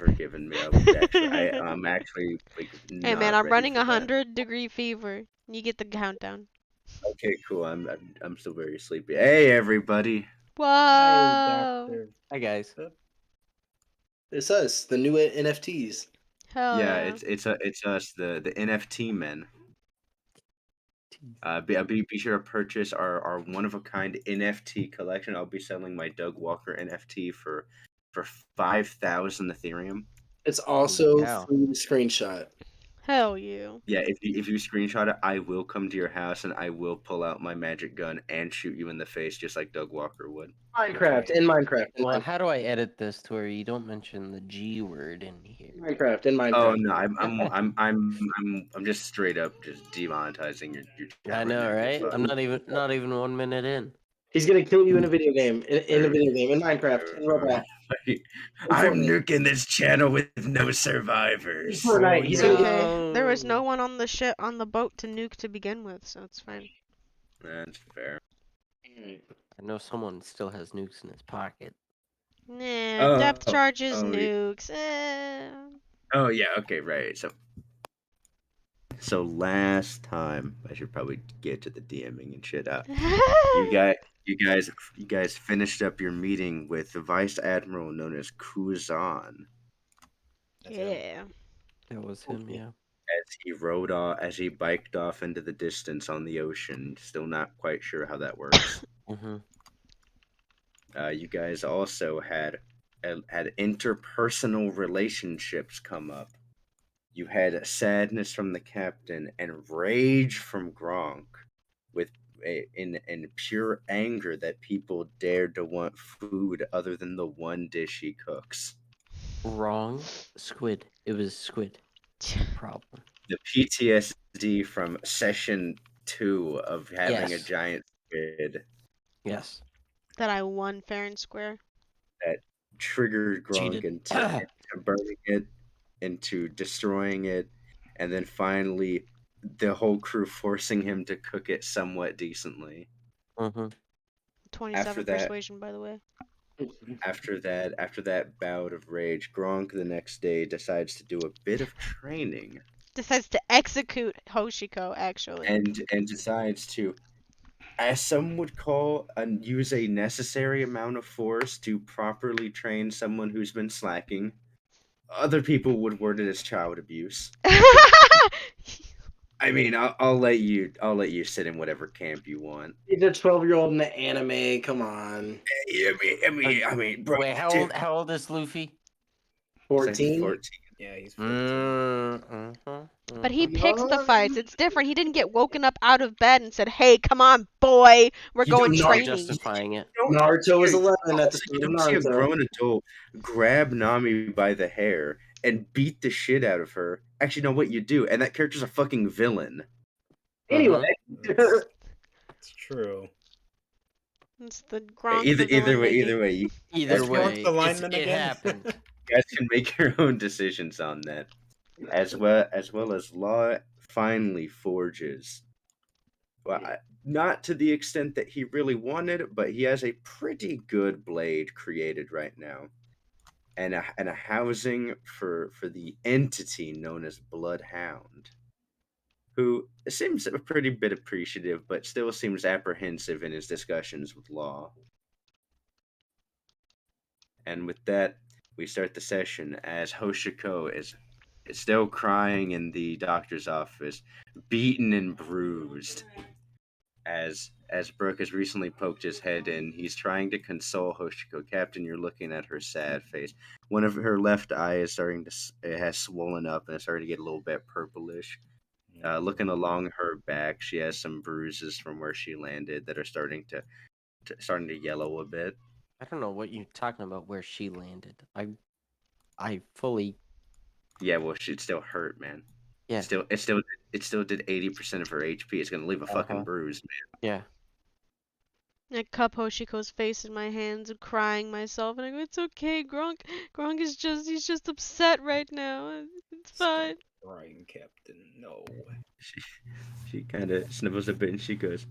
forgiven me. I'm actually like Hey man, not I'm ready running for that. 100-degree fever. You get the countdown. Okay, cool. I'm still very sleepy. Hey, everybody. Hi, Whoa! Doctor. Hi guys. It's us, the new NFTs. Hell Yeah, yeah. it's us, the NFT men. Be sure to purchase our one of a kind NFT collection. I'll be selling my Doug Walker NFT for 5,000 Ethereum. It's Holy also cow. free to screenshot. Hell you. Yeah, if you screenshot it, I will come to your house and I will pull out my magic gun and shoot you in the face just like Doug Walker would. Minecraft, in Minecraft, in Well, Minecraft, how do I edit this to where you don't mention the G word in here? Minecraft, in Oh Minecraft. no, I'm just straight up just demonetizing your I chat right know, now. Get right? fucked. I'm not even 1 minute in. He's gonna kill you in a video game. In a video game, in Minecraft, in Roblox, in I'm Fortnite. nuking this channel with no In survivors. Fortnite, he's It's gonna get. okay. There was no No. one on the ship on the boat to nuke to begin with, so it's fine. That's fair. I know someone still has nukes in his pocket. Nah, Oh, depth charges, oh, nukes. oh yeah. Okay, right. So last time, I should probably get to the DMing and shit. You guys, you guys finished up your meeting with the Vice Admiral known as Kuzan Yeah. That was him, yeah. as he biked off into the distance on the ocean. Still not quite sure how that works. Mm-hmm. You guys also had interpersonal relationships come up. You had sadness from the captain and rage from Gronk, with in pure anger that people dared to want food other than the one dish he cooks. Wrong. Squid. It was squid. Problem. The PTSD from session 2 of having a Yes. giant squid Yes. That I won fair and square. that triggered Gronk Cheated. into burning it, into destroying it, and then finally the whole crew forcing him to cook it somewhat decently. Mm-hmm. after 27 that persuasion, by the way. after that bout of rage, Gronk the next day decides to do a bit of training Decides to execute Hoshiko, actually. and decides to, as some would call, use a necessary amount of force to properly train someone who's been slacking. Other people would word it as child abuse. I mean, I'll let you sit in whatever camp you want. He's a 12-year-old in the anime. Come on, Bro, Wait, how old is Luffy? 14. 14. Yeah, he's 14. Mm-hmm. But he Come picks the on. fights. It's different. He didn't get woken up out of bed and said, "Hey, come on, boy, we're You going don't- I'm training." justifying it. Naruto was You 11 at the start you of don't see a Naruto. grown adult grab Nami by the hair and beat the shit out of her. Actually, no, what you do, and that character's a fucking villain. Anyway, It's true. It's the Gronk Either the villain either making. way, you Either What's way, Gronk's alignment it again? happened. guys can make your own decisions on that. As Law finally forges. Well, not to the extent that he really wanted, but he has a pretty good blade created right now, and a housing for the entity known as Bloodhound, who seems a pretty bit appreciative, but still seems apprehensive in his discussions with Law. And with that, we start the session as Hoshiko is still crying in the doctor's office, beaten and bruised. As Brooke has recently poked his head in, he's trying to console Hoshiko. Captain, you're looking at her sad face. One of her left eye is it has swollen up and it's starting to get a little bit purplish. Looking along her back, she has some bruises from where she landed that are starting to yellow a bit. I don't know what you're talking about. Where she landed, I fully. Yeah, well, she'd still hurt, man. Yeah. It still did 80% of her HP. It's gonna leave a fucking bruise, man. Yeah. I cup Hoshiko's face in my hands and crying myself, and I go, "It's okay, Gronk. Gronk he's just upset right now. It's fine." Crying Captain, no. She kind of sniffles a bit and she goes,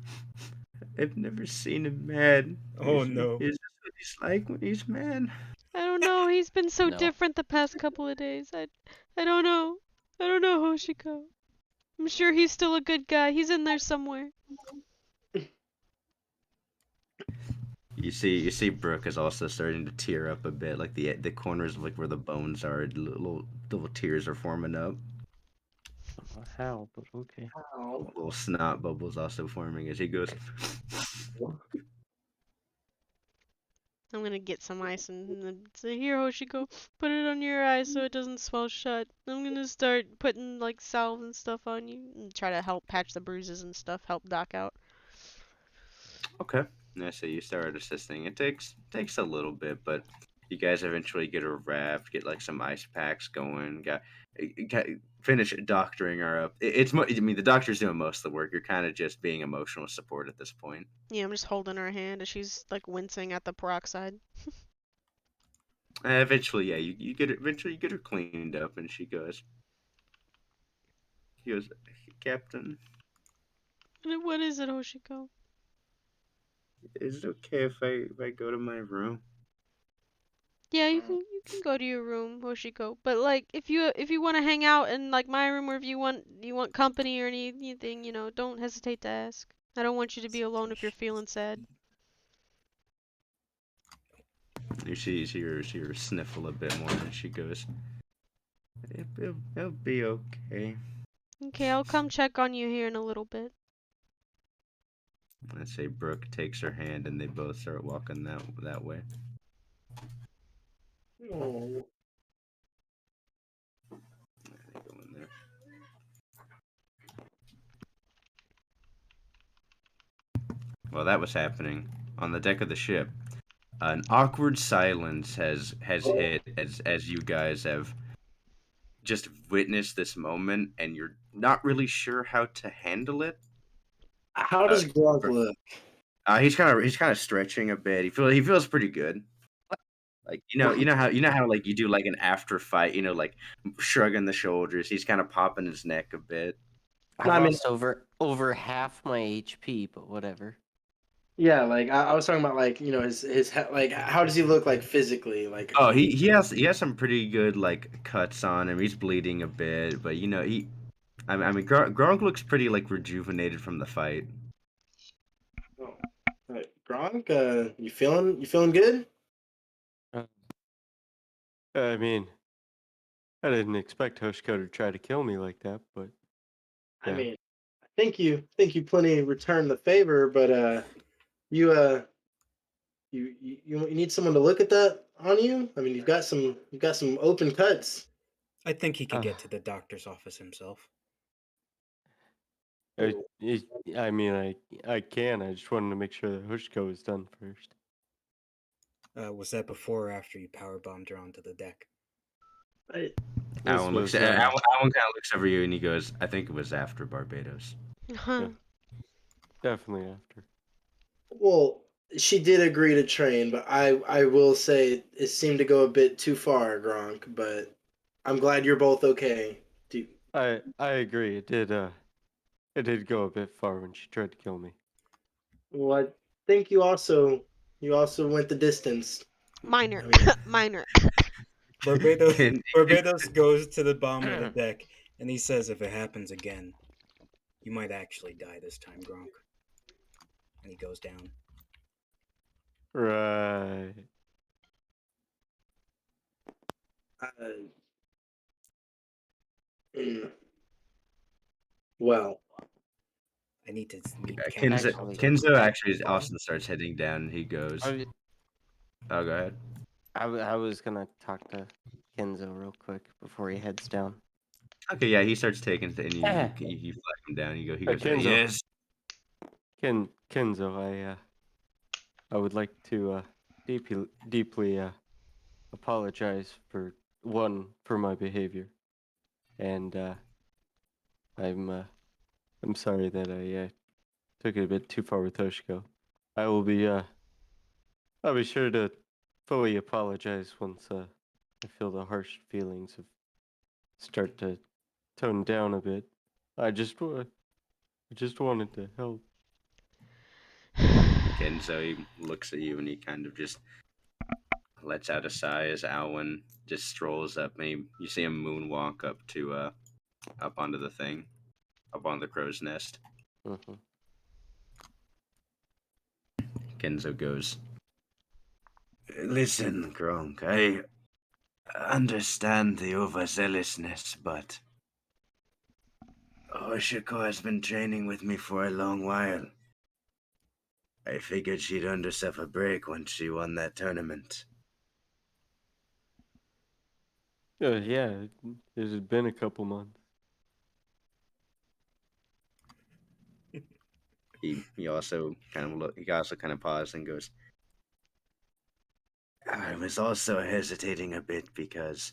"I've never seen him mad. Oh no. Is this what he's like when he's mad?" I don't know. know. He's been so No. different the past couple of days. I don't know. I don't know, Hoshiko. I'm sure he's still a good guy. He's in there somewhere. You see Brooke is also starting to tear up a bit, like the corners of like where the bones are, little tears are forming up. Don't know how, but okay. Ow. Little snot bubbles also forming as he goes. I'm gonna get some ice and then say, here, Hoshiko, put it on your eyes so it doesn't swell shut. I'm gonna start putting like salve and stuff on you and try to help patch the bruises and stuff, help Doc out. Okay. Yeah, so you start assisting. It takes a little bit, but you guys eventually get her wrapped, get like some ice packs going, got finish doctoring her up. I mean, the doctor's doing most of the work. You're kind of just being emotional support at this point. Yeah, I'm just holding her hand as she's like wincing at the peroxide. Eventually, yeah, you get her, eventually you get her cleaned up, and he goes, Captain, What is it, Hoshiko? is it okay if I go to my room? Yeah, you can go to your room, Hoshiko. But like, if you want to hang out in like my room, or if you want company or anything, don't hesitate to ask. I don't want you to be alone if you're feeling sad. You see her sniffle a bit more, and she goes, it'll be okay. Okay, I'll come check on you here in a little bit. I say Brooke takes her hand, and they both start walking that way. Oh. They go in there. While that was happening, on the deck of the ship, an awkward silence has hit as you guys have just witnessed this moment, and you're not really sure how to handle it. How does Gronk Br- look? he's kind of stretching a bit. He feels pretty good. Like you know how like you do like an after fight, like shrugging the shoulders. He's kind of popping his neck a bit. I I mean, lost over half my HP, but whatever. yeah, like I was talking about, like, like, how does he look like physically? Like, Oh, he has some pretty good like cuts on him. He's bleeding a bit, but I mean Gronk looks pretty like rejuvenated from the fight. oh, right. Gronk, you feeling good? Uh, I mean, I didn't expect Hoshiko to try to kill me like that, but I yeah. mean, I think you plenty returned the favor, but you you need someone to look at that on you. I mean, you've got some open cuts. I think he could Uh, get to the doctor's office himself. I, it- I mean, I can. I just wanted to make sure that Hoshiko was done first. Was that before or after you power bombed her onto the deck? I, This Alan was Alan kind of looks over you and he goes, "I think it was after Barbados." Huh. definitely after. well, she did agree to train, but I will say it seemed to go a bit too far, Gronk. But I'm glad you're both okay. Do I agree. It did go a bit far when she tried to kill me. well, I think you also went the distance. Minor. I mean, Minor. Barbados Can- Barbados goes to the bottom of the deck and he says, if it happens again, you might actually die this time, Gronk. And he goes down. Right. uh, mm, well, I need to meet Kenzo Actually- Kenzo actually also starts heading down and he goes, I, "Oh, go ahead." I was gonna talk to Kenzo real quick before he heads down. Okay, yeah, he starts taking it, and you flag him down. He goes, Kenzo. "Yes." Kenzo, I would like to deeply apologize for my behavior, and I'm sorry that I took it a bit too far with Toshiko. I will be I'll be sure to fully apologize once I feel the harsh feelings start to tone down a bit. I just wanted to help. Kenzo he looks at you and he kind of just lets out a sigh as Alwyn just strolls up. And you see him moonwalk up to up onto the thing, up on the crow's nest. Mm-hmm. Kenzo goes, "Listen, Gronk, I understand the overzealousness, but Oshiko has been training with me for a long while. I figured she'd earned herself a break once she won that tournament." Yeah, it had been a couple months. He also kind of paused and goes, "I was also hesitating a bit because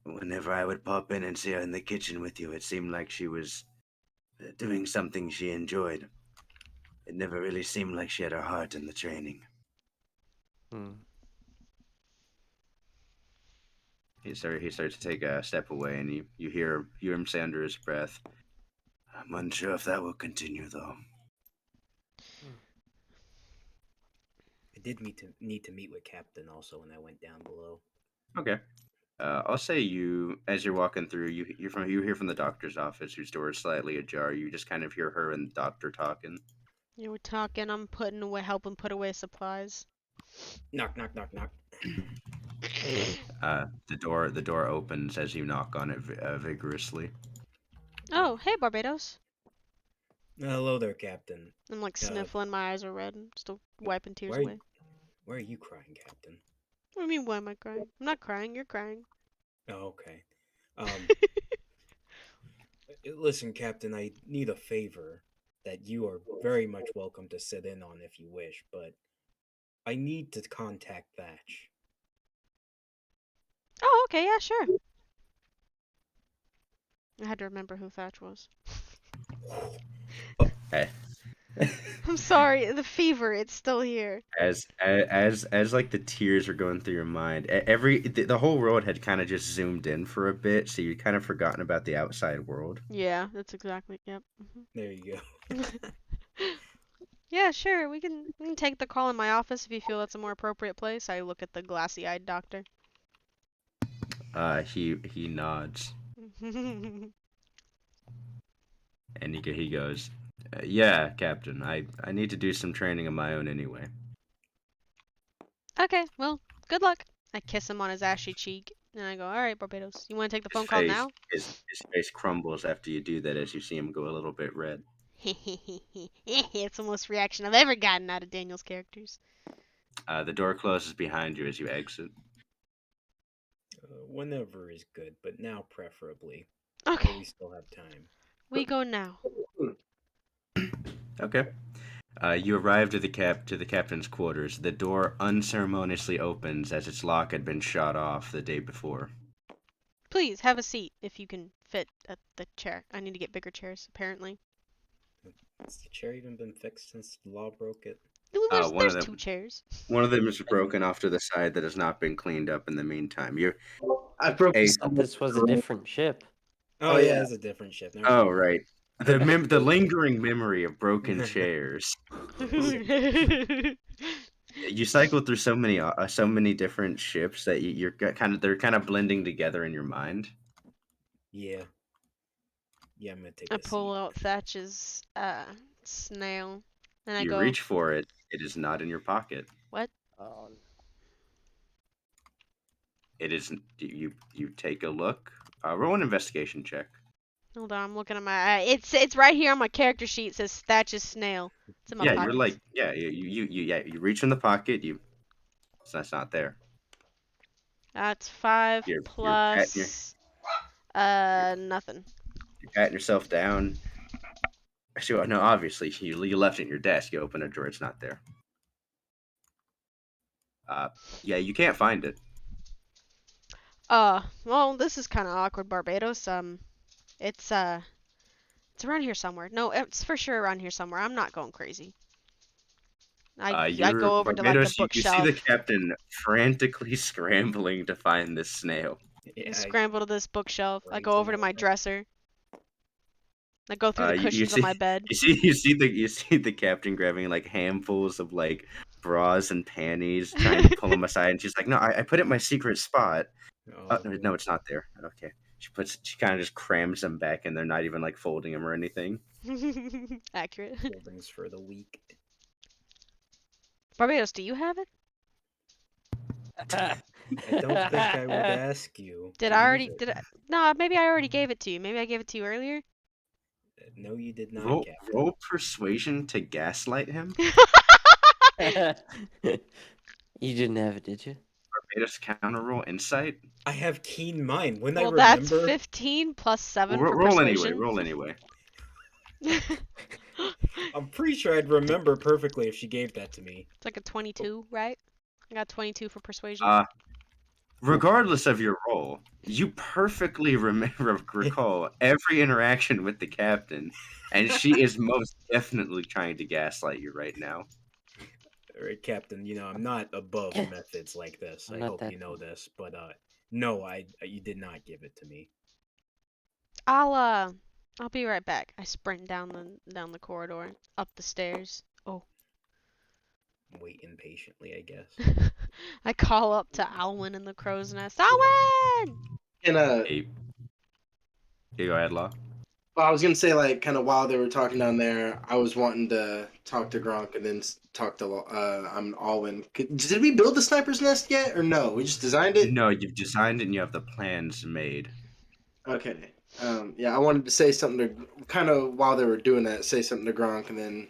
whenever I would pop in and see her in the kitchen with you, it seemed like she was doing something she enjoyed. It never really seemed like she had her heart in the training." Hmm. He starts to take a step away, and you hear him say under his breath, "I'm unsure if that will continue, though." I did need to meet with Captain also when I went down below. Okay. I'll say as you're walking through, you hear from the doctor's office, whose door is slightly ajar. You just kind of hear her and the doctor talking. You were talking. I'm helping put away supplies. Knock, knock, knock, knock. The door opens as you knock on it vigorously. Oh, hey, Barbados. Hello there, Captain. I'm like sniffling. My eyes are red. I'm still wiping tears away. Why are you crying, Captain? What do you mean, why am I crying? I'm not crying. You're crying. Oh, okay. Listen, Captain, I need a favor that you are very much welcome to sit in on if you wish, but I need to contact Thatch. Oh, okay. Yeah, sure. I had to remember who Thatch was. Hey. I'm sorry. The fever. It's still here. As like the tears are going through your mind, the whole world had kind of just zoomed in for a bit, so you kind of forgotten about the outside world. Yeah, that's exactly. Yep. There you go. Yeah, sure. We can take the call in my office if you feel that's a more appropriate place. I look at the glassy-eyed doctor. He nods and he goes, "Yeah, Captain. I need to do some training of my own anyway." Okay, well, good luck. I kiss him on his ashy cheek, and I go, all right, Barbados, you want to take the phone call now? His face crumbles after you do that as you see him go a little bit red. It's the most reaction I've ever gotten out of Daniel's characters. The door closes behind you as you exit. Whenever is good, but now preferably. Okay, While we still have time. we go now. Okay. You arrive to the captain's quarters. The door unceremoniously opens as its lock had been shot off the day before. Please, have a seat if you can fit at the chair. I need to get bigger chairs, apparently. Has the chair even been fixed since the law broke it? There's two chairs. One of them is broken off to the side that has not been cleaned up in the meantime. I broke Hey, But this was a different ship. Oh, yeah. it's a different ship. Never Oh, mind. right. The lingering memory of broken chairs. You cycle through so many different ships that they're kind of blending together in your mind. Yeah. Yeah, I'm gonna take I a pull seat. out Thatch's snail, and I You go, reach for it. It is not in your pocket. what? Oh, It is. You take a look. Roll an investigation check. Hold on, I'm looking at my. It's right here on my character sheet. It says Thatch's snail. It's in my Yeah, pocket. you're like you reach in the pocket. That's not there. That's 5 You're plus nothing. You're patting yourself down. Actually, no, obviously you left it in your desk. You open a drawer, it's not there. Yeah, you can't find it. Well, this is kind of awkward, Barbados. It's around here somewhere. No, it's for sure around here somewhere. I'm not going crazy. I You're go over to like the Barbados. You see the bookshelf. captain frantically scrambling to find this snail. Yeah, I scramble to this bookshelf. I go Crazy. over to my dresser. I go through the You cushions see, on my bed. you see the captain grabbing like handfuls of like bras and panties, trying to pull them aside, and she's like, "No, I put it in my secret spot. Oh, No, it's not there. Okay." She kind of just crams them back, and they're not even like folding them or anything. Accurate. holdings for the week. Barbados, do you have it? I don't think I would ask you. Did to I use already? it. Did I? No, maybe I already gave it to you. Maybe I gave it to you earlier. No, you did not, Roll, Captain. roll persuasion to gaslight him. You didn't have it, did you? Barbados counter roll insight. I have keen mind. When Well, I that's remember, 15 plus 7 Well, for roll anyway. persuasion. Roll anyway. I'm pretty sure I'd remember perfectly if she gave that to me. It's like a 22, right? I got 22 for persuasion. Regardless of your role, you perfectly recall every interaction with the captain, and she is most definitely trying to gaslight you right now. All right, Captain. I'm not above methods like this. I'm I not hope that you know dumb. this, but no, you did not give it to me. I'll be right back. I sprint down the corridor, up the stairs. Oh. Wait impatiently, I guess. I call up to Alwyn in the crow's nest. Alwyn! And Hey, you go ahead, Law. well, I was gonna say, like, kind of while they were talking down there, I was wanting to talk to Gronk and then talk to Alwyn. Did we build the sniper's nest yet, or no? We just designed it. No, you've designed it and you have the plans made. Okay. Yeah, I wanted to say something to kind of while they were doing that, say something to Gronk and then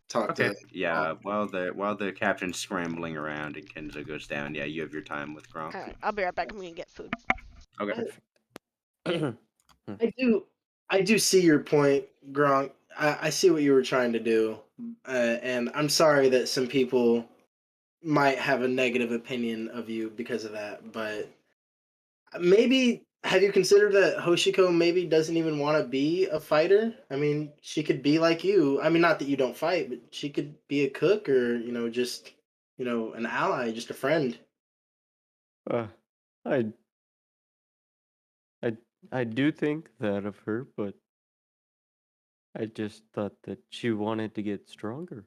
talk Okay. to. Yeah. While the captain's scrambling around and Kenzo goes down, yeah, you have your time with Gronk. Alright, I'll be right back. I'm gonna get food. Okay. Perfect. I do see your point, Gronk. I see what you were trying to do, and I'm sorry that some people might have a negative opinion of you because of that. But maybe have you considered that Hoshiko maybe doesn't even want to be a fighter? I mean, she could be like you. I mean, not that you don't fight, but she could be a cook or just an ally, just a friend. Uh, I, I, I do think that of her, but I just thought that she wanted to get stronger.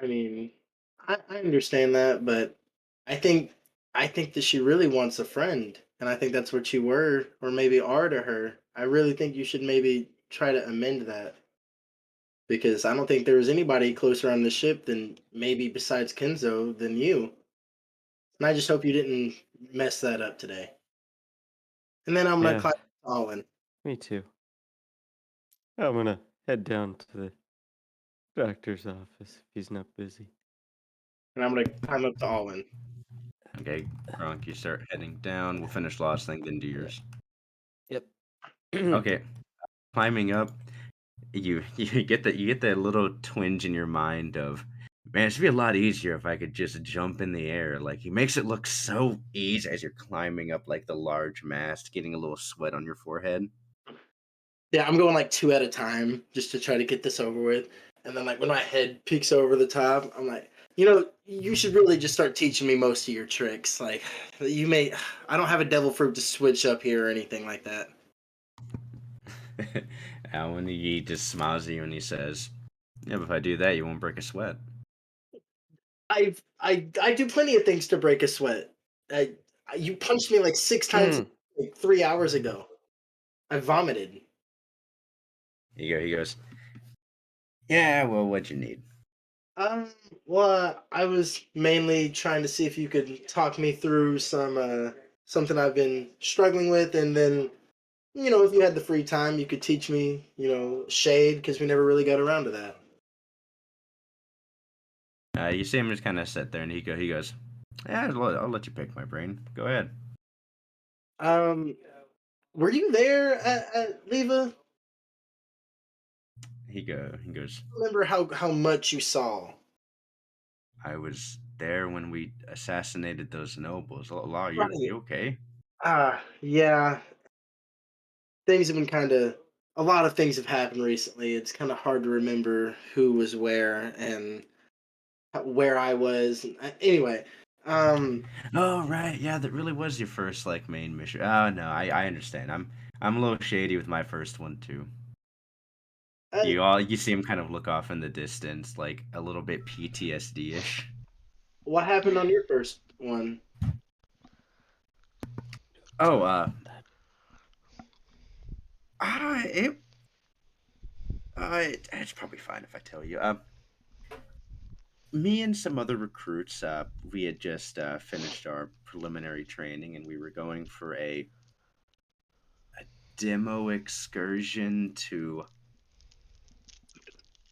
I mean, I understand that, but I think I think that she really wants a friend, and I think that's what you were or maybe are to her. I really think you should maybe try to amend that because I don't think there was anybody closer on the ship than maybe besides Kenzo than you. And I just hope you didn't mess that up today. And then I'm gonna Yeah, climb Alwyn, me too. I'm gonna head down to the doctor's office if he's not busy. and I'm gonna climb up to Alwyn. Okay, Gronk, you start heading down. We'll finish Law's thing, then do yours. Yep. Okay. Climbing up, you get that little twinge in your mind of, man, it'd be a lot easier if I could just jump in the air. Like he makes it look so easy as you're climbing up like the large mast, getting a little sweat on your forehead. Yeah, I'm going like two at a time just to try to get this over with. And then like when my head peeks over the top, I'm like, you should really just start teaching me most of your tricks. Like I don't have a devil fruit to switch up here or anything like that. Alan he just smiles at you and he says, "Yeah, but if I do that, you won't break a sweat." I do plenty of things to break a sweat. You punched me like 6 times like 3 hours ago. I vomited. He goes, "Yeah, well, what'd you need?" Um, well, I was mainly trying to see if you could talk me through something I've been struggling with, and then if you had the free time, you could teach me, shade because we never really got around to that. You see him just kind of sit there, and he goes, "Yeah, I'll let you pick my brain. Go ahead." Um, were you there at Leva? He goes, Remember how much you saw? "I was there when we assassinated those nobles. Law, Right. you okay?" Yeah. Things have been a lot of things have happened recently. It's kind of hard to remember who was where and where I was. Anyway, um, Oh right, yeah, that really was your first like main mission. Oh no, I understand. I'm a little shady with my first one too. Uh, You see him kind of look off in the distance, like a little bit PTSD ish. what happened on your first one? Oh, That it it's probably fine if I tell you. Me and some other recruits, we had just finished our preliminary training, and we were going for a demo excursion to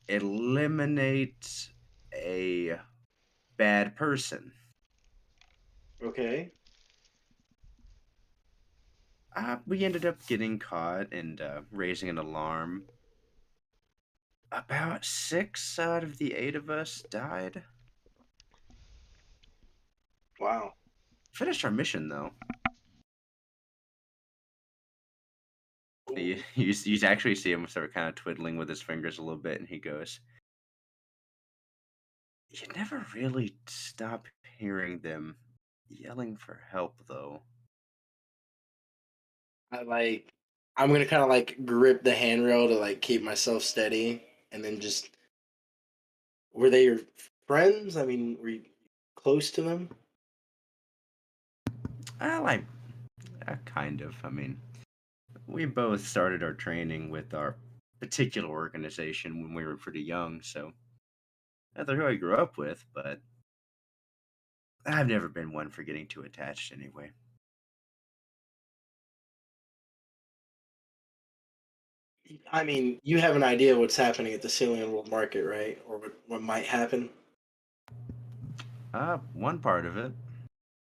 eliminate a bad person. Okay. We ended up getting caught and raising an alarm. About 6 out of the 8 of us died. Wow. Finished our mission though. You actually see him start kind of twiddling with his fingers a little bit, and he goes, "You never really stop hearing them yelling for help, though." I like. I'm gonna kind of like grip the handrail to like keep myself steady, and then just. Were they your friends? I mean, were you close to them? Like, kind of. I mean, we both started our training with our particular organization when we were pretty young, so not who I grew up with, but I've never been one for getting too attached anyway. I mean, you have an idea what's happening at the Cillian World Market, right? Or what might happen? One part of it,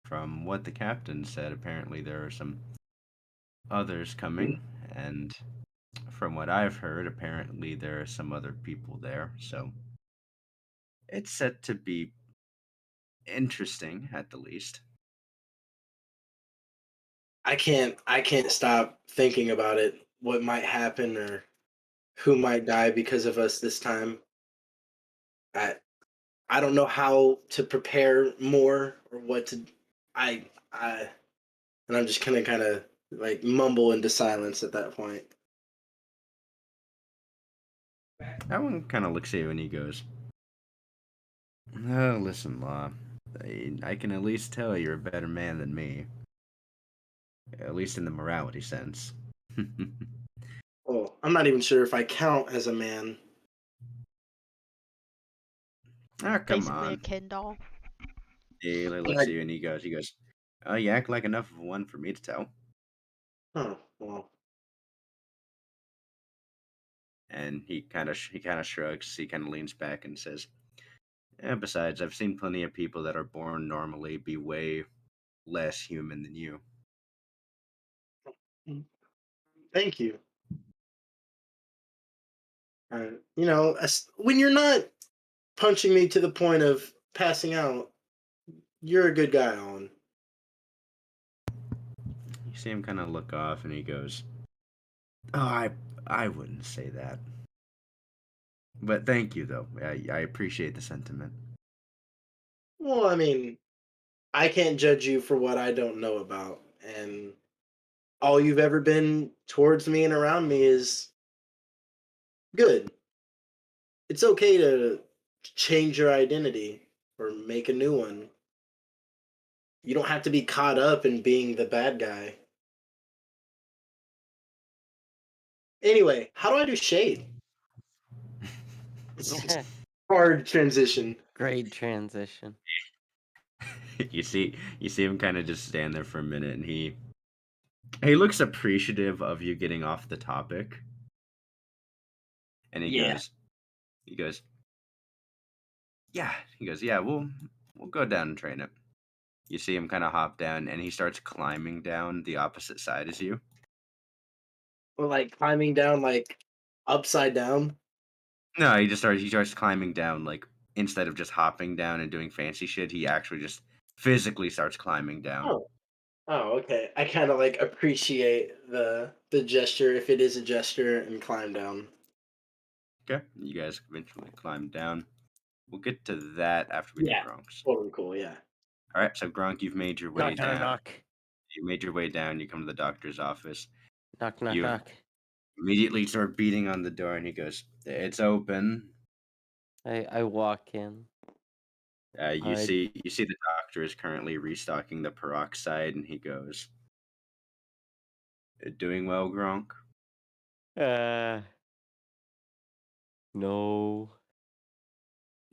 from what the captain said, apparently there are some others coming, and from what I've heard, apparently there are some other people there, so it's set to be interesting at the least. I can't stop thinking about it. What might happen or who might die because of us this time. I I don't know how to prepare more or what to I and I'm just gonna kind of like mumble into silence at that point. That one kind of looks at you and he goes, "Oh, listen, Law. I can at least tell you're a better man than me, at least in the morality sense." Oh, I'm not even sure if I count as a man. Ah, come Basically a on. Ken doll. He looks Like, at you and he goes, "Oh, you act like enough of one for me to tell." oh well, And he kind of shrugs. He kind of leans back and says, "Yeah, besides, I've seen plenty of people that are born normally be way less human than you." mm, thank you. When you're not punching me to the point of passing out, you're a good guy, on. You see him kind of look off and he goes, "Oh, I wouldn't say that. But thank you, though. I appreciate the sentiment." Well, I mean, I can't judge you for what I don't know about, and all you've ever been towards me and around me is good. It's okay to change your identity or make a new one. You don't have to be caught up in being the bad guy. Anyway, how do I do shade? It's just hard transition. great transition. You see him kind of just stand there for a minute, and he looks appreciative of you getting off the topic, and Yeah. he goes, "Yeah." He goes, "Yeah, we'll go down and train it." You see him kind of hop down, and he starts climbing down the opposite side as you. Or like climbing down like upside down. No, he starts climbing down, like instead of just hopping down and doing fancy shit, he actually just physically starts climbing down. Oh. Oh, okay. I kind of like appreciate the gesture if it is a gesture and climb down. Okay, you guys eventually climb down. We'll get to that after we do Yeah. Gronk's. Totally cool, yeah. All right, so Gronk, you've made your way Knock, knock, down. knock. You made your way down. You come to the doctor's office. Knock, knock, You knock. Immediately start beating on the door, and he goes, "It's open." I walk in. You I see the doctor is currently restocking the peroxide, and he goes, "Doing well, Gronk?" uh no.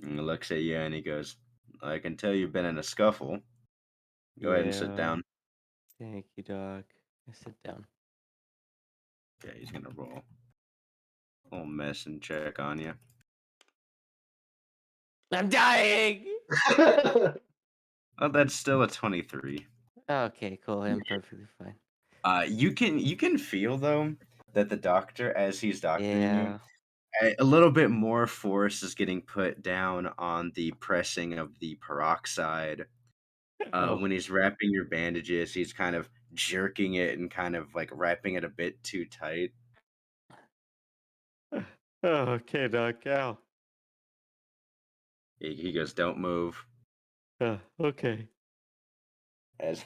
And he looks at you, and he goes, "I can tell you've been in a scuffle. Go ahead and sit Yeah. down." Thank you, Doc. I sit down. Yeah, he's gonna roll a little mess and check on you. I'm dying. Oh, that's still a 23. Okay, cool. I'm perfectly fine. You can feel though that the doctor, as he's doctoring you, Yeah. a little bit more force is getting put down on the pressing of the peroxide. Oh. When he's wrapping your bandages, he's kind of jerking it and kind of like wrapping it a bit too tight. Oh, okay, Doc. Ow. He goes, "Don't move." Okay. As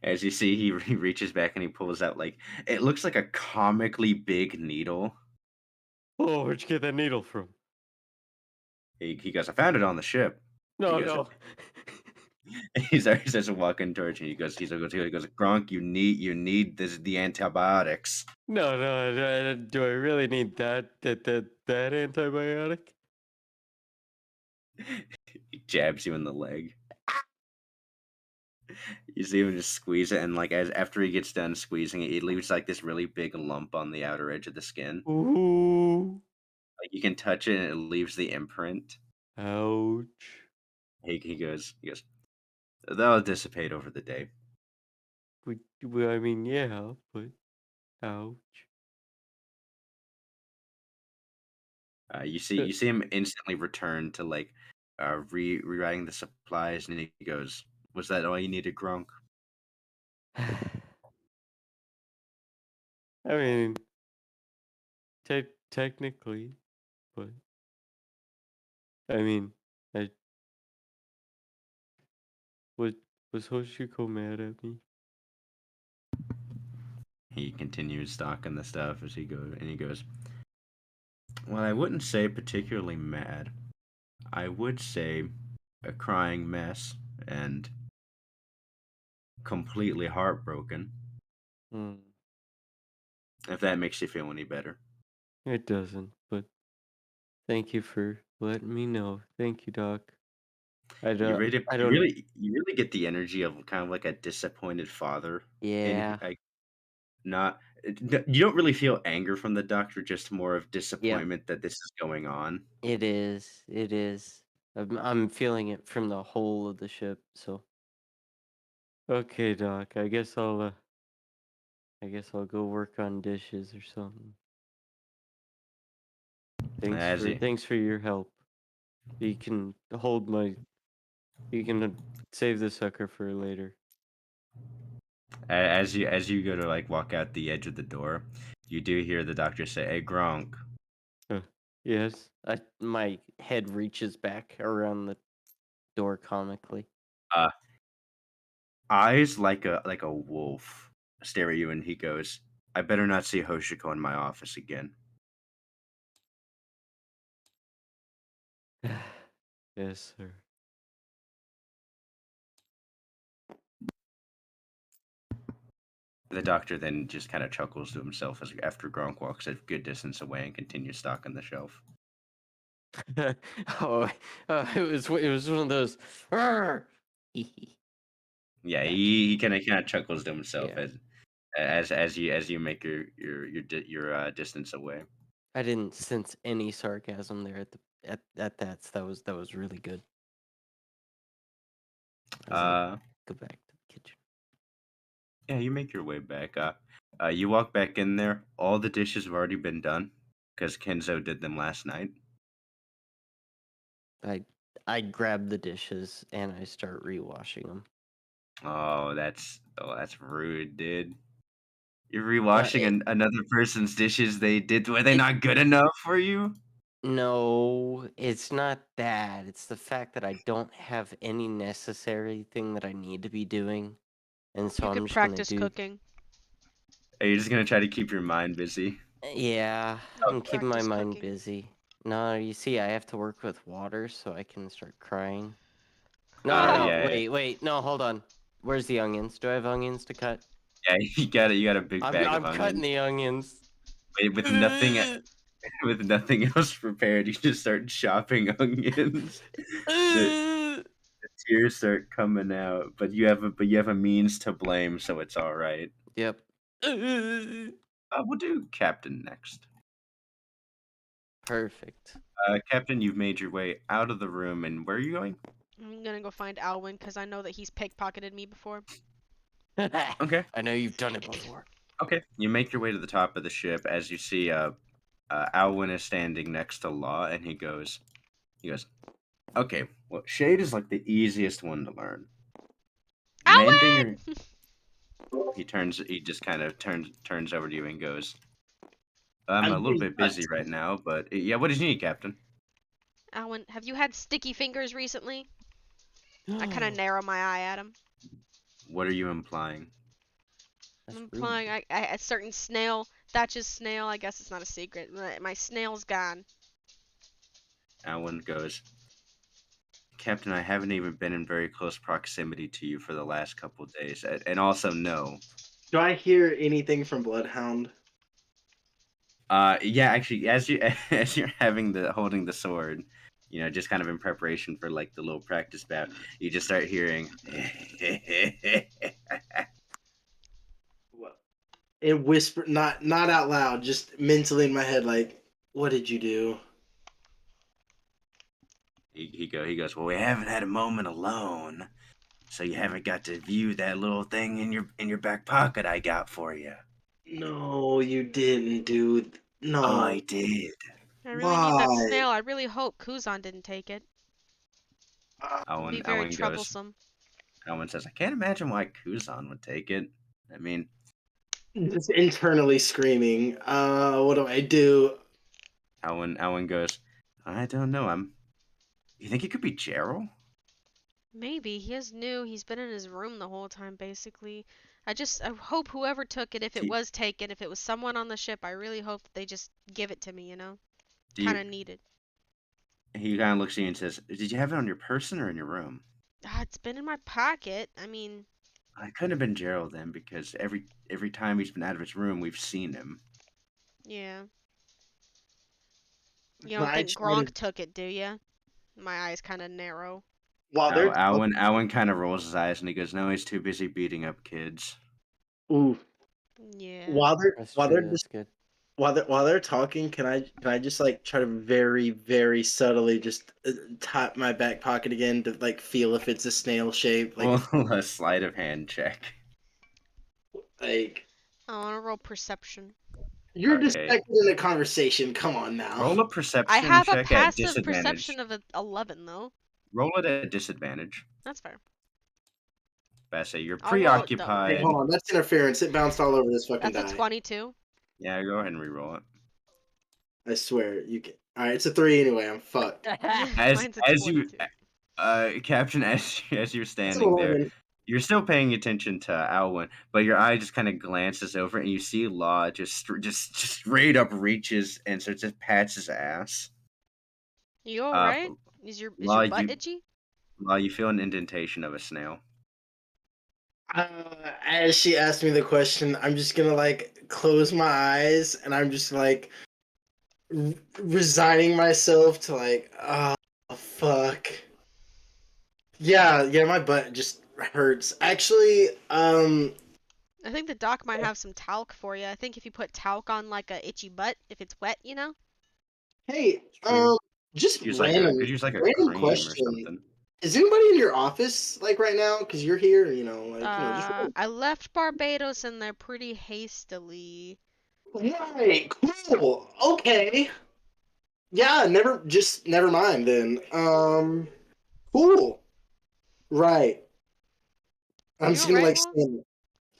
as you see, he reaches back and he pulls out like it looks like a comically big needle. Oh, where'd you get that needle from? He goes, "I found it on the ship." He No, goes, no. he starts walking towards you. He goes, "Gronk, you need the antibiotics." No, no. Do I really need that antibiotic? He jabs you in the leg. You see him just squeeze it, and like as after he gets done squeezing it, he leaves like this really big lump on the outer edge of the skin. Ooh. Like you can touch it, and it leaves the imprint. Ouch. He goes, "That'll dissipate over the day." Well, I mean, yeah, but ouch. You see him instantly return to like rewriting the supplies, and he goes, "Was that all you needed, Gronk?" I mean, technically, but I mean, I was was Hoshiko mad at me? He continues stocking the stuff as he goes, "Well, I wouldn't say particularly mad. I would say a crying mess and completely heartbroken, Hmm. if that makes you feel any better." It doesn't, but thank you for letting me know. Thank you, Doc. You really, I you don't. really, you really get the energy of kind of like a disappointed father. In Yeah. like not, you don't really feel anger from the doctor, just more of Yep. disappointment that this is going on. It is. It is. I'm feeling it from the whole of the ship. So Okay, Doc. I guess I'll go work on dishes or something. As he, Thanks for your help. You can hold my. You can save the sucker for later. as you go to like walk out the edge of the door, you do hear the doctor say, "Hey, Gronk." Uh, yes. my head reaches back around the door comically. Uh, Eyes like a wolf stare at you, and he goes, "I better not see Hoshiko in my office again." Yes, sir. The doctor then just kind of chuckles to himself as after Gronk walks a good distance away and continues stocking the shelf. Oh, it was one of those. "Arr!" Yeah, Gotcha. he kind of chuckles to himself Yeah. as you make your distance away. I didn't sense any sarcasm there at that. So that was really good. As I Uh, go back to the kitchen. yeah, you make your way back. You walk back in there. All the dishes have already been done because Kenzo did them last night. I I grab the dishes and I start rewashing them. Oh, that's rude, dude. You're Uh, rewashing it, another person's dishes they did. Were they it not good enough for you? no, it's not that. It's the fact that I don't have any necessary thing that I need to be doing, and so You I'm could just gonna practice do. cooking. Are you just gonna try to keep your mind busy? Yeah, Oh, I'm keeping my practice mind cooking. busy. No, you see, I have to work with water so I can start crying. No, Oh, no, yeah. wait, no, hold on. Where's the onions? Do I have onions to cut? Yeah, you got a big bag I'm of cutting onions. the onions. With nothing with nothing else prepared, you just start chopping onions. The tears start coming out, but you have a means to blame, so it's all right. Yep. We'll do Captain next. Perfect. Captain, you've made your way out of the room, and where are you going? I'm gonna go find Alwyn because I know that he's pickpocketed me before. Okay. I know you've done it before. Okay. You make your way to the top of the ship as you see Alwyn is standing next to Law, and he goes, okay, well, Shade is like the easiest one to learn. Mending your Alwyn! he just kind of turns over to you and goes, I'm a I'm little being bit busy touched. right now, but yeah, what did you need, Captain? Alwyn, have you had sticky fingers recently? I kind of narrow my eye at him. What are you implying? I'm That's implying rude. a certain snail, Thatch's snail, I guess it's not a secret. My snail's gone. Alwyn goes, Captain, I haven't even been in very close proximity to you for the last couple days, and also no. Do I hear anything from Bloodhound? Yeah, actually, as you as you're holding the sword, just kind of in preparation for like the little practice bout, you just start hearing. What? In whisper, not out loud, just mentally in my head, like, what did you do? He goes. Well, we haven't had a moment alone, so you haven't got to view that little thing in your back pocket I got for you. No, you didn't, dude. I No. did. I really need that Why? snail. I really hope Kuzan didn't take it. It'd be very Owen goes. troublesome. Owen says, I can't imagine why Kuzan would take it. I mean, Just internally screaming. What do I do? Owen goes, I don't know. You think it could be Gerald? Maybe. He is new. He's been in his room the whole time, basically. I hope whoever took it, if it Do, was taken, if it was someone on the ship, I really hope that they just give it to me, you know? do Kind you? of need it. He kind of looks at you and says, Did you have it on your person or in your room? It's been in my pocket. I mean, It couldn't have been Gerald then, because every time he's been out of his room, we've seen him. yeah. You Can don't I think try to? Gronk took it, do ya? My eyes kind of narrow. While they're Owen kind of rolls his eyes and he goes, No, he's too busy beating up kids. ooh, Yeah. while they're That's while true. they're That's good. while they're talking, can I just like try to very very subtly just tap my back pocket again to like feel if it's a snail shape, like Well, if a sleight of hand check. like I want to roll perception. you're Okay. distracted in a conversation. Come on now. Roll a I perception have a check at passive disadvantage. perception of a 11, though. Roll it at disadvantage. That's fair. Bessa, you're I'll roll it double. Hey, preoccupied. hold on, that's interference. It bounced all over this fucking That's a die. 22. Yeah, go ahead and re-roll it. I swear you can. All right, it's a 3 anyway. I'm fucked. Mine's a As you 22. Captain, as you're It's an standing there, 11. you're still paying attention to Alwyn, but your eye just kind of glances over and you see Law just straight up reaches and so just pats his ass. You Uh, alright? Is Law, your butt itchy? you feel an indentation of a snail. As she asked me the question, I'm just gonna like close my eyes and I'm just like resigning myself to like, oh fuck. Yeah, my butt just hurts. Actually, I think the doc might have some talc for you. I think if you put talc on like a itchy butt, if it's wet, you know? hey, True. just Could use like a random cream or question. something. Is anybody in your office like right now? Because you're here, just I left Barbados in there pretty hastily. right, cool, okay, yeah, never mind then. Cool, right. I'm You just gonna alright, like Law? stand.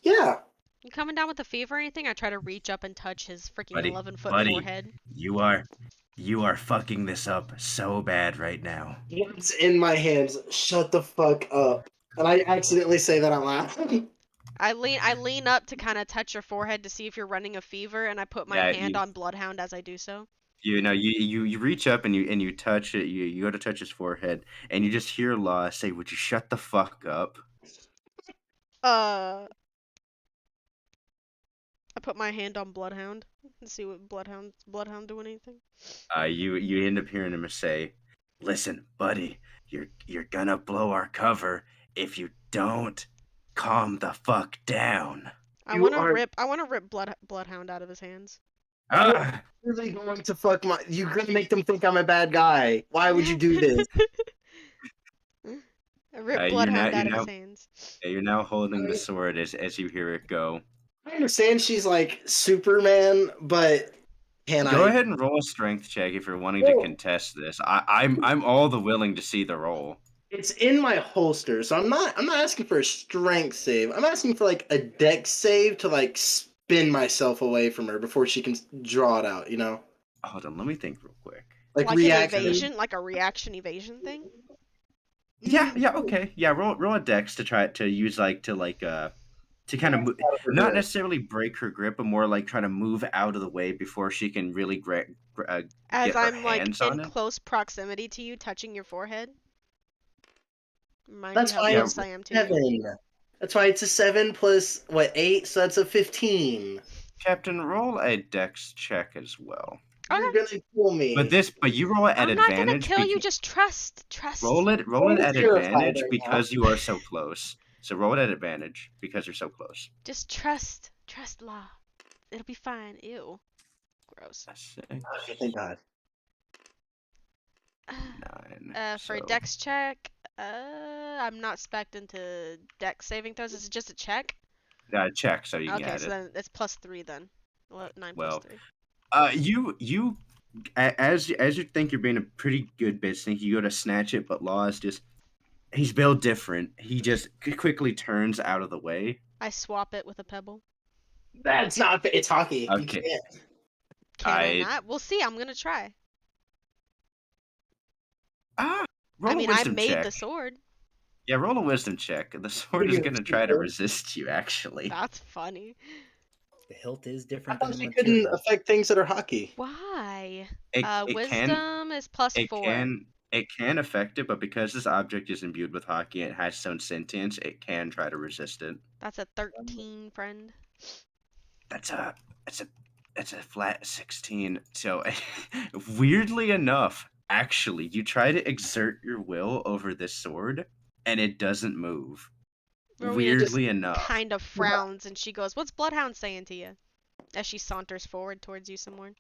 Yeah, You coming down with a fever or anything? I try to reach up and touch his freaking 11-foot Buddy, forehead. you are fucking this up so bad right now. what's in my hands? Shut the fuck up. And I accidentally say that out loud. I lean up to kind of touch your forehead to see if you're running a fever, and I put my Yeah, hand on Bloodhound as I do so. you reach up and you touch it. You go to touch his forehead, and you just hear Law say, "Would you shut the fuck up?" I put my hand on Bloodhound and see what Bloodhound do anything. You end up hearing him say, "Listen, buddy, you're gonna blow our cover if you don't calm the fuck down." You are I wanna rip Bloodhound out of his hands. Ah! really going to fuck my. You're gonna make them think I'm a bad guy. Why would you do this? I rip You're Bloodhound not out you're of his now hands. you're now holding the sword as you hear it go. I understand she's like Superman, but can Go I? ahead and roll a strength check if you're wanting to Oh, contest this. I'm all the willing to see the roll. it's in my holster, so I'm not asking for a strength save. I'm asking for like a dex save to like spin myself away from her before she can draw it out. You know, Hold on, let me think real quick. like Like an reaction. evasion, like a reaction evasion thing. Yeah, okay. Yeah, roll a dex to try to use to kind of Out of her not grip. necessarily break her grip, but more like try to move out of the way before she can really As get her I'm like hands in on it. close proximity to you, touching your forehead. Remind That's you how why Yeah, it's close I am to you. 7. That's why it's a 7 plus what 8, so that's a 15. Captain, roll a dex check as well. You're Okay. gonna kill me. But you roll it at I'm not gonna advantage kill you. because Just trust. roll it I'm at terrified advantage right now. because you are so close. So roll it at advantage because you're so close. Just trust. Trust Law. It'll be fine. Ew. Gross. Six, Okay, thank God. 9. For a So dex check, I'm not spec'd into dex saving throws. Is it just a check? check so you can Okay, add so it. then it's +3 then. Well, 9 plus Well, 3. as you think you're being a pretty good bitch, think you go to snatch it, but Law is just he's built different. He just quickly turns out of the way. I swap it with a pebble. That's not. It's hockey. You Okay, can't. Can I I not? We'll see. I'm gonna try. roll I a mean, I wisdom made check. the sword. Yeah, roll a wisdom check. The sword is gonna try to resist you. Actually, That's funny. The hilt is I different thought than the she couldn't material. affect things that are hockey. Why? it can Wisdom is +4. it can affect it, but because this object is imbued with hockey and it has its own sentience, it can try to resist it. That's a 13, friend. That's a it's a it's a flat 16. So weirdly enough, actually, you try to exert your will over this sword and it doesn't move. Rowena just Weirdly enough. kind of frowns and she goes, "What's Bloodhound saying to you?" As she saunters forward towards you some more.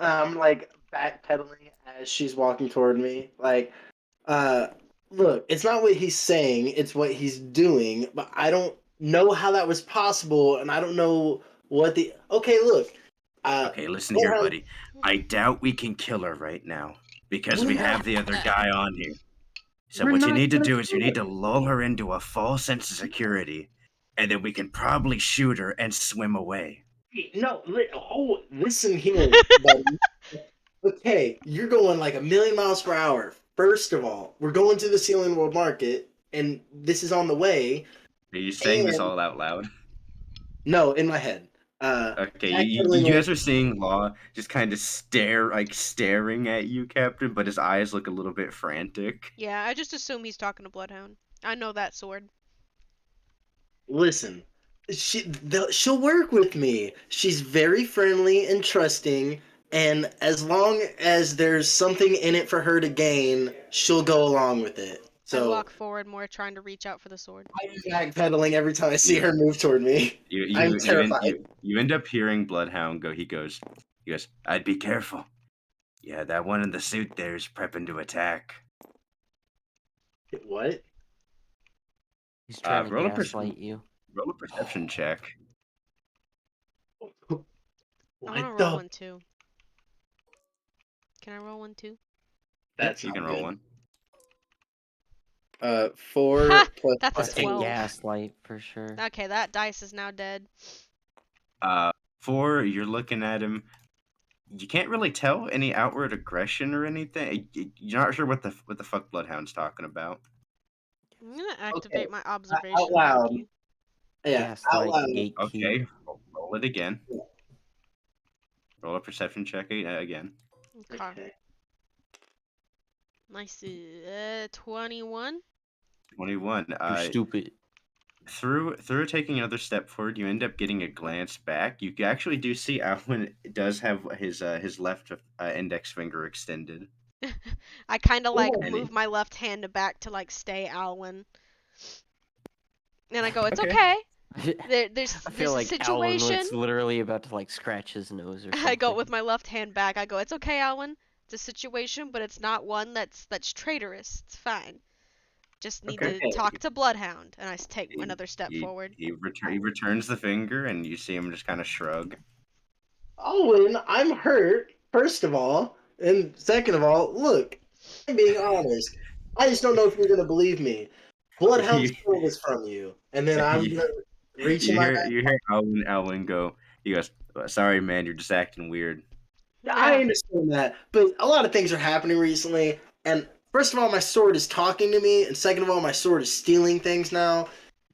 I'm like backpedaling as she's walking toward me. Like, look, it's not what he's saying; it's what he's doing. But I don't know how that was possible, and I don't know what the. Okay, look. Okay, listen here, buddy. I doubt we can kill her right now because we have the other guy on here. So We're what you not need to gonna do is you kill need her. to lull her into a false sense of security, and then we can probably shoot her and swim away. No, listen here, buddy. Okay, you're going like a million miles per hour. First of all, we're going to the Ceiling World Market, and this is on the way. Are you saying this And all out loud? no, in my head. Okay, Backpedaling you like guys are seeing Law just kind of staring at you, Captain, but his eyes look a little bit frantic. Yeah, I just assume he's talking to Bloodhound. I know that sword. listen, she'll work with me. She's very friendly and trusting, and as long as there's something in it for her to gain, she'll go along with it. I So walk forward more, trying to reach out for the sword. I'm backpedaling every time I see You her move toward me. I'm terrified. you end up hearing Bloodhound go. He goes, I'd be careful. Yeah, that one in the suit there is prepping to attack. What? He's trying to Roll a gaslight you. roll a perception check. I want What to roll the? one too. Can I roll one too? That's You not can roll good. one. 4 Ha! plus. That's a That's a 12. gaslight for sure. Okay, that dice is now dead. 4. You're looking at him. You can't really tell any outward aggression or anything. You're not sure what the fuck Bloodhound's talking about. I'm gonna Okay, activate my out observation loud. monkey. Yeah, out Gaslight, loud. gatekeep. Okay, roll it again. Yeah. Roll a perception check again. Okay. Okay. Nice. 21. 21. You're stupid. Through taking another step forward, you end up getting a glance back. You actually do see Alwyn does have his left index finger extended. I kind of like Ooh. move my left hand back to like stay Alwyn. And I go, it's Okay. okay. I There's feel a like Alwyn situation. was literally about to like scratch his nose or something. I go with my left hand back. I go, it's okay, Alwyn. It's a situation, but it's not one that's traitorous. It's fine. Just need Okay. to talk to Bloodhound. And I take He, another step he, forward. he returns the finger, and you see him just kind of shrug. Owen, I'm hurt, first of all. And second of all, look, I'm being honest. I just don't know if you're going to believe me. Bloodhound you, stole this from you. And then I'm you, going to reach in my back. you hear Alwyn go. He goes, "Sorry, man, you're just acting weird." I understand that, but a lot of things are happening recently. And first of all, my sword is talking to me. And second of all, my sword is stealing things now.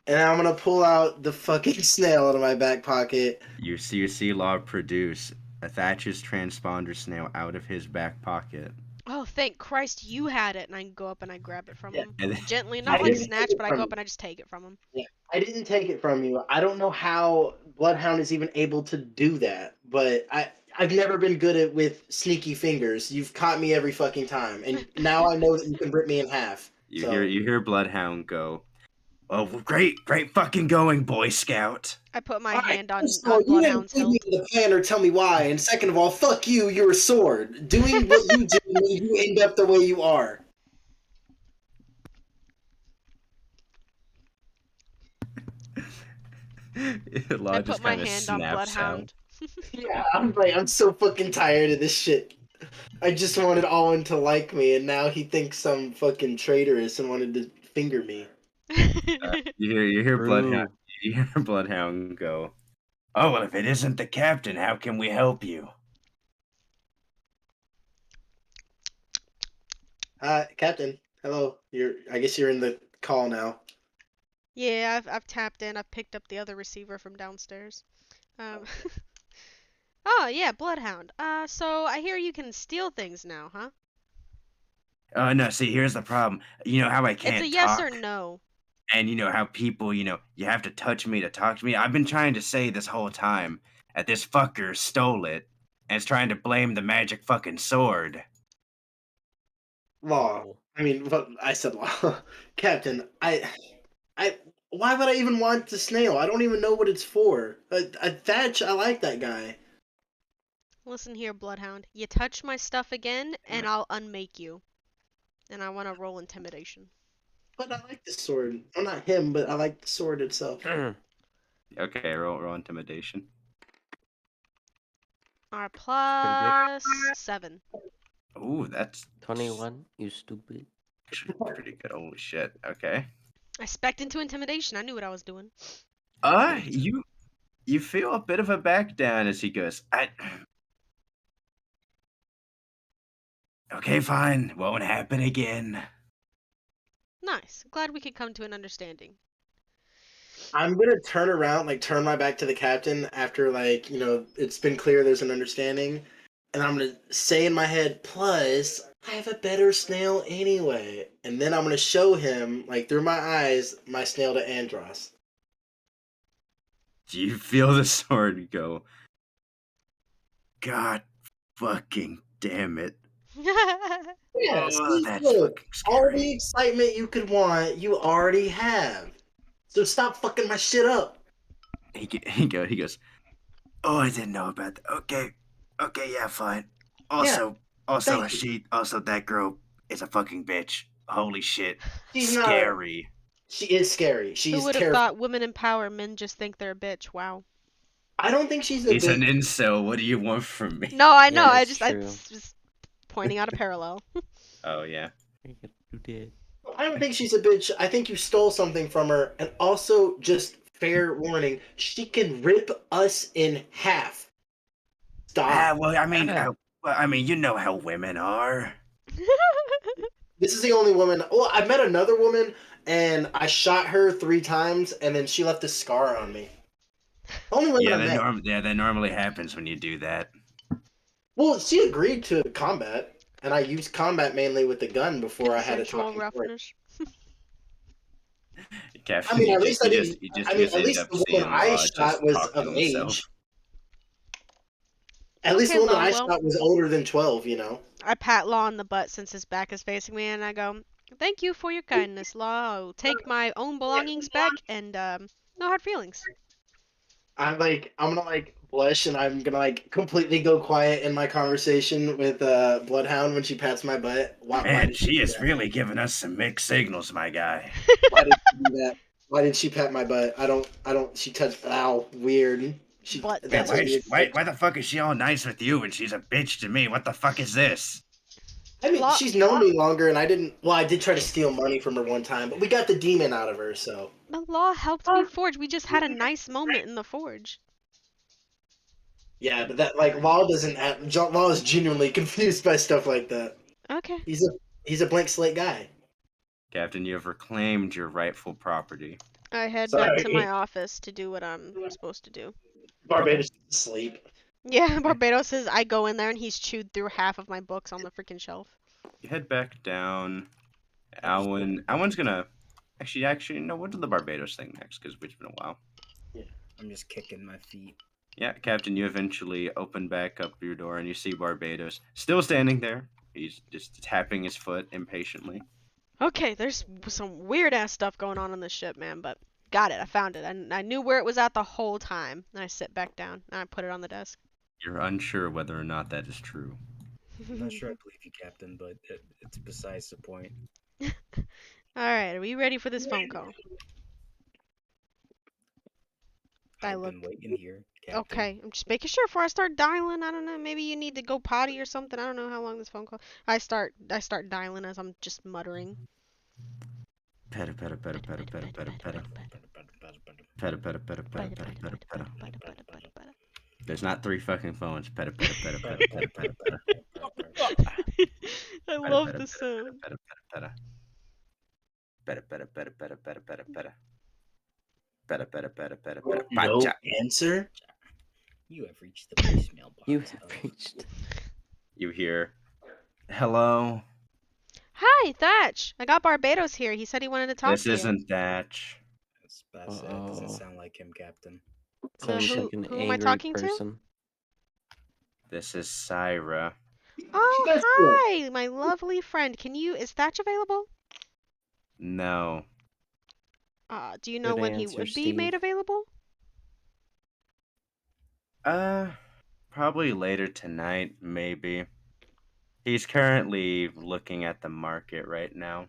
And I'm going to pull out the fucking snail out of my back pocket. You see Law produce a Thatcher's transponder snail out of his back pocket. Oh, thank Christ you had it. And I go up and I grab it from Yeah, him. and Gently, I not like didn't take snatch, it but I from go you. up and I just take it from him. Yeah, I didn't take it from you. I don't know how Bloodhound is even able to do that, but I've never been good at with sneaky fingers. You've caught me every fucking time, and now I know that you can rip me in half. you So hear Bloodhound go, "Oh, great fucking going, Boy Scout." I put my all right, hand on, first of all, you didn't Bloodhound's lead me hilt. to the plan or tell me why, and second of all, fuck you, you're a sword. Doing what you do made you end up the way you are. Law I just put my kind of hand on snaps out. Bloodhound. Yeah, I'm so fucking tired of this shit. I just wanted Owen to like me, and now he thinks I'm fucking traitorous and wanted to finger me. You hear Bloodhound. True. You hear Bloodhound go, "Oh well, if it isn't the captain, how can we help you?" Captain. Hello. I guess you're in the call now. Yeah, I've tapped in. I've picked up the other receiver from downstairs. Um. Oh yeah, Bloodhound. So I hear you can steal things now, huh? Oh no, see, here's the problem. You know how I It's can't a yes talk, or no. and you know how people, you have to touch me to talk to me. I've been trying to say this whole time that this fucker stole it, and is trying to blame the magic fucking sword. Law. Oh. I mean, what I said law. Captain, I. Why would I even want the snail? I don't even know what it's for. Thatch, I like that guy. Listen here, Bloodhound. You touch my stuff again, and I'll unmake you. And I want to roll intimidation. But I like the sword. Well, not him, but I like the sword itself. Okay, roll intimidation. Our pretty plus 7. Ooh, that's 21, you stupid. actually pretty good. Holy shit. Okay. I specced into intimidation. I knew what I was doing. You feel a bit of a back down as he goes, okay, fine. Won't happen again. Nice. Glad we could come to an understanding. I'm gonna turn around, like turn my back to the captain after, like, it's been clear there's an understanding, and I'm gonna say in my head, plus I have a better snail anyway, and then I'm gonna show him, like through my eyes, my snail to Andros. Do you feel the sword go, God fucking damn it. Yeah, Oh, see, that's look, fucking all scary. the excitement you could want, you already have. So stop fucking my shit up. He goes, oh, I didn't know about that. Okay, yeah, fine. Yeah, Also, thank you. that girl is a fucking bitch. Holy shit. She's not. Scary. She is scary. Who She's would have terrible. thought women empower men just think they're a bitch? Wow. I don't think she's a He's an bitch. incel. What do you want from me? No, I know. Yeah, I it's just true. just pointing out a parallel. Oh, yeah. You did. I don't think she's a bitch. I think you stole something from her. And also, just fair warning, she can rip us in half. Stop. Well, I mean, you know how women are. This is the only woman. Well, I met another woman, and I shot her 3 times, and then she left a scar on me. Only women Yeah, I met. that normally happens when you do that. Well, she agreed to combat, and I used combat mainly with the gun before I had a Consensual talking point. roughness. I Mm. mean, at least I didn't. I mean, just at end least up the woman seeing I Law shot just was talk to of himself. age. At least Okay, the woman Law, I well, shot was older than 12. You know. I pat Law on the butt since his back is facing me, and I go, "Thank you for your kindness, Law. I'll take my own belongings back, and no hard feelings." I'm gonna like blush, and I'm gonna like completely go quiet in my conversation with Bloodhound when she pats my butt. Why Man, did she she do is that? really giving us some mixed signals, my guy. Why did she do that? Why did she pat my butt? I don't. She touched. Ow, weird. Butt Man, That's a touching. weird touch. why the fuck is she all nice with you and she's a bitch to me? What the fuck is this? I mean, Law, she's known me longer, and I didn't. Well, I did try to steal money from her one time, but we got the demon out of her. So the Law helped me forge. We just had a nice moment in the forge. yeah, but that like Law doesn't. Law is genuinely confused by stuff like that. Okay. He's a he's a blank slate guy. Captain, you have reclaimed your rightful property. I head back to my Sorry, office to do what I'm supposed to do. Barbados is asleep. Yeah, Barbados says I go in there and he's chewed through half of my books on the freaking shelf. You head back down. Alwyn's gonna actually no. We'll do the Barbados thing next because it's been a while. I'm just kicking my feet. Yeah, Captain, you eventually open back up your door and you see Barbados still standing there. He's just tapping his foot impatiently. Okay, there's some weird ass stuff going on this ship, man, but got it. I found it. I knew where it was at the whole time. And I sit back down and I put it on the desk. You're unsure whether or not that is true. I'm not sure I believe you, Captain, but it's besides the point. Alright, are we ready for this phone call? I I've look. been waiting here, Captain. Okay, I'm just making sure before I start dialing. I don't know, maybe you need to go potty or something. I don't know how long this phone call. I start dialing as I'm just muttering. Peta peta peta peta peta peta peta peta peta peta peta peta peta. There's not 3 fucking phones. Peta peta peta peta peta peta peta. I love the sound. Peta peta peta peta peta peta peta peta peta. Peta peta peta peta peta. No Pacha. answer. You have reached the voicemail box. You have reached. You hear, hello. Hi, Thatch. I got Barbados here. He said he wanted to talk This to you. isn't Thatch. That's about to say, that doesn't Uh-oh. sound like him, Captain. Sounds who- like an who am I angry talking to? person. This is Syra. Oh, That's good. hi, my lovely friend. Is Thatch available? No. Do you know Good when he answer, would be made Steve. available? Probably later tonight, maybe. He's currently looking at the market right now.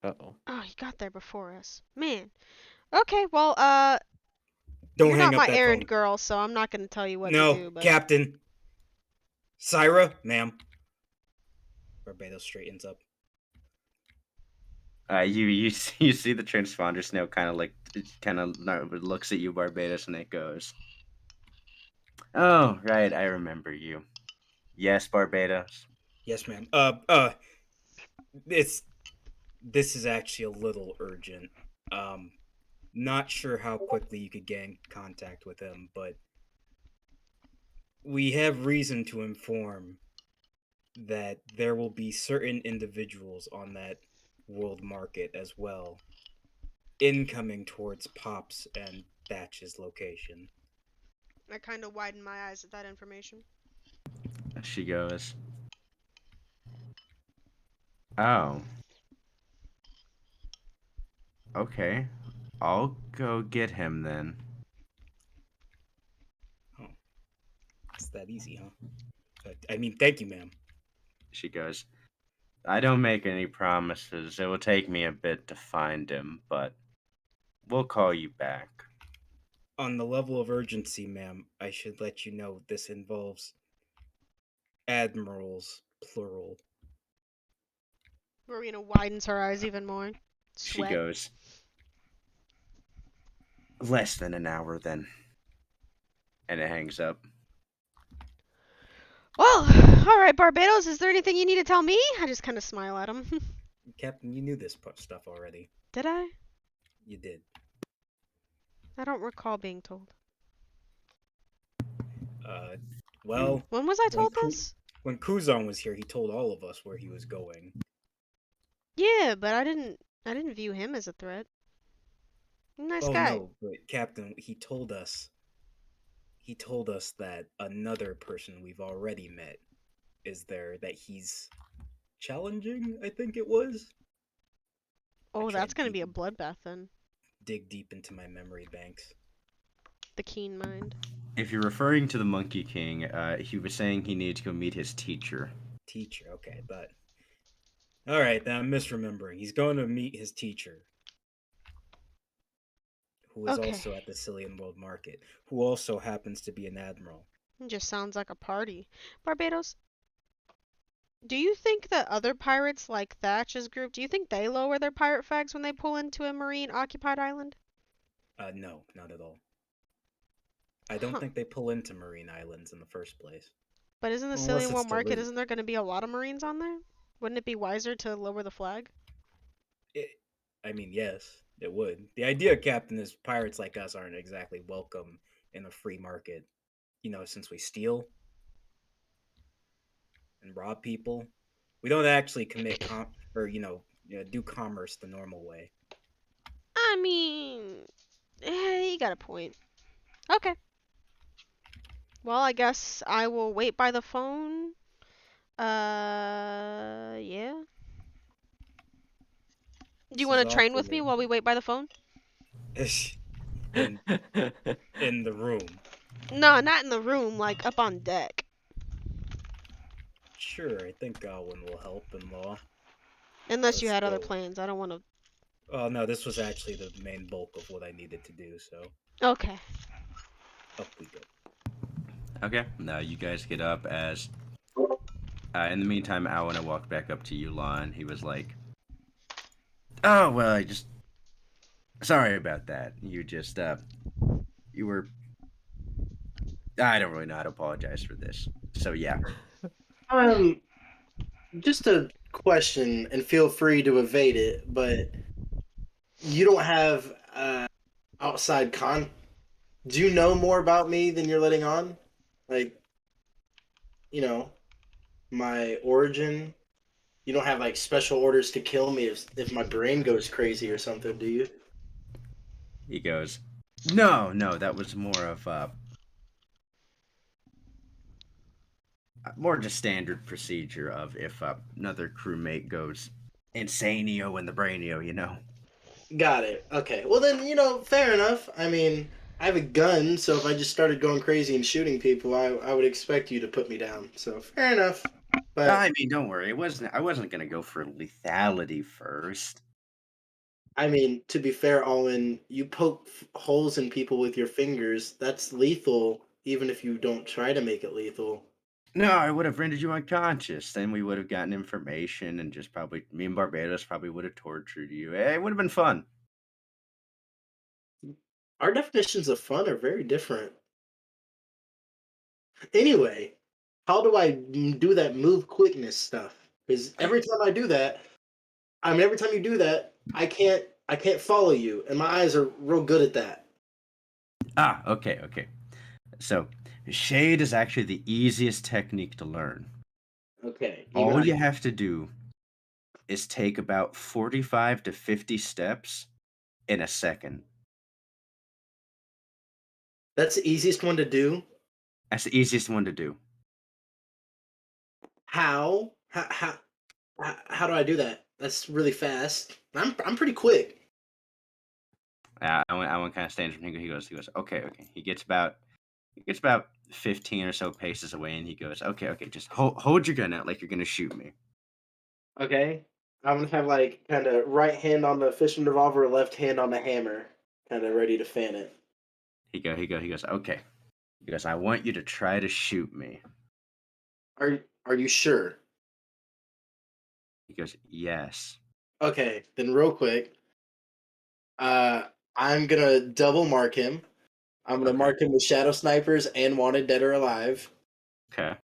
Uh-oh. Oh, he got there before us. Man. Okay, well, Don't you're hang not up my that errand phone. girl, so I'm not gonna tell you what to No, do, but Captain. Syra, ma'am. Barbados straightens up. You see the transponder snail kind of looks at you, Barbados, and it goes, "Oh, right, I remember you. Yes, Barbados." Yes, ma'am. This is actually a little urgent. Not sure how quickly you could get in contact with him, but we have reason to inform that there will be certain individuals on that world market as well, incoming towards Pop's and Thatch's location. I kind of widen my eyes at that information. She goes, "Oh, okay. I'll go get him then." Oh, it's that easy, huh? I mean, thank you, ma'am. She goes, "I don't make any promises. It will take me a bit to find him, but we'll call you back." On the level of urgency, ma'am, I should let you know this involves admirals, plural. Marina widens her eyes even more. She Sweat. goes, "Less than an hour then." And it hangs up. Well, alright, Barbados, is there anything you need to tell me? I just kind of smile at him. Captain, you knew this stuff already. Did I? You did. I don't recall being told. Well, When was I when told this? when Kuzan was here, he told all of us where he was going. Yeah, but I didn't view him as a threat. Nice Oh guy. no, but Captain, he told us that another person we've already met is there that he's challenging, I think it was. I Oh, that's tried gonna be a bloodbath then. dig deep into my memory banks. The keen mind. If you're referring to the Monkey King, he was saying he needed to go meet his teacher. Teacher, okay, but all right, then I'm misremembering. He's going to meet his teacher, who is Okay. also at the Cillian World Market, who also happens to be an admiral. It just sounds like a party. Barbados, do you think that other pirates like Thatch's group, do you think they lower their pirate flags when they pull into a marine occupied island? No, not at all. I don't Huh. think they pull into marine islands in the first place. But isn't the Unless Cillian it's World Market, delivered. isn't there going to be a lot of marines on there? Wouldn't it be wiser to lower the flag? I mean, yes, it would. The idea, Captain, is pirates like us aren't exactly welcome in a free market. Since we steal and rob people, we don't actually commit do commerce the normal way. I mean, you got a point. Okay. Well, I guess I will wait by the phone. Yeah. Do you This want is to train with me awkward. while we wait by the phone? in in the room. No, not in the room, like up on deck. Sure, I think Godwin will help in law. Unless you Let's had other go. plans. I don't want to. Oh no, this was actually the main bulk of what I needed to do. So Okay. up we go. Okay, now you guys get up as. In the meantime, when I walked back up to Yulan, he was like, "Oh well, I just sorry about that. You were. I don't really know how to apologize for this. So yeah, Just a question, and feel free to evade it, but you don't have outside con. Do you know more about me than you're letting on? Like, you know, my origin. You don't have like special orders to kill me if my brain goes crazy or something, do you? he goes, no, that was more of more just standard procedure of if another crewmate goes insaneo in the brainio, you know." Got it. Okay. Well then, fair enough. I mean, I have a gun, so if I just started going crazy and shooting people, I would expect you to put me down. So fair enough. But I mean, don't worry. I wasn't gonna go for lethality first. I mean, to be fair, Alwyn, you poke holes in people with your fingers. That's lethal, even if you don't try to make it lethal. No, I would have rendered you unconscious. Then we would have gotten information and just probably me and Barbados probably would have tortured you. It would have been fun. Our definitions of fun are very different. Anyway, how do I do that move quickness stuff? Because every time I do that, every time you do that, I can't follow you, and my eyes are real good at that. Okay. So, shade is actually the easiest technique to learn. Okay, even All I. you have to do is take about 45 to 50 steps in a second. That's the easiest one to do. That's the easiest one to do. How? How do I do that? That's really fast. I'm pretty quick. I kind of stands from him. He goes, okay. He gets about 15 or so paces away, and he goes, okay, just hold your gun out like you're gonna shoot me. Okay, I'm gonna have like kind of right hand on the fishing revolver, left hand on the hammer, kind of ready to fan it. He goes, okay. He goes, I want you to try to shoot me. Are you sure? He goes, yes. Okay, then real quick, uh, I'm gonna double mark him. I'm gonna Okay. mark him with shadow snipers and wanted dead or alive. Okay.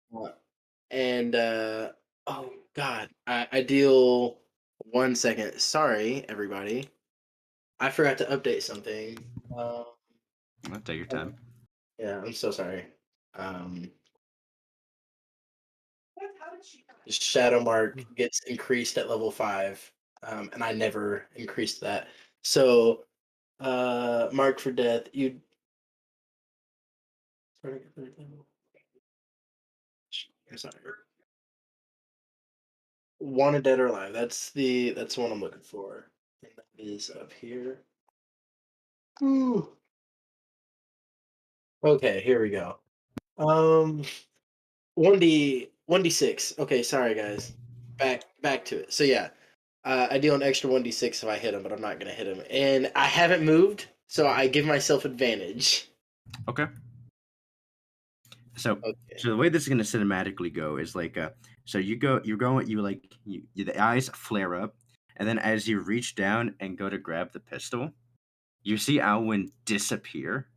And oh god, I deal 1 second. Sorry, everybody. I forgot to update something. I'll take your time. Yeah, I'm so sorry. Um, Shadow Mark gets increased at level 5, and I never increased that. So, Mark for death, you. I'm sorry. Wanted dead or alive. That's the one I'm looking for. And that is up here. Ooh. Okay, here we go. 1d6. Okay, sorry guys. Back to it. So yeah, I deal an extra 1d6 if I hit him, but I'm not gonna hit him. And I haven't moved, so I give myself advantage. Okay. So Okay. so the way this is gonna cinematically go is like so you're going the eyes flare up, and then as you reach down and go to grab the pistol, you see Alwyn disappear,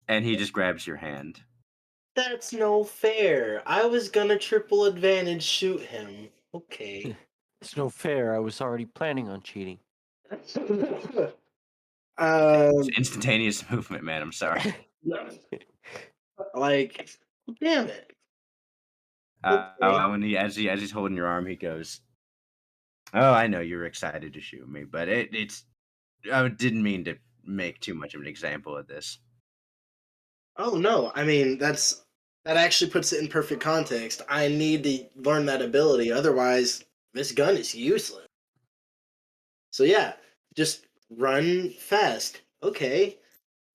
and he just grabs your hand. That's no fair. I was gonna triple advantage shoot him. Okay. It's no fair. I was already planning on cheating. It's um, instantaneous movement, man. I'm sorry. like, damn it. Okay. When as he's holding your arm, he goes, "Oh, I know you're excited to shoot me, but it's I didn't mean to make too much of an example of this." Oh no, I mean that actually puts it in perfect context. I need to learn that ability, otherwise this gun is useless. So yeah, just run fast. Okay.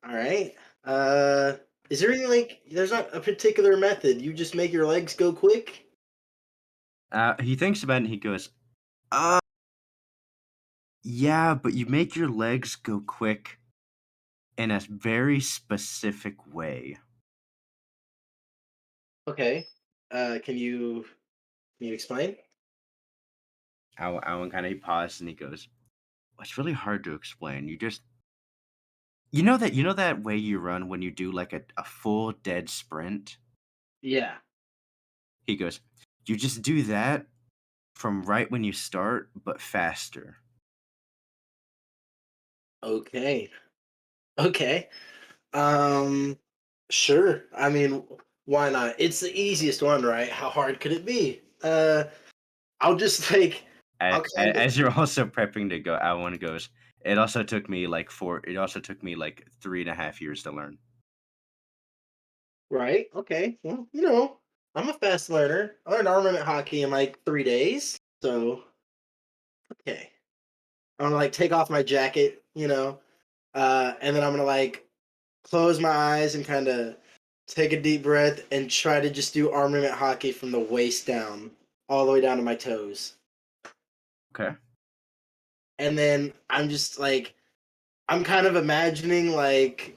All right. Uh is there any like there's not a particular method. You just make your legs go quick? He thinks about it and he goes, "Uh, yeah, but you make your legs go quick in a very specific way." Okay. Can you explain? Alan kind of pauses and he goes, "Well, it's really hard to explain. You know that way you run when you do like a full dead sprint?" Yeah. He goes, "You just do that from right when you start, but faster." Okay. Okay. Um sure. I mean, why not? It's the easiest one, right? How hard could it be? I'll just like I'll kind of As you're also prepping to go, Alan goes, "It also took me like four. It also took me like 3.5 years to learn." right. Okay. Well, I'm a fast learner. I learned armament hockey in like 3 days. So okay. I'm gonna like take off my jacket, and then I'm gonna like close my eyes and kind of take a deep breath and try to just do armament hockey from the waist down, all the way down to my toes. Okay. And then I'm just like I'm kind of imagining like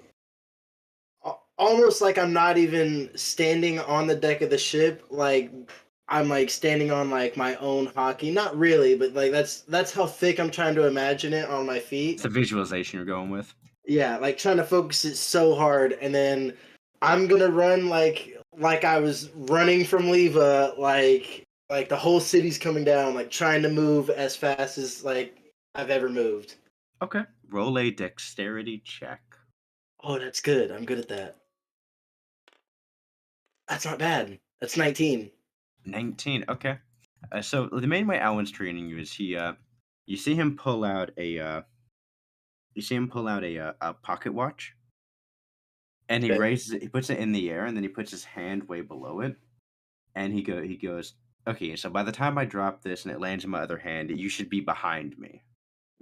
almost like I'm not even standing on the deck of the ship, like I'm like standing on like my own hockey. Not really, but like that's how thick I'm trying to imagine it on my It's feet. a visualization you're going with. Yeah, like trying to focus it so hard, and then I'm gonna run like I was running from Leva, like the whole city's coming down, like trying to move as fast as like I've ever moved. Okay. Roll a dexterity check. Oh, that's good. I'm good at that. That's not bad. That's 19. 19. Okay. So the main way Alan's training you is you see him pull out a pocket watch, and Okay. he puts it in the air, and then he puts his hand way below it, and he goes, "Okay, so by the time I drop this and it lands in my other hand, you should be behind me."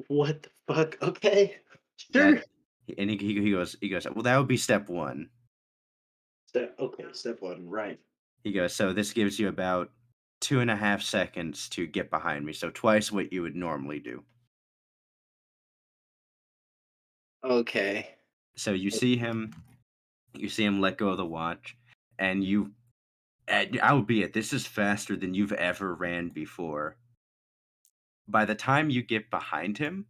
What the fuck? Okay. Sure. That and he goes, "Well, that would be step one." Step one, right. He goes, "So this gives you about 2.5 seconds to get behind me, so twice what you would normally do." Okay. So you see him let go of the watch, and albeit this is faster than you've ever ran before. By the time you get behind him,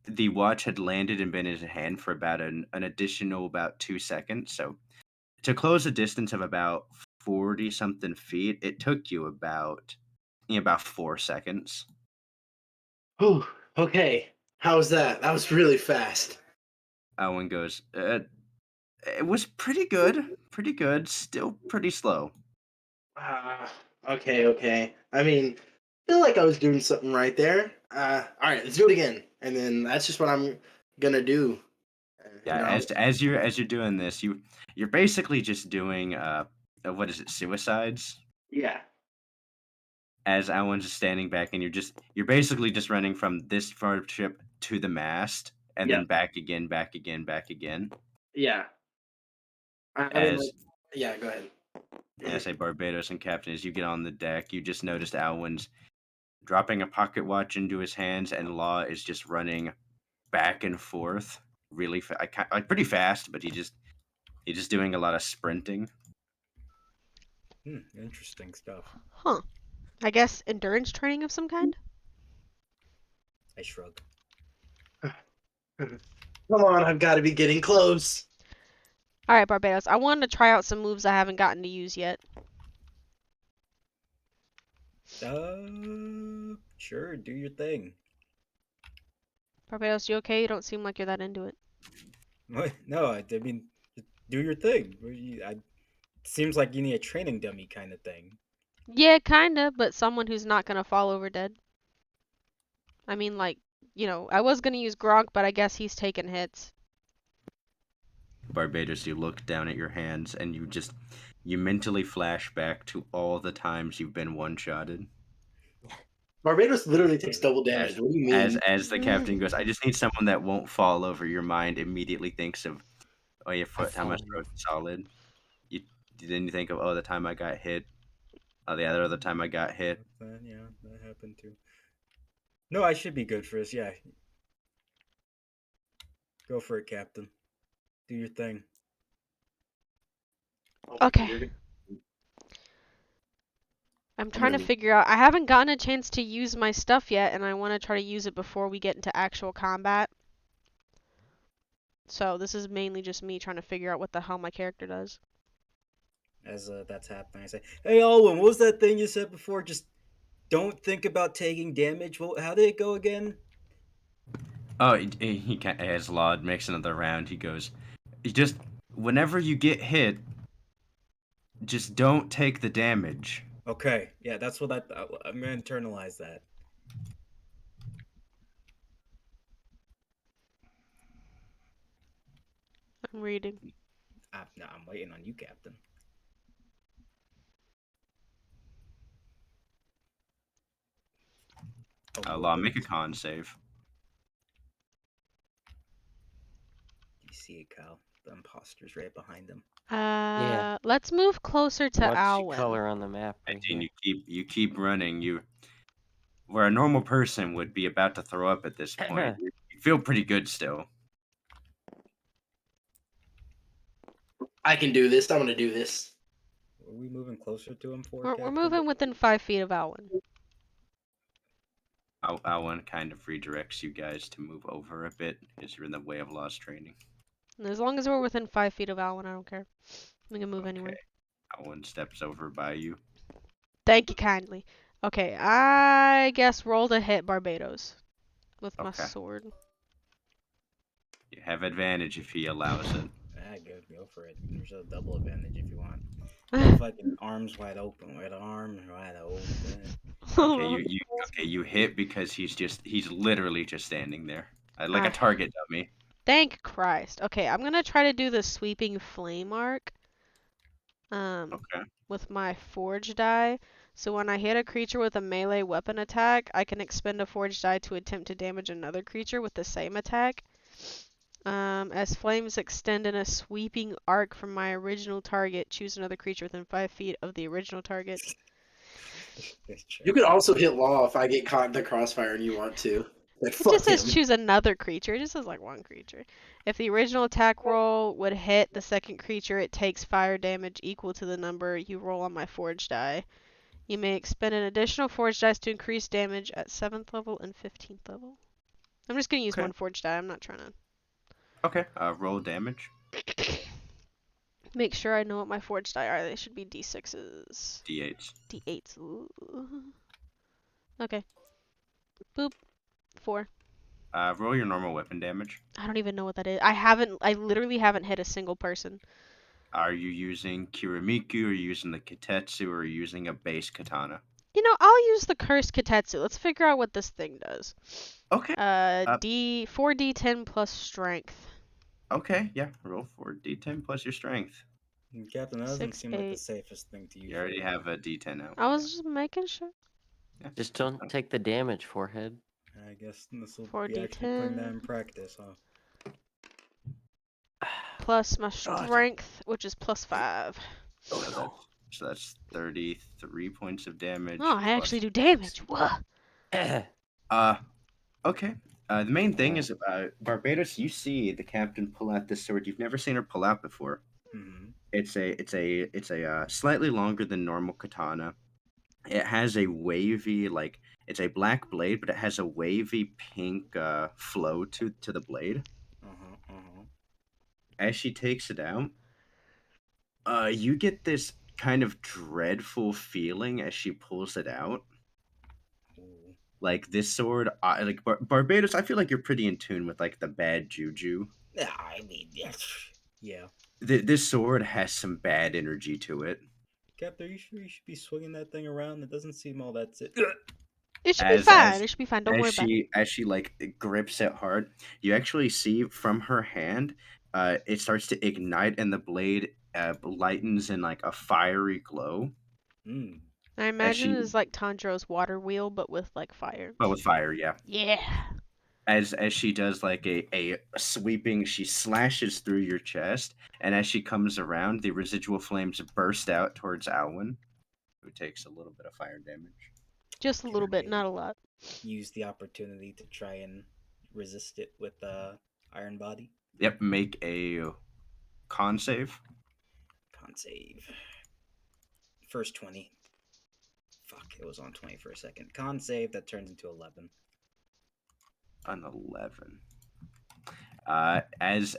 the watch had landed and been in his hand for about an additional about 2 seconds. So to close a distance of about 40 something feet, it took you about 4 seconds. Whew. Okay. How was that? That was really fast. Owen goes, it was pretty good. Pretty good. Still pretty slow. Okay. I mean, I feel like I was doing something right there. All right, let's do it again. And then that's just what I'm gonna do. Yeah, as you're doing this, you're basically just doing what is it, suicides? Yeah. As Owen's just standing back, and you're basically just running from this far ship to the mast, and Yeah. then back again, back again, back again. Yeah. I mean, like, As yeah. Go ahead. I say, Barbados and Captain, as you get on the deck, you just noticed Owen's dropping a pocket watch into his hands, and Law is just running back and forth, really like pretty fast, but he's just doing a lot of sprinting. Interesting stuff. Huh. I guess endurance training of some kind? I shrug. Come on, I've got to be getting close. Alright, Barbados. I wanted to try out some moves I haven't gotten to use yet. Sure, do your thing. Barbados, you okay? You don't seem like you're that into it. No, I mean, do your thing. Seems like you need a training dummy kind of thing. Yeah, kinda, but someone who's not gonna fall over dead. I mean, like, I was gonna use Gronk, but I guess he's taking hits. Barbados, you look down at your hands, and you mentally flash back to all the times you've been one-shotted. Barbados literally takes double damage. What do you mean? As the captain goes, I just need someone that won't fall over. Your mind immediately thinks of, oh, your foot, how much foot solid. You then you think of, oh, the time I got hit. Oh, the other time I got hit. Yeah, that happened too. No, I should be good for this. Yeah, go for it, Captain. Do your thing. Okay. I'm trying to figure out. I haven't gotten a chance to use my stuff yet, and I want to try to use it before we get into actual combat. So this is mainly just me trying to figure out what the hell my character does. As that's happening, I say, "Hey, Alwyn, what was that thing you said before? Just don't think about taking damage. Well, how did it go again?" Oh, as Laud makes another round, he goes, you just whenever you get hit, just don't take the damage. Okay, yeah, that's what I'm gonna internalize that. I'm reading. No, I'm waiting on you, Captain. Law, make a con save. You see it, Kyle? The imposter's right behind him. Let's move closer to What's the Alwyn. color on the map right And here? you keep running. Where a normal person would be about to throw up at this point, you feel pretty good still. I can do this. I'm gonna do this. Are we moving closer to him for We're Captain? moving within 5 feet of Alwyn. Owen kind of redirects you guys to move over a bit because you're in the way of lost training. And as long as we're within 5 feet of Alwyn, I don't care. We can move anywhere. Owen steps over by you. Thank you kindly. Okay, I guess roll to hit Barbados with my sword. You have advantage if he allows it. Go for it. There's a double advantage if you want. Got fucking arms wide open. Arms wide open. You hit because he's literally just standing there. Like a target dummy. Thank Christ. Okay, I'm gonna try to do the sweeping flame arc. With my forge die. So when I hit a creature with a melee weapon attack, I can expend a forge die to attempt to damage another creature with the same attack. As flames extend in a sweeping arc from my original target, choose another creature within 5 feet of the original target. You could also hit Law if I get caught in the crossfire and you want to. Like, It fuck just says him. choose another creature. It just says like one creature. If the original attack roll would hit the second creature, it takes fire damage equal to the number you roll on my forge die. You may expend an additional forge dice to increase damage at 7th level and 15th level. I'm just going to use one forge die. I'm not trying to... Okay, roll damage. Make sure I know what my forge die are. They should be D6s. D8s. D8s. Ooh. Okay. Boop. 4. Roll your normal weapon damage. I don't even know what that is. I literally haven't hit a single person. Are you using Kirimiku, or are you using the Kitetsu, or are you using a base katana? You know, I'll use the cursed Kitetsu. Let's figure out what this thing does. Okay. 4d10 plus strength. Okay, yeah. Roll 4d10 plus your strength. Captain, that doesn't 6, seem like the 8. safest thing to use. You already right now. have a d10 out. I was just making sure. Yeah. Just don't take the damage, forehead. I guess this will 4d10. be actually putting that in practice, huh? Plus my strength, which is plus 5. So that's 33 points of damage. Oh, I actually do damage. Whoa. Okay. The main thing is, Barbados, you see the captain pull out this sword you've never seen her pull out before. Mm-hmm. It's a slightly longer than normal katana. It has a wavy, like, it's a black blade, but it has a wavy pink flow to the blade. As she takes it out, you get this kind of dreadful feeling as she pulls it out. Ooh. Like, this sword, like Barbados, I feel like you're pretty in tune with like the bad juju. Yeah, I mean, yeah. This sword has some bad energy to it. Captain, are you sure you should be swinging that thing around? It doesn't seem all that. It should be fine. It should be fine. Don't worry about it. As she like grips it hard, you actually see from her hand, it starts to ignite, and the blade lightens in like a fiery glow. Mm. I imagine it is like Tanjiro's water wheel, but with like fire. Oh, with fire, yeah. Yeah. As she does like a sweeping, she slashes through your chest, and as she comes around, the residual flames burst out towards Alwyn, who takes a little bit of fire damage. Just a little bit, not a lot. Use the opportunity to try and resist it with Iron Body. Yep, make a con save. Con save. First 20. Fuck, it was on 20 for a second. Con save, that turns into 11. An 11. As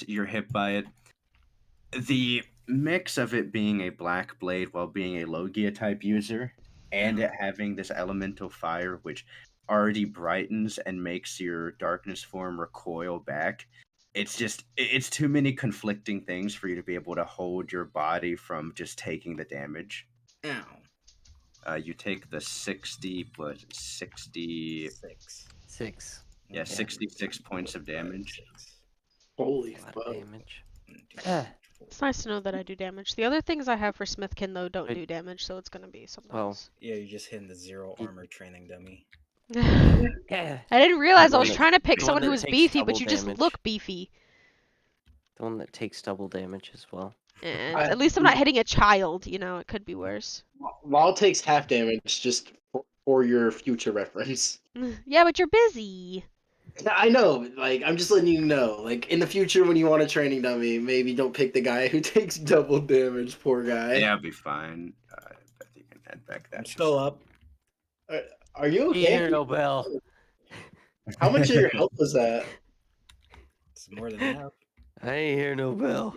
you're hit by it, the mix of it being a black blade while being a Logia type user, and it having this elemental fire which already brightens and makes your darkness form recoil back. It's too many conflicting things for you to be able to hold your body from just taking the damage. Ow. You take the 60 plus 60. 6. Yeah, 66 points of damage. Holy A lot fuck. of damage. It's nice to know that I do damage. The other things I have for Smithkin, though, don't do damage, so it's gonna be something Well, else. Yeah, you're just hitting the 0 armor training dummy. I didn't realize I was one trying to pick the someone one who that was takes beefy, but double you just damage. look beefy. The one that takes double damage as well. And at least I'm not hitting a child, you know, it could be worse. Maul takes half damage just for your future reference. Yeah, but you're busy. I know, like, I'm just letting you know. Like, in the future, when you want a training dummy, maybe don't pick the guy who takes double damage, poor guy. Yeah, I'll be fine. I think you can head back that. I'm still up. Are you You hear okay? no bell. How much of your health was that? It's more than half. I ain't hear no bell.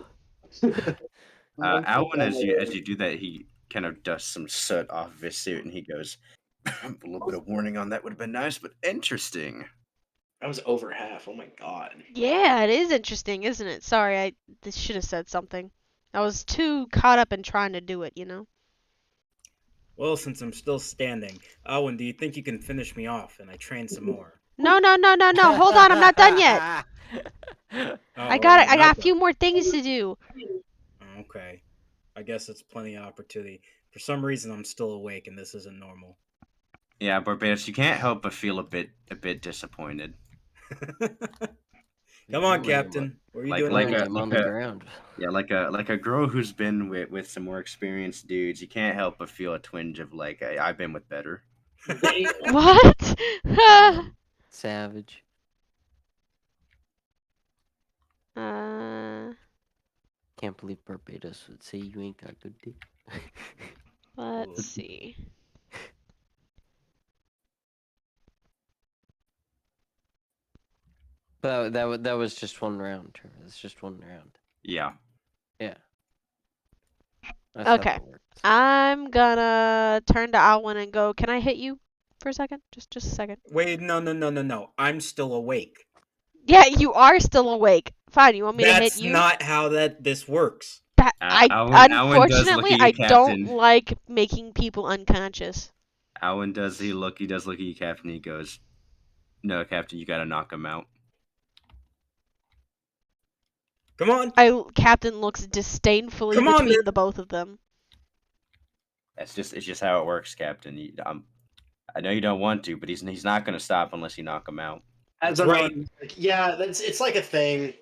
Alwyn, as you do that, he kind of dusts some soot off of his suit, and he goes, "A little bit of warning on that would have been nice, but interesting." I was over half. Oh my god. Yeah, it is interesting, isn't it? Sorry, I should have said something. I was too caught up in trying to do it, you know? Well, since I'm still standing, Owen, do you think you can finish me off and I train some more? No, hold on, I'm not done yet. Oh, I got you're not a few done. more things to do. Okay. I guess it's plenty of opportunity. For some reason, I'm still awake and this isn't normal. Yeah, Barbados, you can't help but feel a bit disappointed. Come on, Captain. What are you doing? like I'm on the ground. Yeah, like a girl who's been with some more experienced dudes. You can't help but feel a twinge of like, hey, I've been with better. What? Savage. Can't believe Barbados would say you ain't got good dick. Let's see. But that was just one round, Trevor. It's just one round. Yeah. Yeah. That's how Okay. that works. I'm gonna turn to Alwyn and go, can I hit you? for a second? Just a second. Wait, no. I'm still awake. Yeah, you are still awake. Fine, you want me to hit That's you? not how this works. That Alan does look unfortunately at you, I don't Captain. like making people unconscious. Alan does he does look at you, Captain. He goes, "No, Captain, you gotta knock him out." Come on. Captain looks disdainfully Come on, between the both of them. It's just how it works, Captain. I know you don't want to, but he's not gonna stop unless you knock him out. As I'm Right. like, yeah, it's like a thing.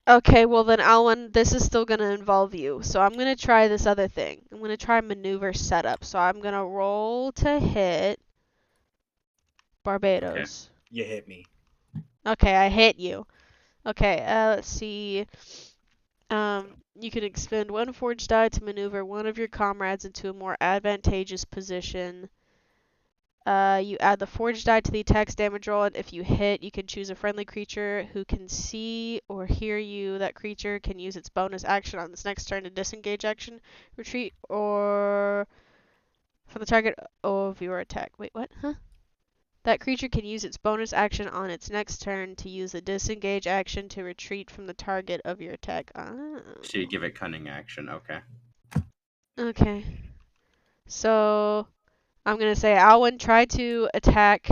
Okay, well then, Alwyn, this is still gonna involve you. So I'm gonna try this other thing. I'm gonna try maneuver setup. So I'm gonna roll to hit Barbados. You hit me. Okay, I hit you. Okay, let's see. You can expend one forged die to maneuver one of your comrades into a more advantageous position. You add the forged die to the attack's damage roll, and if you hit, you can choose a friendly creature who can see or hear you. That creature can use its bonus action on its next turn to disengage action, retreat, or from the target of your attack. Wait, what? Huh? That creature can use its bonus action on its next turn to use a disengage action to retreat from the target of your attack. Oh. So you give it cunning action, okay? Okay. So I'm gonna say Alwyn try to attack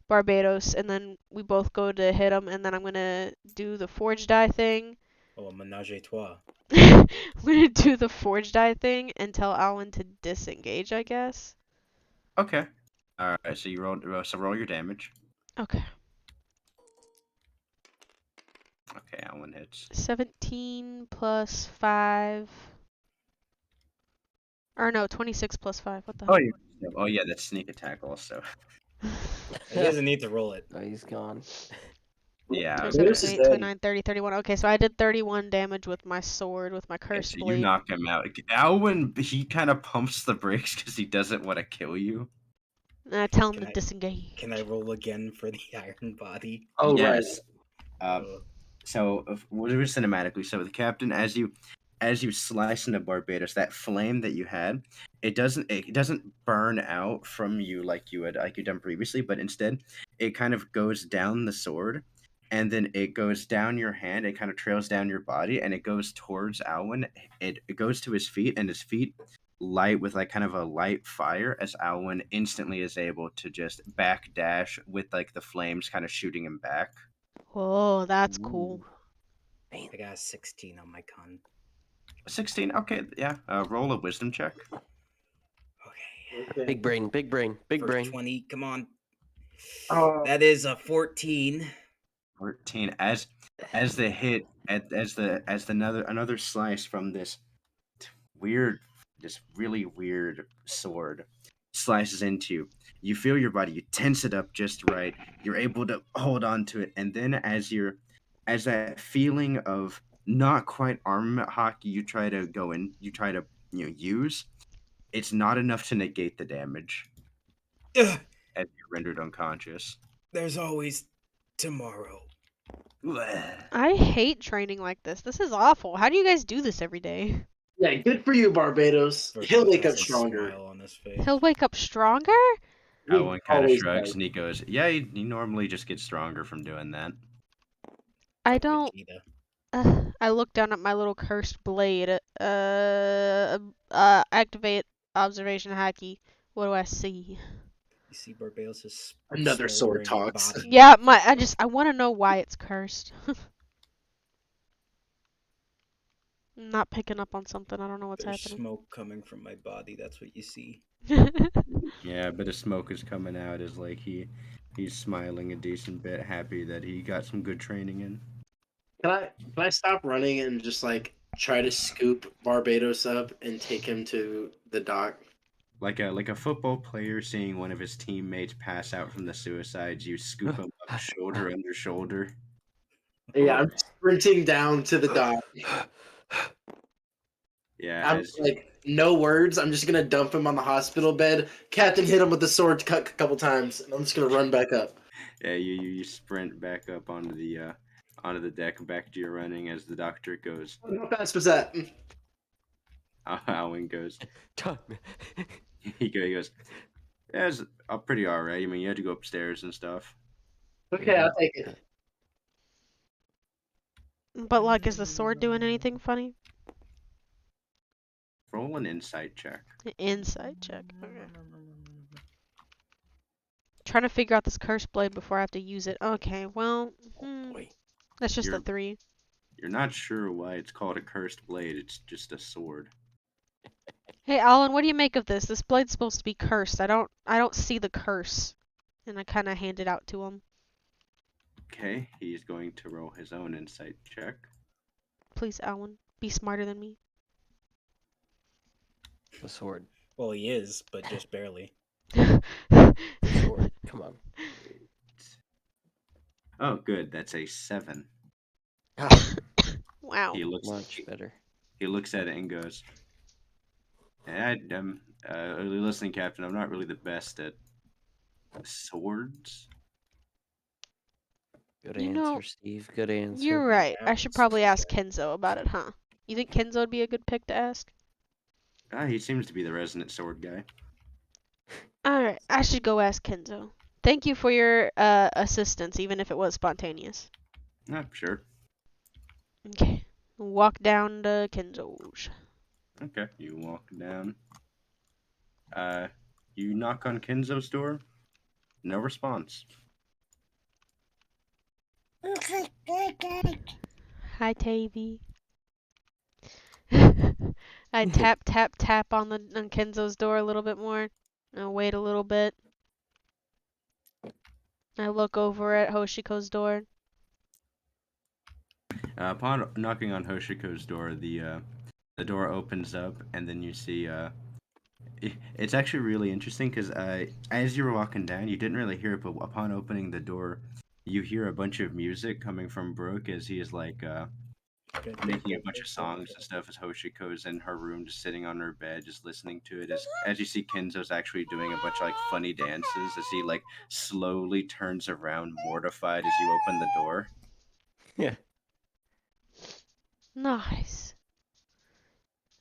Barbados, and then we both go to hit him, and then I'm gonna do the forge die thing. Oh, menage a trois. I'm gonna do the forge die thing and tell Alwyn to disengage, I guess. Okay. All right. So roll your damage. Okay. Okay, Alan hits. 17 plus 5. Or no, 26 plus 5. What the hell? Oh yeah, that's sneak attack also. He doesn't need to roll it. Oh, he's gone. Yeah. 27, Barbados is 28, dead. 29, 30, 31. Okay, so I did 31 damage with my sword, with my Okay, cursed so you blade. knock him out. Alwyn, he kind of pumps the brakes because he doesn't want to kill you. And I tell him Can to I- disengage. Can I roll again for the iron body? Oh Yes. right. So we'll do it cinematically. So the captain, as you slice into Barbados, that flame that you had, it doesn't burn out from you like you done previously, but instead it kind of goes down the sword, and then it goes down your hand. It kind of trails down your body, and it goes towards Alwyn. It goes to his feet, and his feet light with like kind of a light fire as Alwyn instantly is able to just backdash with like the flames kind of shooting him back. Whoa, that's cool. I got a 16 on my con. 16. Okay, yeah. Roll a wisdom check. Okay. Big brain, big brain, big First brain. 20, come on. Oh. That is a 14. 14. As the hit as another slice from weird this really weird sword slices into you. You feel your body, you tense it up just right. You're able to hold on to it, and then as that feeling of not quite armament hockey you try to use, it's not enough to negate the damage Ugh, as you're rendered unconscious. there's always tomorrow. I hate training like this. This is awful. How do you guys do this every day? Yeah, good for you, Barbados. He'll wake up Has a stronger. smile on his face. He'll wake up stronger? He Owen kind of always shrugs does. and he goes, "Yeah, he normally just gets stronger from doing that." I Like don't. Vegeta. I look down at my little cursed blade. Activate observation haki. What do I see? You see Barbados' Another sword smoldering talks. body. Yeah, I want to know why it's cursed. I'm not picking up on something. I don't know what's There's happening. smoke coming from my body. That's what you see. Yeah, a bit of smoke is coming out as like he's smiling a decent bit, happy that he got some good training in. Can I stop running and just like try to scoop Barbados up and take him to the dock? Like a football player seeing one of his teammates pass out from the suicides, you scoop him up shoulder under shoulder. Yeah, I'm sprinting down to the dock. Yeah, I'm like, no words. I'm just gonna dump him on the hospital bed. Captain hit him with the sword cut a couple times, and I'm just gonna run back up. yeah, you sprint back up onto the deck, back to your running as the doctor goes. How fast was that? Owen goes. He goes. Yeah, it's pretty alright. I mean, you had to go upstairs and stuff. Okay, I'll take it. But like, is the sword doing anything funny? Roll an insight check. Insight check. Okay. Trying to figure out this cursed blade before I have to use it. Okay, well, Boy. that's just a You're 3. you're not sure why it's called a cursed blade. It's just a sword. Hey, Alan, what do you make of this? This blade's supposed to be cursed. I don't see the curse. And I kind of hand it out to him. Okay, he's going to roll his own insight check. Please, Alan, be smarter than me. The sword. Well, he is, but just barely. The sword. Come on. Oh, good. That's a 7. Ah, Wow. He looks. much better. He looks at it and goes, I'm early listening, Captain. I'm not really the best at swords. Good You answer, know, Steve. Good answer. You're right. I should probably ask Check. Kenzo about it, huh? You think Kenzo would be a good pick to ask? He seems to be the resident sword guy. Alright, I should go ask Kenzo. Thank you for your assistance, even if it was spontaneous. Sure. Okay. Walk down to Kenzo's. Okay, you walk down. You knock on Kenzo's door. No response. Hi, Tavy. I tap, tap, tap on Kenzo's door a little bit more. I wait a little bit. I look over at Hoshiko's door. Upon knocking on Hoshiko's door, the door opens up, and then you see it's actually really interesting because as you were walking down, you didn't really hear it, but upon opening the door, you hear a bunch of music coming from Brooke as he is like making a bunch of songs and stuff as Hoshiko's in her room, just sitting on her bed, just listening to it. As you see, Kenzo's actually doing a bunch of like funny dances as he like slowly turns around, mortified as you open the door. Yeah. Nice.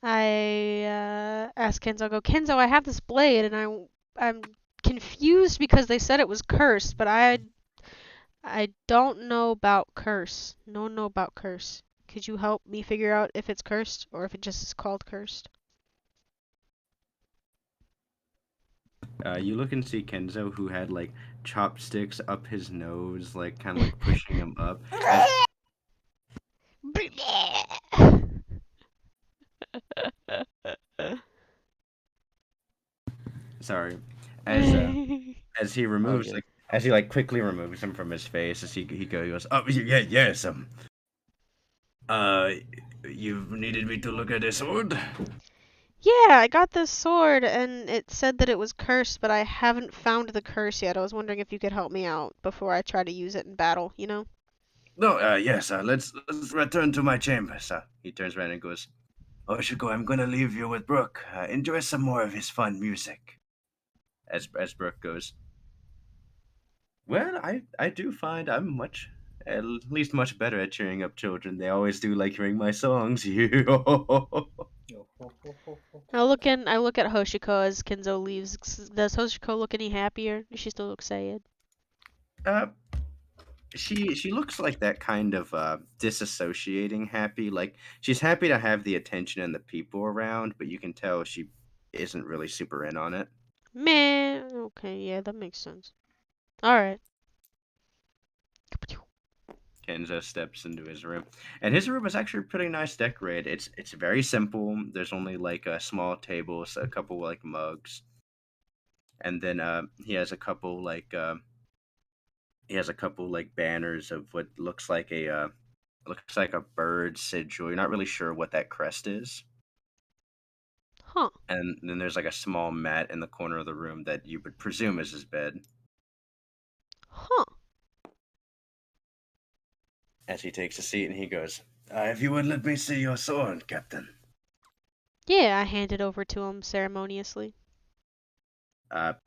I ask Kenzo, I go, Kenzo, I have this blade, and I'm confused because they said it was cursed, but I don't know about curse. Don't know about curse. Could you help me figure out if it's cursed or if it just is called cursed? You look and see Kenzo, who had like chopsticks up his nose, like kind of like pushing him up. Sorry, as as he removes good. like as he like quickly removes him from his face as he goes, oh yeah, yes, uh you needed me to look at a sword. Yeah, I got this sword and it said that it was cursed, but I haven't found the curse yet. I was wondering if you could help me out before I try to use it in battle, you know? No, yes, let's return to my chambers. He turns around and goes, Oshiko, I'm gonna leave you with Brooke. Enjoy some more of his fun music. As Brooke goes, well, I do find I'm at least much better at cheering up children. They always do like hearing my songs. I look at Hoshiko as Kenzo leaves. Does Hoshiko look any happier? Does she still look sad? uh, she looks like that kind of disassociating happy. Like she's happy to have the attention and the people around, but you can tell she isn't really super in on it. Meh. Okay, yeah, that makes sense. Alright. Kenzo steps into his room, and his room is actually pretty nice decorated. It's very simple. There's only like a small table, a couple like mugs, and then he has a couple like banners of what looks like a bird sigil. You're not really sure what that crest is. Huh. And then there's like a small mat in the corner of the room that you would presume is his bed. Huh. As he takes a seat and he goes, if you would let me see your sword, Captain. Yeah, I hand it over to him ceremoniously.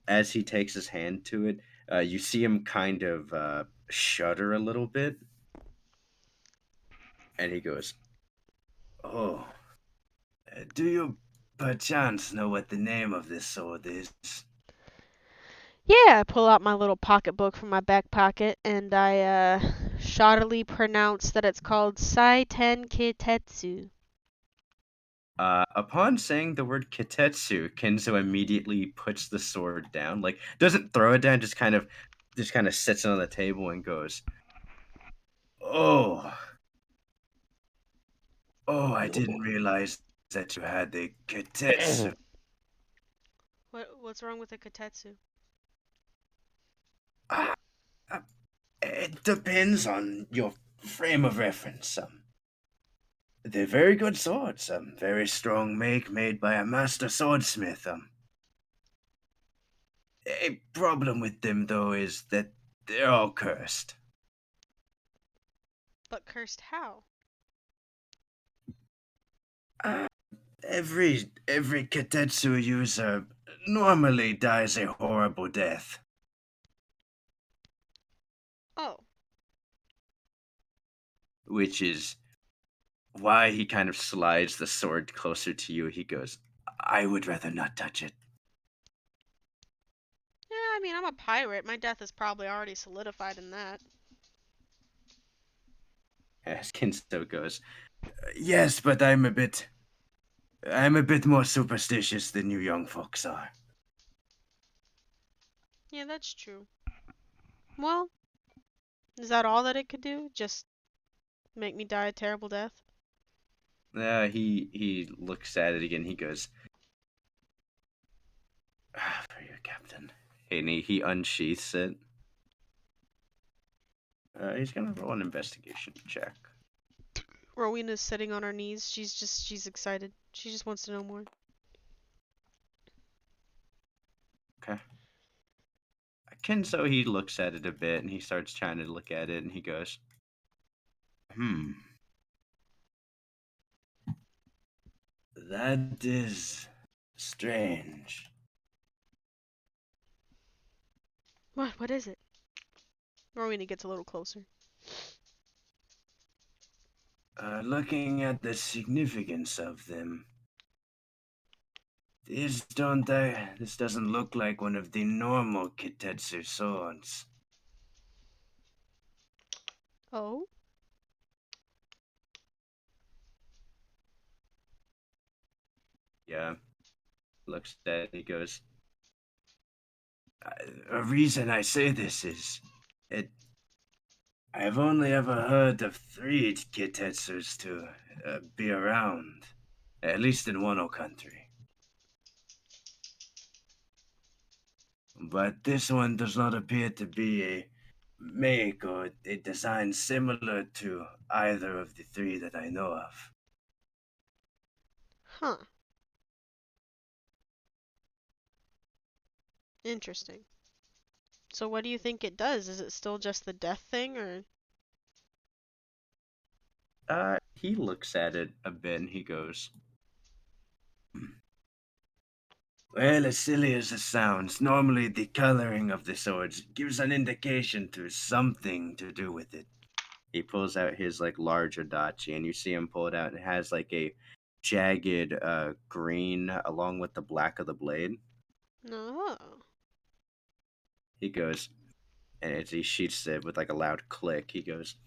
As he takes his hand to it, you see him kind of shudder a little bit. And he goes, oh, do you perchance know what the name of this sword is? Yeah, I pull out my little pocketbook from my back pocket and I shoddily pronounce that it's called Saiten Kitetsu. Upon saying the word kitetsu, Kenzo immediately puts the sword down. Like, doesn't throw it down, just kind of sits it on the table and goes, "Oh, oh, I didn't realize that you had the kitetsu." What's wrong with the Kitetsu? Ah, uh, it depends on your frame of reference. They're very good swords. Very strong make made by a master swordsmith. A problem with them though is that they're all cursed. But cursed how? Uh, every Katetsu user normally dies a horrible death, Oh, which is why he kind of slides the sword closer to you. He goes, "I would rather not touch it." yeah, I mean, I'm a pirate. My death is probably already solidified in that. As Kinsto goes, "Yes, but I'm a bit more superstitious than you young folks are." Yeah, that's true. Well, is that all that it could do? Just make me die a terrible death? He looks at it again. He goes, "For your captain." And he unsheaths it. He's gonna roll an investigation check. Rowena's sitting on her knees. She's excited. She just wants to know more. Okay. Kenzo, he looks at it a bit and he starts trying to look at it and he goes, "Hmm. That is strange. What is it? Rowena gets a little closer. Looking at the significance of them, this doesn't look like one of the normal Kitetsu swords. Oh? Yeah, looks at it, he goes, a reason I say this is, it. I've only ever heard of 3 Kitetsus to be around, at least in Wano country. But this one does not appear to be a make or a design similar to either of the 3 that I know of. Huh. Interesting. So what do you think it does? Is it still just the death thing, or? He looks at it a bit and he goes, "Well, as silly as it sounds, normally the coloring of the swords gives an indication to something to do with it." He pulls out his like large Adachi, and you see him pull it out. And it has like a jagged green along with the black of the blade. No. He goes, and as he sheaths it with like a loud click, he goes,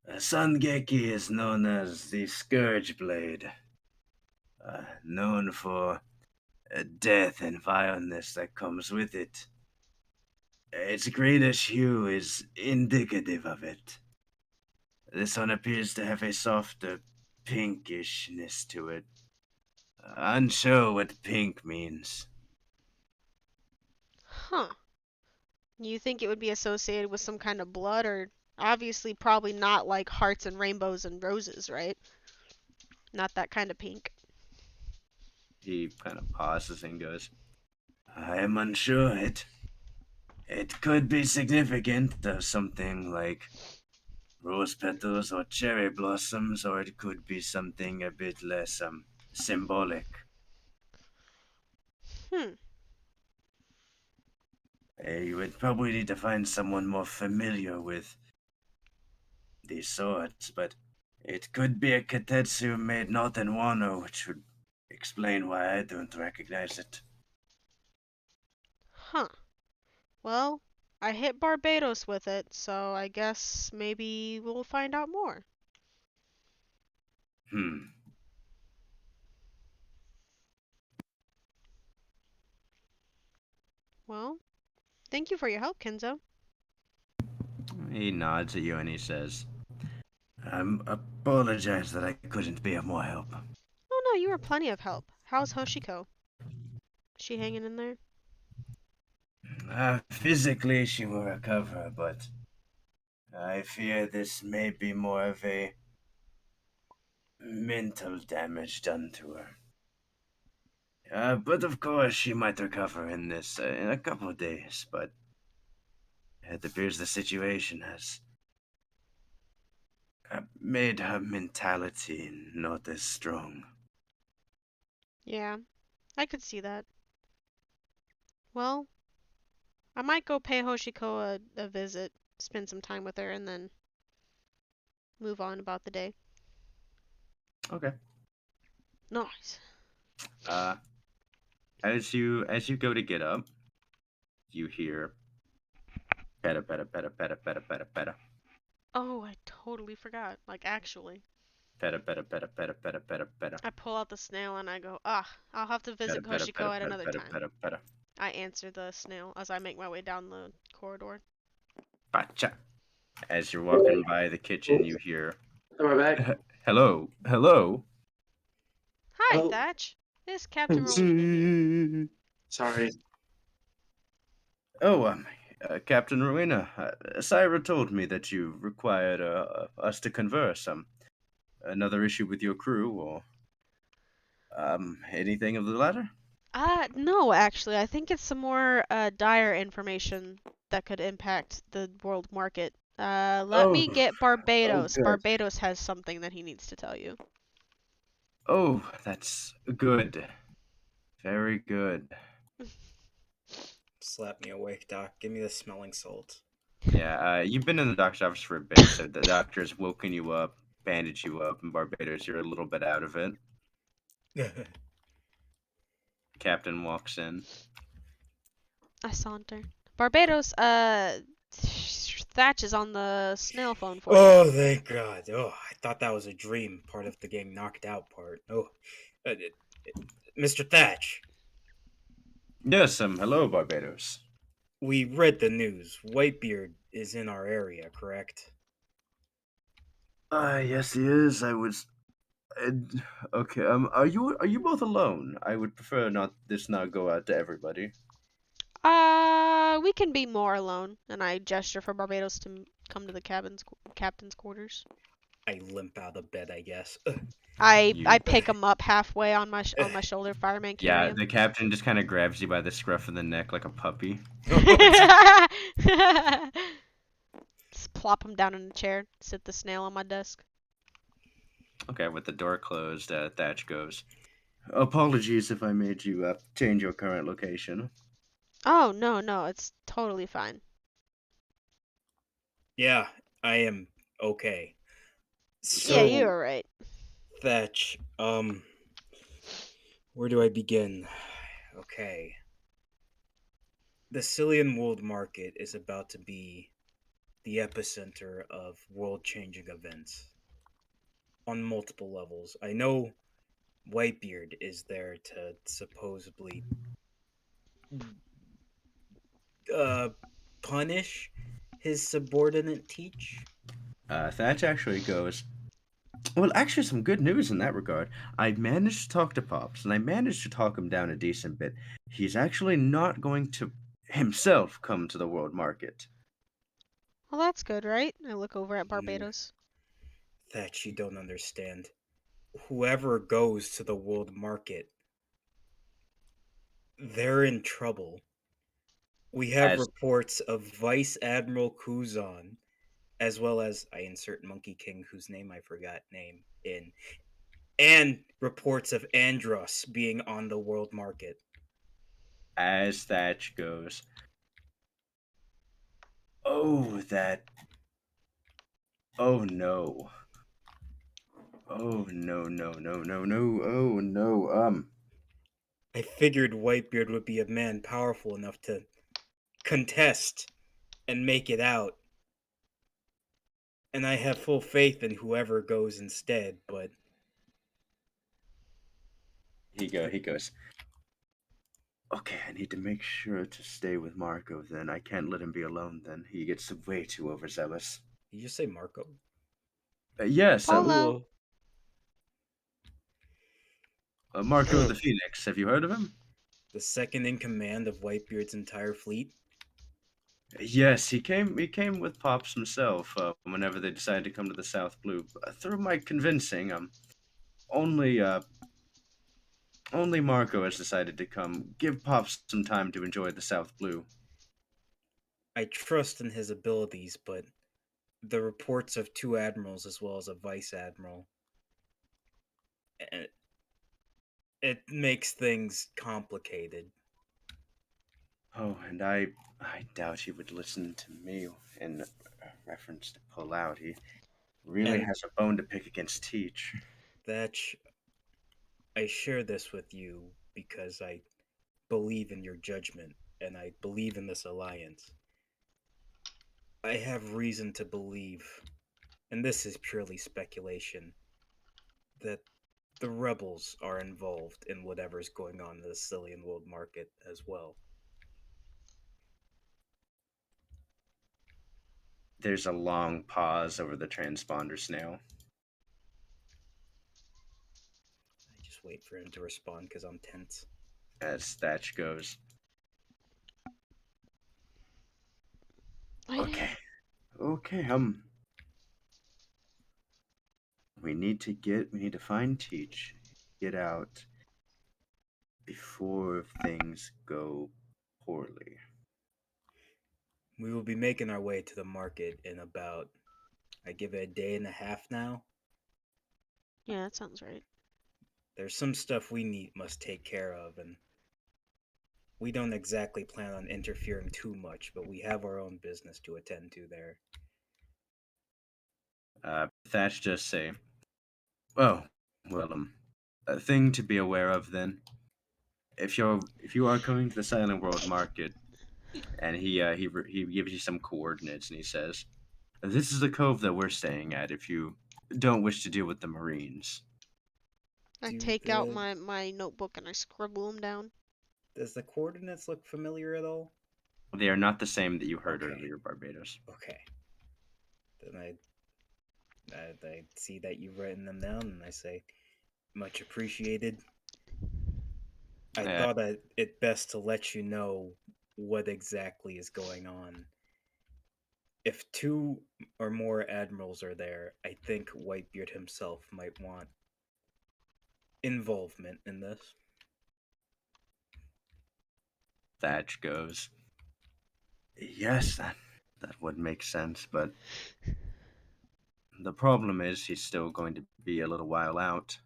"Sangeki is known as the Scourge Blade, known for death and vileness that comes with it. Its greenish hue is indicative of it. This one appears to have a softer pinkishness to it. Unsure what pink means." Huh. You think it would be associated with some kind of blood, or obviously probably not like hearts and rainbows and roses, right? Not that kind of pink. He kind of pauses and goes, "I am unsure. It could be significant of something like rose petals or cherry blossoms, or it could be something a bit less symbolic. Hmm. You would probably need to find someone more familiar with these swords, but it could be a katetsu made not in Wano, which would explain why I don't recognize it." Huh. Well, I hit Barbados with it, so I guess maybe we'll find out more. Hmm. Well, thank you for your help, Kenzo. He nods at you and he says, "I apologize that I couldn't be of more help. Oh no, you were plenty of help. How's Hoshiko? She hanging in there? Physically, she will recover, but I fear this may be more of a mental damage done to her. But of course, she might recover in a couple of days. But it appears the situation has made her mentality not as strong." Yeah, I could see that. Well, I might go pay Hoshiko a visit, spend some time with her, and then move on about the day. Okay. Nice. Uh, as you go to get up, you hear peta peta peta peta peta peta peta Oh, I totally forgot. Like, actually. peta peta peta peta peta peta peta I pull out the snail and I go, ah, I'll have to peta visit peta peta Hoshiko at peta another peta time. peta peta I answer the snail as I make my way down the corridor. pacha. As you're walking by the kitchen, you hear, Am I back? "Hello, hello." Hi, Oh, Thatch. It's Captain Rowena here. sorry. Oh, Captain Rowena, Syra told me that you required us to converse. Another issue with your crew, or anything of the latter? No, actually, I think it's some more dire information that could impact the world market. Let Oh, me get oh, Barbados. good. Barbados has something that he needs to tell you. Oh, that's good. Very good. Slap me awake, Doc. Give me the smelling salt. Yeah, you've been in the doctor's office for a bit, so the doctor's woken you up, bandaged you up. In Barbados, you're a little bit out of it. Captain walks in. I saunter. Barbados, Thatch is on the snail phone for you. Oh, thank God. Oh, I thought that was a dream, part of the getting knocked out part. Oh, uh, Mr. Thatch, Yes, hello, Barbados. we read the news. Whitebeard is in our area, correct? Yes, he is. Uh, okay. Are you both alone? I would prefer not go out to everybody. We can be more alone. And I gesture for Barbados to come to the captain's quarters. I limp out of bed, I guess. I You, pick him up halfway on my shoulder, fireman carry yeah. him. The captain just kind of grabs you by the scruff of the neck like a puppy. Just plop him down in a chair, sit the snail on my desk. Okay, with the door closed, Thatch goes. Apologies if I made you change your current location. Oh, no, no, it's totally fine. Yeah, I am okay. Yeah, So, you're right. Thatch, where do I begin? Okay. The Cillian world market is about to be the epicenter of world changing events on multiple levels. I know Whitebeard is there to supposedly uh, punish his subordinate Teach. Thatch actually goes. Well, actually, some good news in that regard. I managed to talk to Pops, and I managed to talk him down a decent bit. He's actually not going to himself come to the world market. Well, that's good, right? I look over at Mm, Barbados. That you don't understand. Whoever goes to the world market, they're in trouble. We have As reports of Vice Admiral Kuzan, as well as I insert Monkey King, whose name I forgot name in, and reports of Andros being on the world market. as Thatch goes. Oh, that. Oh no. Oh no no no no no. Oh no. I figured Whitebeard would be a man powerful enough to contest and make it out. And I have full faith in whoever goes instead, but He goes. Okay, I need to make sure to stay with Marco. Then I can't let him be alone. Then he gets way too overzealous. you just say Marco. Yes, Polo. Marco the Phoenix. Have you heard of him? The second in command of Whitebeard's entire fleet. Yes, he came. He came with Pops himself. Whenever they decided to come to the South Blue, through my convincing, only only Marco has decided to come. Give Pops some time to enjoy the South Blue. I trust in his abilities, but the reports of two admirals as well as a vice admiral, it, it makes things complicated. Oh, and I doubt he would listen to me in reference to pull out. He really And has a bone to pick against Teach. that I share this with you because I believe in your judgment and I believe in this alliance. I have reason to believe, and this is purely speculation, that the rebels are involved in whatever's going on in the Sicilian world market as well. There's a long pause over the transponder snail. I just wait for him to respond because I'm tense. As Thatch goes, I okay, okay, we need to find Teach, get out before things go poorly. We will be making our way to the market in about, I give it a day and a half now. Yeah, that sounds right. There's some stuff we must take care of, and we don't exactly plan on interfering too much, but we have our own business to attend to there. Thatch just say, oh, well, a thing to be aware of then. If you are coming to the Silent World Market, and he gives you some coordinates, and he says, "This is the cove that we're staying at. If you don't wish to deal with the Marines, I Do take out the my notebook and I scribble them down. does the coordinates look familiar at all? they are not the same that you heard Okay. earlier, Barbados." Okay. Then I see that you've written them down, and I say, much appreciated. I Uh, thought it best to let you know what exactly is going on. If two or more admirals are there, I think Whitebeard himself might want involvement in this. Thatch goes, "Yes, that would make sense, but the problem is he's still going to be a little while out.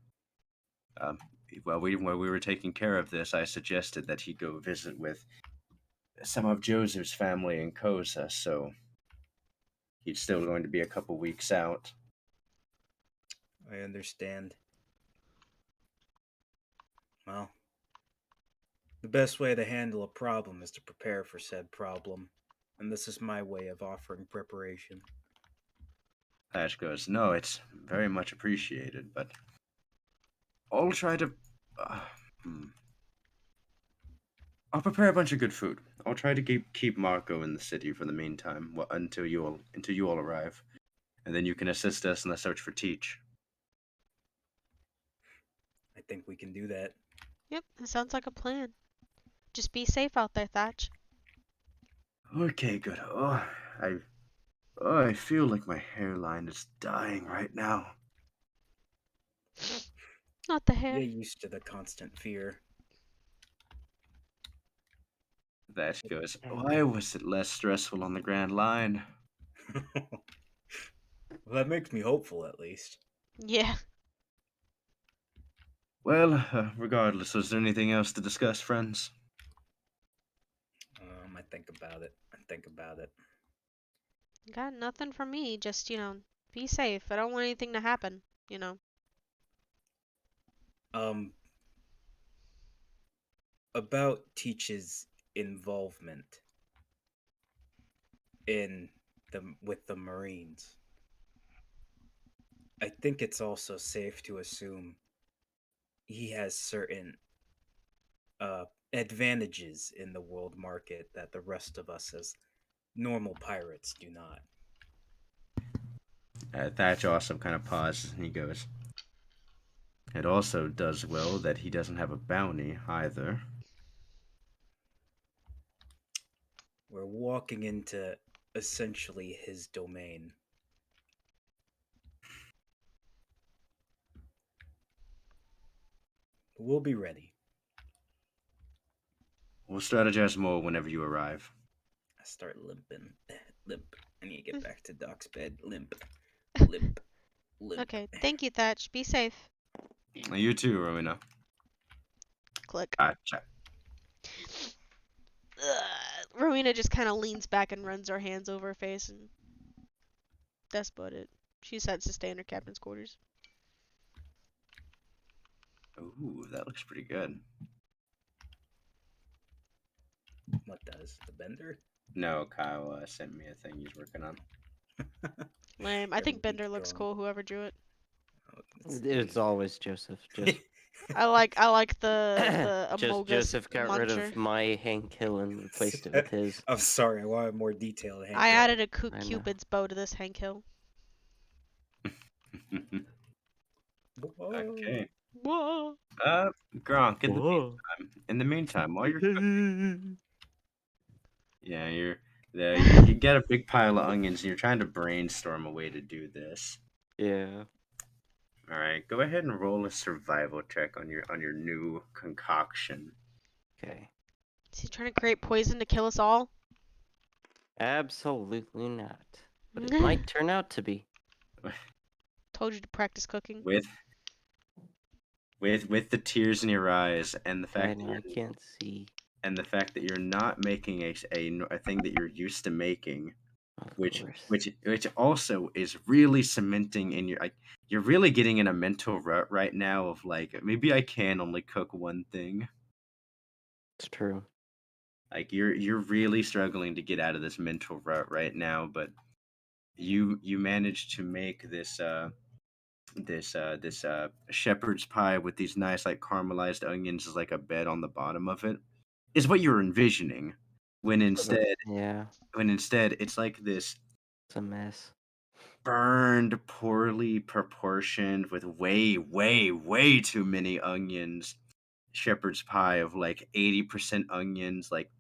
Um, while we were taking care of this, I suggested that he go visit with some of Joseph's family in Kosa, so he's still going to be a couple weeks out." I understand. Well, the best way to handle a problem is to prepare for said problem, and this is my way of offering preparation. Thatch goes, "No, it's very much appreciated, but I'll try to. Uh, hmm. I'll prepare a bunch of good food. I'll try to keep Marco in the city for the meantime, until you all arrive, and then you can assist us in the search for Teach." I think we can do that. Yep, that sounds like a plan. Just be safe out there, Thatch. Okay, good. I feel like my hairline is dying right now. Not the hair. Get used to the constant fear. Thatch goes, "Why was it less stressful on the Grand Line?" Well, that makes me hopeful, at least. Yeah. Well, regardless, was there anything else to discuss, friends? I think about it. I think about it. Got nothing from me. Just, be safe. I don't want anything to happen. Um, about Teach's involvement. in with the Marines. I think it's also safe to assume he has certain advantages in the world market that the rest of us as normal pirates do not. Thatch also kind of pauses and he goes, "It also does well that he doesn't have a bounty either." We're walking into essentially his domain. We'll be ready. We'll strategize more whenever you arrive. I start limping. Limp. I need to get back to Doc's bed. Limp. Limp. Limp. Okay, thank you, Thatch. Be safe. You too, Rowena. Click. Gotcha. Rowena just kind of leans back and runs her hands over her face, and that's about it. She decides to stay in her captain's quarters. Ooh, that looks pretty good. What does? The bender? No, Kyle sent me a thing he's working on. Lame. I think Bender looks cool. Whoever drew it. Oh, It's always Joseph. Just I like the just Amogus Joseph got rid muncher. of my Hank Hill and replaced it with his. I'm sorry, I wanted more detailed. I added a I know. Cupid's bow to this Hank Hill. Okay. Whoa. Gronk, Whoa. in the meantime, while you're cooking, yeah, you get a big pile of onions and you're trying to brainstorm a way to do this. Yeah. All right, go ahead and roll a survival check on your new concoction. Okay. Is he trying to create poison to kill us all? Absolutely not. But it might turn out to be. Told you to practice cooking. With the tears in your eyes and the I fact know that I can't see. and the fact that you're not making a thing that you're used to making, Of which course. also is really cementing in your like you're really getting in a mental rut right now of like maybe I can only cook one thing. It's true. Like you're really struggling to get out of this mental rut right now, but you managed to make this shepherd's pie with these nice like caramelized onions as like a bed on the bottom of it is what you're envisioning when instead Yeah. it's like this It's a mess. burned, poorly proportioned with way too many onions shepherd's pie of like 80% onions, like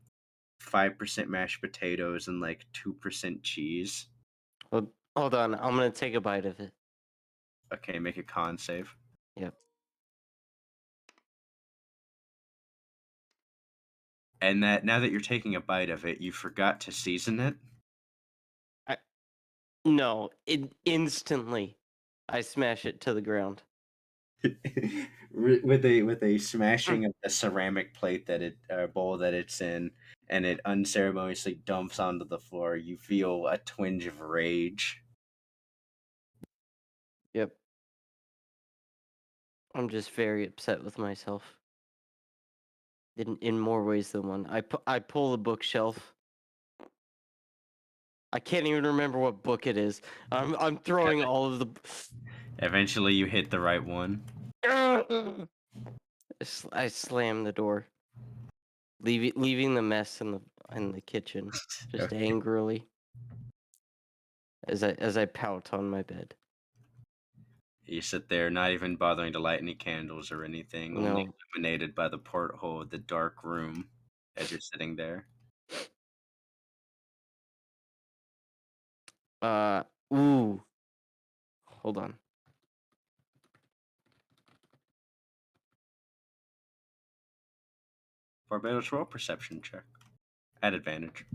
5% mashed potatoes, and like 2% cheese. Hold on. I'm gonna take a bite of it. Okay, make a con save. Yep. And that now that you're taking a bite of it, you forgot to season it. No. Instantly, I smash it to the ground. with a smashing of the ceramic plate that it bowl that it's in, and it unceremoniously dumps onto the floor. You feel a twinge of rage. Yep. I'm just very upset with myself. In more ways than one. I pull the bookshelf. I can't even remember what book it is. I'm throwing all of the. Eventually, you hit the right one. I slam the door, leaving the mess in the kitchen, just Okay. angrily, as I pout on my bed. You sit there, not even bothering to light any candles or anything, only No. illuminated by the porthole of the dark room as you're sitting there. Ooh. Hold on. Barbados, roll perception check. At advantage.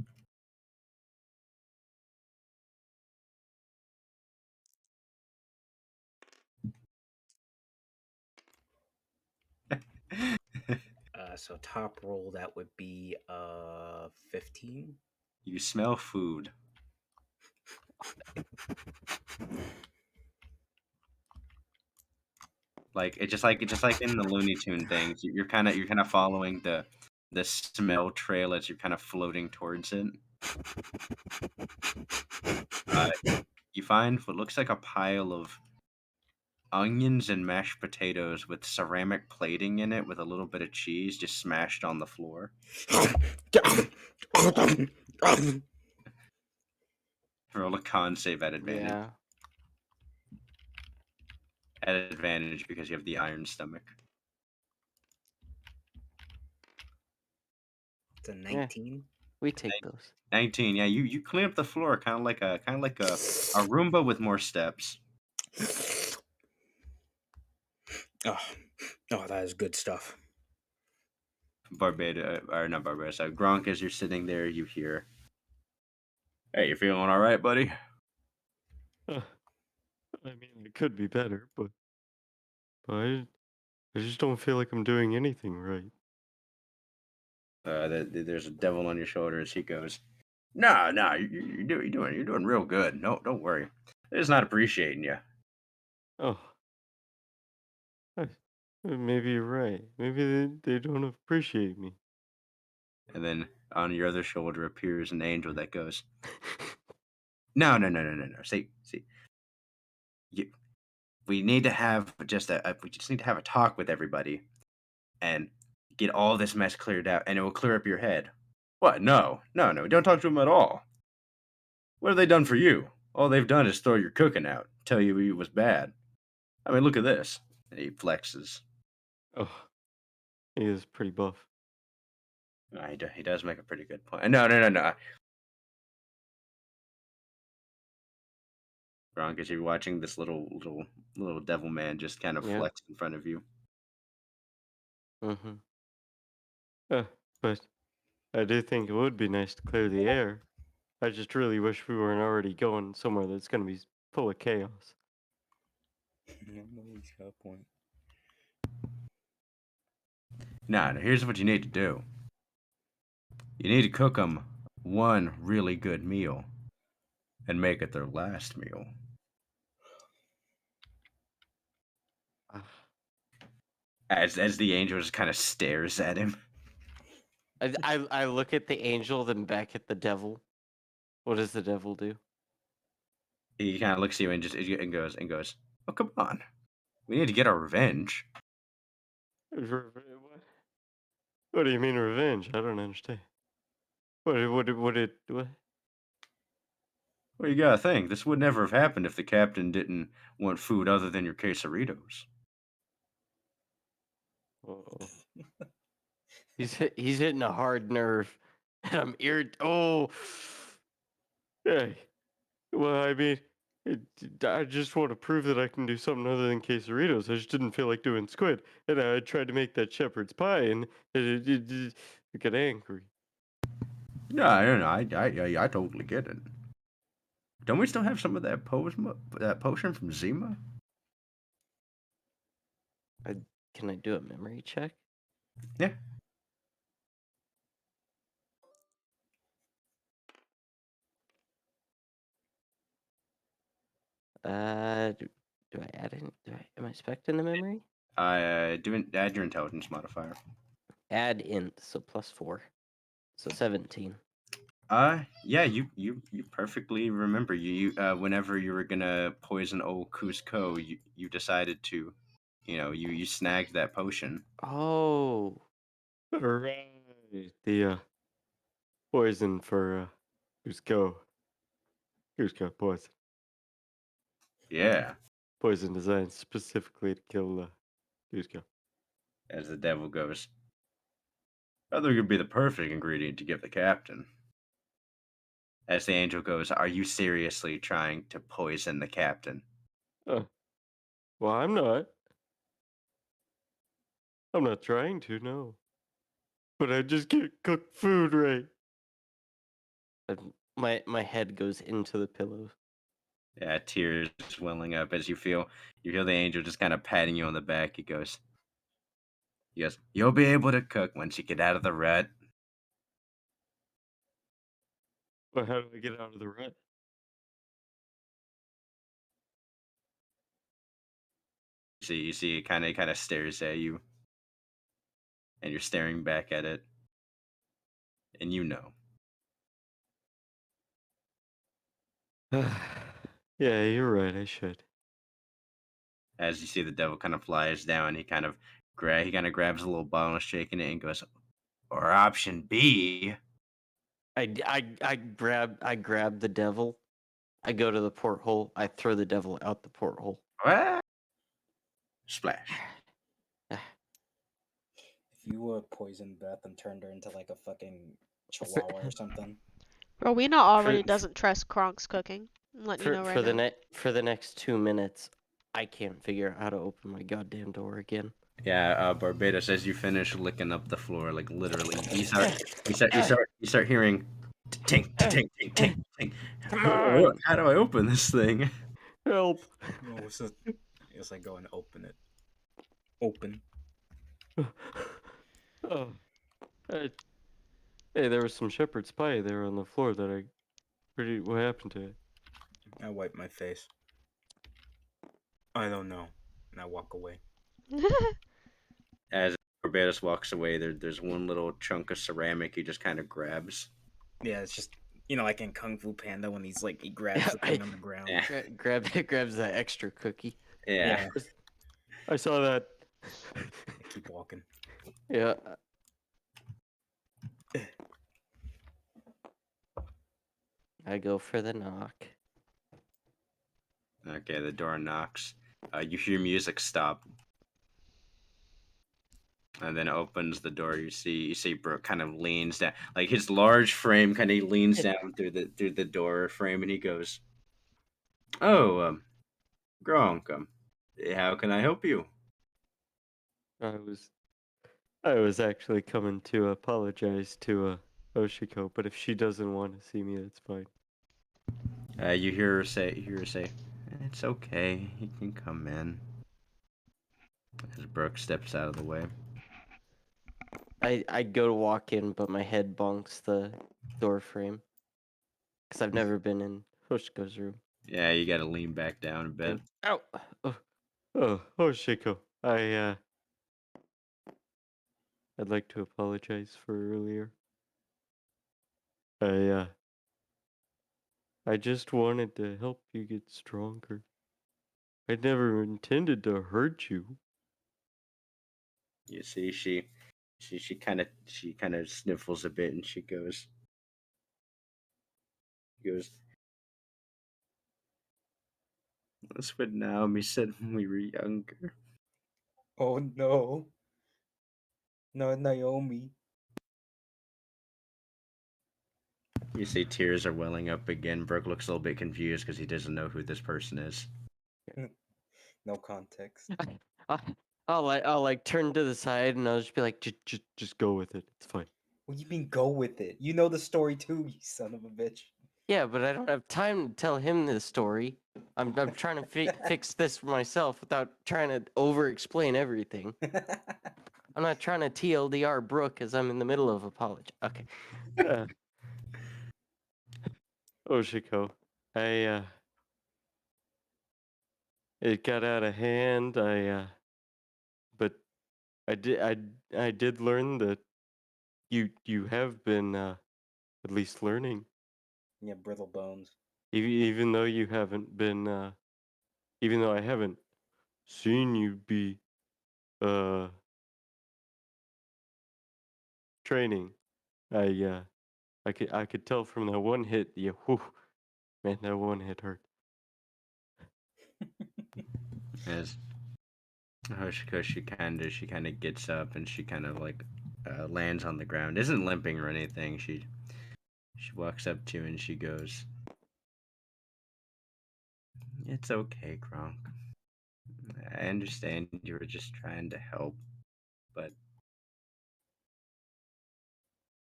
So top roll that would be 15. You smell food. Like it's just like in the Looney Tune things. You're kind of following the smell trail as you're kind of floating towards it. Uh, you find what looks like a pile of onions and mashed potatoes with ceramic plating in it with a little bit of cheese just smashed on the floor. Roll a con save at advantage. Yeah. At advantage because you have the iron stomach. It's a 19. We take those. 19. Yeah, you clean up the floor kind of like a Roomba with more steps. Oh, that is good stuff. Or not Barbados. Gronk, as you're sitting there, you hear, "Hey, you feeling all right, buddy?" Uh, I mean, it could be better, but I just don't feel like I'm doing anything right. There's a devil on your shoulder as he goes, "No, no, you're doing real good. No, don't worry. They're just not appreciating you." Oh, I, maybe you're right. Maybe they don't appreciate me. And then on your other shoulder appears an angel that goes, "No, no, no, no, no, no. See, you, we need to have we just need to have a talk with everybody and get all this mess cleared out, and it will clear up your head." What? No, no, no. Don't talk to them at all. What have they done for you? All they've done is throw your cooking out, tell you it was bad. I mean, look at this. And he flexes. Oh, he is pretty buff. He does make a pretty good point. No, no, no, no. Gronk, as you're watching this little devil man just kind of Yeah. flex in front of you. Mm-hmm. But I do think it would be nice to clear the air. I just really wish we weren't already going somewhere that's going to be full of chaos. He's got a point. Nah, now here's what you need to do. You need to cook them one really good meal and make it their last meal. Ah, As the angel just kind of stares at him. I look at the angel, then back at the devil. What does the devil do? He kind of looks at you and goes, "Oh, come on. We need to get our revenge." What do you mean revenge? I don't understand. What? Well, you gotta think, this would never have happened if the captain didn't want food other than your quesaritos. Oh, He's hitting a hard nerve, and I'm Oh, hey. Well, I mean, I just want to prove that I can do something other than quesaritos. I just didn't feel like doing squid, and I tried to make that shepherd's pie, and it got angry. No, I don't know. I totally get it. Don't we still have some of that potion from Zima? can I do a memory check? Yeah. Do I add in? Am I expecting the memory? Add your intelligence modifier. Add in, so +4, so 17. Yeah, you perfectly remember. Whenever you were gonna poison old Cusco, you decided to, you snagged that potion. Oh, Right. The poison for Cusco. Cusco poison. Yeah, Poison designed specifically to kill Cusco. as the devil goes. I think it'd be the perfect ingredient to give the captain. As the angel goes, "Are you seriously trying to poison the captain?" Uh, well, I'm not. I'm not trying to, no. But I just can't cook food right. my head goes into the pillow. Yeah, tears welling up as you feel the angel just kind of patting you on the back. He goes, "You'll be able to cook once you get out of the rut." But how do I get out of the rut? You see, it kind of stares at you, and you're staring back at it, and you know. Yeah, you're right. I should. As you see the devil kind of flies down, he kind of grabs a little bottle, shaking it, and goes, or option B. I grab the devil. I go to the porthole. I throw the devil out the porthole. What? Splash. If you poisoned Beth and turned her into like a fucking chihuahua or something. Rowena already For- doesn't trust Kronk's cooking. I'm letting you know right now. For the next 2 minutes, I can't figure out how to open my goddamn door again. Yeah, Barbados, as you finish licking up the floor, like literally, you start hearing tink, tink, tink, tink, tink. Come on! How do I open this thing? Help! No, it's like go and open it. Open. Oh, hey, there was some shepherd's pie there on the floor that I. What happened to it? I wipe my face. I don't know. And I walk away. As Barbados walks away, there's one little chunk of ceramic he just kind of grabs. Yeah, it's just like in Kung Fu Panda when he grabs the thing on the ground. Yeah. Grabs that extra cookie. Yeah. I saw that. I keep walking. Yeah. I go for the knock. Okay, the door knocks. You hear music stop. And then opens the door. You see Brooke kind of leans down, like his large frame kind of leans down through the door frame, and he goes, "Oh, Gronk, how can I help you?" I was actually coming to apologize to Oshiko, but if she doesn't want to see me, that's fine. You hear her say, "It's okay. He can come in." As Brooke steps out of the way. I go to walk in, but my head bonks the door frame. Because I've never been in Hoshiko's room. Yeah, you got to lean back down a bit. Ow! Oh, Oshiko, I'd like to apologize for earlier. I just wanted to help you get stronger. I never intended to hurt you. You see, she kind of sniffles a bit, and she goes, "That's what Naomi said when we were younger." Oh no. No, Naomi. You see tears are welling up again. Brooke looks a little bit confused because he doesn't know who this person is. No context. I'll like turn to the side and I'll just be like, Just go with it. It's fine. What do you mean go with it? You know the story too, you son of a bitch. yeah, but I don't have time to tell him the story. I'm trying to fix this for myself without trying to over-explain everything. I'm not trying to TLDR Brooke as I'm in the middle of apology. Okay. Oshiko, it got out of hand. But I did learn that you have been at least learning, Yeah, brittle bones. even though you haven't been even though I haven't seen you be uh training. I could tell from that one hit. Yeah, whew, man, that one hit hurt. As Hoshiko, she kind of gets up and she kind of like lands on the ground. Isn't limping or anything. She walks up to you and she goes, "It's okay, Gronk. I understand you were just trying to help, but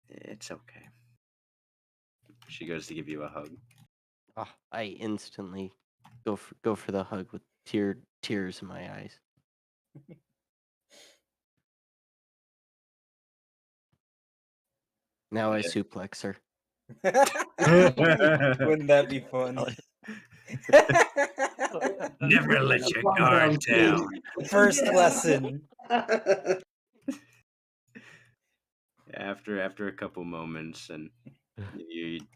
it's okay." She goes to give you a hug. Oh, I instantly go for the hug with tears in my eyes. Now I Yeah. suplex her. Wouldn't that be fun? Never let your Calm guard kid. down. First lesson. After a couple moments and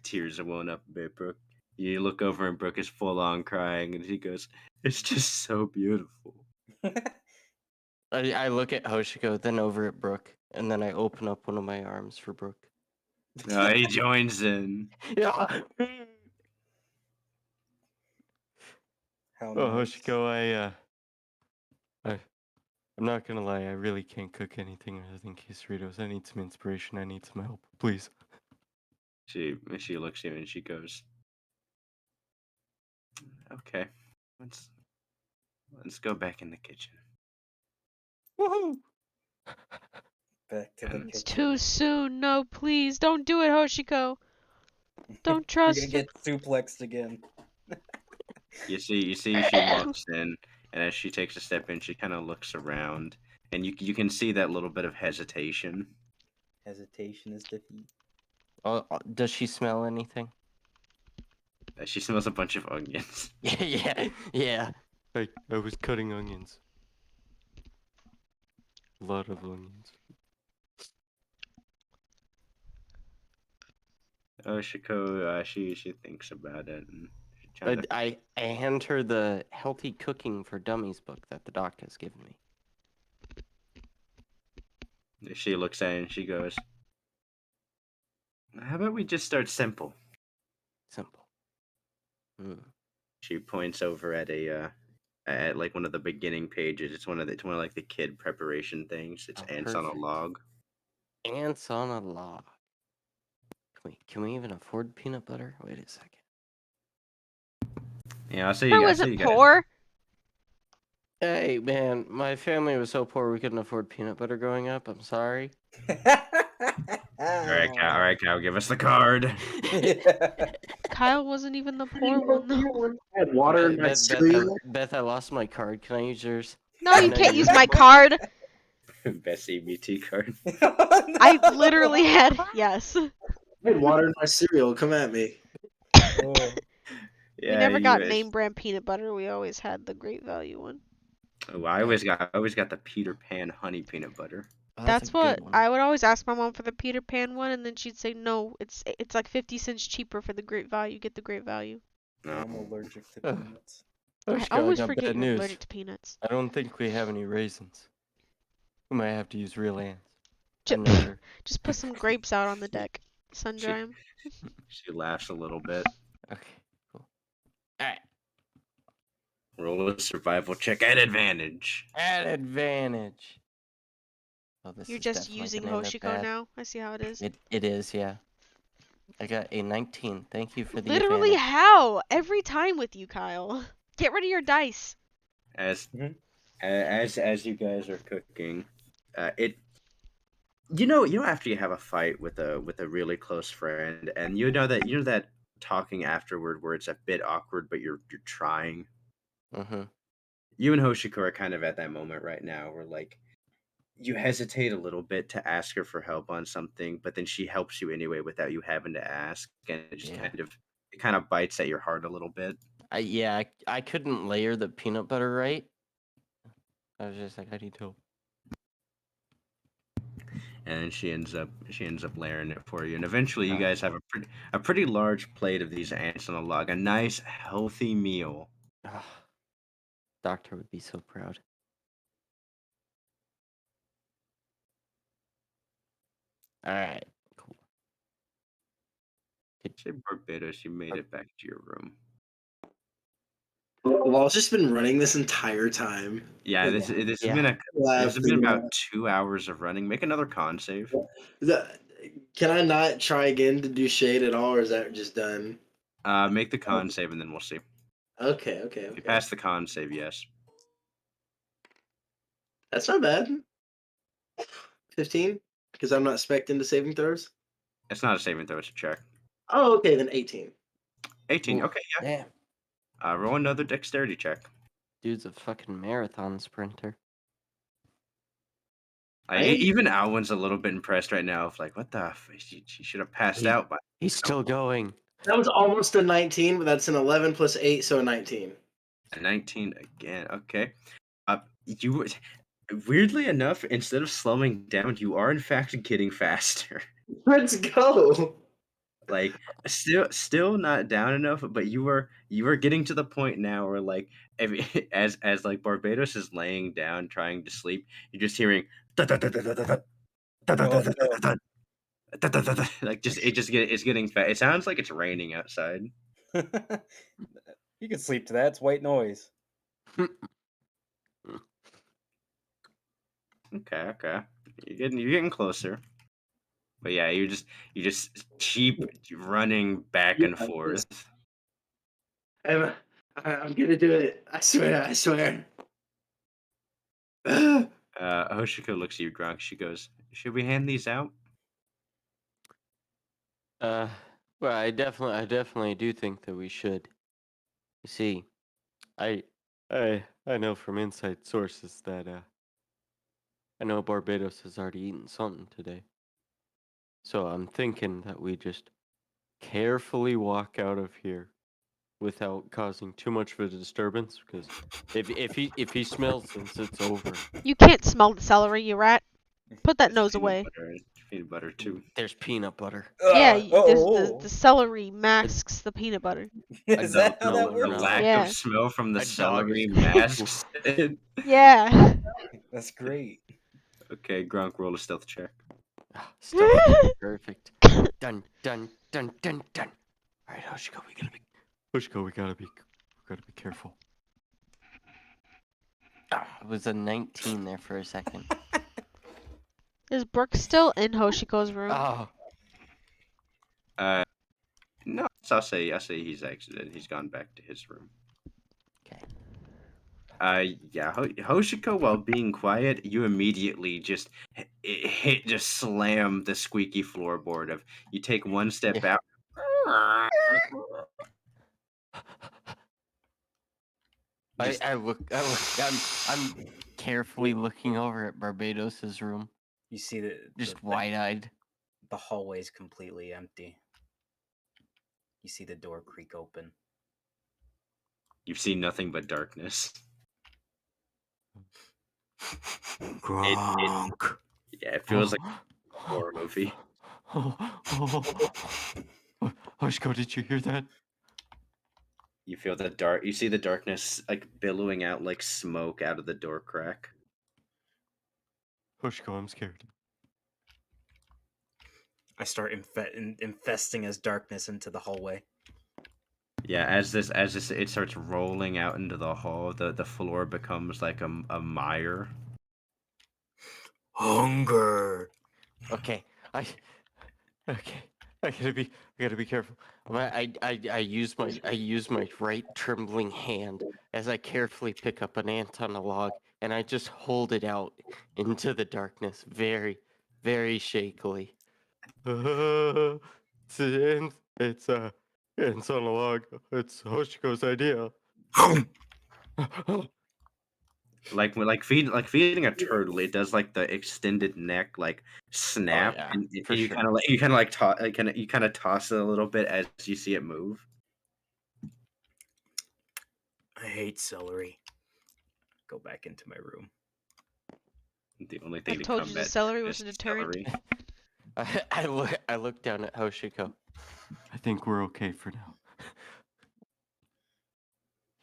tears are welling up a bit, Brooke. You look over and Brooke is full on crying, and he goes, "It's just so beautiful." I look at Hoshiko, then over at Brooke, and then I open up one of my arms for Brooke. He joins in. Yeah. How Oh, nice. Hoshiko, I'm not gonna lie, I really can't cook anything other than quesadillas. I need some inspiration. I need some help, please. She looks at you and she goes, "Okay, let's go back in the kitchen." Woohoo! Back to the And It's kitchen. too soon. No, please don't do it, Hoshiko. Don't You're trust gonna her. get suplexed again. you see she walks in, and as she takes a step in, she kind of looks around, and you can see that little bit of hesitation. Hesitation is defeat. Does she smell anything? She smells a bunch of onions. Yeah. I was cutting onions. A lot of onions. Shiko, she thinks about it, and she kind of I hand her the Healthy Cooking for Dummies book that the doc has given me. she looks at it and she goes, "How about we just start simple?" Simple. She points over at at like one of the beginning pages. It's one of like the kid preparation things. It's Oh, ants on a perfect. log. Ants on a log. Can we even afford peanut butter? Wait a second. Yeah, I I see you wasn't guys. poor. Hey man, my family was so poor we couldn't afford peanut butter growing up. I'm sorry. All right, Kyle, give us the card. Kyle wasn't even the poor one though. I had water in my cereal. Beth, I lost my card. Can I use yours? No, I you know can't you use were- my card. Best EBT card. I literally had yes. I had water in my cereal. Come at me. Oh. We Yeah, never got you. name brand peanut butter. We always had the Great Value one. Oh, I always got the Peter Pan honey peanut butter. Oh, That's a what good one. I would always ask my mom for the Peter Pan one, and then she'd say no. It's like 50 cents cheaper for the Great Value. Get the Great Value. No. I'm allergic to Ugh. peanuts. I Hoshiko, always got forget bad you're news. allergic to peanuts. I don't think we have any raisins. We might have to use real ants. I never. Just put some grapes out on the deck. Sun She- dry 'em. She laughs a little bit. Okay, cool. Alright. Roll a survival check at advantage. At advantage. Oh, this You're is just definitely using gonna end up Hoshiko bad. now. I see how it is. It is, yeah. I got a 19. Thank you for the Literally advantage. how? Every time with you, Kyle. Get rid of your dice. As Mhm. as you guys are cooking, it after you have a fight with a really close friend, and you know that talking afterward where it's a bit awkward, but you're trying. Mm-hmm. You and Hoshiko are kind of at that moment right now where like you hesitate a little bit to ask her for help on something, but then she helps you anyway without you having to ask, and it just Yeah. kind of bites at your heart a little bit. I couldn't layer the peanut butter right. I was just like, I need help. And then she ends up layering it for you, and eventually you Okay. guys have a pretty large plate of these ants on a log, a nice healthy meal. ah, Doctor would be so proud. Alright, cool. Say, Barbados, you made it back to your room. Law's just been running this entire time. Yeah, this Yeah. has been about 2 hours of running. Make another con save. Can I not try again to do shade at all, or is that just done? Make the con save, and then we'll see. Okay. If you pass the con save, yes. That's not bad. 15? Because I'm not expecting the saving throws? It's not a saving throw; it's a check. Oh, okay, then 18. 18. Ooh, Okay, yeah. Damn. Roll another dexterity check. Dude's a fucking marathon sprinter. Even Alwyn's a little bit impressed right now. Of like, what the? She should have passed out by. He's still going. That was almost a 19, but that's an 11 plus 8, so a 19. A 19 again. Okay. You weirdly enough, instead of slowing down, you are in fact getting faster. Let's go. Like still not down enough, but you are getting to the point now where like as like Barbados is laying down trying to sleep, you're just hearing Oh no. like it's getting fat. It sounds like it's raining outside. You can sleep to that. It's white noise. Okay. You're getting closer. But yeah, you just keep running back Yeah, and forth. I'm gonna do it. I swear. I swear. Hoshiko looks at you, Gronk. She goes, "Should we hand these out?" Uh, well, I definitely do think that we should. You see, I, I know from inside sources that I know Barbados has already eaten something today. So I'm thinking that we just carefully walk out of here without causing too much of a disturbance. Because if he smells this, it's over. You can't smell the celery, you rat. Put that It's nose away. peanut butter too. There's peanut butter. Yeah, Oh. the celery masks the peanut butter. Is that how no, that no, works? The no. lack Yeah. of smell from the A dog is celery cool. masks it. Yeah. That's great. Okay, Gronk, roll a stealth check. Stuff. Perfect. Done. All right, Hoshiko, we gotta be careful. It was a 19 there for a second. Is Brooke still in Hoshiko's room? Oh, No, so I'll say he's exited. He's gone back to his room. okay. Yeah, Hoshiko, while being quiet, you immediately just just slam the squeaky floorboard of you take one step Yeah. out. Just, I'm carefully looking over at Barbados's room, You see the just wide-eyed. the hallway is completely empty. You see the door creak open. you've seen nothing but darkness. Gronk. Yeah, it feels like a horror movie. Hoshiko, did you hear that? You feel the dark. You see the darkness like billowing out like smoke out of the door crack. Hoshiko, I'm scared. I start infesting as darkness into the hallway. Yeah, as this it starts rolling out into the hall, the floor becomes like a mire. Hunger. Okay, okay. I gotta be careful. I use my right trembling hand as I carefully pick up an ant on a log, and I just hold it out into the darkness, very, very shakily. It's it's on a log. It's Hoshiko's idea. Like feeding a turtle, it does like the extended neck like snap, yeah, and, for you sure. kind of like you kind of toss it a little bit as you see it move. I hate celery. Go back into my room. The only I thing to told you the combat celery darkness was a is deterrent. celery. I look down at Hoshiko. I think we're okay for now.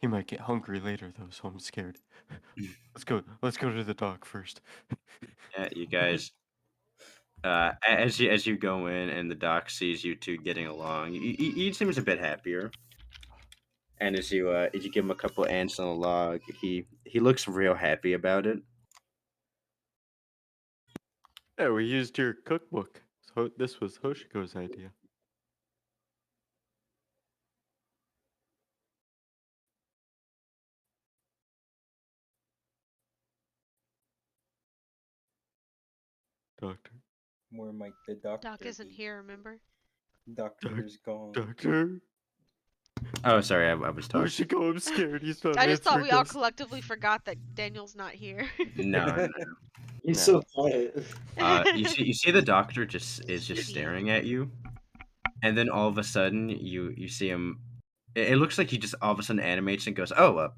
He might get hungry later though, so I'm scared. Let's go to the dock first. Yeah, you guys. As you go in and the doc sees you two getting along, he seems a bit happier. And as you give him a couple ants on a log, he looks real happy about it. Yeah, we used your cookbook. So this was Hoshiko's idea. Doctor. Where might the doctor Doc isn't be? here, remember? Doctor's gone. Doctor. Oh, sorry, I was talking. Hoshiko, I'm scared. He's not I just thought we all answering us. collectively forgot that Daniel's not here. No. He's No. so quiet. You see the doctor is just Sweetie. staring at you, and then all of a sudden you see him. It looks like he just all of a sudden animates and goes, "Oh."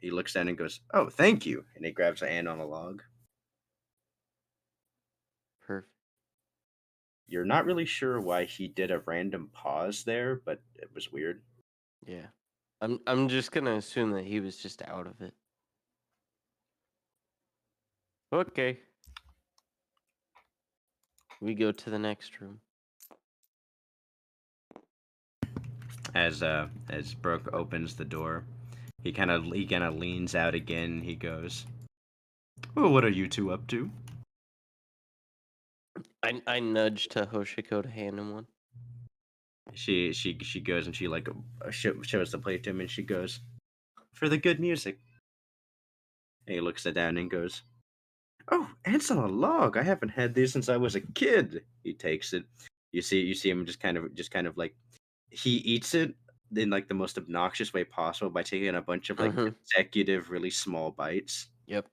He looks down and goes, "Oh, thank you," and he grabs an ant on a log. Perfect. You're not really sure why he did a random pause there, but it was weird. Yeah. I'm just gonna assume that he was just out of it. Okay. We go to the next room. As Brooke opens the door, he kind of leans out again. He goes, "Well, what are you two up to?" I nudge to Hoshiko to hand him one. She goes and she like shows the plate to him and she goes, "For the good music." And he looks it down and goes, "Oh, ants on a log. I haven't had these since I was a kid." He takes it. You see him just kind of like he eats it in like the most obnoxious way possible by taking a bunch of like Mhm. consecutive, really small bites. Yep.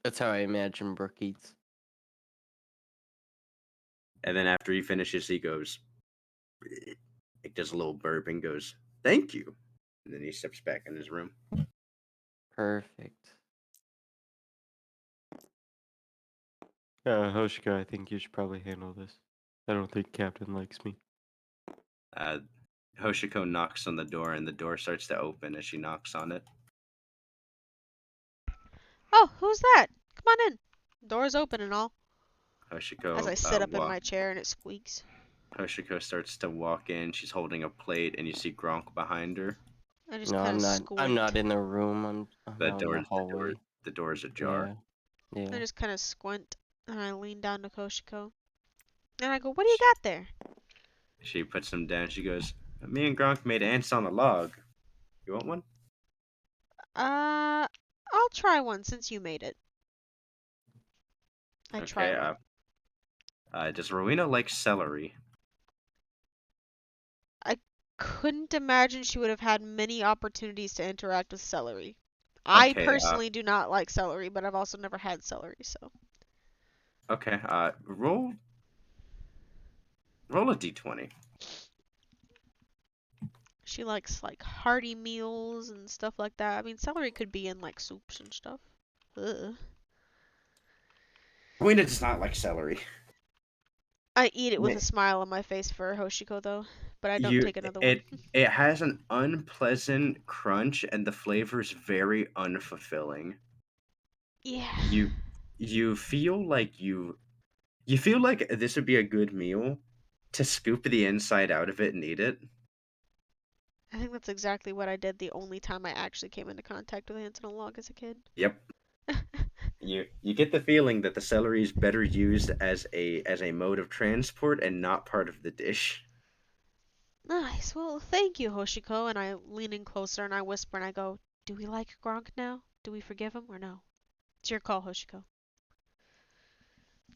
That's how I imagine Brooke eats. And then after he finishes, he goes, it does a little burp and goes, "Thank you." And then he steps back in his room. Perfect. Hoshika, I think you should probably handle this. I don't think Captain likes me. Uh, Hoshiko knocks on the door, and the door starts to open as she knocks on it. Oh, who's that? Come on in. Door's open and all. As I Hoshiko sit up in my chair and it squeaks. Hoshiko starts to walk in. She's holding a plate, and you see Gronk behind her. I just No, kind of I'm not squint. in the room. I'm The out in the door, hallway. the door's ajar. Yeah. Yeah. I just kind of squint and I lean down to Koshiko. And I go, what do you got there? She puts them down. She goes, "Me and Gronk made ants on a log. You want one?" I'll try one since you made it. I try Okay. one. Does Rowena like celery? I couldn't imagine she would have had many opportunities to interact with celery. I Okay. personally do not like celery, but I've also never had celery, so. Okay. Roll a d20. She likes like hearty meals and stuff like that. I mean, celery could be in like soups and stuff. Ugh. Rowena does not like celery. I eat it with Ma- a smile on my face for Hoshiko though, but I don't You take another one. it has an unpleasant crunch, and the flavor is very unfulfilling. Yeah. You you feel like you feel like this would be a good meal to scoop the inside out of it and eat it. I think that's exactly what I did the only time I actually came into contact with ants on a log as a kid. Yep. You get the feeling that the celery is better used as a mode of transport and not part of the dish. Nice. Well, thank you, Hoshiko. And I lean in closer and I whisper and I go, do we like Gronk now? Do we forgive him or no? It's your call, Hoshiko.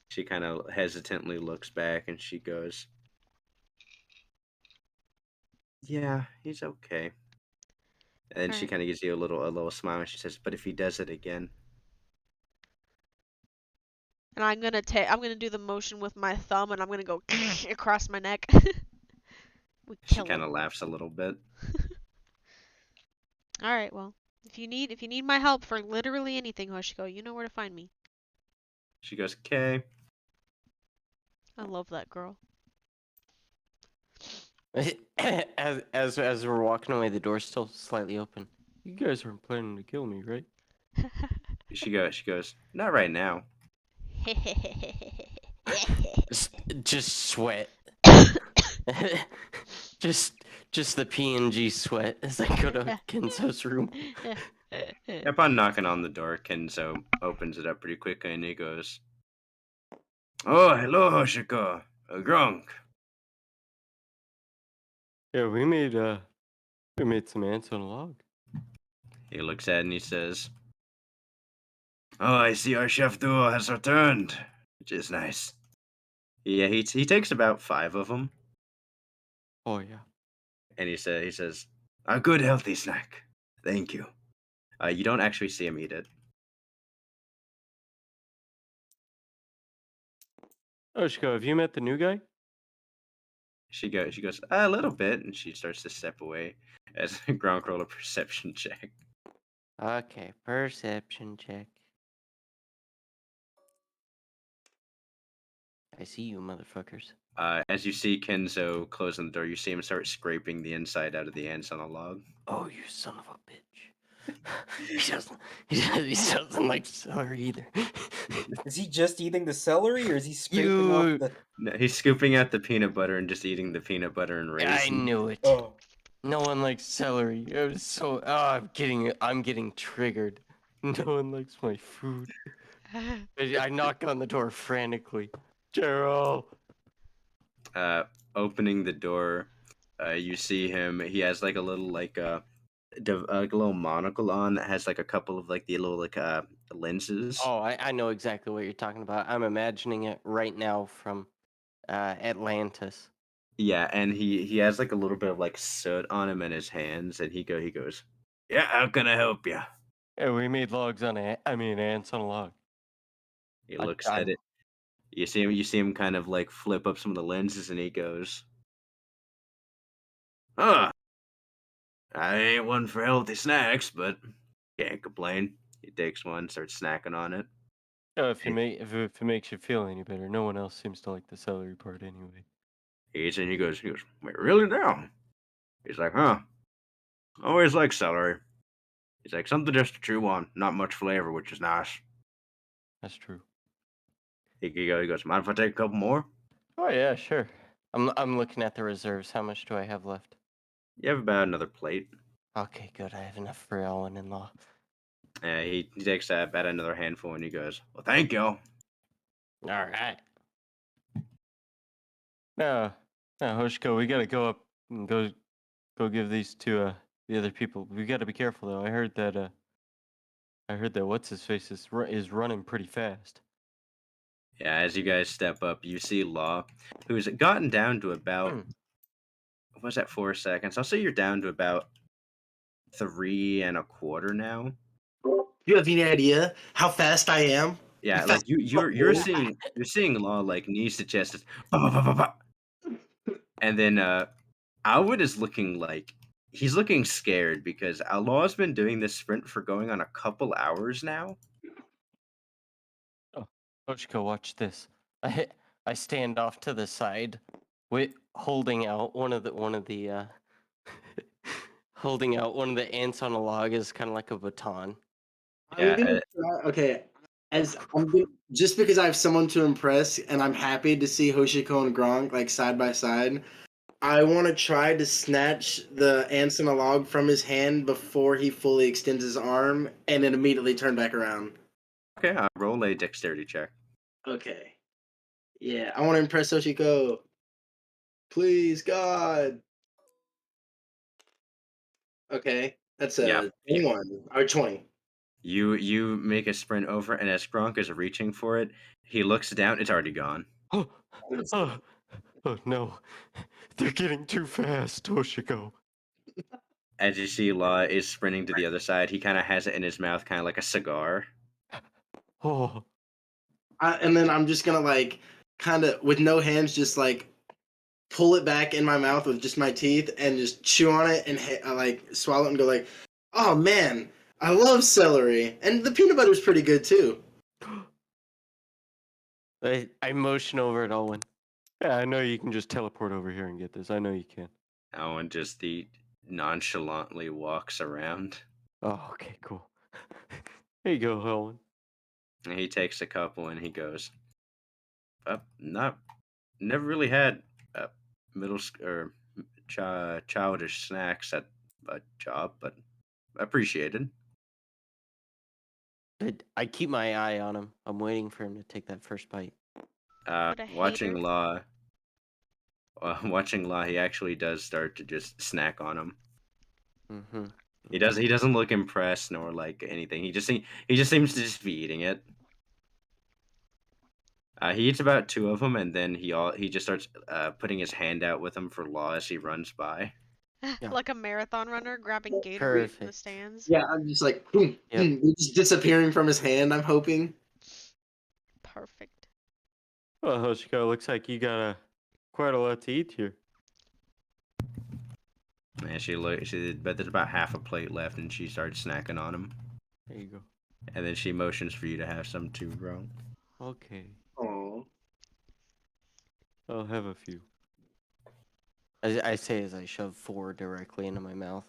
She kind of hesitantly looks back and she goes, "Yeah, he's okay." And then she Alright. kind of gives you a little smile and she says, "But if he does it again." And I'm gonna do the motion with my thumb and I'm gonna go across my neck. We She kill kind him. of laughs a little bit. Alright, well. If you need my help for literally anything, Hoshiko, you know where to find me. She goes, "Okay." I love that girl. as we're walking away, the door's still slightly open. You guys aren't planning to kill me, right? She goes, "Not right now." Just sweat. just just the PNG sweat as I go to Kenzo's room. Upon knocking on the door, Kenzo opens it up pretty quickly and he goes, "Oh, hello, Hoshiko. Gronk." Yeah, we made some ants on a log. He looks at it and he says, "Oh, I see our chef duo has returned, which is nice." Yeah, he takes about 5 of them, Oh yeah. and he says, "A good healthy snack. Thank you." You don't actually see him eat it. Hoshiko, have you met the new guy? She goes, "A little bit," and she starts to step away as Gronk roll a perception check. Okay, perception check. I see you, motherfuckers. As you see Kenzo closing the door, you see him start scraping the inside out of the ants on a log. Oh, you son of a bitch. He doesn't like celery either. Is he just eating the celery, or is he scraping You- off the? No, he's scooping out the peanut butter and just eating the peanut butter and I raisins. knew it. Oh, No one likes celery. It was so. Oh, I'm getting triggered. No one likes my food. I knock on the door frantically. Gerald. Opening the door, you see him. He has like a little like like a little monocle on that has like a couple of like the little like lenses. Oh, I know exactly what you're talking about. I'm imagining it right now from Atlantis. Yeah, and he has like a little bit of like soot on him in his hands, and he goes, "Yeah, how can I help you?" Yeah, we made logs on ants on a log. He looks at it. You see him kind of like flip up some of the lenses, and he goes, "Huh, I ain't one for healthy snacks, but can't complain." He takes one, starts snacking on it. Oh, if it makes you feel any better, no one else seems to like the celery part anyway. He eats it, and he goes, "Wait, really now?" He's like, "Huh, always like celery." He's like, "Something just to chew on, not much flavor, which is nice." That's true. He goes, "Mind if I take a couple more?" Oh yeah, sure. I'm looking at the reserves. How much do I have left? You have about another plate. Okay, good. I have enough for Ellen-in-law. He takes about another handful, and he goes, "Well, thank you." All right. No, no, Hoshiko, we gotta go up and go give these to the other people. We gotta be careful though. I heard that what's his face is running pretty fast. Yeah, as you guys step up, you see Law, who's gotten down to about, what was that, 4 seconds? I'll say you're down to about 3.25 now. You have any idea how fast I am? Yeah, Fast like you're as seeing Law like knees to chest, just, "Bah, bah, bah, bah, bah." And then Alwood is looking like he's looking scared because Law's been doing this sprint for going on a couple hours now. Oh, Hoshiko, watch this. I stand off to the side, with holding out one of the holding out one of the ants on a log is kind of like a baton. I'm Yeah, gonna try, okay. As I'm gonna, just because I have someone to impress, and I'm happy to see Hoshiko and Gronk like side by side. I want to try to snatch the ants in a log from his hand before he fully extends his arm, and then immediately turn back around. okay. Roll a dexterity check. Okay. Yeah, I want to impress Hoshiko. Please, God. Okay, that's Yeah, a 21 or 20. you make a sprint over, and as Gronk is reaching for it, he looks down. It's already gone. Oh, oh, oh no. They're getting too fast, Hoshiko. As you see, Law is sprinting to the other side. He kind of has it in his mouth, kind of like a cigar. Oh, And then I'm just gonna like, kind of with no hands, just like pull it back in my mouth with just my teeth and just chew on it and like swallow it and go like, oh man, I love celery, and the peanut butter's pretty good too. I motion over at Owen. yeah, I know you can just teleport over here and get this. I know you can. Owen just nonchalantly walks around. Oh, okay, cool. Here you go, Owen. And he takes a couple and he goes, not never really had middle or childish snacks at a job, but appreciated. I keep my eye on him. I'm waiting for him to take that first bite. What a hater. Watching Law, he actually does start to just snack on him. Mm-hmm. He doesn't look impressed nor like anything. He just seems to just be eating it. He eats about two of them, and then he just starts putting his hand out with them for Law as he runs by. Yeah. Like a marathon runner grabbing Gatorade from the Perfect. stands. Yeah, I'm just like, boom, Yep. boom, they're just disappearing from his hand. I'm hoping. Perfect. Well, Hoshiko, looks like you got quite a lot to eat here. And but there's about half a plate left, and she starts snacking on them. There you go. And then she motions for you to have some too, bro. Okay. Oh, I'll have a few. I say as I shove 4 directly into my mouth.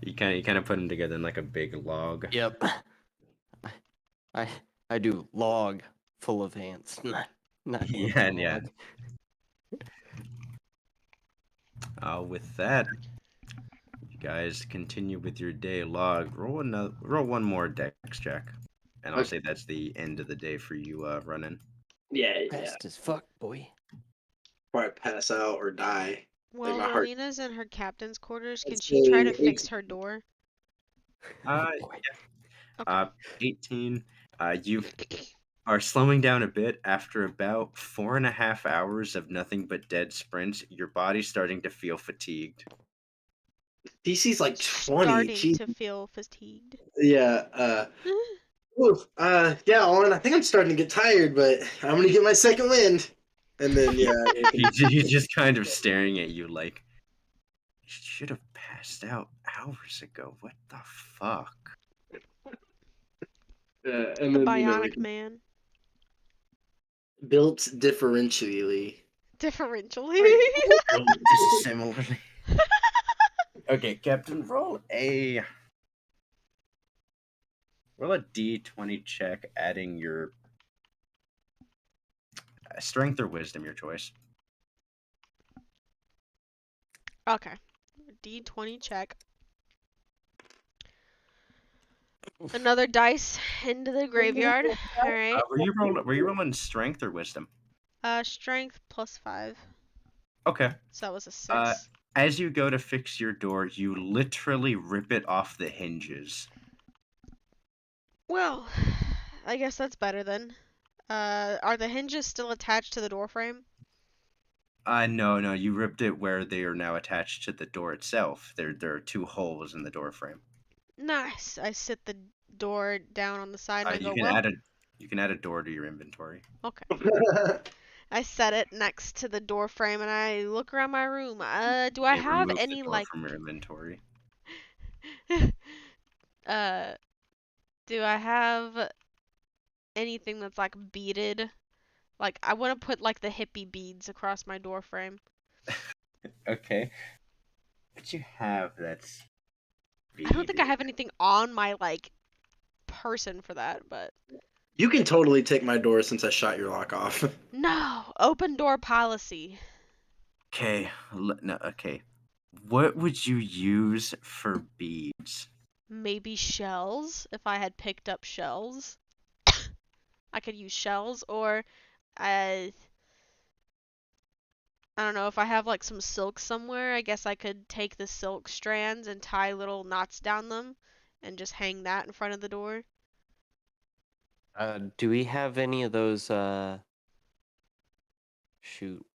You kind of put them together in like a big log. Yep. I I do log full of ants, not Yeah, ant yeah. log. With that, you guys continue with your day log. Roll one more dex check, and I'll Okay. say that's the end of the day for you running. Yeah, yeah. Fast as fuck, boy. Before I pass out or die. Like While my heart. Rowena's in her captain's quarters, can Let's she try to say fix her door? Uh, Boy. Okay. 18. You are slowing down a bit after about 4.5 hours of nothing but dead sprints. Your body's starting to feel fatigued. DC's like 20. Starting Gee. to feel fatigued. Yeah. Oof. Yeah, Owen, I think I'm starting to get tired, but I'm gonna get my second wind. And then He's just kind of staring at you like, you should have passed out hours ago. What the fuck? and The then Bionic Man. built differentially. Differentially. Dissimilarly. Okay, Captain, roll a d20 check, adding your strength or wisdom, your choice. Okay. D20 check. Another dice into the graveyard. Alright. Were you rolling strength or wisdom? Strength +5. Okay. So that was a Uh, 6. as you go to fix your door, you literally rip it off the hinges. Well, I guess that's better then. Are the hinges still attached to the door frame? No, you ripped it where they are now attached to the door itself. There are two holes in the door frame. Nice. I sit the door down on the side and I You go, can well, add a door to your inventory. okay. I set it next to the door frame and I look around my room. Do I Okay, have remove the any door like from your inventory. uh do I have anything that's like beaded? Like I want to put like the hippie beads across my door frame. Okay. What you have that's I don't think I beaded. have anything on my like person for that, but You can totally take my door since I shot your lock off. no, open door policy. Okay, no, okay. What would you use for beads? Maybe shells if I had picked up shells. I could use shells or I I don't know if I have like some silk somewhere. I guess I could take the silk strands and tie little knots down them and just hang that in front of the door. Do we have any of those shoot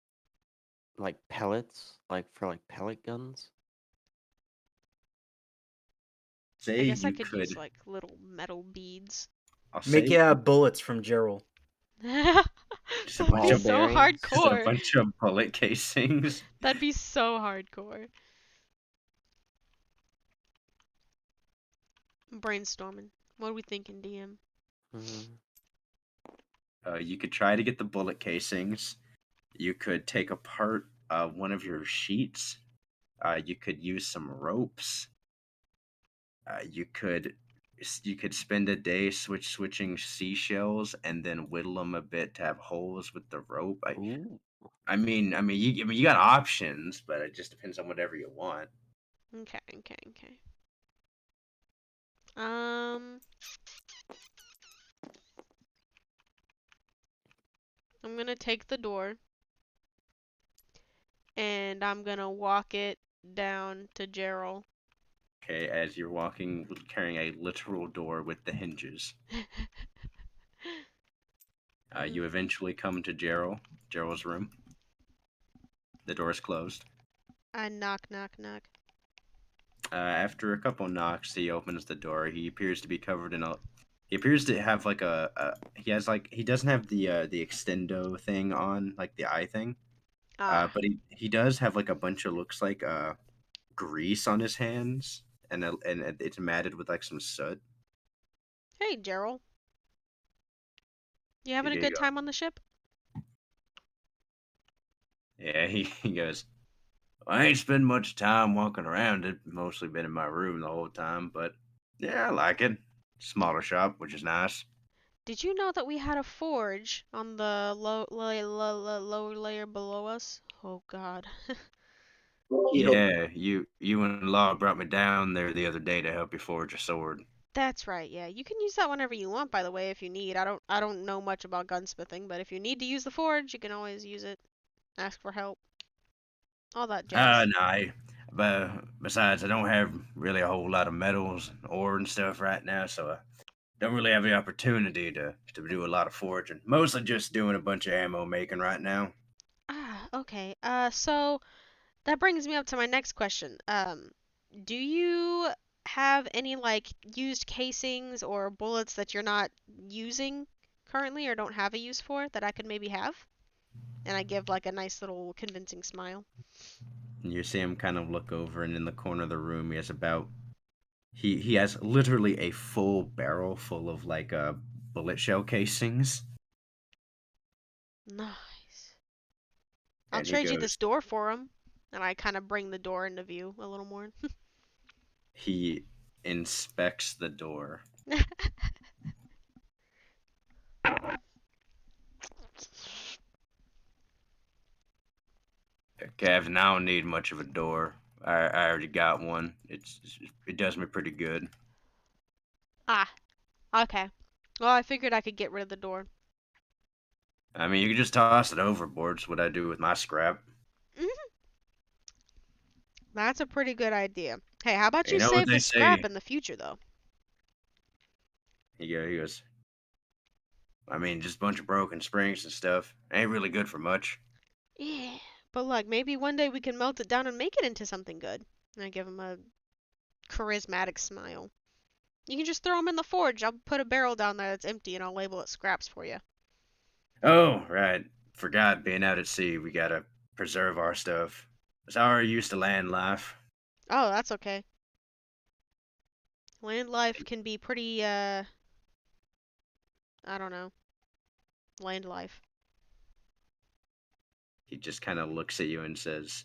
like pellets, like for like pellet guns? I Say guess I you could could. use like little metal beads. I'll Make say bullets from Gerald. just a That'd bunch be Ball of so bearings? just a hardcore. bunch of bullet casings. That'd be so hardcore. I'm brainstorming. What are we thinking, DM? Mm. You could try to get the bullet casings. You could take apart one of your sheets. You could use some ropes. You could spend a day switching seashells and then whittle them a bit to have holes with the rope. Ooh. You got options, but it just depends on whatever you want. Okay. I'm gonna take the door and I'm gonna walk it down to Gerald. Okay, as you're walking, carrying a literal door with the hinges. You eventually come to Gerald's room. The door is closed. I knock. After a couple knocks, he opens the door. He appears to be covered in a. He appears to have like he has like he doesn't have the extendo thing on, like the eye thing. Ah, But he does have like a bunch of looks like grease on his hands, and it's matted with like some soot. hey Gerald. You having a Here you good go. time on the ship? Yeah, he goes, I ain't spent much time walking around it. Mostly been in my room the whole time, but yeah, I like it. Smaller shop, which is nice. Did you know that we had a forge on the lower layer below us? Oh God. He hope Yeah, you and Law brought me down there the other day to help you forge a sword. That's right, yeah. You can use that whenever you want, by the way, if you need. I don't know much about gunsmithing, but if you need to use the forge, you can always use it. Ask for help. All that jazz. No, but besides, I don't have really a whole lot of metals and ore and stuff right now, so I don't really have the opportunity to do a lot of forging. Mostly just doing a bunch of ammo making right now. Ah, okay. So that brings me up to my next question. Do you have any like used casings or bullets that you're not using currently or don't have a use for that I could maybe have? And I give like a nice little convincing smile. And you see him kind of look over, and in the corner of the room, he has literally a full barrel full of like bullet shell casings, Nice. I'll and he trade you this goes, door for 'em. And I kind of bring the door into view a little more. he inspects the door. Captain, I don't need much of a door. I already got one. It does me pretty good. Ah, okay. Well, I figured I could get rid of the door. I mean, you can just toss it overboard. It's what I do with my scrap. Mhm. That's a pretty good idea. Hey, how about You you know what save they the scrap say? in the future, though? He goes, I mean, just a bunch of broken springs and stuff. Ain't really good for much. Yeah. But look, maybe one day we can melt it down and make it into something good. And I give him a charismatic smile. You can just throw them in the forge. I'll put a barrel down there that's empty and I'll label it scraps for you. Oh, right. Forgot being out at sea. We gotta preserve our stuff. It's our used to land life. Oh, that's okay. Land life can be pretty, I don't know, land life. He just kind of looks at you and says,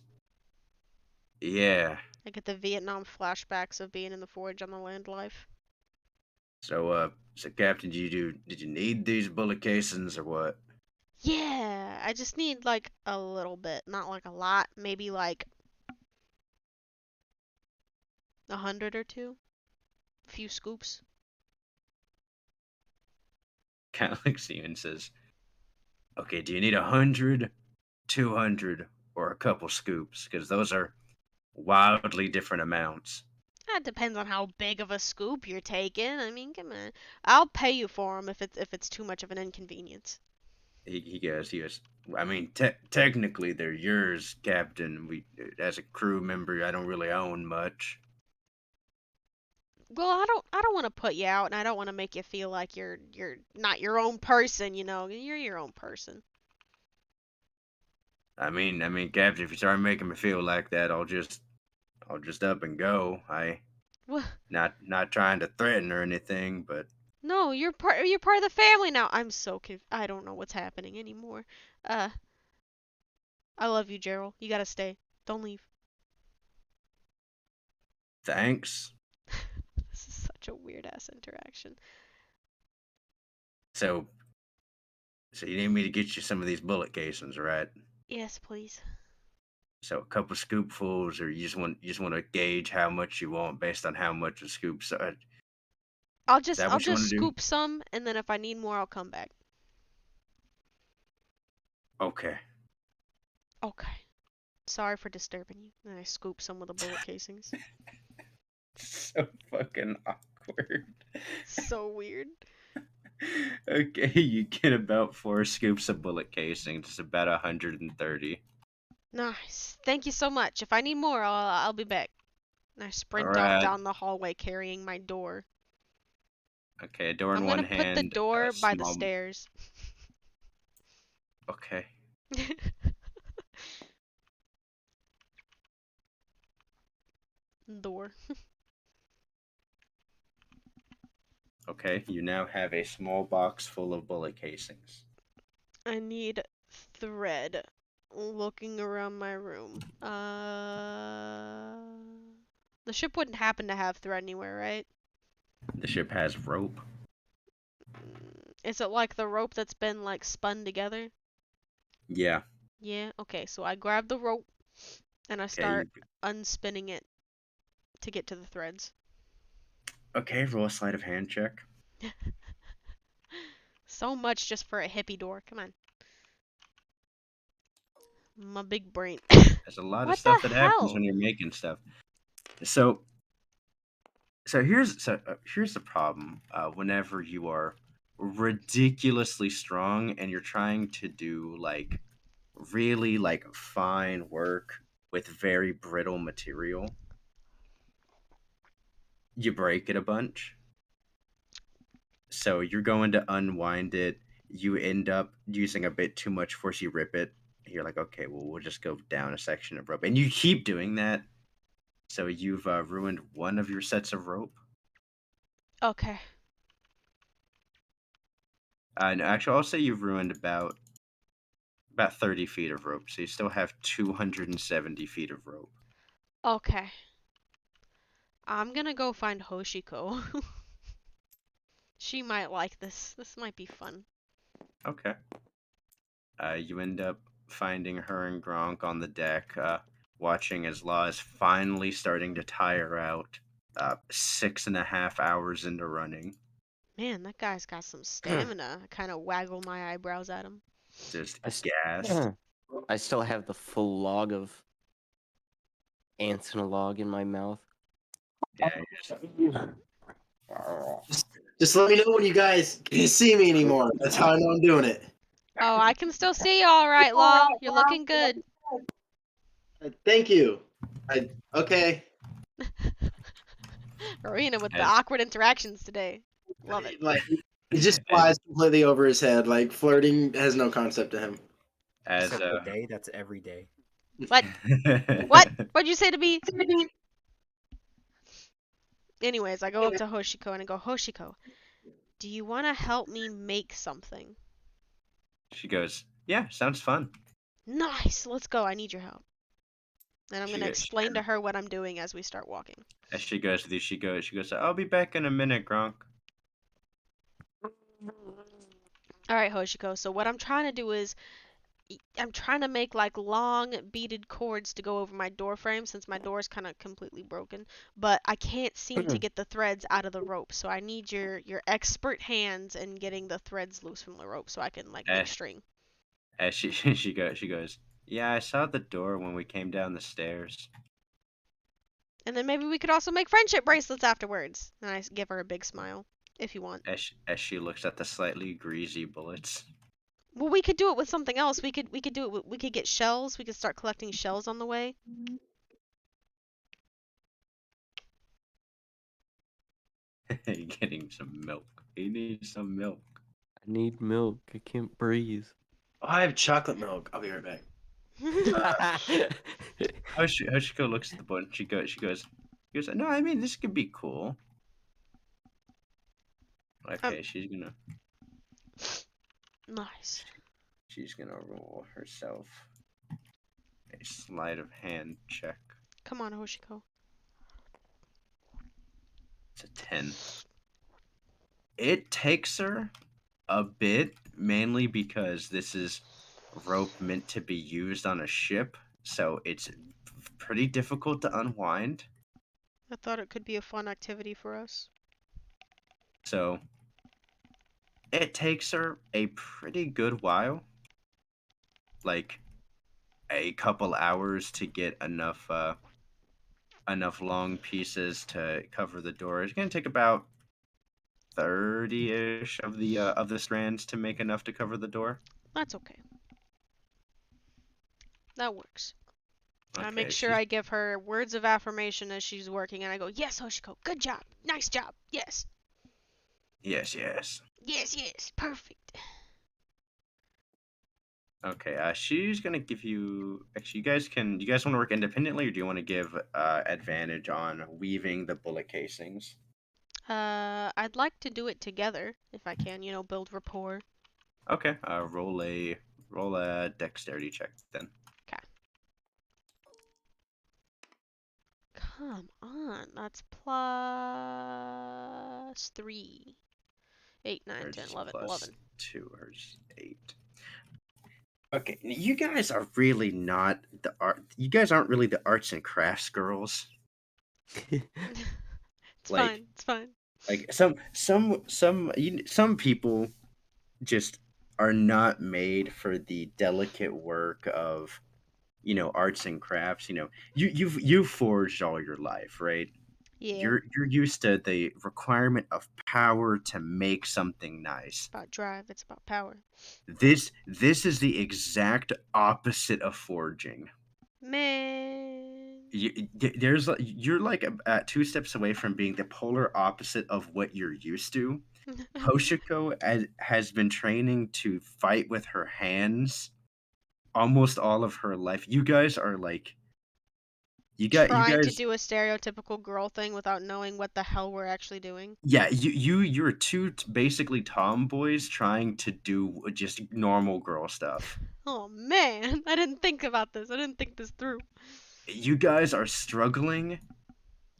yeah. I get the Vietnam flashbacks of being in the forge on the land life. So Captain, did you need these bullet casings or what? Yeah, I just need like a little bit, not like a lot, maybe like 100 or two, a few scoops. Kind of looks at you and says, okay, do you need 100, 200, or a couple scoops? Because those are wildly different amounts. That depends on how big of a scoop you're taking. I mean, come on. I'll pay you for them if it's too much of an inconvenience. He goes, I mean, technically they're yours, Captain. As a crew member, I don't really own much. Well, I don't want to put you out, and I don't want to make you feel like you're not your own person. You're your own person. Captain, if you start making me feel like that, I'll just up and go. Well, Not trying to threaten or anything, but no, you're part of the family now. I don't know what's happening anymore. Uh, I love you, Gerald. You gotta stay. Don't leave. thanks. This is such a weird ass interaction. So, so you need me to get you some of these bullet casings, right? Yes, please. So a couple scoopfuls, or you just want to gauge how much you want based on how much a scoop. I'll Is just that I'll what you just want to do? scoop some, and then if I need more, I'll come back. Okay. Okay. Sorry for disturbing you. And I scoop some of the bullet casings. So fucking awkward. So weird. Okay, you get about 4 scoops of bullet casings. It's about 130. Nice. Thank you so much. If I need more, I'll be back. And I All sprint off right. down the hallway carrying my door. Okay, a door in I'm one gonna put the hand, a door by the small. stairs. Okay. Door. Okay, you now have a small box full of bullet casings. I need thread. looking around my room. The ship wouldn't happen to have thread anywhere, right? The ship has rope. Is it like the rope that's been like spun together? Yeah. Yeah. Okay. So I grab the rope and I Okay. start unspinning it to get to the threads. Okay. Roll a sleight of hand check. So much just for a hippie door. Come on. My big brain. There's a lot of What the stuff that happens hell? when you're making stuff. So here's the problem. Whenever you are ridiculously strong and you're trying to do like really like fine work with very brittle material, you break it a bunch. So you're going to unwind it. You end up using a bit too much force. You rip it. You're like, okay, well, we'll just go down a section of rope, and you keep doing that. So you've ruined one of your sets of rope. Okay. No, actually, I'll say you've ruined about 30 feet of rope. So you still have 270 feet of rope. Okay. I'm gonna go find Hoshiko. She might like this. This might be fun. Okay. You end up finding her and Gronk on the deck, watching as Law is finally starting to tire out. 6.5 hours into running, Man, that guy's got some stamina. I kind of waggle my eyebrows at him. just I, s- gassed. I still have the full log of ants in a log in my mouth. Yeah, Just let me know when you guys can't see me anymore. That's how I know I'm doing it. Oh, I can still see you all right, Law. You're looking good. Thank you. Okay. Arena with the As awkward interactions today. Love it. Like it just as flies completely over his head. Like flirting has no concept to him. as Except today, that's every day. What? What? What'd you say to me? Anyways, I go up to Hoshiko and I go, Hoshiko, do you want to help me make something? She goes, yeah, sounds fun. Nice. Let's go. I need your help. And I'm She gonna goes, explain to her what I'm doing as we start walking. as she goes with you, she goes, I'll be back in a minute, Gronk. All right, Hoshiko. So what I'm trying to do is I'm trying to make like long beaded cords to go over my door frame since my door is kind of completely broken, but I can't seem to get the threads out of the rope. So I need your expert hands in getting the threads loose from the rope so I can like make As, string. as she goes, yeah, I saw the door when we came down the stairs. And then maybe we could also make friendship bracelets afterwards. And I give her a big smile if you want. As she looks at the slightly greasy bullets. Well, we could do it with something else. We could do it. We could get shells. We could start collecting shells on the way. Getting some milk. He needs some milk. I need milk. I can't breathe. Oh, I have chocolate milk. I'll be right back. Hoshiko looks at the board and she goes, no, I mean, this could be cool. Okay, Nice. she's gonna roll herself a sleight of hand check. Come on, Hoshiko. It's a 10. It takes her a bit, mainly because this is rope meant to be used on a ship, so it's pretty difficult to unwind. I thought it could be a fun activity for us. So it takes her a pretty good while, like a couple hours to get enough long pieces to cover the door. It's gonna take about 30-ish of the strands to make enough to cover the door. That's okay. That works. I make Okay, sure I give her words of affirmation as she's working, and I go, "Yes, Hoshiko, good job, nice job, yes, yes. yes, perfect." Okay, she's gonna give you. Actually, you guys want to work independently, or do you want to give advantage on weaving the bullet casings? I'd like to do it together if I can. Build rapport. Okay, roll a dexterity check then. Come on. That's plus 3. 8, 9, Hers 10, is 11, plus 11. 2. Hers is 8. Okay, you guys are really not the art. You guys aren't really the arts and crafts girls. It's Like, fine. It's fine. some people just are not made for the delicate work of arts and crafts. You've forged all your life, right? Yeah. You're used to the requirement of power to make something nice. About drive. It's about power. This is the exact opposite of forging. Man. You're like at 2 steps away from being the polar opposite of what you're used to. Hoshiko has been training to fight with her hands almost all of her life. You guys are like you Trying to guys do a stereotypical girl thing without knowing what the hell we're actually doing. yeah, you're basically tomboys trying to do just normal girl stuff. Oh man, I didn't think about this. I didn't think this through. You guys are struggling.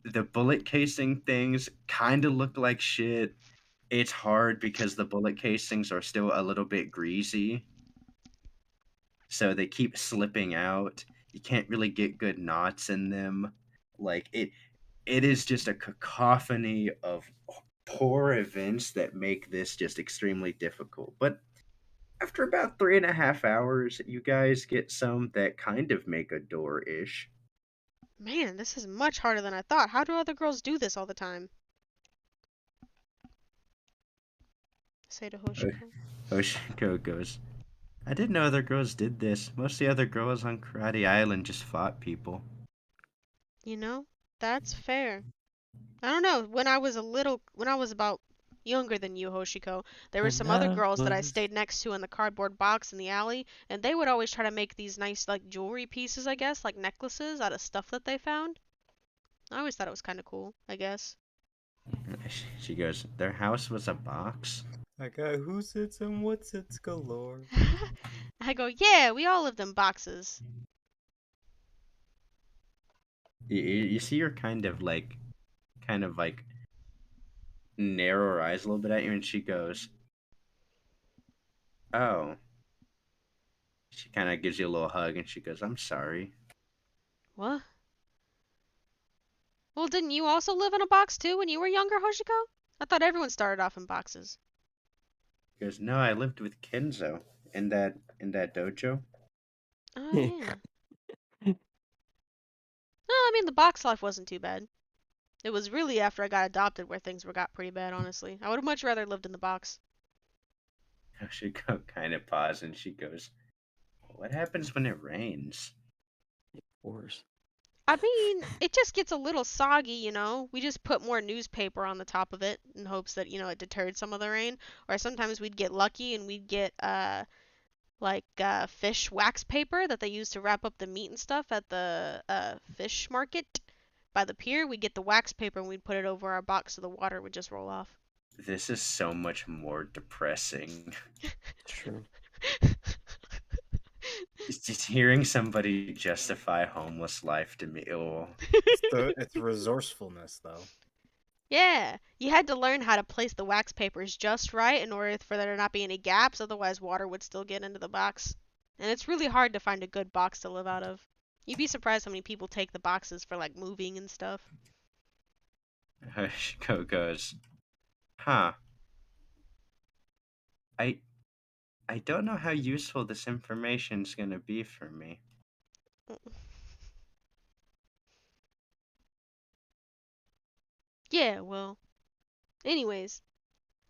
The bullet casing things kind of look like shit. It's hard because the bullet casings are still a little bit greasy, so they keep slipping out. You can't really get good knots in them. Like it is just a cacophony of poor events that make this just extremely difficult. But after about 3.5 hours, you guys get some that kind of make a door ish. Man, this is much harder than I thought. How do other girls do this all the time? Say to Hoshiko. Oshiko goes, I didn't know other girls did this. Most of the other girls on Karate Island just fought people. You know, that's fair. I don't know. When I was about younger than you, Hoshiko, there were When some other I girls that I was stayed next to in the cardboard box in the alley, and they would always try to make these nice, like, jewelry pieces, I guess, like necklaces out of stuff that they found. I always thought it was kind of cool, I guess. She goes, their house was a box? I got who sits and what sits galore. I go, yeah, we all lived in boxes. You see her kind of like narrow her eyes a little bit at you, and she goes, oh. She kind of gives you a little hug, and she goes, I'm sorry. What? Well, didn't you also live in a box too when you were younger, Hoshiko? I thought everyone started off in boxes. She goes, no, I lived with Kenzo in that dojo. Oh, yeah. No, I mean, the box life wasn't too bad. It was really after I got adopted where things got pretty bad, honestly. I would have much rather lived in the box. She kind of pauses, and she goes, what happens when it rains? Wars. I mean, it just gets a little soggy, you know? We just put more newspaper on the top of it in hopes that, it deterred some of the rain. Or sometimes we'd get lucky and we'd get, fish wax paper that they use to wrap up the meat and stuff at the, fish market by the pier. We'd get the wax paper and we'd put it over our box so the water would just roll off. This is so much more depressing. True. It's just hearing somebody justify homeless life to me. Oh, It's resourcefulness, though. Yeah, you had to learn how to place the wax papers just right in order for there to not be any gaps, otherwise water would still get into the box. And it's really hard to find a good box to live out of. You'd be surprised how many people take the boxes for like moving and stuff. Hashiko goes, huh? I I don't know how useful this information's gonna be for me. Yeah, well, anyways,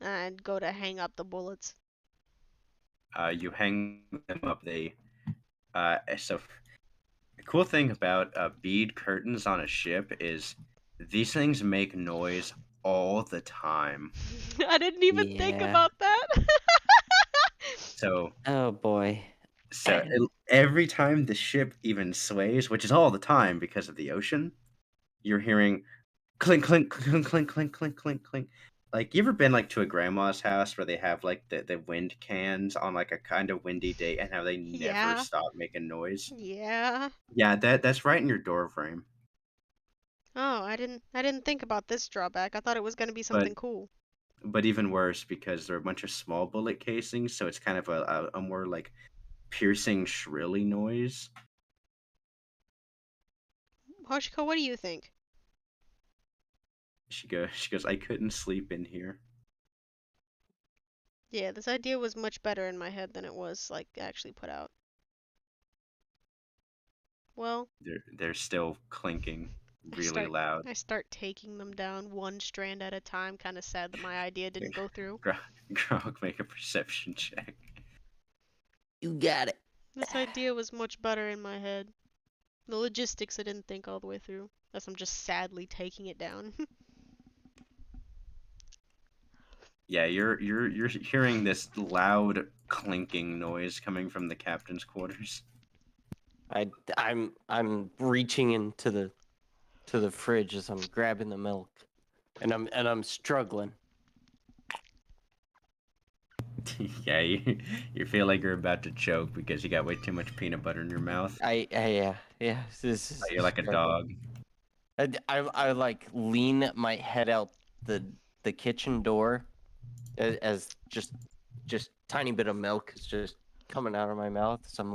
I'd go to hang up the bullets. You hang them up. So the cool thing about bead curtains on a ship is these things make noise all the time. I didn't even think Yeah. about that. So Oh boy. every time the ship even sways, which is all the time because of the ocean, you're hearing clink clink clink clink clink clink clink clink. Like, you ever been like to a grandma's house where they have like the wind cans on like a kind of windy day and how they never Yeah, stop making noise? yeah. Yeah, that's right in your door frame. Oh, I didn't think about this drawback. I thought it was gonna be but something cool. but even worse because they're a bunch of small bullet casings, so it's kind of a more like piercing, shrilly noise. Hoshiko, what do you think? She goes, I couldn't sleep in here. Yeah, this idea was much better in my head than it was like actually put out. Well, They're still clinking I really start loud. I start taking them down one strand at a time, kind of sad that my idea didn't go through. Grog, make a perception check. You got it. This idea was much better in my head. The logistics I didn't think all the way through. Thus I'm just sadly taking it down. Yeah, you're hearing this loud clinking noise coming from the captain's quarters. I'm reaching into the fridge as I'm grabbing the milk, and I'm struggling. Yeah, you feel like you're about to choke because you got way too much peanut butter in your mouth. Yeah. This is You're like a struggling. dog. I like lean my head out the kitchen door as just tiny bit of milk is just coming out of my mouth. So I'm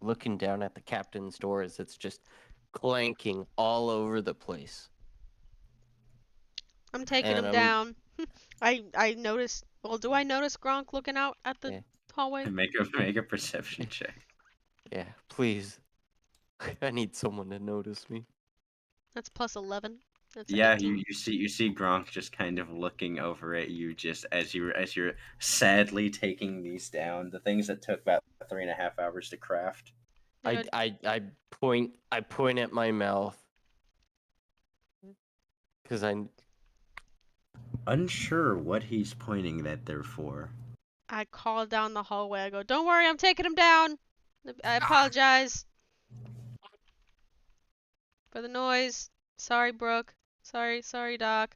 looking down at the captain's door as it's just clanking all over the place. I'm taking And him I'm down. I noticed. Well, do I notice Gronk looking out at the Yeah. hallway? Make a perception check. Yeah, please. I need someone to notice me. That's plus 11. That's Yeah, 18. you see Gronk just kind of looking over at you just as you're sadly taking these down, the things that took about 3.5 hours to craft. Yeah, I point at my mouth because Unsure what he's pointing that there for. I call down the hallway. I go, "Don't worry, I'm taking him down. I apologize for the noise. Sorry, Brooke. Sorry, Doc.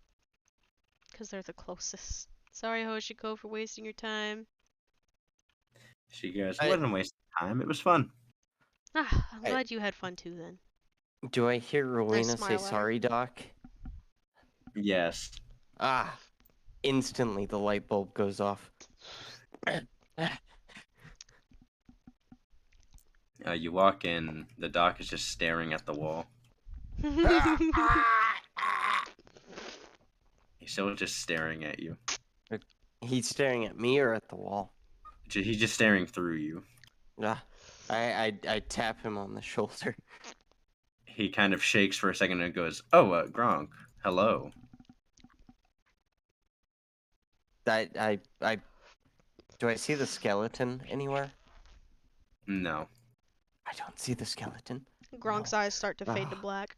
Because they're the closest. Sorry, Hoshiko, for wasting your time. She goes, it I wasn't a waste of time. It was fun. Ah, I'm I glad you had fun too then. do I hear I Rowena say smile at her. sorry, Doc? Yes. Ah, instantly the light bulb goes off. You walk in, the doc is just staring at the wall. He's still just staring at you. He's staring at me or at the wall. He's just staring through you. Ah, I tap him on the shoulder. He kind of shakes for a second and goes, "Oh, Gronk, hello." I do I see the skeleton anywhere? No. I don't see the skeleton. Gronk's eyes start to fade to Ah. black.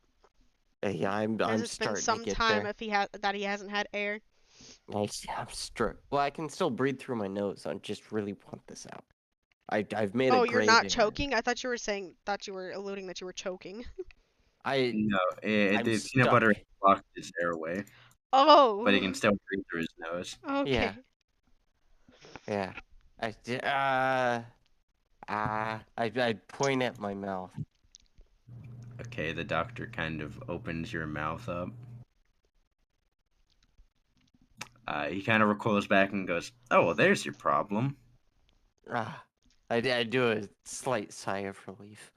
Yeah, As I'm it's been starting to some get time there. if that he hasn't had air. I'm struck. Well, I can still breathe through my nose. I just really want this out. I've made Oh, a you're grave not error. choking? I thought you were alluding that you were choking. No, I'm the peanut butter stuck. blocked his airway, but he can Oh, still breathe through his nose. Yeah, okay. yeah. I point at my mouth. Okay, the doctor kind of opens your mouth up. He kind of recoils back and goes, "Oh, well, there's your problem." Ah, I do a slight sigh of relief.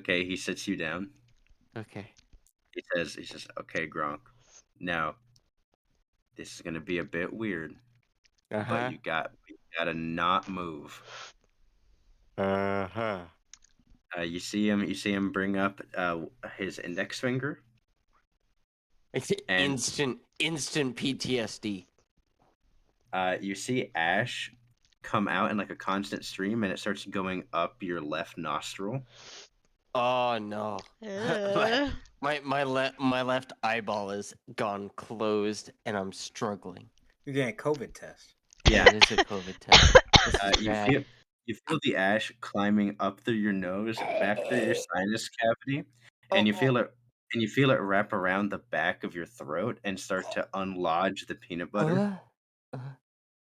He sits you down. Okay. He says, "Okay, Gronk. Now, this is gonna be a bit weird, but Uh-huh. you gotta not move." Uh-huh. You see him bring up his index finger, It's and instant PTSD. you see ash come out in like a constant stream, and it starts going up your left nostril. Oh no. Uh, My left eyeball is gone closed and I'm struggling. You're getting a COVID test. Yeah, Yeah, it is a COVID test. This is bad. you feel the ash climbing up through your nose, back through your sinus cavity, Oh, and oh. you feel it wrap around the back of your throat and start to unlodge the peanut butter. Uh,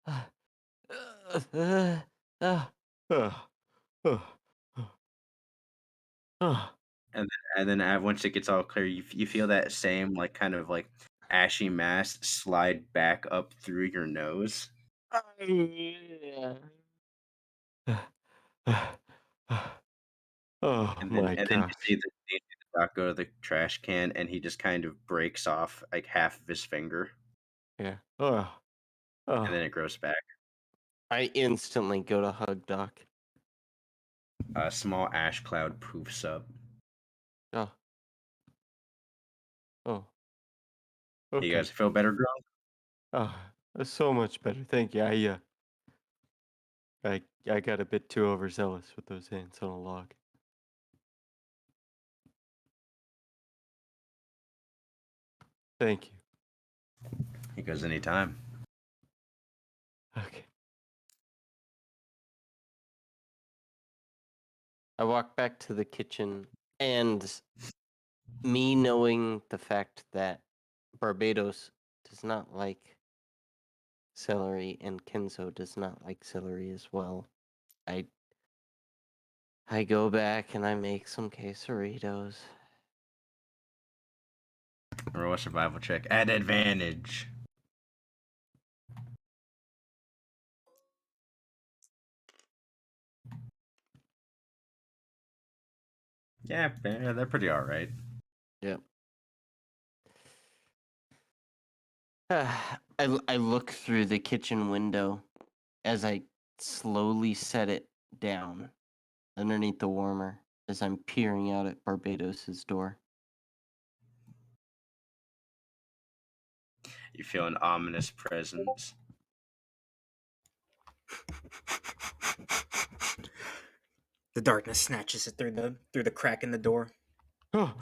uh, uh, uh, uh, uh, uh, uh. And then once it gets all clear, you feel that same like kind of like ashy mass slide back up through your nose, Oh my and then you see gosh. the doc go to the trash can, and he just kind of breaks off like half of his finger, Yeah. Oh. Oh. and then it grows back. I instantly go to hug Doc. A small ash cloud poofs up. Oh. Oh. You Okay. guys feel better, girl? Oh, that's so much better. Thank you. I got a bit too overzealous with those ants on a log. Thank you. He goes, anytime. Okay. I walk back to the kitchen, and me knowing the fact that Barbados does not like celery and Kenzo does not like celery as well, I go back and I make some quesaritos. Roll a survival check at advantage. Yeah, they're pretty all right. Yep. I look through the kitchen window as I slowly set it down underneath the warmer as I'm peering out at Barbados's door. You feel an ominous presence. The darkness snatches it through the crack in the door. Oh.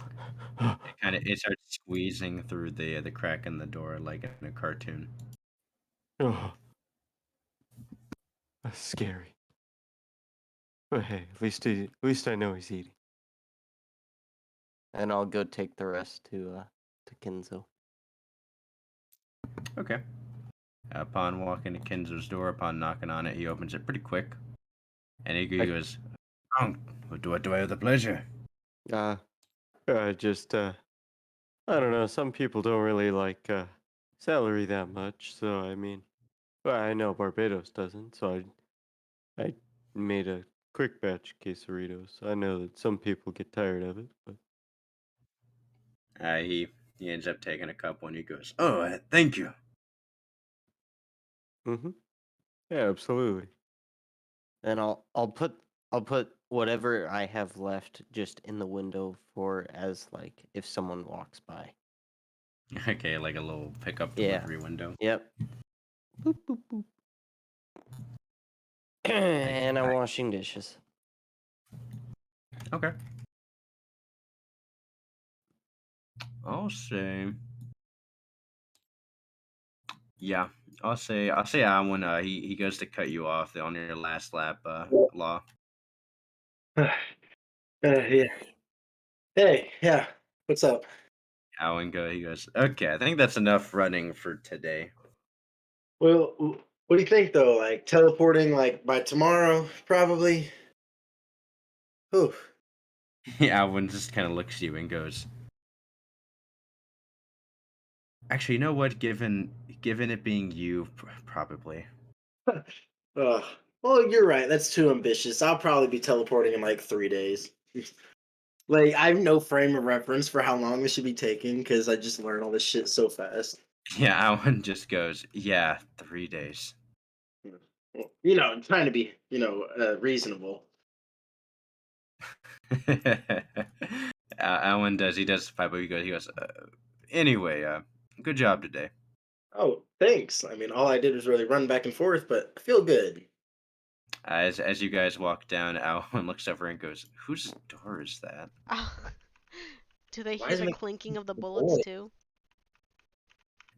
It starts squeezing through the crack in the door like in a cartoon. Oh. That's scary. But hey, at least I know he's eating. And I'll go take the rest to Kenzo. Okay. Upon walking to Kenzo's door, upon knocking on it, he opens it pretty quick, and he goes, "Oh, what do I have the pleasure?" Uh, just I don't know. Some people don't really like celery that much, so I mean, well, I know Barbados doesn't, so I made a quick batch quesaritos. I know that some people get tired of it, but He ends up taking a couple, and he goes, "Oh, thank you." yeah, absolutely. And I'll put whatever I have left just in the window for as like if someone walks by. Okay, like a little pickup Yeah. delivery window. Yep. Boop, boop, boop. And I'm washing dishes. Okay. I'll say, yeah. I'll say when he goes to cut you off on your last lap, Law. Yeah. Hey, yeah. What's up? He goes, okay, I think that's enough running for today. Well, what do you think though? Like teleporting, like by tomorrow, probably. Ooh. Alwyn just kind of looks at you and goes, actually, you know what? Given it being you, probably. Ugh. Well, you're right. That's too ambitious. I'll probably be teleporting in like 3 days. Like I have no frame of reference for how long this should be taking because I just learn all this shit so fast. Yeah, Alwyn just goes, yeah, 3 days. Trying to be reasonable. Alwyn he does five, but he goes, anyway, good job today. Oh, thanks. I mean, all I did was really run back and forth, but I feel good. As you guys walk down, Alwyn looks over and goes, whose door is that? Do they Why hear is the my clinking of the bullets boy? too?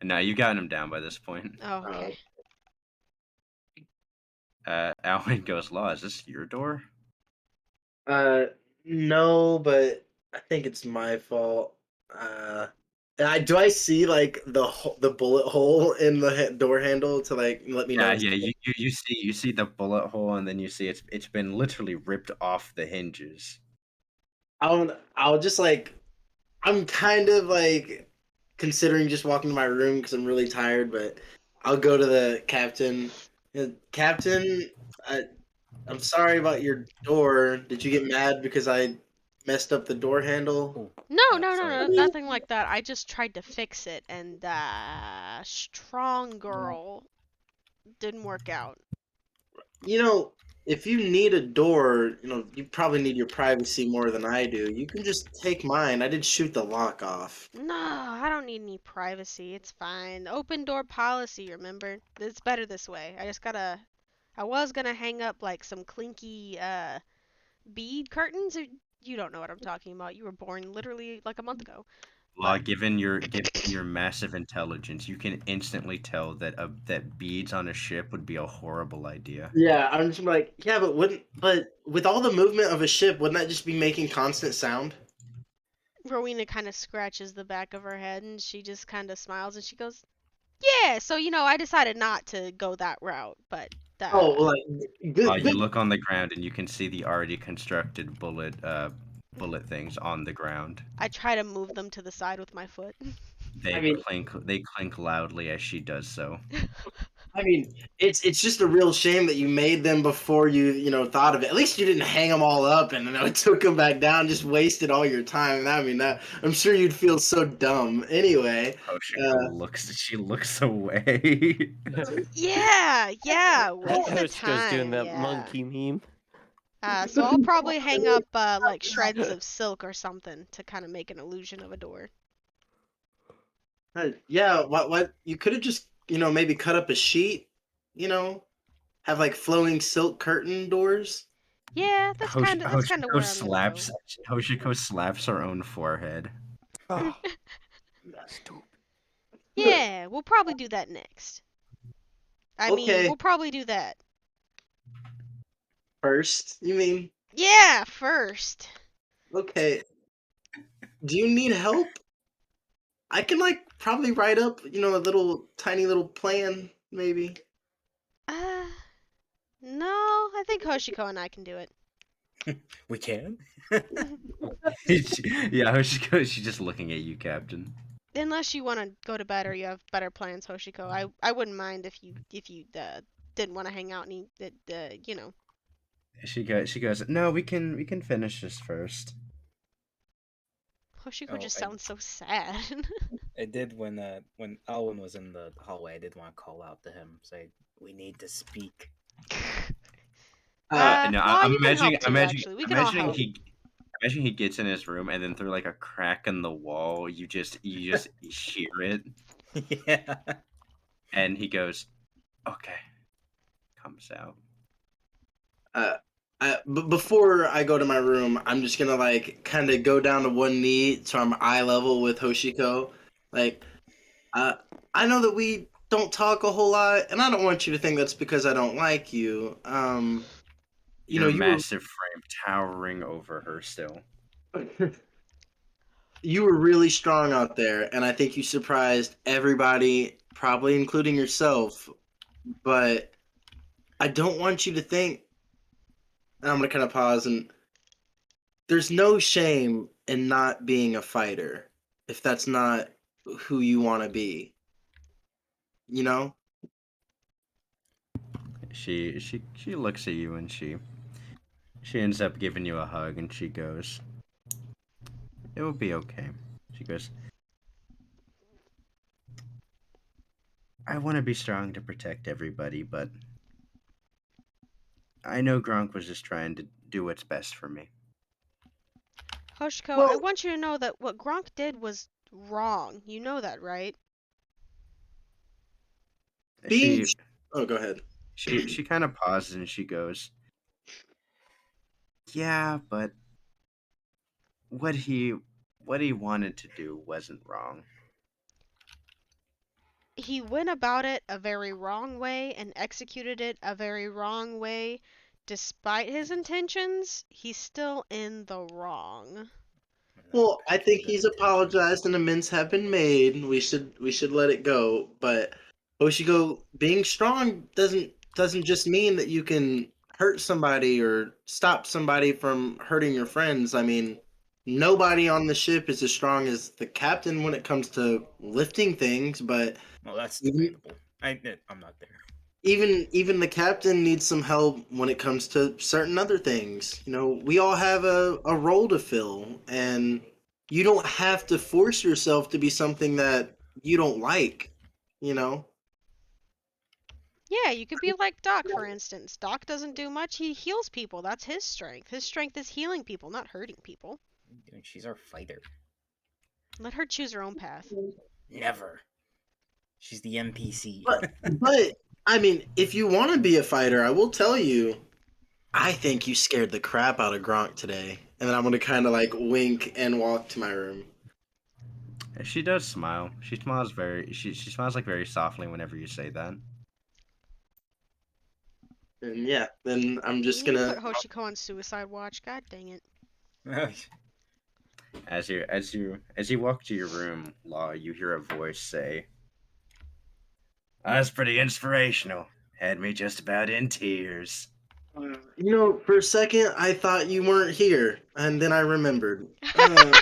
No, you got him down by this point. Oh, okay. Alwyn goes, Law, is this your door? Uh, no, but I think it's my fault. Do I see like the bullet hole in the door handle to like let me know? Yeah, you see the bullet hole, and then you see it's been literally ripped off the hinges. I'll just like I'm kind of like considering just walking to my room because I'm really tired, but I'll go to the captain. Captain, I'm sorry about your door. Did you get mad because I messed up the door handle? Oh, sorry. Nothing like that. I just tried to fix it, and strong girl didn't work out. You know, if you need a door, you probably need your privacy more than I do. You can just take mine. I did shoot the lock off. No, I don't need any privacy. It's fine. Open door policy, remember? It's better this way. I was gonna hang up like some clinky bead curtains. You don't know what I'm talking about. You were born literally like a month ago. Law, But given your massive intelligence, you can instantly tell that beads on a ship would be a horrible idea. Yeah, I'm just like, yeah, but with all the movement of a ship, wouldn't that just be making constant sound? Rowena kind of scratches the back of her head and she just kind of smiles and she goes, "Yeah, so I decided not to go that route, but Oh, like good, You good. look on the ground and you can see the already constructed bullet things on the ground. I try to move them to the side with my foot." I mean, They clink loudly as she does so. it's just a real shame that you made them before thought of it. At least you didn't hang them all up and took them back down. Just wasted all your time. That I'm sure you'd feel so dumb. Anyway, She looks away. Yeah, waste of Hoshiko's doing time. that Yeah. monkey meme. So I'll probably hang up like shreds of silk or something to kind of make an illusion of a door. yeah. What you could have just maybe cut up a sheet. Have like flowing silk curtain doors. Yeah, that's kind of where I'm gonna go. Hoshiko slaps her own forehead. Oh, stupid. Yeah, we'll probably do that next. I mean, Okay. we'll probably do that. First, you mean? Yeah, first. Okay. Do you need help? I can probably write up, a little tiny little plan, maybe. Uh, no, I think Hoshiko and I can do it. We can? Yeah, Hoshiko, she's just looking at you, Captain. Unless you want to go to bed or you have better plans, Hoshiko. I wouldn't mind if you didn't want to hang out and eat She goes, no, we can finish this first. Hoshiko Oh, just sounds so sad. I did when Alwyn was in the hallway. I did want to call out to him, say we need to speak. No, Law, you can help too, actually. We can all help. Imagine he gets in his room and then through like a crack in the wall, you just hear it, Yeah. and he goes, "Okay," comes out. Before I go to my room, I'm just gonna kind of go down to one knee so I'm eye level with Hoshiko. Like, I know that we don't talk a whole lot, and I don't want you to think that's because I don't like you. Your You massive frame towering over her still. were you were really strong out there, and I think you surprised everybody, probably including yourself. But I don't want you to think. And I'm gonna kind of pause, and there's no shame in not being a fighter if that's not who you want to be. You know? She looks at you and she ends up giving you a hug and she goes, "It will be okay." She goes, "I want to be strong to protect everybody, but I know Gronk was just trying to do what's best for me." Hoshiko, I Well, want you to know that what Gronk did was wrong. You know that, right? being. She Oh, go ahead. she kind of pauses and she goes, "Yeah, but what he wanted to do wasn't wrong." He went about it a very wrong way and executed it a very wrong way. Despite his intentions, he's still in the wrong. Well, I think he's apologized and amends have been made. We should let it go. But Hoshiko, being strong doesn't just mean that you can hurt somebody or stop somebody from hurting your friends. I mean, Nobody on the ship is as strong as the captain when it comes to lifting things, but Well, that's even debatable. I'm not there. even the captain needs some help when it comes to certain other things. You know, we all have a role to fill, and you don't have to force yourself to be something that you don't like, you know? Yeah, you could be like Doc, for instance. Doc doesn't do much. He heals people. That's his strength. His strength is healing people, not hurting people. She's our fighter. Let her choose her own path. Never. She's the NPC. But I mean, if you want to be a fighter, I will tell you, I think you scared the crap out of Gronk today. And then I'm gonna kind of like wink and walk to my room. She does smile. She smiles she smiles like very softly whenever you say that. And yeah, then I'm You just need to gonna. put Hoshiko on suicide watch. God dang it. As you walk to your room, Law, you hear a voice say, "That's pretty inspirational. Had me just about in tears." You know, for a second, I thought you weren't here, and then I remembered. Sorry.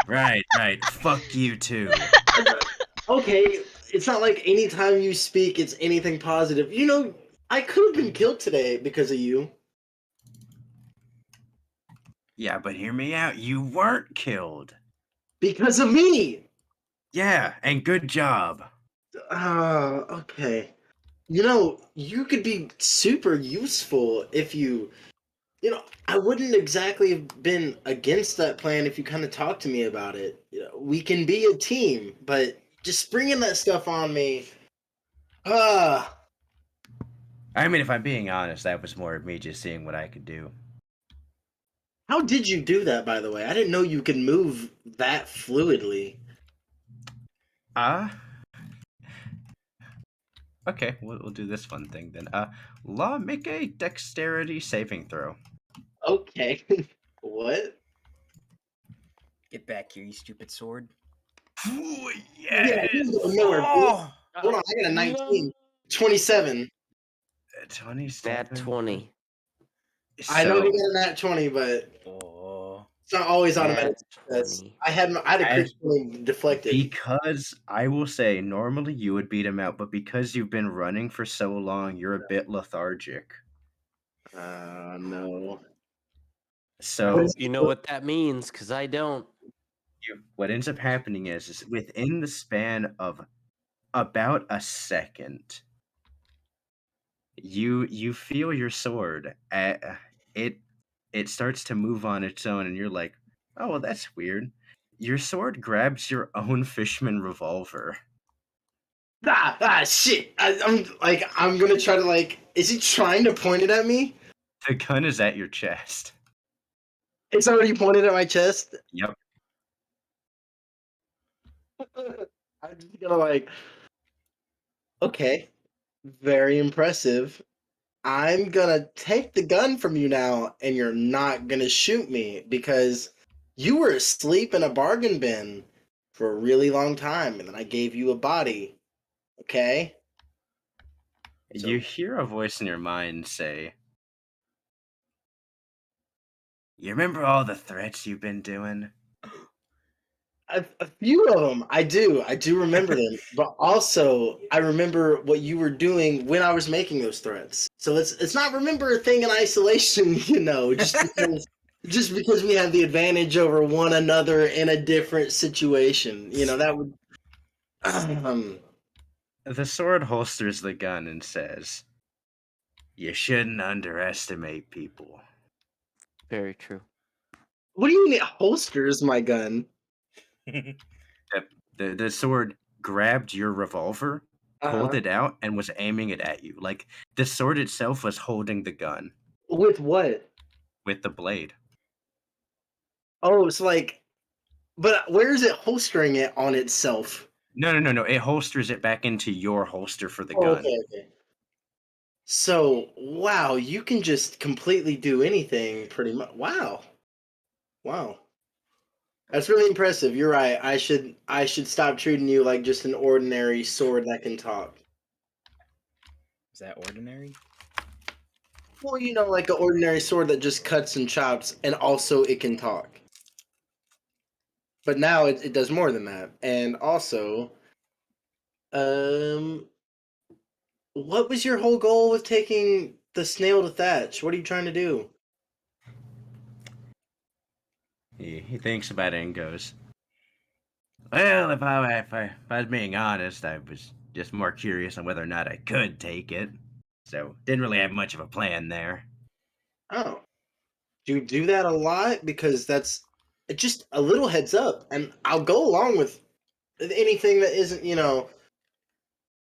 Right. Fuck you too. Okay, it's not like anytime you speak, it's anything positive. You know, I could have been killed today because of you. Yeah, but hear me out. You weren't killed. Because of me! Yeah, and good job. Okay. You know, you could be super useful if you know, I wouldn't exactly have been against that plan if you kind of talked to me about it. You know, we can be a team, but just springing that stuff on me. Ah, I mean, if I'm being honest, that was more of me just seeing what I could do. how did you do that, by the way? I didn't know you could move that fluidly. Ah, okay, we'll do this fun thing then. Law, make a dexterity saving throw. Okay. What? Get back here, you stupid sword. Ooh, Yeah, yes! you go nowhere. Oh! Hold on, I got a 19. No. 27. 27. Nat 20. I know So, he got a nat 20, but Oh. it's not always Nat automatic success. 20. I had a crit as 20 deflected. because I will say normally you would beat him out, but because you've been running for so long, you're a bit lethargic. No. So You know what that means, because I don't. what ends up happening is within the span of about a second, you feel your sword. It it starts to move on its own, and you're like, oh well, that's weird. Your sword grabs your own fishman revolver. Shit. I'm gonna try to like. Is he trying to point it at me? The gun is at your chest. It's already pointed at my chest. Yep. I'm just gonna like. Okay, very impressive. I'm gonna take the gun from you now, and you're not gonna shoot me because you were asleep in a bargain bin for a really long time, and then I gave you a body. Okay. You So hear a voice in your mind say, "You remember all the threats you've been doing?" a few of them, I do remember them, but also I remember what you were doing when I was making those threats. So let's not remember a thing in isolation, you know, just because we have the advantage over one another in a different situation, you know, that would. Um, The sword holsters the gun and says, "You shouldn't underestimate people." Very true. what do you mean it holsters my gun? The sword grabbed your revolver, pulled Uh-huh. it out, and was aiming it at you. Like the sword itself was holding the gun With what? with the blade. Oh, it's like, but where is it holstering it on itself? No. It holsters it back into your holster for the Oh, gun. okay. So, wow, you can just completely do anything pretty much. Wow. Wow. That's really impressive. You're right. I should stop treating you like just an ordinary sword that can talk. Is that ordinary? Well, you know, like an ordinary sword that just cuts and chops, and also it can talk. But now it does more than that. And also, um, what was your whole goal with taking the snail to Thatch? What are you trying to do? He thinks about it and goes, "Well, if I was being honest, I was just more curious on whether or not I could take it. So didn't really have much of a plan there." Oh, do you do that a lot? Because that's just a little heads up, and I'll go along with anything that isn't, you know,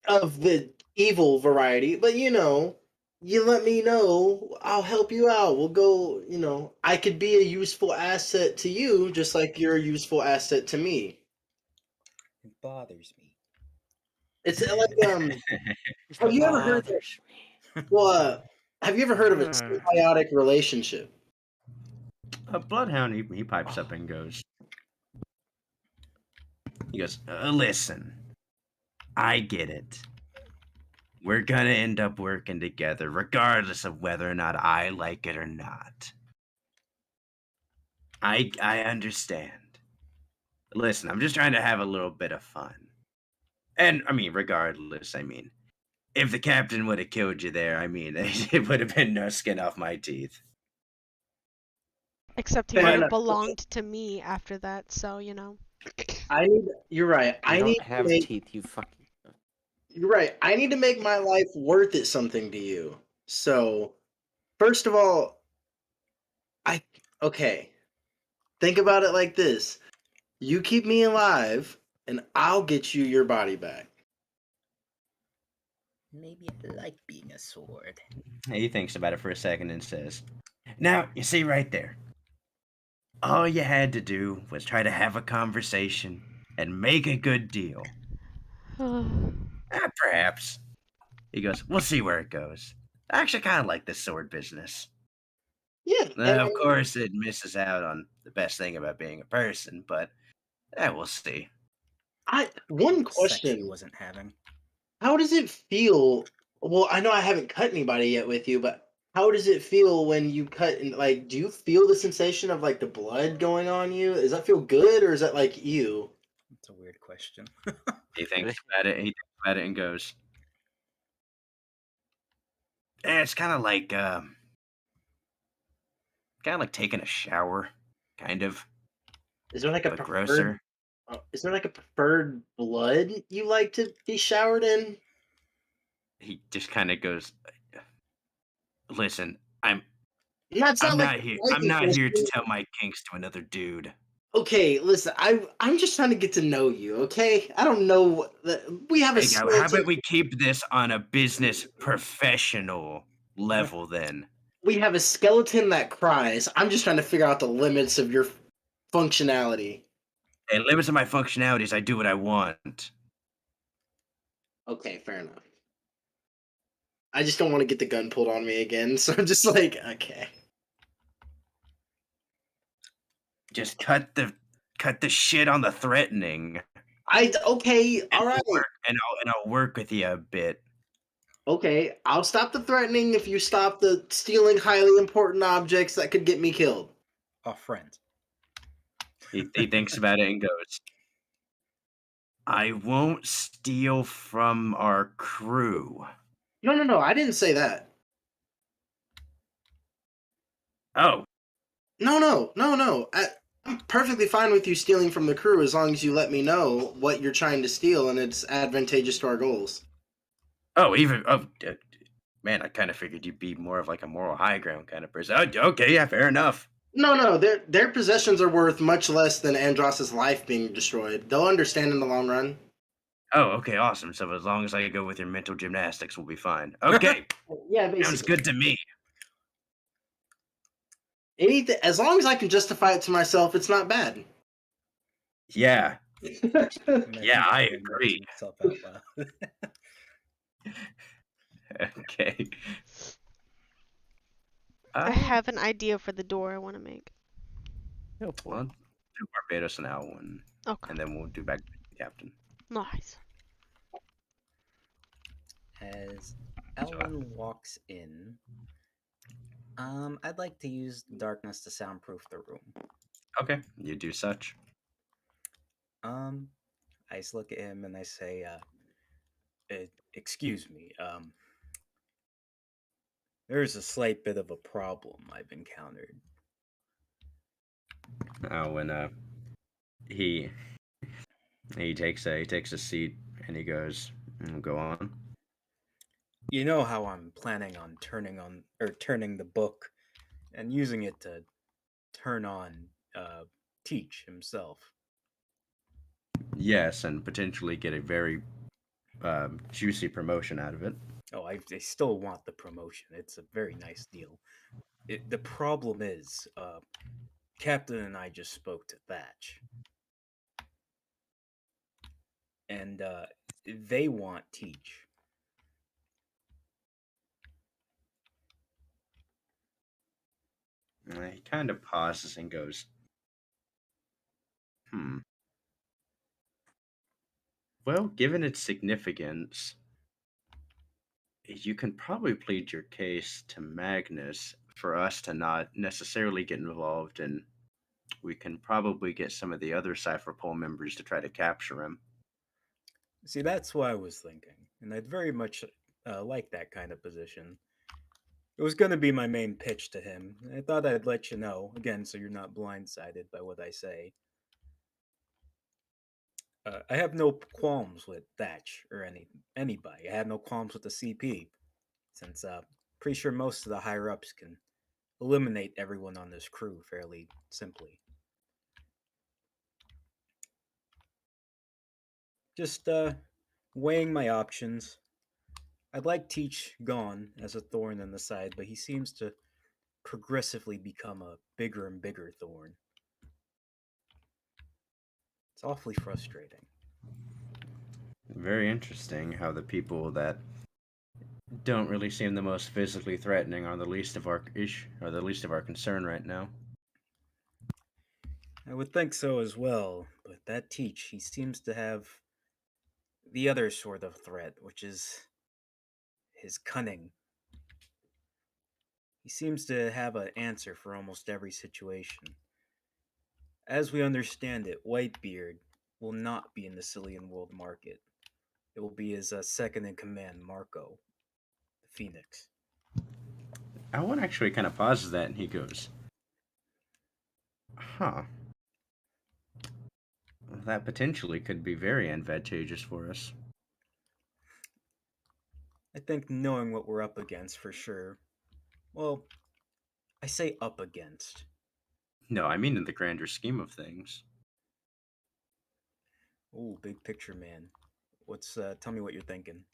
of the evil variety. But you know, you let me know, I'll help you out. We'll go. You know, I could be a useful asset to you, just like you're a useful asset to me. It bothers me. It's like have you ever heard of Bothers me. well, have you ever heard of a symbiotic relationship? A bloodhound, he pipes up and he goes, "Listen, I get it. We're gonna end up working together, regardless of whether or not I like it or not. I understand. Listen, I'm just trying to have a little bit of fun. And I mean, regardless, I mean, if the captain would have killed you there, I mean, it would have been no skin off my teeth." Except he Fair would have enough. belonged to me after that, so you know. You're right. You I need don't to have make teeth, you fucking. You're right. I need to make my life worth it something to you. So, first of all, I okay. Think about it like this. You keep me alive and I'll get you your body back. Maybe I like being a sword. He thinks about it for a second and says, "Now, you see right there. All you had to do was try to have a conversation and make a good deal. Perhaps." He goes, "We'll see where it goes. I actually kind of like this sword business. Yeah, and Of course, it misses out on the best thing about being a person, but we'll see." one The sex he question. wasn't having. How does it feel? Well, I know I haven't cut anybody yet with you, but how does it feel when you cut and like do you feel the sensation of like the blood going on you? Does that feel good or is that like you? That's a weird question. He thinks about it. He thinks about it and goes, It's kind of like taking a shower, kind of, Is there like a but preferred grosser." is there like a preferred blood you like to be showered in? He just kind of goes, "Listen, I'm That's I'm not like not a here. I'm liking not here to question. tell my kinks to another dude. Okay, listen, I'm just trying to get to know you, okay? I don't know we have a Hey, how skeleton about we keep this on a business professional level then?" we have a skeleton that cries. I'm just trying to figure out the limits of your functionality. Hey, limits of my functionalities. I do what I want. Okay, fair enough. I just don't want to get the gun pulled on me again, so I'm just like, okay. Just cut the shit on the threatening, Okay, and all right. I'll work with you a bit. Okay, I'll stop the threatening if you stop the stealing highly important objects that could get me killed. Our friends. He thinks about it and goes, "I won't steal from our crew." No, I didn't say that. Oh, No. I'm perfectly fine with you stealing from the crew as long as you let me know what you're trying to steal and it's advantageous to our goals. even man, I kind of figured you'd be more of like a moral high ground kind of person. Oh, okay, yeah, fair enough. No, their possessions are worth much less than Andros's life being destroyed. They'll understand in the long run. Oh, okay, awesome. So as long as I go with your mental gymnastics, we'll be fine. Okay, Yeah, sounds basically. good to me. Anything, as long as I can justify it to myself, it's not bad. Yeah, Imagine I saying that to agree. yourself out loud. Okay. I have an idea for the door I want to make. Go for Well, it. do Barbados now one, Okay. and then we'll do back to the captain. Nice. As So, Ellen walks in, I'd like to use darkness to soundproof the room. Okay, you do such. Um, I just look at him and I say, excuse me, there's a slight bit of a problem I've encountered. When he he takes a seat and he goes, Go on." You know how I'm planning on turning the book and using it to turn on Teach himself. Yes, and potentially get a very juicy promotion out of it. Oh, I still want the promotion. It's a very nice deal. The problem is, Captain and I just spoke to Thatch, and they want Teach. He kind of pauses and goes, "Hmm. Well, given its significance, you can probably plead your case to Magnus for us to not necessarily get involved, and we can probably get some of the other Cypherpole members to try to capture him." See, that's what I was thinking, and I'd very much like that kind of position. It was going to be my main pitch to him. I thought I'd let you know, again, so you're not blindsided by what I say. I have no qualms with Thatch or anybody. I have no qualms with the CP, since pretty sure most of the higher ups can eliminate everyone on this crew fairly simply. Just weighing my options. I'd like Teach gone as a thorn in the side, but he seems to progressively become a bigger and bigger thorn. It's awfully frustrating. Very interesting how the people that don't really seem the most physically threatening are the least of our concern right now. I would think so as well, but that Teach, he seems to have the other sort of threat, which is his cunning. He seems to have an answer for almost every situation. As we understand it, Whitebeard will not be in the Cillian world market. It will be his second in command, Marco, the Phoenix. Owen actually kind of pauses that and he goes, "Huh. That potentially could be very advantageous for us." I think knowing what we're up against for sure. Well, I say up against. No, I mean in the grander scheme of things. Oh, big picture, man. Tell me what you're thinking.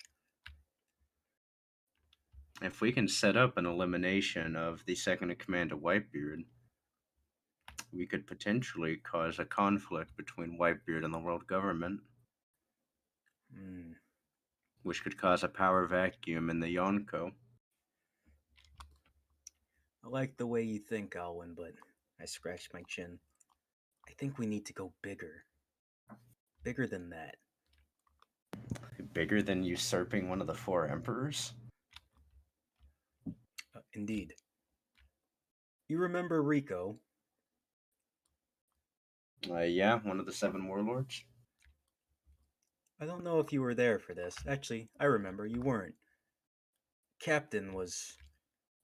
If we can set up an elimination of the second in command of Whitebeard, we could potentially cause a conflict between Whitebeard and the world government, Hmm. which could cause a power vacuum in the Yonko. I like the way you think, Alwyn, but I scratched my chin. I think we need to go bigger. Bigger than that. Bigger than usurping one of the four emperors? Indeed. You remember Rico? Yeah, one of the seven warlords. I don't know if you were there for this. Actually, I remember you weren't. Captain was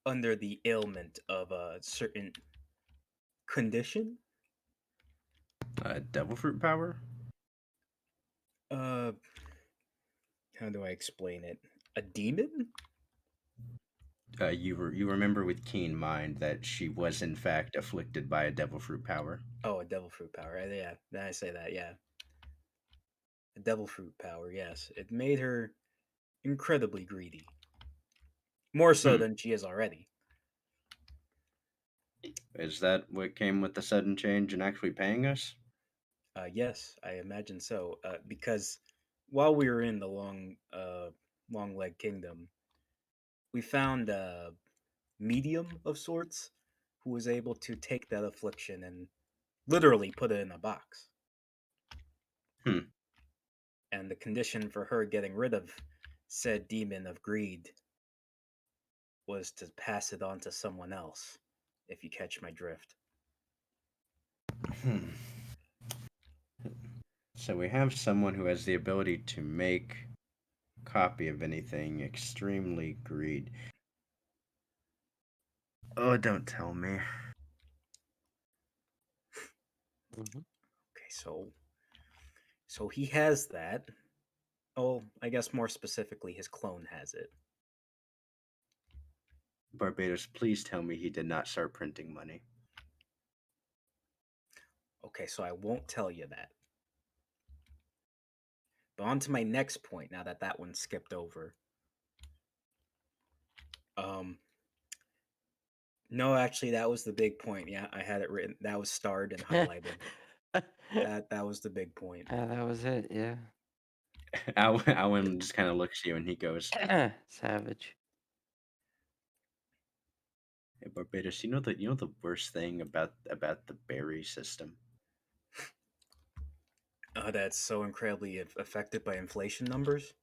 under the ailment of a certain condition? Devil fruit power? Uh, how do I explain it? A demon? You remember with keen mind that she was in fact afflicted by a devil fruit power. Oh, a devil fruit power. Yeah, then I say that, yeah. A devil fruit power, yes. It made her incredibly greedy. More so Hmm. than she is already. Is that what came with the sudden change in actually paying us? Yes, I imagine so. Because while we were in the long leg kingdom, we found a medium of sorts who was able to take that affliction and literally put it in a box. Hmm. And the condition for her getting rid of said demon of greed was to pass it on to someone else, if you catch my drift. Hmm. So we have someone who has the ability to make copy of anything, extremely greed. Oh, don't tell me. Mhm. Okay, so he has that. Oh, I guess more specifically, his clone has it. Barbados, please tell me he did not start printing money. Okay, so I won't tell you that. But on to my next point. Now that that one skipped over. Um, no, actually, that was the big point. Yeah, I had it written. That was starred and highlighted. That was the big point. That was it. Yeah. Alwyn just kind of looks at you and he goes, Savage. "Hey, Barbados, you know the worst thing about the berry system? That's so incredibly affected by inflation numbers.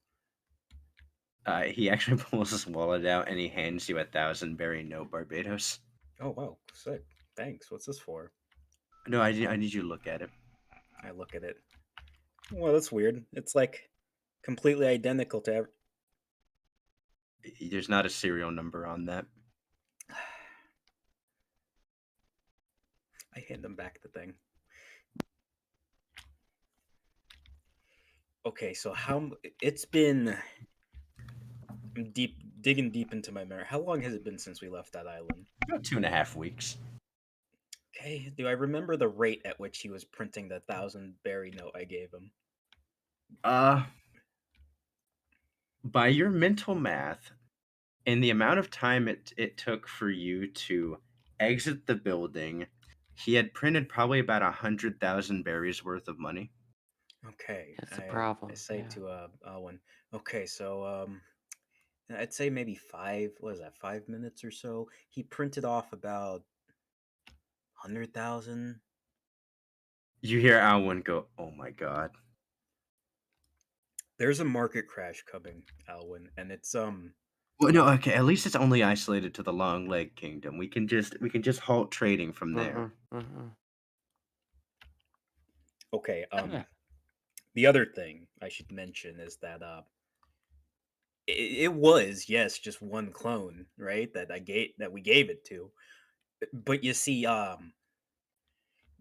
He actually pulls his wallet out and he hands you 1,000 berry note, Barbados. Oh wow, sick. Thanks. What's this for? No, I need you to look at it. I look at it. Well, that's weird. It's like completely identical to. There's not a serial number on that. I hand him back the thing. Okay, so it's been. I'm digging deep into my memory. How long has it been since we left that island? About 2.5 weeks. Okay, do I remember the rate at which he was printing the 1,000 berry note I gave him? Uh, by your mental math, and the amount of time it took for you to exit the building, he had printed probably about 100,000 berries worth of money. Okay, That's the I problem. say Yeah. to Owen. Okay, so I'd say maybe five. What is that? 5 minutes or so. He printed off about 100,000. You hear Alwyn go, "Oh my god." There's a market crash coming, Alwyn, and it's Well, no, okay. At least it's only isolated to the Long Leg Kingdom. We can just halt trading from there. Mm-mm. okay. The other thing I should mention is that it was, yes, just one clone, right? That we gave it to. But you see,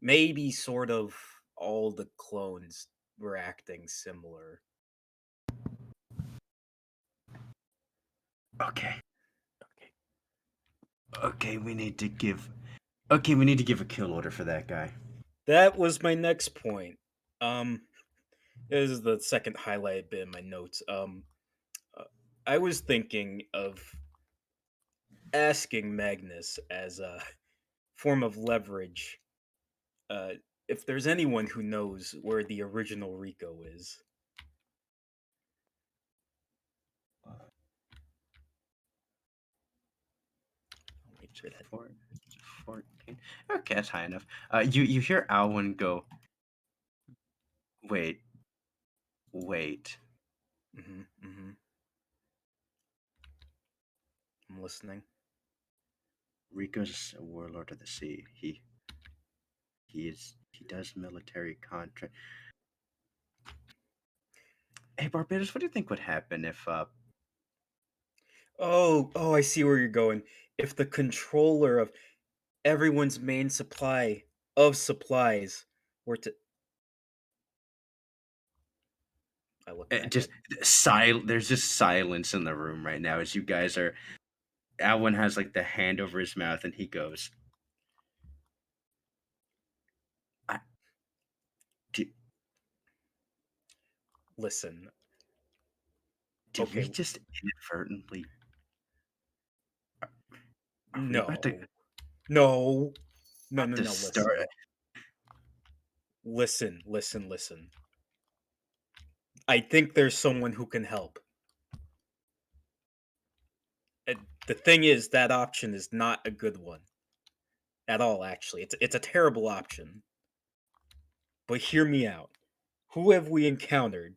maybe sort of all the clones were acting similar. Okay. Okay. Okay, we need to give a kill order for that guy. That was my next point. Um, this is the second highlight bit in my notes. Uh, I was thinking of asking Magnus as a form of leverage. Uh, if there's anyone who knows where the original Rico is. I'll wait for that. 14. Okay, that's high enough. You hear Alwyn go, wait, wait. Mm-hmm. I'm listening. Rico's a warlord of the sea. He does military contract. Hey, Barbados, what do you think would happen if Oh, I see where you're going. If the controller of everyone's main supply of supplies were to. I look back just at. there's just silence in the room right now as you guys are Alwyn has like the hand over his mouth and he goes, I, did, Listen, did we okay, just inadvertently are we about to no, no, no, about no, to no. start Listen. I think there's someone who can help. Uh, The thing is, that option is not a good one at all. Actually, it's a terrible option. But hear me out. Who have we encountered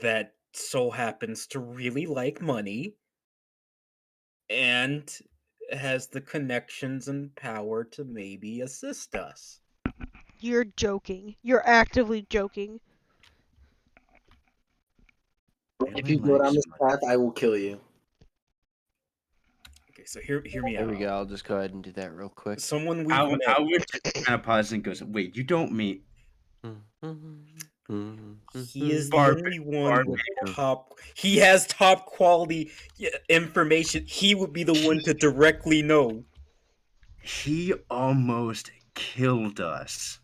that so happens to really like money and has the connections and power to maybe assist us. You're joking. You're actively joking. If Really you go down likes this money. path, I will kill you. Okay, so hear me There out. we go. I'll just go ahead and do that real quick. Someone we've I met. would just kind of pause and goes, "Wait, you don't mean He is the only one with top. He has top quality information. He would be the one to directly know. he almost killed us?"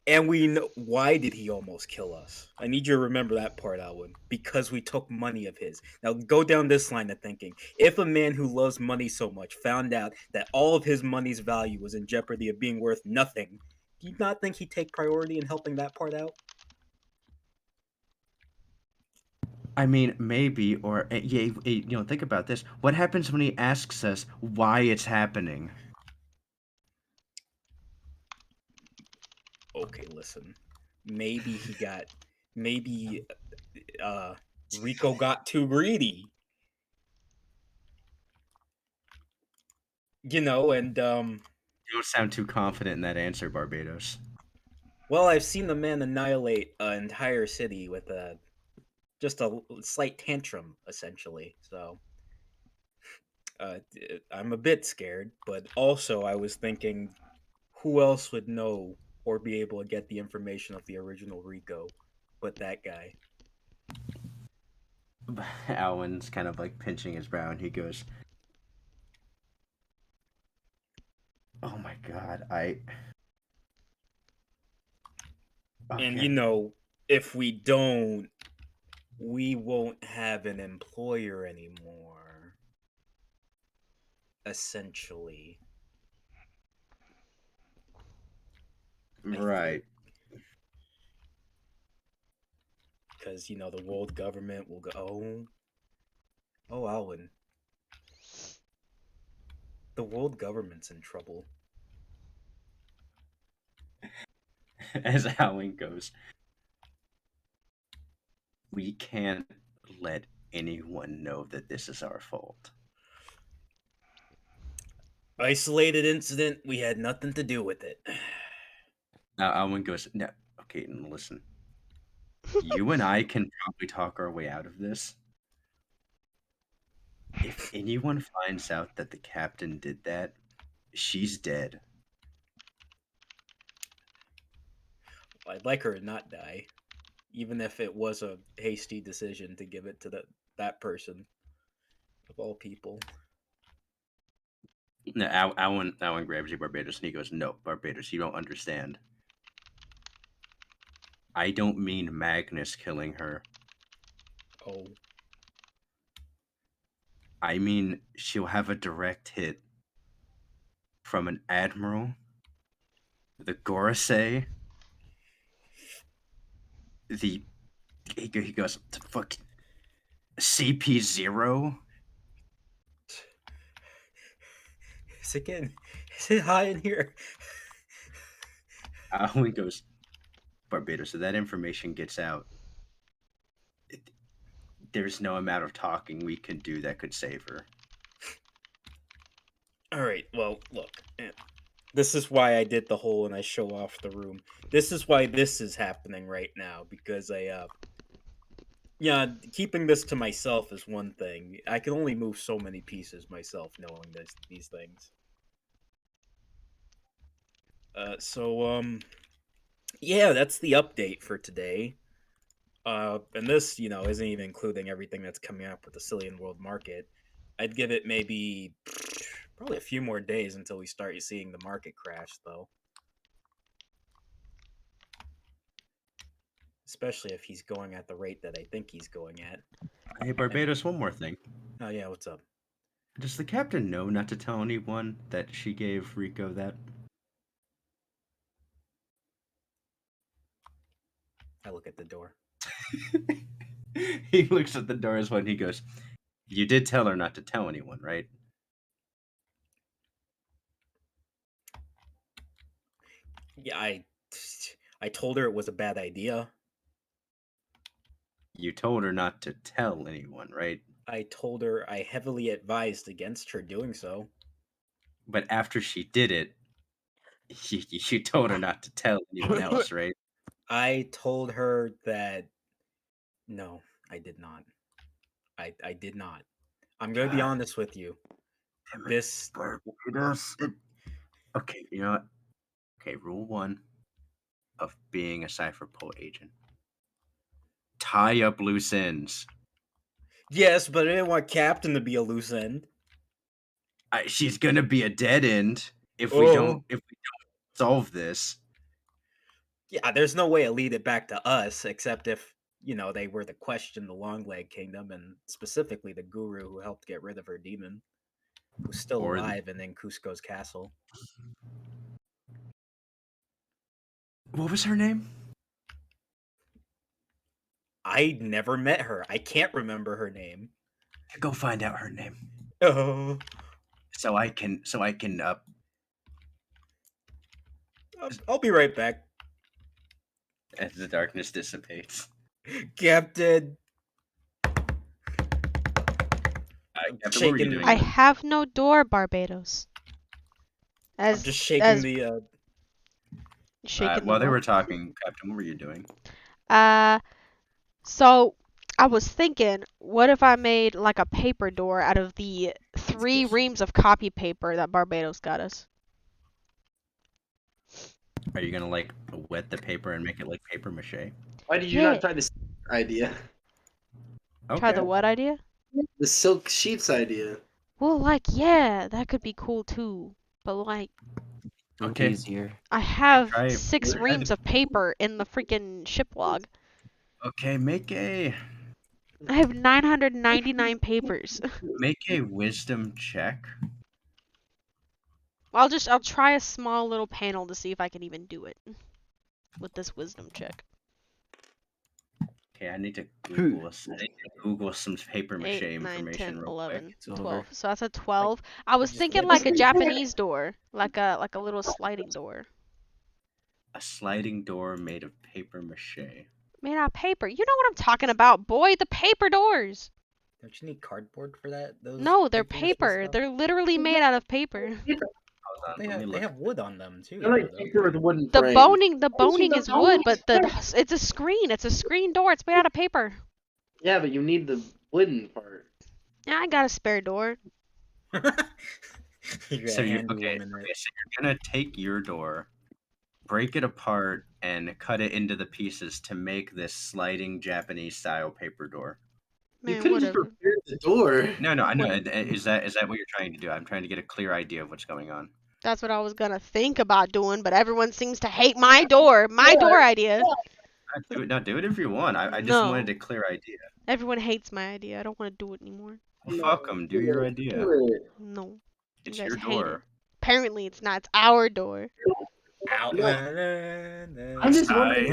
And we know why did he almost kill us? I need you to remember that part, Alwyn. Because we took money of his. Now go down this line of thinking. If a man who loves money so much found out that all of his money's value was in jeopardy of being worth nothing, do you not think he'd take priority in helping that part out? I mean, maybe, or yeah, think about this. What happens when he asks us why it's happening? Okay, listen. Maybe he got. Maybe Rico got too greedy. And You don't sound too confident in that answer, Barbados. well, I've seen the man annihilate an entire city with just a slight tantrum, essentially. So I'm a bit scared, but also I was thinking, who else would know or be able to get the information of the original Rico, but that guy. Alwyn's kind of like pinching his brow, and he goes, "Oh my god, And okay." if we don't, we won't have an employer anymore. Essentially, Right. because the world government will go, oh, Alwyn, the world government's in trouble. As Alwyn goes, "We can't let anyone know that this is our fault." Isolated incident. We had nothing to do with it. Now Alwyn goes, "No, okay, listen. You and I can probably talk our way out of this. If anyone finds out that the captain did that, she's dead." I'd like her to not die, even if it was a hasty decision to give it to that person of all people. No, Alwyn grabs you, Barbados, and he goes, "No, Barbados, you don't understand. I don't mean Magnus killing her. Oh, I mean she'll have a direct hit from an admiral, the Gorosei, the he goes, fuck, CP0." Is it hot in here? Alwyn goes, "Barbados, if that information gets out, there's no amount of talking we can do that could save her." All right. Well, look. This is why I did the whole and I show off the room. This is why this is happening right now because keeping this to myself is one thing. I can only move so many pieces myself knowing these things. Yeah, that's the update for today. And this, isn't even including everything that's coming up with the Cillian World Market. I'd give it maybe probably a few more days until we start seeing the market crash, though. Especially if he's going at the rate that I think he's going at. Hey, Barbados, one more thing. Oh yeah, what's up? Does the captain know not to tell anyone that she gave Rico that? I look at the door. He looks at the door as well, and he goes, "You did tell her not to tell anyone, right?" Yeah, I told her it was a bad idea. "You told her not to tell anyone, right?" I told her I heavily advised against her doing so. But after she did it, you told her not to tell anyone else, right? I told her that no, I did not. I did not. I'm gonna be God. honest with you. Damn it, This Barbados. Okay, you know what? Okay, rule 1 of being a cipher pull agent: tie up loose ends. yes, but I didn't want Captain to be a loose end. She's gonna be a dead end if we don't solve this. Yeah, there's no way to lead it back to us except if they were to question the Long Leg Kingdom and specifically the guru who helped get rid of her demon, who's still Or alive and in Cusco's castle. what was her name? I never met her. I can't remember her name. Go find out her name Oh, so I can I'll be right back, as the darkness dissipates. Captain. Captain, what were you Shaking. doing? I have no door, Barbados. I'm As just shaking as the. shaking the While they were what? talking, Captain, what were you doing? So I was thinking, what if I made like a paper door out of the 3 reams of copy paper that Barbados got us? Are you gonna like wet the paper and make it like paper mache? Why did you Yeah. not try this idea? Try Okay. the what idea? The silk sheets idea. Well, like, yeah, that could be cool too. But like, And Okay. easier. I have Try it. 6 reams of paper in the freaking ship log. Okay, make a I have 999 papers. wisdom check. I'll try a small little panel to see if I can even do it with this wisdom check. Okay, I need to Google some paper mache 8, 9, 10, information real quick. 11, It's over. 12. So that's a 12. I was just thinking wet like a it. Japanese door, like a little sliding door. A sliding door made of paper mache. Made out of paper. You know what I'm talking about, boy, the paper doors. Don't you need cardboard for that? Those No, they're paper mache paper. stuff? They're literally made out of paper. Hold on, They let me have, look. wood on them too. They're like though, paper don't with they? wooden The frame. boning is wood, but it's a screen. It's a screen door. It's made out of paper. Yeah, but you need the wooden part. Yeah, I got a spare door. You're So a you handy okay? woman. Okay, so you're gonna take your door, break it apart, and cut it into the pieces to make this sliding Japanese style paper door. You Man, could have just whatever. repaired the door. No, I know. Is that what you're trying to do? I'm trying to get a clear idea of what's going on. That's what I was gonna think about doing, but everyone seems to hate my door. My door idea. Do it if you want. I just No. wanted a clear idea. Everyone hates my idea. I don't want to do it anymore. Well, fuck them. Do your idea. Do it. No. It's You guys your hate it. door. Apparently it's not. It's our door. Out. No. I'm just wondering.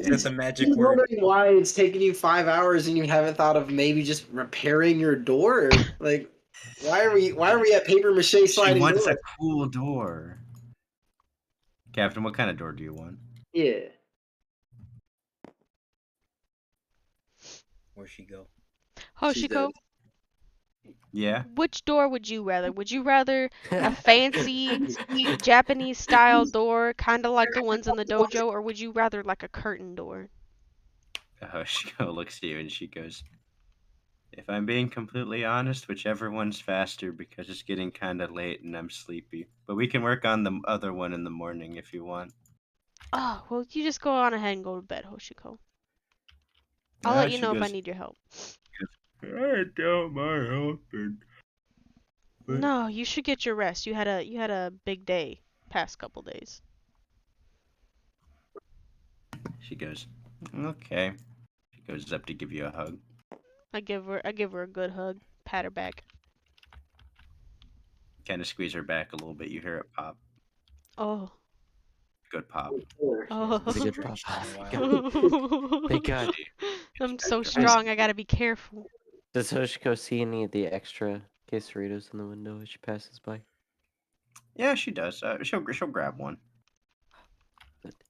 Just a magic Just word. wondering why it's taking you 5 hours and you haven't thought of maybe just repairing your door. Like, why are we at paper mache She sliding wants doors? a cool door. Captain, what kind of door do you want? Yeah. Where'd she go? She's dead. Hoshiko, Yeah. which door would you rather? Would you rather a fancy Japanese style door, kind of like the ones in the dojo, or would you rather like a curtain door? Hoshiko looks at you and she goes, "If I'm being completely honest, whichever one's faster because it's getting kind of late and I'm sleepy. But we can work on the other one in the morning if you want." Oh, well, you just go on ahead and go to bed, Hoshiko. I'll let you She know if I goes, need your help. "I don't mind helping." But- No, you should get your rest. You had a big day past couple days. She goes, "Okay." She goes up to give you a hug. I give her a good hug, pat her back. Kind of squeeze her back a little bit. You hear it pop. Oh. Good pop. Oh. Pretty good Stretched pop. in a while. Thank God. I'm so Guys- strong. I gotta be careful. Does Hoshiko see any of the extra quesadillas in the window as she passes by? Yeah, she does. She'll grab one.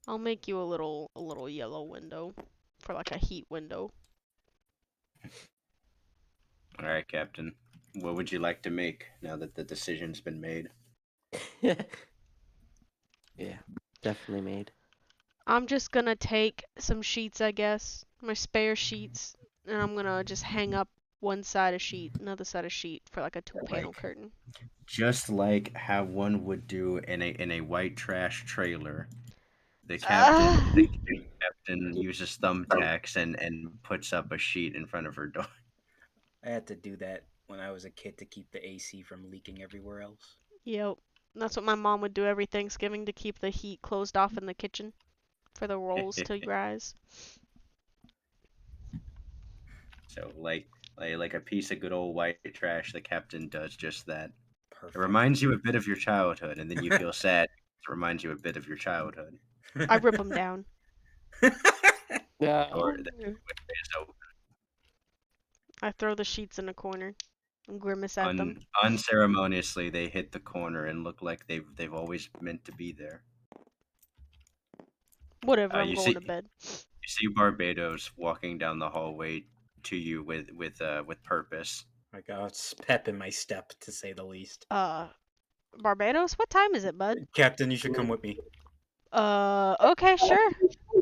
I'll make you a little yellow window for like a heat window. All right, Captain. What would you like to make now that the decision's been made? Yeah, definitely made. I'm just gonna take some sheets, I guess, my spare sheets, and I'm gonna just hang up one side of sheet, another side of sheet for like a two-panel Like curtain. just like how one would do in a white trash trailer. The captain Ah, the captain uses thumbtacks and puts up a sheet in front of her door. I had to do that when I was a kid to keep the AC from leaking everywhere else. yep. That's what my mom would do every Thanksgiving to keep the heat closed off in the kitchen for the rolls to rise. So like a piece of good old white trash, the captain does just that. It Perfect. reminds you a bit of your childhood, and then you feel sad. It reminds you a bit of your childhood. I rip them down. Yeah. Or the is open. I throw the sheets in a corner and grimace at them. Unceremoniously, they hit the corner and look like they've always meant to be there. Whatever, I'm You going see to bed. you see Barbados walking down the hallway to you with purpose. I got pep in my step, to say the least. Barbados? What time is it, bud? Captain, you should come with me. Okay, sure.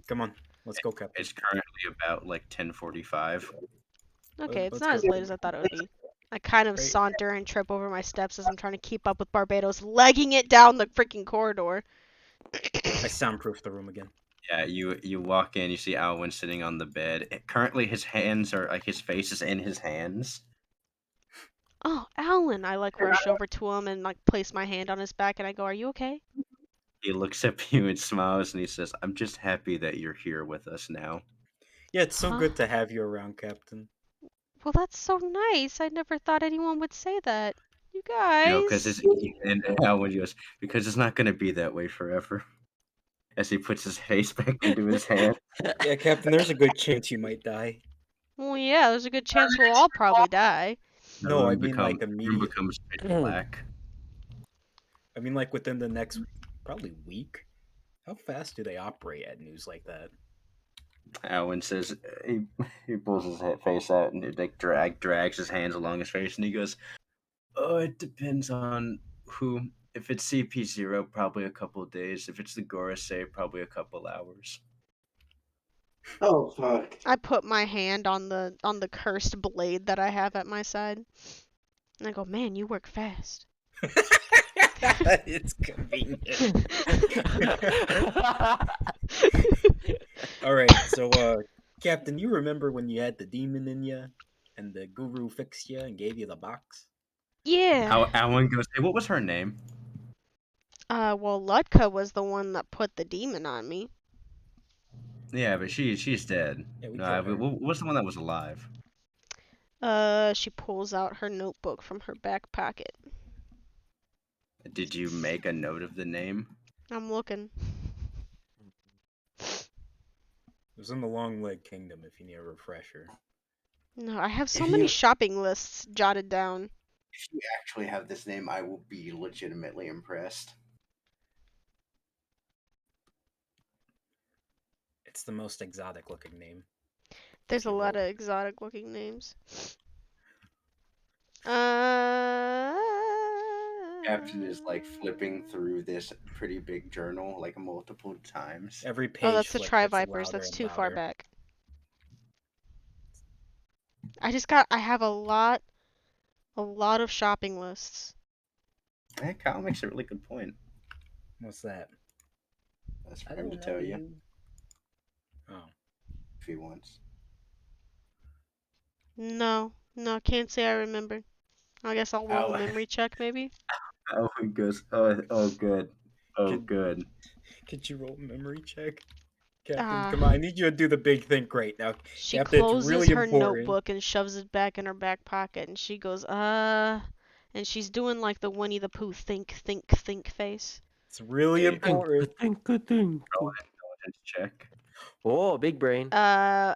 Come on, let's go, Captain. It's currently about like 10:45. Okay, it's Let's not go. as late as I thought it would be. I kind of Great. saunter and trip over my steps as I'm trying to keep up with Barbados, legging it down the freaking corridor. I soundproof the room again. Yeah, you walk in, you see Alwyn sitting on the bed. Currently, his hands are like his face is in his hands. Oh, Alan! I like rush over to him and like place my hand on his back and I go, "Are you okay?" He looks at you and smiles, and he says, "I'm just happy that you're here with us now." Yeah, it's so Huh? good to have you around, Captain. Well, that's so nice. I never thought anyone would say that. You You know, because guys. it's and Alwyn goes, "Because it's not gonna be that way forever." As he puts his face back into his hand. Yeah, Captain, there's a good chance you might die. Well, yeah, there's a good chance we'll all probably die. The No, I room mean like room immediate. becomes pitch black. I mean like within the next probably week. How fast do they operate at news like that? Alwyn says he pulls his face out and it, like drags his hands along his face, and he goes, "Oh, it depends on who. If it's CP0, probably a couple of days. If it's the Gorosei, probably a couple hours." Oh fuck. I put my hand on the cursed blade that I have at my side. And I go, "Man, you work fast." It's convenient. All right, so Captain, you remember when you had the demon in you, and the guru fixed you and gave you the box? Yeah. Alwyn goes, "Hey, what was her name?" Well, Lutka was the one that put the demon on me. Yeah, but she's dead. Yeah, we No, killed her. what was the one that was alive? She pulls out her notebook from her back pocket. Did you make a note of the name? I'm looking. It was in the Long Leg Kingdom. If you need a refresher. No, I have so If many you- shopping lists jotted down. If you actually have this name, I will be legitimately impressed. It's the most exotic looking name. There's a you lot will. of exotic looking names. Uh, Captain is like flipping through this pretty big journal like multiple times. Every page. Oh, that's the flip Tri gets Vipers. louder That's and too far louder. back. I have a lot of shopping lists. Kyle makes a really good point. What's that? That's for him to tell you Oh. if he wants. No, can't say I remember. I guess I'll roll a Al- memory check, maybe. Alwyn goes, oh good, Could- good. Could you roll a memory check? Captain, Ah. come on, I need you to do the big think great now. She Captain, it's closes really her important. notebook and shoves it back in her back pocket, and she goes, and she's doing like the Winnie the Pooh think face. It's really Hey, important. Good thing. Roll an intelligence check. Oh, big brain.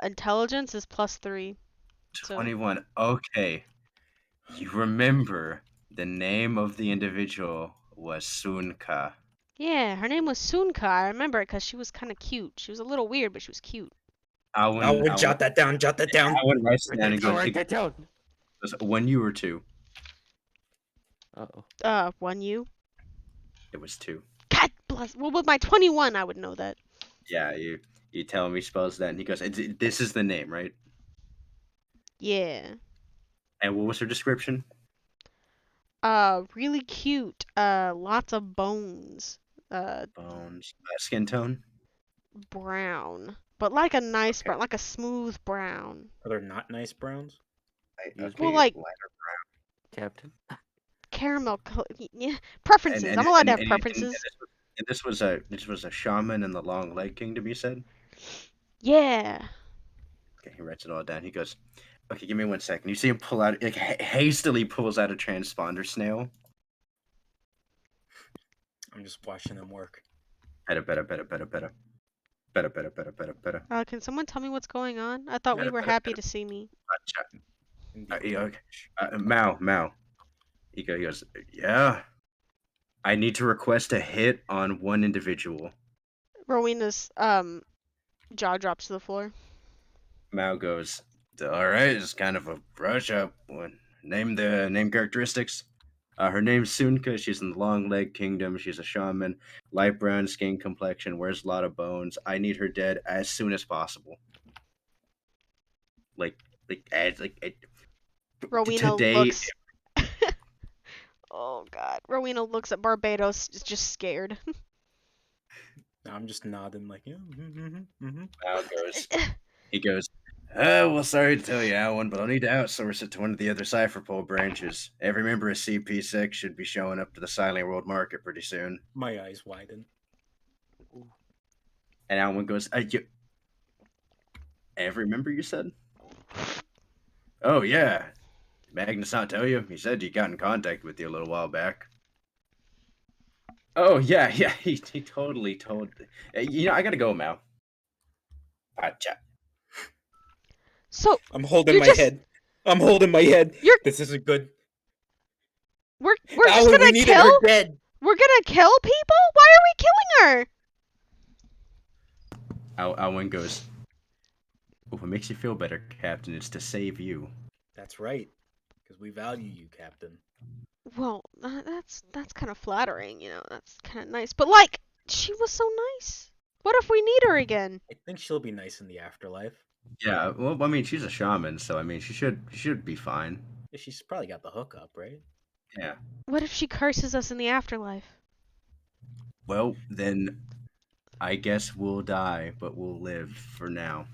Intelligence is +3. So 21. Okay. You remember the name of the individual was Sunka. yeah, her name was Sunka. I remember it because she was kind of cute. She was a little weird, but she was cute. Alwyn, Jot that down. Jot that down. Alwyn writes it Write down that and down. goes, Write that down. when you were 2. Uh-oh. 1U. It was 2. God bless. Well, with my 21, I would know that. Yeah, you tell him he spells that, and he goes, "This is the name, right?" Yeah. And what was her description? Really cute. Lots of bones. Bones, skin tone. Brown. But like a nice Okay. brown, like a smooth brown. Are there not nice browns? Use Okay, Well, like lighter. Captain. caramel color. Yeah. Preferences. I'm allowed to have preferences. This was a shaman in the Long Leg Kingdom. You said. Yeah. Okay, he writes it all down. He goes, "Okay, give me 1 second." You see him pull out, like hastily pulls out a transponder snail. I'm just watching him work. Better. Can someone tell me what's going on? I thought we were happy to see me. Okay. Mao. He goes, "Yeah. I need to request a hit on one individual." Rowena's jaw drops to the floor. Mao goes, "All right, it's kind of a brush up. Name characteristics." Her name's Sunka. She's in the Long Leg Kingdom. She's a shaman, light brown skin complexion, wears a lot of bones. I need her dead as soon as possible. Rowena Today. looks. Oh God. Rowena looks at Barbados, just scared. I'm just nodding like, yeah. Mao goes, well, sorry to tell you, Alan, but I'll need to outsource it to one of the other Cypherpole branches. Every member of CP6 should be showing up to the Silent World Market pretty soon. My eyes widen. And Alan goes, every member, you said? Oh, yeah. Magnus not tell you? He said he got in contact with you a little while back. Oh, yeah, he totally told. I gotta go, Mao. Gotcha. So I'm holding my head. I'm holding my head. This isn't good. We're just gonna kill. Her dead. We're gonna kill people? Why are we killing her? Alwyn goes, what makes you feel better, Captain, is to save you. That's right. Because we value you, Captain. Well, that's kind of flattering, that's kind of nice. But like, she was so nice. What if we need her again? I think she'll be nice in the afterlife. Yeah, well, I mean, she's a shaman, so I mean, she should be fine. She's probably got the hookup, right? Yeah. What if she curses us in the afterlife? Well, then I guess we'll die, but we'll live for now.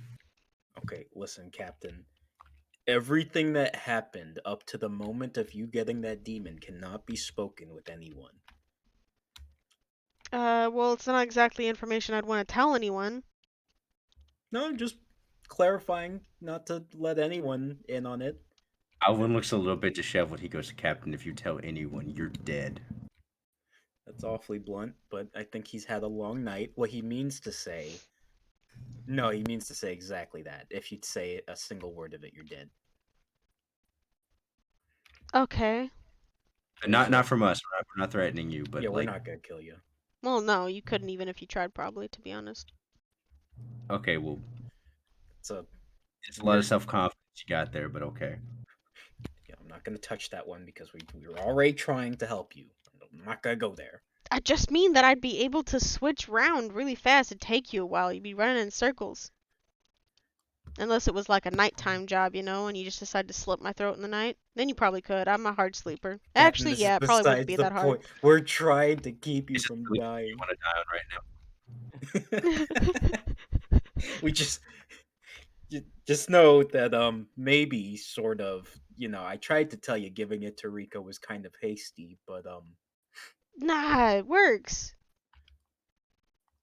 Okay, listen, Captain. Everything that happened up to the moment of you getting that demon cannot be spoken with anyone. Well, it's not exactly information I'd want to tell anyone. No, just clarifying not to let anyone in on it. Alvin looks a little bit disheveled. He goes, Captain, if you tell anyone, you're dead. That's awfully blunt, but I think he's had a long night. What he means to say... No, he means to say exactly that. If you'd say a single word of it, you're dead. Okay. Not from us. We're not threatening you, but yeah, we're not gonna kill you. Well, no, you couldn't even if you tried, probably, to be honest. Okay, well, it's a lot of self-confidence you got there, but okay. Yeah, I'm not gonna touch that one because we were already trying to help you. I'm not gonna go there. I just mean that I'd be able to switch round really fast. It'd take you a while. You'd be running in circles. Unless it was like a nighttime job, and you just decide to slit my throat in the night. Then you probably could. I'm a hard sleeper. Actually, yeah, it probably wouldn't be that hard. We're trying to keep you from dying. You want to die right now. We just know that maybe sort of, I tried to tell you giving it to Rika was kind of hasty, but Nah, it works.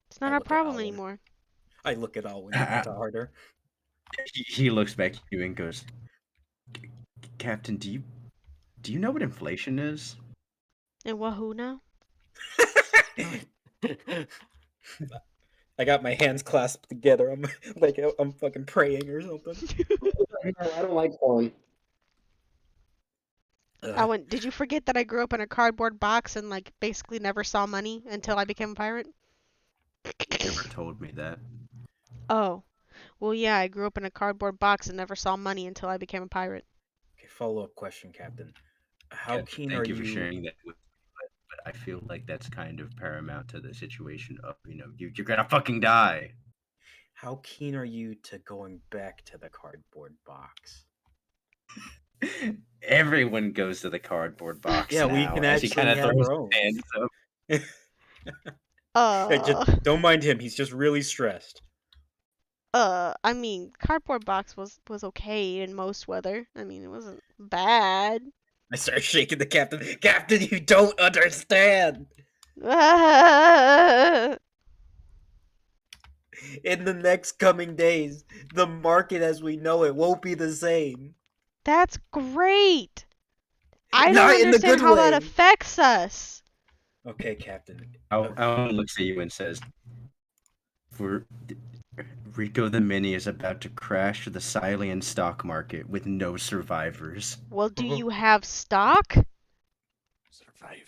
It's not our problem anymore. I look at Alwyn harder. He looks back at you and goes, Captain, do you know what inflation is? And wahoo now? I got my hands clasped together. I'm like I'm fucking praying or something. I don't like porn. Owen, did you forget that I grew up in a cardboard box and like basically never saw money until I became a pirate? You never told me that. Oh. Well, yeah, I grew up in a cardboard box and never saw money until I became a pirate. Okay, follow-up question, Captain. How Captain, keen thank are you for you? sharing that with me, but I feel like that's kind of paramount to the situation of, you're gonna fucking die. How keen are you to going back to the cardboard box? Everyone goes to the cardboard box Yeah, we now, can as he kind actually of have throws our his own. hands up. Hey, just Uh, don't mind him. He's just really stressed. I mean, cardboard box was okay in most weather. I mean, it wasn't bad. I start shaking the captain. Captain, you don't understand. In the next coming days, the market as we know it won't be the same. That's great. I don't Not in the understand good how that way. affects us. Okay, Captain. Owen looks at you and says, "For Rico the Mini is about to crash the Silian stock market with no survivors. Well, do you have stock? Surviving.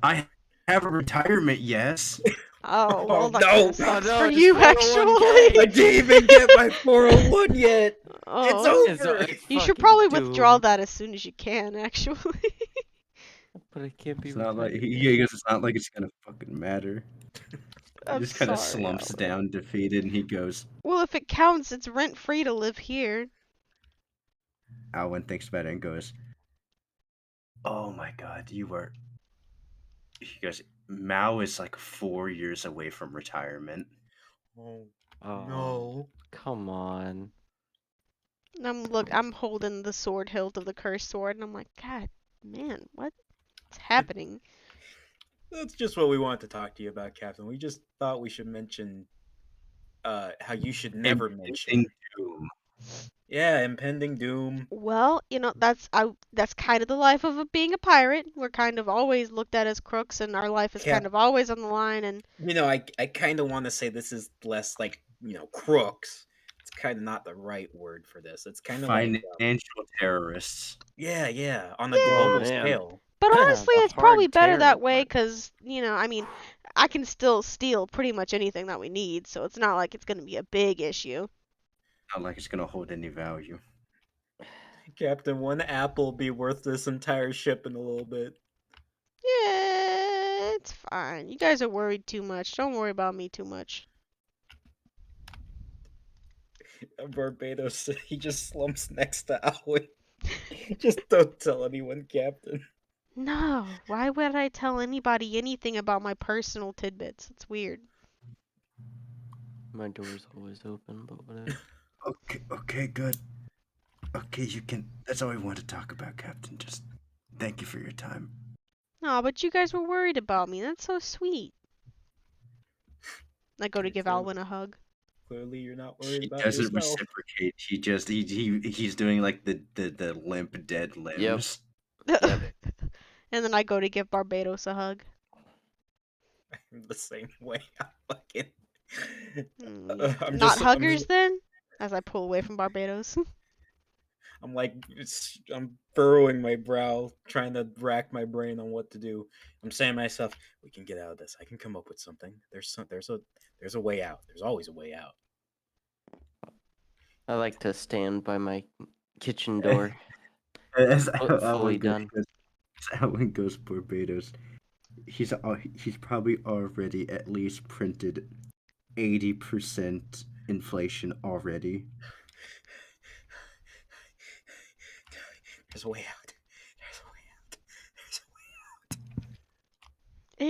I have a retirement, yes." Oh, well, Oh, that kind no. of sucks no, for it's you, 401k. I actually. didn't even get my 401 yet. It's Oh, over. It's you should fucking probably withdraw doomed. that as soon as you can, actually. But it can't be It's not like retired. he goes. It's not like it's gonna fucking matter. He I'm just kind of sorry, slumps Albert. down, defeated, and he goes. Well, if it counts, it's rent free to live here. Alwyn thinks about it and goes, "Oh my god, you are." He goes, "Mao is like 4 years away from retirement." Oh, Oh, no. come on. I'm holding the sword hilt of the cursed sword, and I'm like, God, man, what's happening? That's just what we wanted to talk to you about, Captain. We just thought we should mention how you should never mention. Impending doom. Yeah, impending doom. Well, that's kind of the life of being a pirate. We're kind of always looked at as crooks, and our life is kind Cap, of always on the line. And I kind of want to say this is less like, crooks. It's kind of not the right word for this. It's kind of like, Financial terrorists. yeah, on a Oh, yeah, global man. scale. but honestly, The it's probably hard better that terror way, part. 'cause I mean, I can still steal pretty much anything that we need, so it's not like it's gonna be a big issue. Not like it's gonna hold any value. Captain, one apple be worth this entire ship in a little bit. Yeah, it's fine. You guys are worried too much. Don't worry about me too much. Barbados, he just slumps next to Owen. Just don't tell anyone, Captain. No, why would I tell anybody anything about my personal tidbits? It's weird. My door's always open, but whatever. Okay, good. Okay, you can. That's all I want to talk about, Captain. Just thank you for your time. No, but you guys were worried about me. That's so sweet. I go to give Alwyn a hug. Clearly, you're not worried He about doesn't yourself. reciprocate. He's doing like the limp dead limbs. Yep. And then I go to give Barbados a hug. I'm the same way. I'm fucking. I'm Not just. huggers then? As I pull away from Barbados. I'm like. I'm furrowing my brow, trying to rack my brain on what to do. I'm saying to myself, "We can get out of this. I can come up with something. There's a way out. There's always a way out." I like to stand by my kitchen door. As Fully done. Alan goes Barbados, he's probably already at least printed 80% inflation already. There's a way out. There's a way out. There's a way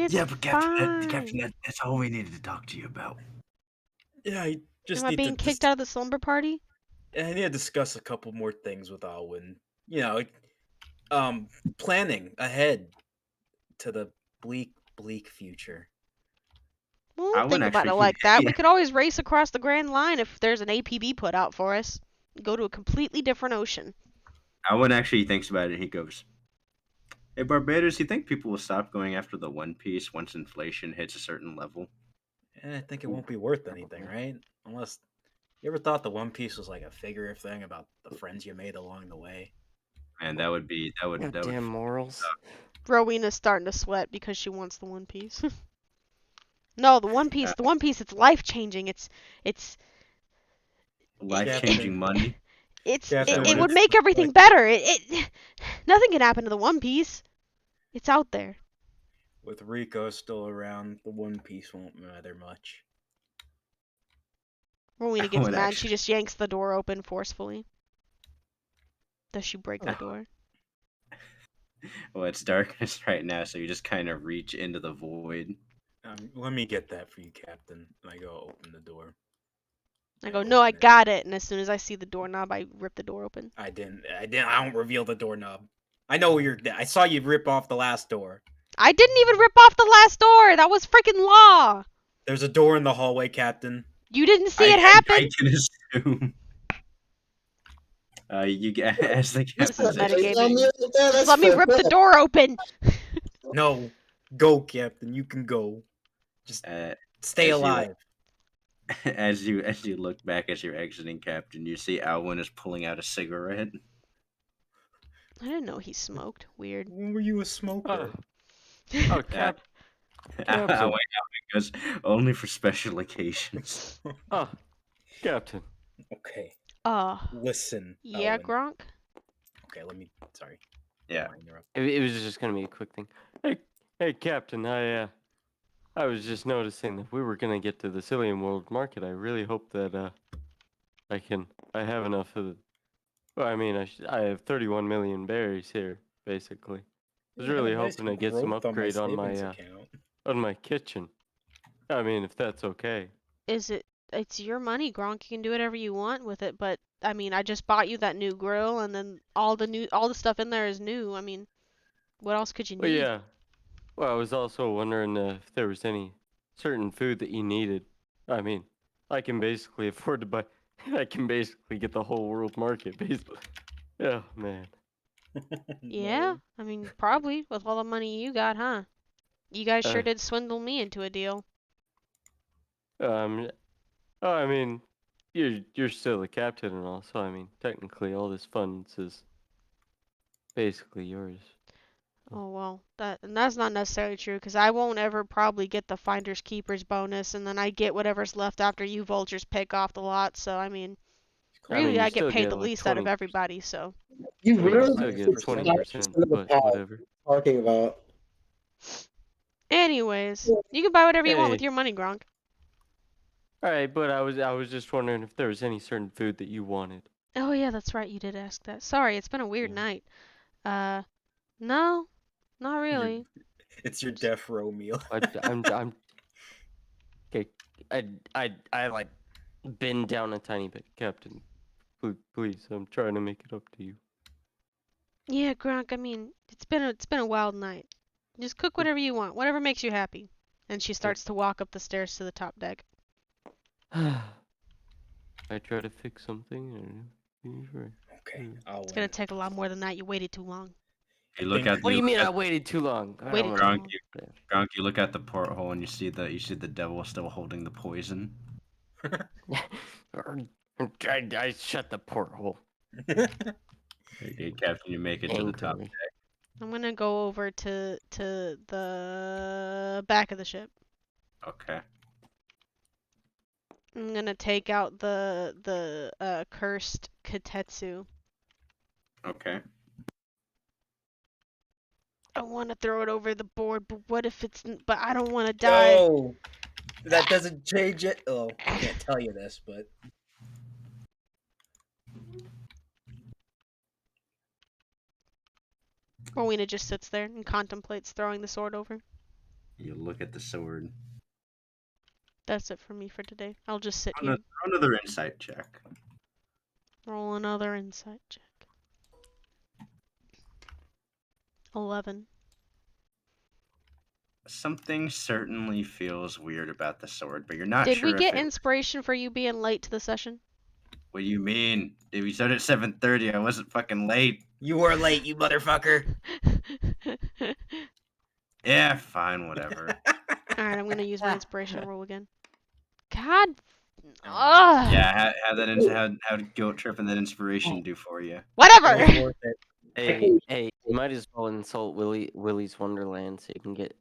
out. It's Yeah, but Captain, fine. that's all we needed to talk to you about. Yeah, I just Am I need to being kicked out of the slumber party? I need to discuss a couple more things with Alwyn. Planning ahead to the bleak future. Well, I don't think wouldn't about it actually. like that. Yeah, We could always race across the Grand Line if there's an APB put out for us. Go to a completely different ocean. Alan actually thinks about it. And he goes, "Hey, Barbados, you think people will stop going after the One Piece once inflation hits a certain level?" And I think it won't be worth anything, right? Unless you ever thought the One Piece was like a figurative thing about the friends you made along the way. Man, that would be that would. Goddamn morals. Rowena's starting to sweat because she wants the One Piece. No, the One Piece, it's life changing. It's life-changing money. It's Captain, it what would it- make everything better. Nothing can happen to the One Piece. It's out there. With Rico still around, the One Piece won't matter much. Rowena gets would mad. She actually- just yanks the door open forcefully. Does she break the Oh. door? Well, it's darkness right now, so you just kind of reach into the void. Let me get that for you, Captain. And I go open the door. I go, no, I open it. got it. And as soon as I see the doorknob, I rip the door open. I don't reveal the doorknob. I know you're. I saw you rip off the last door. I didn't even rip off the last door. That was freaking law. There's a door in the hallway, Captain. You didn't see it happen? I can assume. You get as the This is captain. metagaming. Just let me rip the door open. No, go, Captain. You can go. Just stay as you- alive. As you look back as you're exiting, Captain, you see Alwyn is pulling out a cigarette. I didn't know he smoked. Weird. When were you a smoker? Oh, Cap. Captain. Alwyn goes only for special occasions. Oh, Captain. Okay, Uh, listen. yeah, Owen. Gronk? Okay, let me. Sorry. Yeah. I interrupt. It was just gonna be a quick thing. Hey, Captain. I was just noticing that we were gonna get to the Cillian World Market. I really hope that I have enough of the. Well, I mean, I have 31 million berries here, basically. I was Yeah, really nice hoping to get some growth upgrade on my savings account. on my kitchen. I mean, if that's okay. It's your money, Gronk. You can do whatever you want with it, but I mean, I just bought you that new grill, and then all the stuff in there is new. I mean, what else could you Well, need? yeah. Well, I was also wondering if there was any certain food that you needed. I mean, I can basically afford to buy. I can basically get the whole world market, basically. Oh man. Yeah, I mean, probably with all the money you got, huh? You guys sure Uh. did swindle me into a deal. Oh, I mean, you're still the captain and all, so I mean, technically, all this funds is basically yours. Oh well, that's not necessarily true, because I won't ever probably get the finders keepers bonus, and then I get whatever's left after you vultures pick off the lot. So I mean, I mean, really, you I get still paid get the like least out of 20%. everybody. So You I mean, you really still get 20%, but whatever. talking about. anyways, you can buy whatever you want with Hey. your money, Gronk. All right, but I was just wondering if there was any certain food that you wanted. Oh yeah, that's right, you did ask that. Sorry, it's been a weird Yeah. night. No, not really. It's your death row meal. I'm okay. I like bend down a tiny bit, Captain. Please, I'm trying to make it up to you. Yeah, Gronk, I mean, it's been a wild night. Just cook whatever you want, whatever makes you happy. And she starts to walk up the stairs to the top deck. I try to fix something, and sure. Okay, It's gonna take a lot more than that. You waited too long. You look out. What do you mean look I out- waited too long? I Waited don't too wanna- Gronk, Gronk, you look out the porthole and you see the devil still holding the poison. I shut the porthole. Okay, Captain, you make it to the top. Angrily. I'm gonna go over to the back of the ship. Okay. I'm gonna take out the cursed Katetsu. Okay. I want to throw it over the board, but what if it's? But I don't want to die. No, that doesn't change it. Oh, I can't tell you this, but Rowena just sits there and contemplates throwing the sword over. You look at the sword. That's it for me for today. I'll just sit Throw here. another insight check. Roll another insight check. 11. Something certainly feels weird about the sword, but you're not Did sure we get if it... inspiration for you being late to the session? What do you mean? Dude, we started at 7:30. I wasn't fucking late. you were late, you motherfucker. Yeah, fine, whatever. Alright, I'm gonna use my inspiration roll again. God. Ugh. Yeah, how did guilt trip and that inspiration do for you? It Whatever. was worth it. Hey, you might as well insult Willy's Wonderland so you can get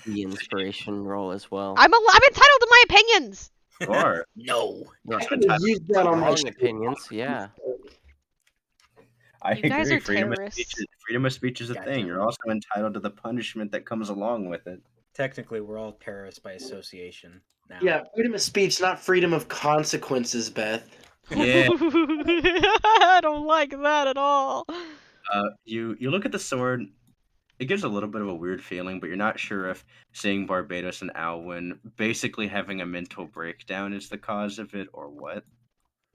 the inspiration roll as well. I'm entitled to my opinions. You are. No. Yeah. I could have used that on my Wrong opinions, yeah. I You guys agree. are terrorists. Freedom of speech is a Gotcha. thing. You're also entitled to the punishment that comes along with it. Technically, we're all terrorists by association now. Yeah, freedom of speech, not freedom of consequences, Beth. Yeah. I don't like that at all. You look at the sword. It gives a little bit of a weird feeling, but you're not sure if seeing Barbados and Alwyn basically having a mental breakdown is the cause of it or what.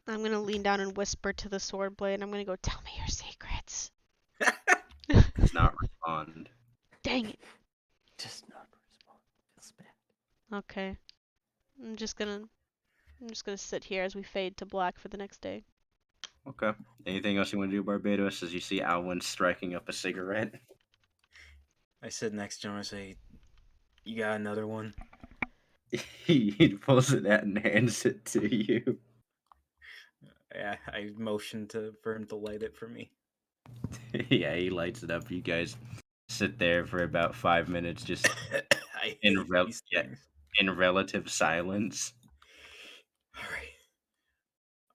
I'm gonna lean down and whisper to the sword blade. I'm gonna go, tell me your secrets. Does not respond. Dang it. Just not respond. Feels bad. Okay. I'm just gonna sit here as we fade to black for the next day. Okay. Anything else you want to do, Barbados? As you see Alwyn striking up a cigarette. I sit next to him and say, "You got another one?" He pulls it out and hands it to you. Yeah, I motion for him to light it for me. Yeah, he lights it up. You guys sit there for about 5 minutes, just I in hate these yeah, things. in relative silence. All right.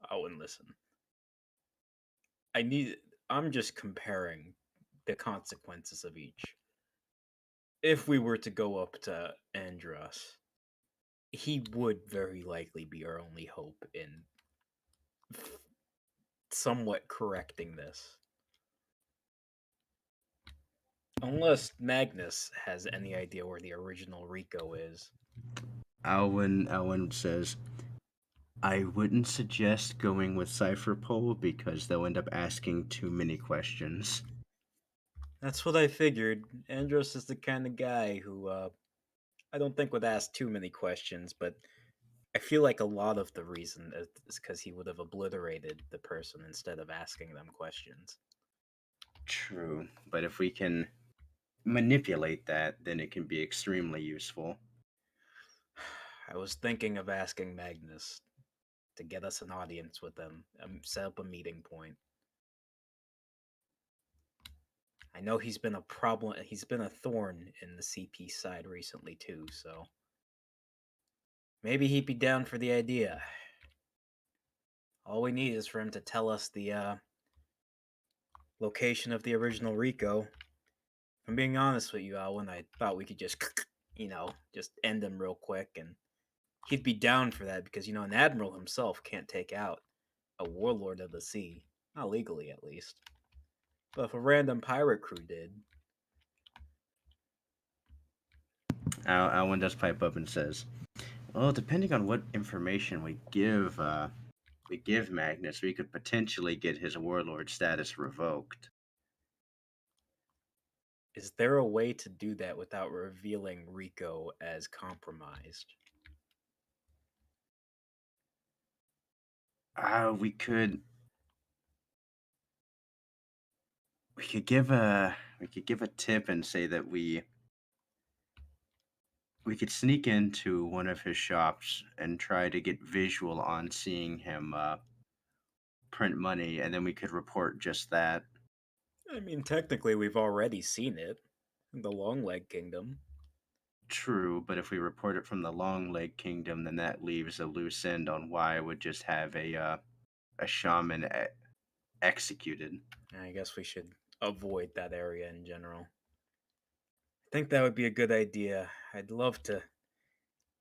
I wouldn't listen. I'm just comparing the consequences of each. If we were to go up to Andros, he would very likely be our only hope in somewhat correcting this. Unless Magnus has any idea where the original Rico is. Alwyn says, I wouldn't suggest going with Cypherpole because they'll end up asking too many questions. That's what I figured. Andros is the kind of guy who I don't think would ask too many questions, but I feel like a lot of the reason is because he would have obliterated the person instead of asking them questions. True, but if we can manipulate that, then it can be extremely useful. I was thinking of asking Magnus to get us an audience with them, set up a meeting point. I know he's been a problem. He's been a thorn in the CP side recently too, so maybe he'd be down for the idea. All we need is for him to tell us the location of the original Rico. If I'm being honest with you, Alwyn, I thought we could just, just end him real quick, and he'd be down for that because, an admiral himself can't take out a warlord of the sea. Not legally, at least. But if a random pirate crew did. Alwyn does pipe up and says, well, depending on what information we give Magnus, we could potentially get his warlord status revoked. Is there a way to do that without revealing Rico as compromised? We could give a tip and say that we could sneak into one of his shops and try to get visual on seeing him print money, and then we could report just that. I mean, technically, we've already seen it in the Longleg Kingdom. True, but if we report it from the Long Leg Kingdom, then that leaves a loose end on why I would just have a shaman executed. I guess we should avoid that area in general. I think that would be a good idea. I'd love to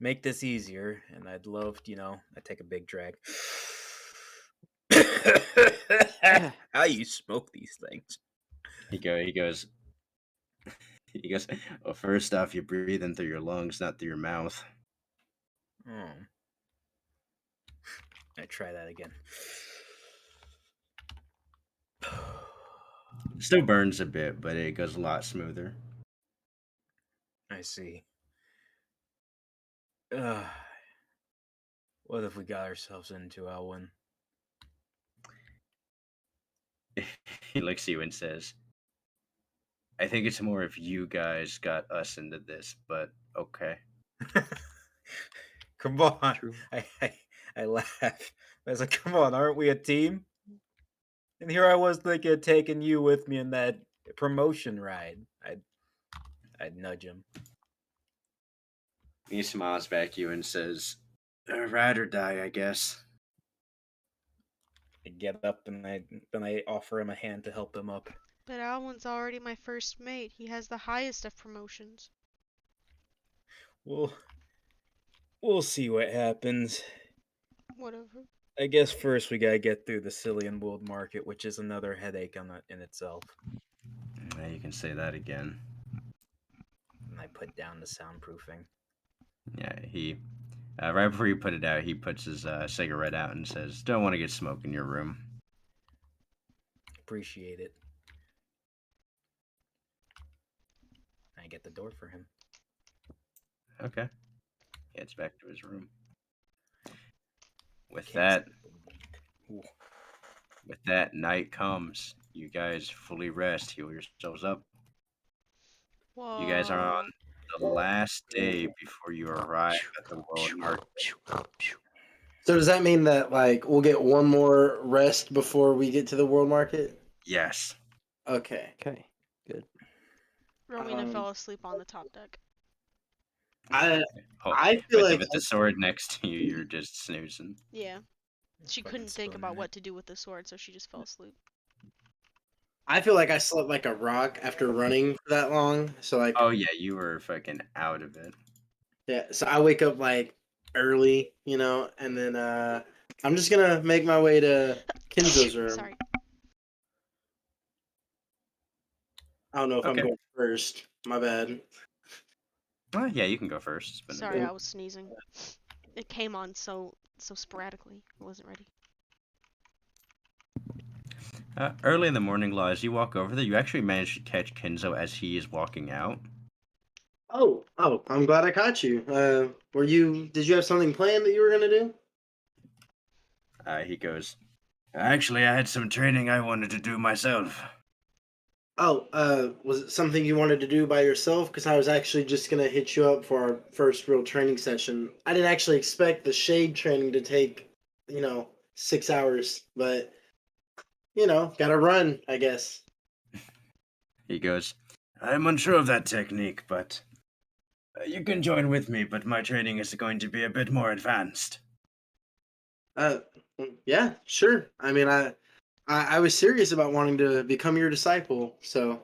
make this easier, and I'd love, I take a big drag. How you smoke these things? He goes. Well, first off, you breathe in through your lungs, not through your mouth. Oh. I try that again. Still burns a bit, but it goes a lot smoother. I see. What have we got ourselves into, Alwyn? He looks at you and says, I think it's more if you guys got us into this, but okay. Come on. True. I laugh. I was like, come on, aren't we a team? And here I was thinking of taking you with me in that promotion ride. I'd nudge him. He smiles back at you and says, Ride or die, I guess. I get up and I offer him a hand to help him up. But Alwyn's already my first mate. He has the highest of promotions. We'll see what happens. Whatever. I guess first we gotta get through the Cillian World Market, which is another headache in itself. Yeah, you can say that again. And I put down the soundproofing. Yeah, he. Right before you put it out, he puts his cigarette out and says, "Don't want to get smoke in your room." Appreciate it. I get the door for him. Okay. He heads back to his room. With Can't that, Ooh. night comes. You guys fully rest, heal yourselves up. Whoa. You guys are on the last day before you arrive at the world market. So does that mean that like we'll get one more rest before we get to the world market? Yes. Okay. Okay, good. Rowena Um, fell asleep on the top deck. I Oh, I feel with, like with the sword next to you, you're just snoozing. Yeah. She Fucking couldn't think spooning about it. what to do with the sword, so she just fell asleep. I feel like I slept like a rock after running for that long. So like Oh yeah, you were fucking out of it. yeah, so I wake up like early, and then I'm just gonna make my way to Kenzo's room. Sorry. I don't know if I'm Okay. going first. My bad. Well, yeah, you can go first. It's been a Sorry, bit. I was sneezing. It came on so sporadically. I wasn't ready. Early in the morning, Law, as you walk over there, you actually manage to catch Kenzo as he is walking out. Oh, I'm glad I caught you. Did you have something planned that you were gonna do? He goes, "Actually, I had some training I wanted to do myself." Oh, was it something you wanted to do by yourself? Because I was actually just gonna hit you up for our first real training session. I didn't actually expect the shade training to take, 6 hours, but gotta run, I guess. He goes, "I'm unsure of that technique, but you can join with me, but my training is going to be a bit more advanced." Uh, yeah, sure. I mean, I was serious about wanting to become your disciple, so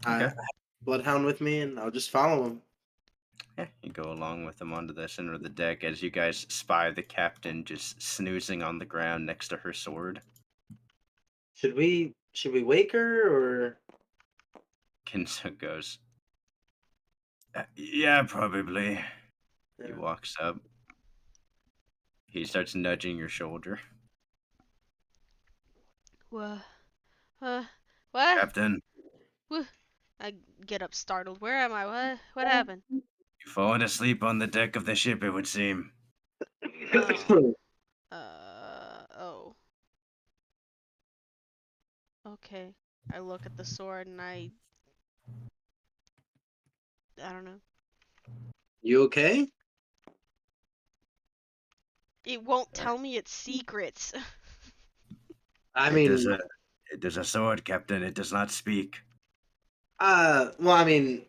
I Okay. have a bloodhound with me, and I'll just follow him. Yeah, you go along with him onto the center of the deck as you guys spy the captain just snoozing on the ground next to her sword. Should we wake her or? Kenzo goes, "Yeah, probably." He Yeah. walks up. He starts nudging your shoulder. What? What? "Captain, I get up startled. Where am I? What? What happened? you've fallen asleep on the deck of the ship, it would seem." Oh. Oh. Okay. I look at the sword and I don't know. You okay? It won't tell me its secrets. I It is mean, a it is a sword, Captain. It does not speak. well, I mean,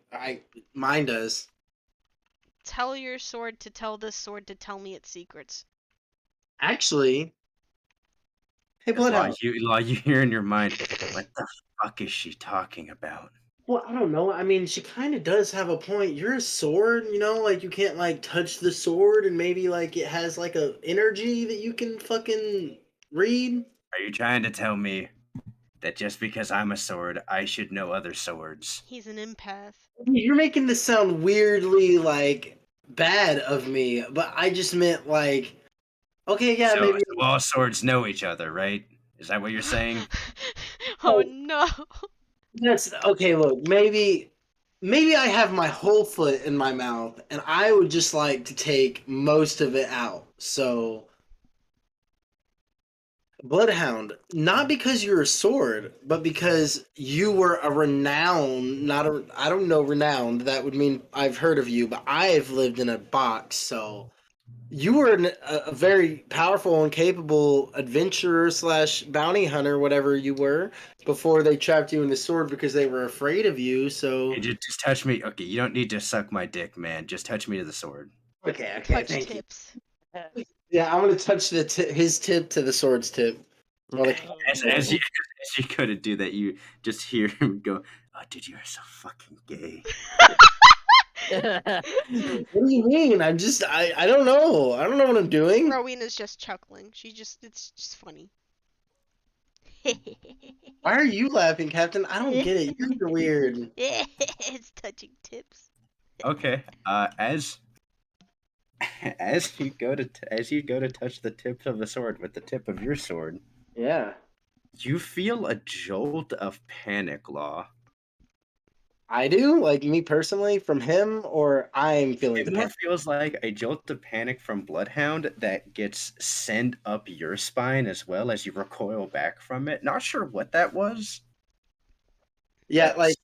mine does. Tell your sword to tell this sword to tell me its secrets. Actually, hey, As Bloodhound. Law, you hear in your mind, what the fuck is she talking about? Well, I don't know. I mean, she kind of does have a point. You're a sword, like you can't like touch the sword, and maybe like it has like a energy that you can fucking read. Are you trying to tell me that just because I'm a sword, I should know other swords? He's an empath. You're making this sound weirdly like bad of me, but I just meant like, okay, yeah, So maybe. all swords know each other, right? Is that what you're saying? Oh Oh, no. that's okay. Look, maybe I have my whole foot in my mouth, and I would just like to take most of it out. So, Bloodhound, not because you're a sword, but because you were a renowned, not a, I don't know renowned. That would mean I've heard of you, but I've lived in a box, so you were a very powerful and capable adventurer slash bounty hunter, whatever you were, before they trapped you in the sword because they were afraid of you. Hey, So, just touch me. Okay, you don't need to suck my dick, man. Just touch me to the sword. Okay, Touch thank tips. you. Yeah, I'm gonna touch his tip to the sword's tip. Or the As you go to do that, you just hear him go, "Oh, dude, you're so fucking gay." What do you mean? I don't know. I don't know what I'm doing. Rowena's just chuckling. It's just funny. Why are you laughing, Captain? I don't get it. You're weird. It's touching tips. Okay. As you go to touch the tip of the sword with the tip of your sword, Yeah. you feel a jolt of panic, Law. I do? Like me personally from him, or I'm feeling It the more pain? feels like a jolt of panic from Bloodhound that gets sent up your spine as well as you recoil back from it. Not sure what that was, Yeah, but like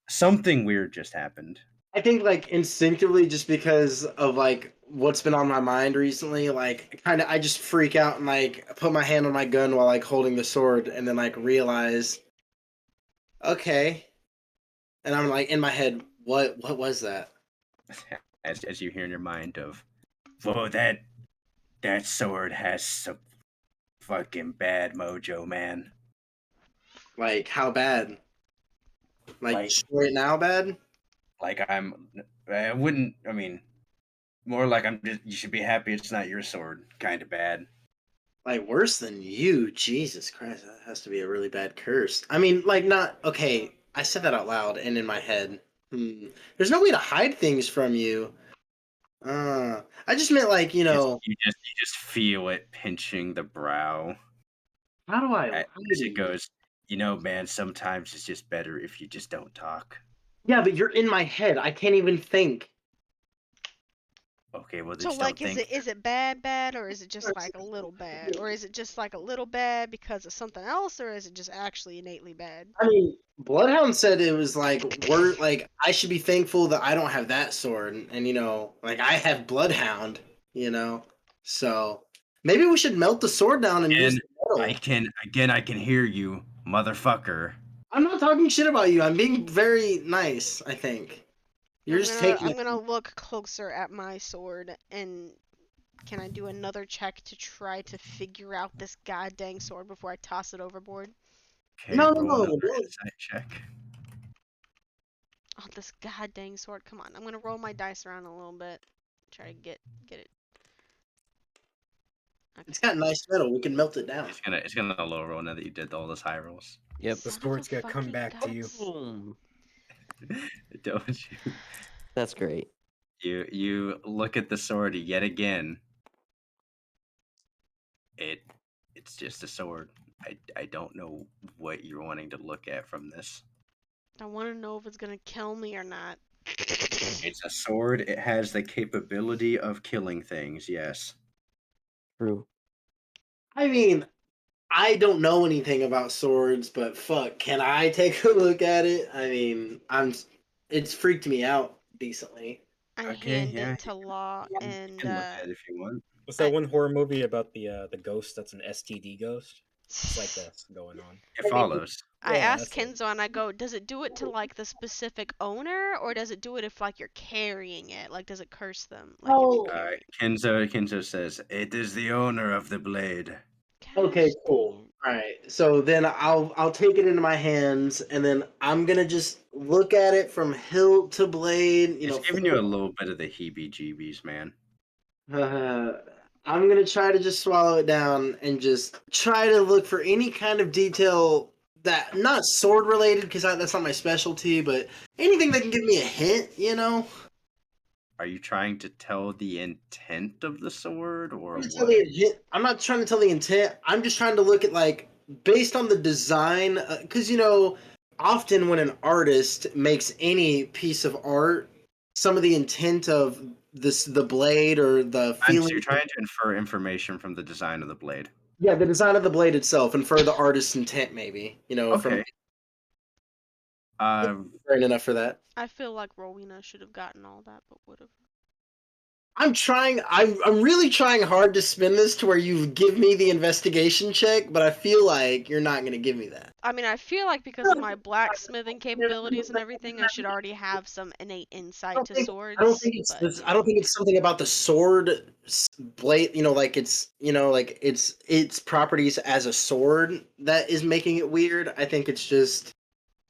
something weird just happened. I think like instinctively just because of like what's been on my mind recently, like kind of I just freak out and like put my hand on my gun while like holding the sword and then like realize, okay. And I'm like in my head, what was that? As you hear in your mind of, whoa, that sword has some fucking bad mojo, man. Like how bad? Like Like straight now bad? like I wouldn't. I mean, more like I'm just. You should be happy it's not your sword. Kind of bad. Like worse than you? Jesus Christ, that has to be a really bad curse. I mean, like not okay. I said that out loud and in my head. There's no way to hide things from you. I just meant like You just feel it pinching the brow how do I hide as it it? goes. Man, sometimes it's just better if you just don't talk. Yeah, but you're in my head. I can't even think. Okay, well, So just like don't is think. it bad or is it just like a little bad? Or is it just like a little bad because of something else or is it just actually innately bad? I mean, Bloodhound said it was like we're like I should be thankful that I don't have that sword, and like I have Bloodhound. You know, so maybe we should melt the sword down and use And the metal. I can hear you, motherfucker. I'm not talking shit about you. I'm being very nice. I think you're just taking I'm it. gonna look closer at my sword and can I do another check to try to figure out this goddamn sword before I toss it overboard? Okay, No, no, roll another no. Don't. insight check. Oh, this goddamn sword. Come on. I'm gonna roll my dice around a little bit. Try to get it. It's Okay. got nice metal. We can melt it down. It's gonna low roll now that you did all those high rolls. Yep. The Son of a sword's gonna come fucking back to you. gun. Boom. Don't you? That's great. You look at the sword yet again. It's just a sword. I don't know what you're wanting to look at from this. I want to know if it's gonna kill me or not. It's a sword. It has the capability of killing things. Yes. True. I mean, I don't know anything about swords, but fuck, can I take a look at it? I mean, it's freaked me out decently. I Okay. hand Yeah. it to Law You and can look at it if you want. What's I that one horror movie about the ghost that's an STD ghost? It's like that's going on. It follows. I Yeah, asked that's it. Kenzo and I go, does it do it to like the specific owner or does it do it if like you're carrying it? Like does it curse them? Like if you Oh, carry it? Kenzo says it is the owner of the blade. okay, Gosh dang cool. it. All right. So then I'll take it into my hands and then I'm going to just look at it from hilt to blade, It's giving you a little bit of the heebie-jeebies, man. uh, I'm going to try to just swallow it down and just try to look for any kind of detail that not sword related because that's not my specialty, but anything that can give me a hint. Are you trying to tell the intent of the sword or I'm trying to tell what? the intent. I'm not trying to tell the intent. I'm just trying to look at like based on the design, because often when an artist makes any piece of art, some of the intent of the blade or the So feeling, you're trying to infer information from the design of the blade. yeah, the design of the blade itself, and for the artist's intent, maybe from Okay. Uh, brain enough for that. I feel like Rowena should have gotten all that, but whatever. I'm trying. I'm really trying hard to spin this to where you give me the investigation check, but I feel like you're not gonna give me that. I mean, I feel like because of my blacksmithing capabilities and everything, I should already have some innate insight to I don't swords. think it's But this. I don't think it's something about the sword blade. Like it's like its properties as a sword that is making it weird. I think it's just.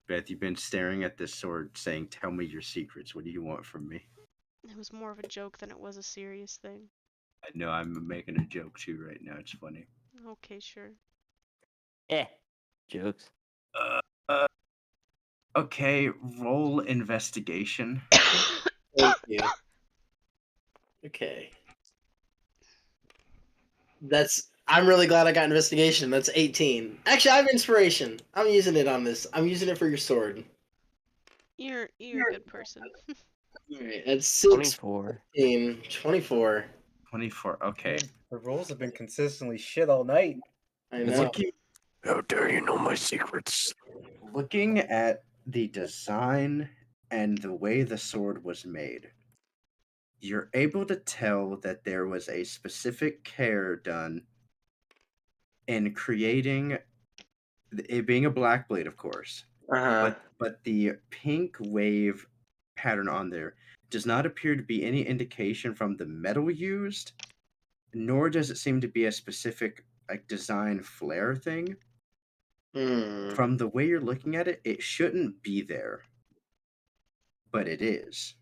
Beth, you've been staring at this sword saying, "Tell me your secrets. What do you want from me?" it was more of a joke than it was a serious thing. I know I'm making a joke too right now. It's funny. Okay, sure. Jokes. Uh, uh, okay, roll investigation. Thank you. Okay. I'm really glad I got investigation. That's 18. Actually, I have inspiration. I'm using it on this. I'm using it for your sword. You're a good person. Alright, that's 6, 24. 15, 24. 24. Okay. The rolls have been consistently shit all night. I know. Looking, How dare you know my secrets? looking at the design and the way the sword was made, you're able to tell that there was a specific care done in creating it being a black blade, of course, Uh-huh. but the pink wave pattern on there does not appear to be any indication from the metal used, nor does it seem to be a specific like design flair thing. Hmm. From the way you're looking at it, it shouldn't be there, but it is.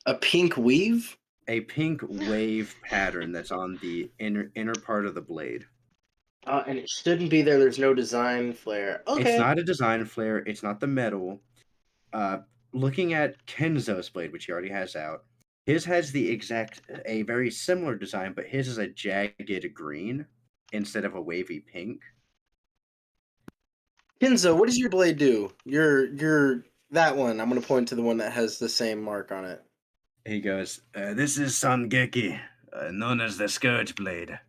A pink weave? A pink wave pattern that's on the inner part of the blade. And it shouldn't be there. There's no design flair. It's Okay. not a design flare. It's not the metal. Uh, looking at Kenzo's blade, which he already has out, his has a very similar design, but his is a jagged green instead of a wavy pink. Kinzo, what does your blade do? Your that one. I'm gonna point to the one that has the same mark on it. He goes, "This is Sangeki, known as the Scourge Blade."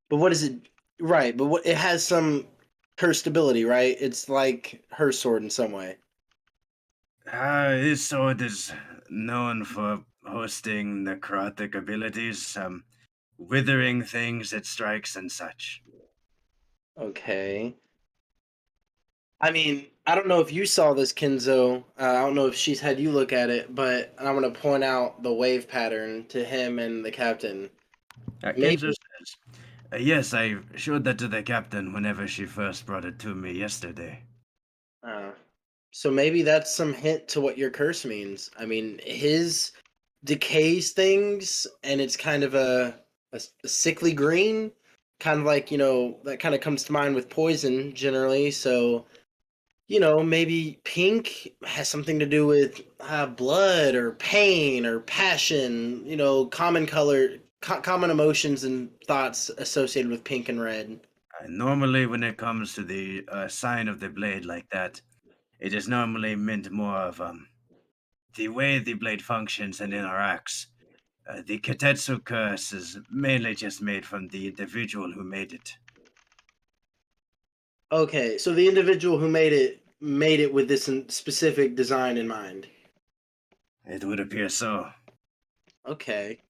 But what is it? Right, but what it has some cursed ability, right? It's like her sword in some way. His sword is known for hosting necrotic abilities, withering things it strikes and such. Okay. I mean, I don't know if you saw this, Kenzo. I don't know if she's had you look at it, but I'm gonna point out the wave pattern to him and the captain. Maybe. Kenzo says, "Yes, I showed that to the captain whenever she first brought it to me yesterday." Uh, so maybe that's some hint to what your curse means. I mean, his decays things, and it's kind of a sickly green, kind of like that kind of comes to mind with poison generally. So maybe pink has something to do with blood or pain or passion. Common color, common emotions and thoughts associated with pink and red. Normally, when it comes to the sign of the blade like that, it is normally meant more of the way the blade functions and interacts. The Katetsu curse is mainly just made from the individual who made it. Okay, so the individual who made it with this specific design in mind. It would appear so. Okay.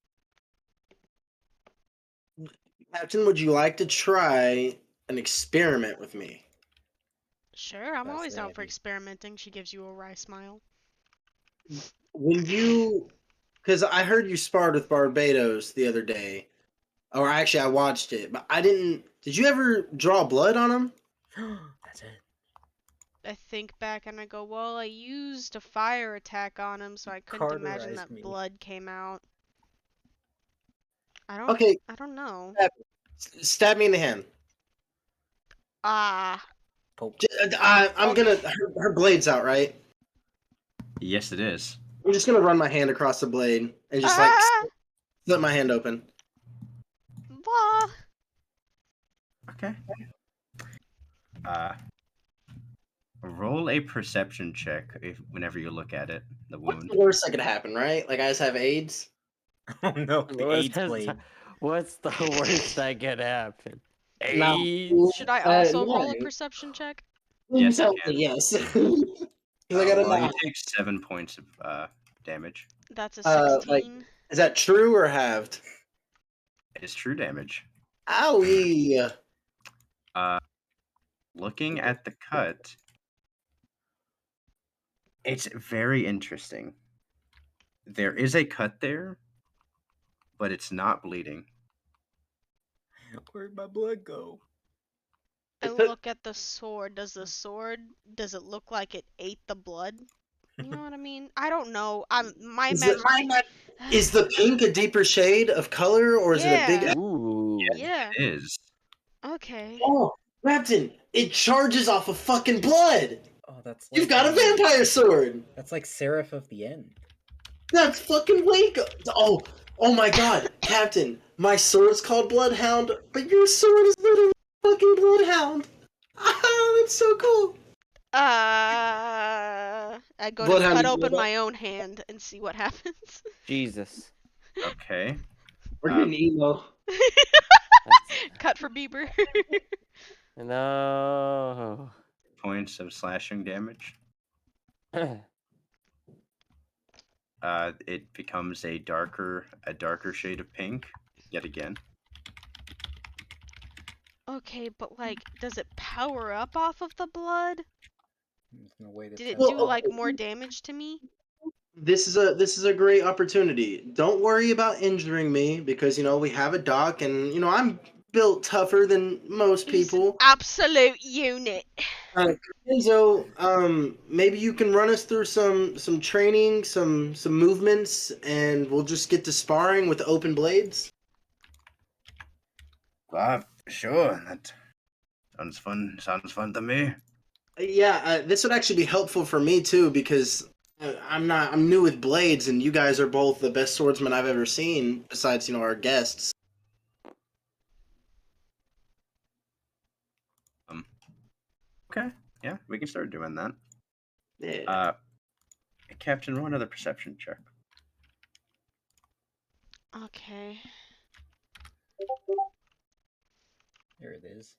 Captain, would you like to try an experiment with me? Sure, I'm always down for Fascinating. experimenting. She gives you a wry smile. When you, because I heard you sparred with Barbados the other day, or actually I watched it, but I didn't. Did you ever draw blood on him? That's it. I think back and I go, well, I used a fire attack on him, so I couldn't imagine Carterized that me. blood came out. Okay, I don't know. stab me in the hand. Ah, Pope. I'm gonna. Her blade's out, right? Yes, it is. I'm just gonna run my hand across the blade and just ah, split my hand open. blah. Okay. Uh, roll a perception check whenever you look at it, the What's wound. the worst that could happen, right? Like I just have AIDS. Oh no, the AIDS blade. What's the worst that could happen? No. AIDS? Should I also roll a No. perception check? Yes, you Tell can. me yes. Because I got a Well, you 9. take 7 points of damage. That's a Like, 16. is that true or halved? It's true damage. Owie. Looking at the cut, it's very interesting. There is a cut there, but it's not bleeding. Where'd my blood go? I look at the sword. Does it look like it ate the blood? You know what I mean? I don't know. My Is imagination. Is the pink a deeper shade of color, or is it a big? Yeah. Ooh. Yeah. It is. Okay. Oh, Captain! It charges off of fucking blood. Oh, that's You've got a vampire sword. That's like Seraph of the End. That's fucking way oh my god, Captain! My sword's called Bloodhound, but your sword is literally fucking Bloodhound. Ah, that's so cool. I go to Bloodhound cut is open blood- my own hand and see what happens. Jesus. Okay. We're getting emo. Cut for Bieber. No. Points of slashing damage. It becomes a darker shade of pink yet again. Okay, but like, does it power up off of the blood? There's no way to Did it tell. do like more damage to me? This is a great opportunity. Don't worry about injuring me because we have a doc and I'm built tougher than most He's an people. absolute unit. Enzo, maybe you can run us through some training, some movements, and we'll just get to sparring with open blades. Sure. That sounds fun. Sounds fun to me. Yeah, this would actually be helpful for me too because I'm new with blades, and you guys are both the best swordsmen I've ever seen, besides our guests. Okay. Yeah, we can start doing that. Yeah. Captain, roll another perception check. Okay. There it is.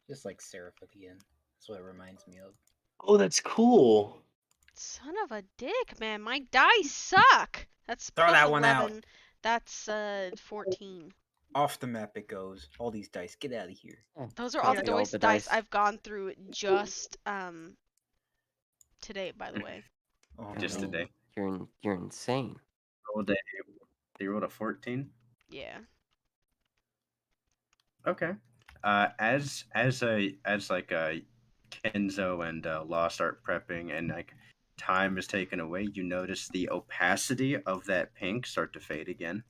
Just like Seraph of the End. That's what it reminds me of. Oh, that's cool. Son of a dick, man. My dice suck. That's Throw plus that one out. 11. That's 14. Off the map it goes. All these dice, get out of here. Those are all the Copy all dice, the dice dice. I've gone through just today, by the way. Oh, Just no. today. You're insane. You rolled a 14. Yeah. Okay. As like Kenzo and Law start prepping and like time is taken away, you notice the opacity of that pink start to fade again.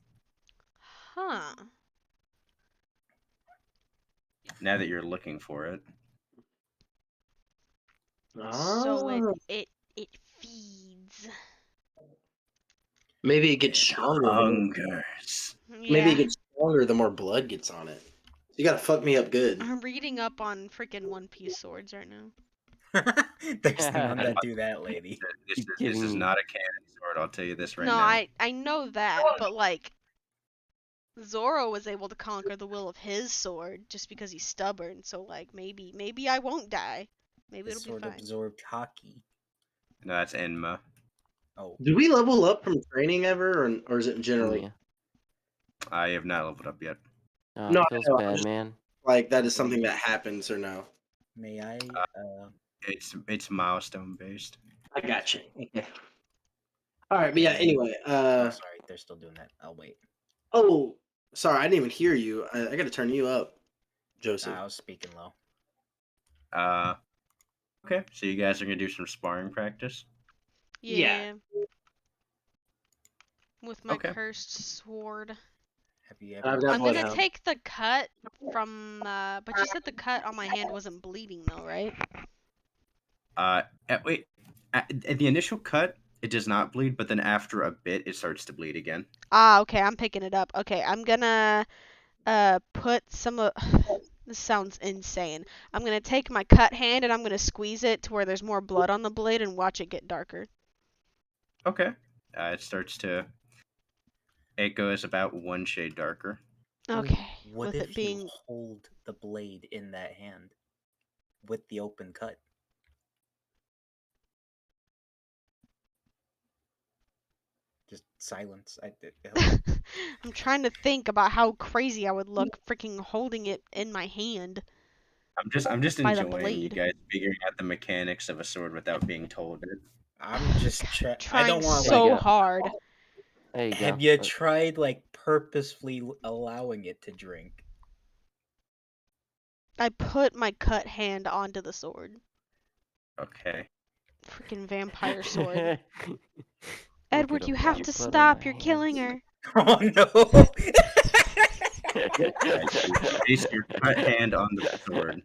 Huh. Now that you're looking for it. So Ah, it feeds. maybe it gets It stronger. hungers. Maybe it Yeah. gets stronger the more blood gets on it. You gotta fuck me up good. I'm reading up on freaking One Piece swords right now. There's none that do that, lady. This You're is kidding me. not a cannon sword. I'll tell you this right No, now. I know that, but like Zoro was able to conquer the will of his sword just because he's stubborn. So like maybe I won't die. Maybe This it'll be sword fine. absorbed hockey. No, that's Enma. Oh, Do we level up from training ever, or is it generally? Yeah. I have not leveled up yet. Oh, No, it I feels know, I'm bad, just- man. Like that is something that happens or no? may I? It's milestone based. I got you. Okay. All right, but yeah. Mm. Anyway, Oh, sorry, they're still doing that. I'll wait. oh, sorry, I didn't even hear you. I got to turn you up, Joseph. I was speaking low. Okay, so you guys are gonna do some sparring practice. Yeah. With my Okay. cursed sword. Have you I've ever? got I'm gonna Bloodhound. take the cut from but you said the cut on my hand wasn't bleeding though, right? Wait, at the initial cut, it does not bleed, but then after a bit, it starts to bleed again. Ah, okay, I'm picking it up. Okay, I'm gonna put some of this sounds insane. I'm gonna take my cut hand and I'm gonna squeeze it to where there's more blood on the blade and watch it get darker. Okay. It starts to. It goes about one shade darker. Okay, What with if it being you hold the blade in that hand with the open cut? silence. I'm trying to think about how crazy I would look freaking holding it in my hand. I'm just By the enjoying you blade. guys figuring out the mechanics of a sword without being told it. I'm just I Trying don't want to There you so go. hard. There you Have go. you tried like purposefully allowing it to drink? I put my cut hand onto the sword. Okay. Freaking vampire sword. Look Edward, at you him have put to blood on stop. my You're killing hands. her. Oh no! Alright, you place your cut hand on the sword.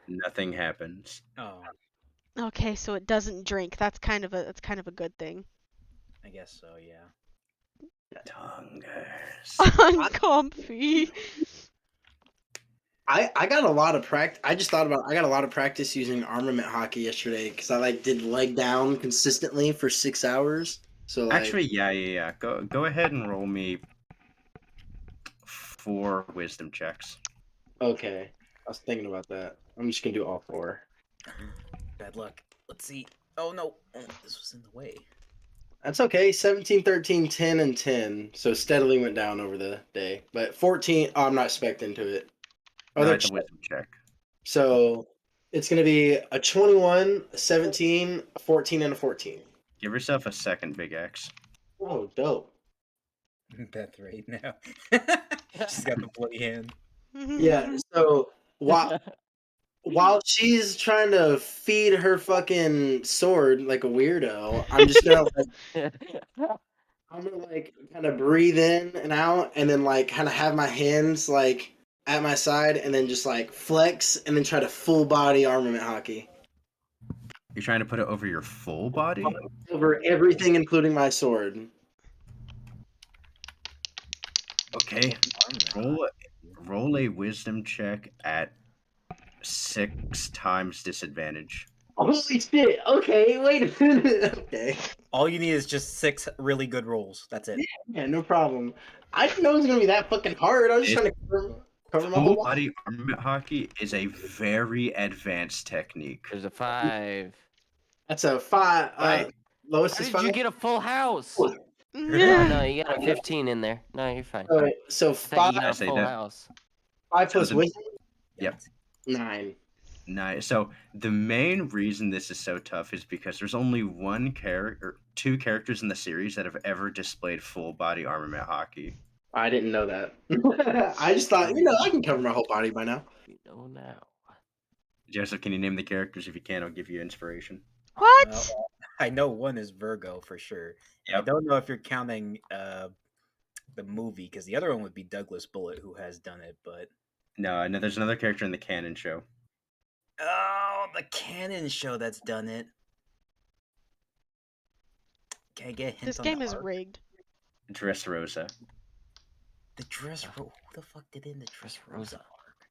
Nothing happens. Oh, Okay, so it doesn't drink. That's kind of a good thing. I guess so. Yeah. Tungers. Uncomfy. I got a lot of practice. I just thought about. I got a lot of practice using armament hockey yesterday because I like did leg down consistently for 6 hours. So like, Actually, yeah. Go ahead and roll me 4 wisdom checks. okay, I was thinking about that. I'm just gonna do all 4. Bad luck. Let's see. Oh no! Oh, this was in the way. That's okay. 17, 13, 10, and 10. So steadily went down over the day. But 14, oh, I'm not spec'd into it. No, Other it's a wisdom check. So it's going to be a 21, a 17, a 14, and a 14. Give yourself a second big X. Oh, dope. Beth right now. She's got the bloody hand. Yeah, so while she's trying to feed her fucking sword like a weirdo, I'm just gonna like kind of breathe in and out and then like kind of have my hands like at my side and then just like flex and then try to full body armament hockey You're trying to put it over your full body? over everything including my sword. Okay. Roll a wisdom check at 6 times disadvantage. Holy shit. Okay, wait a minute. Okay. All you need is just 6 really good rolls. That's it. Yeah, no problem. I didn't know it was gonna be that fucking hard. I was just trying to cover my Full whole body armament hockey is a very advanced technique. There's a 5. That's a 5. Right. Lowest How is did 5. you get a full house? Oh, Yeah. no, you got a 15 in there. No, you're fine. So I thought you 5, got a say full that. house. 5 So plus the- wisdom. Yep. 9. Nice. So the main reason this is so tough is because there's only one character, 2 characters in the series that have ever displayed full body armament hockey. I didn't know that. I just thought, I can cover my whole body by now. You know now. Joseph, can you name the characters? If you can, I'll give you inspiration. What? Well, I know one is Virgo for sure. And I Yep. don't know if you're counting the movie because the other one would be Douglas Bullitt who has done it. But No, I know there's another character in the canon show. oh, the canon show that's done it. Can I get a hint This on game the is arc? rigged. Dressrosa. The dress. Who the fuck did in the dress Rosa arc?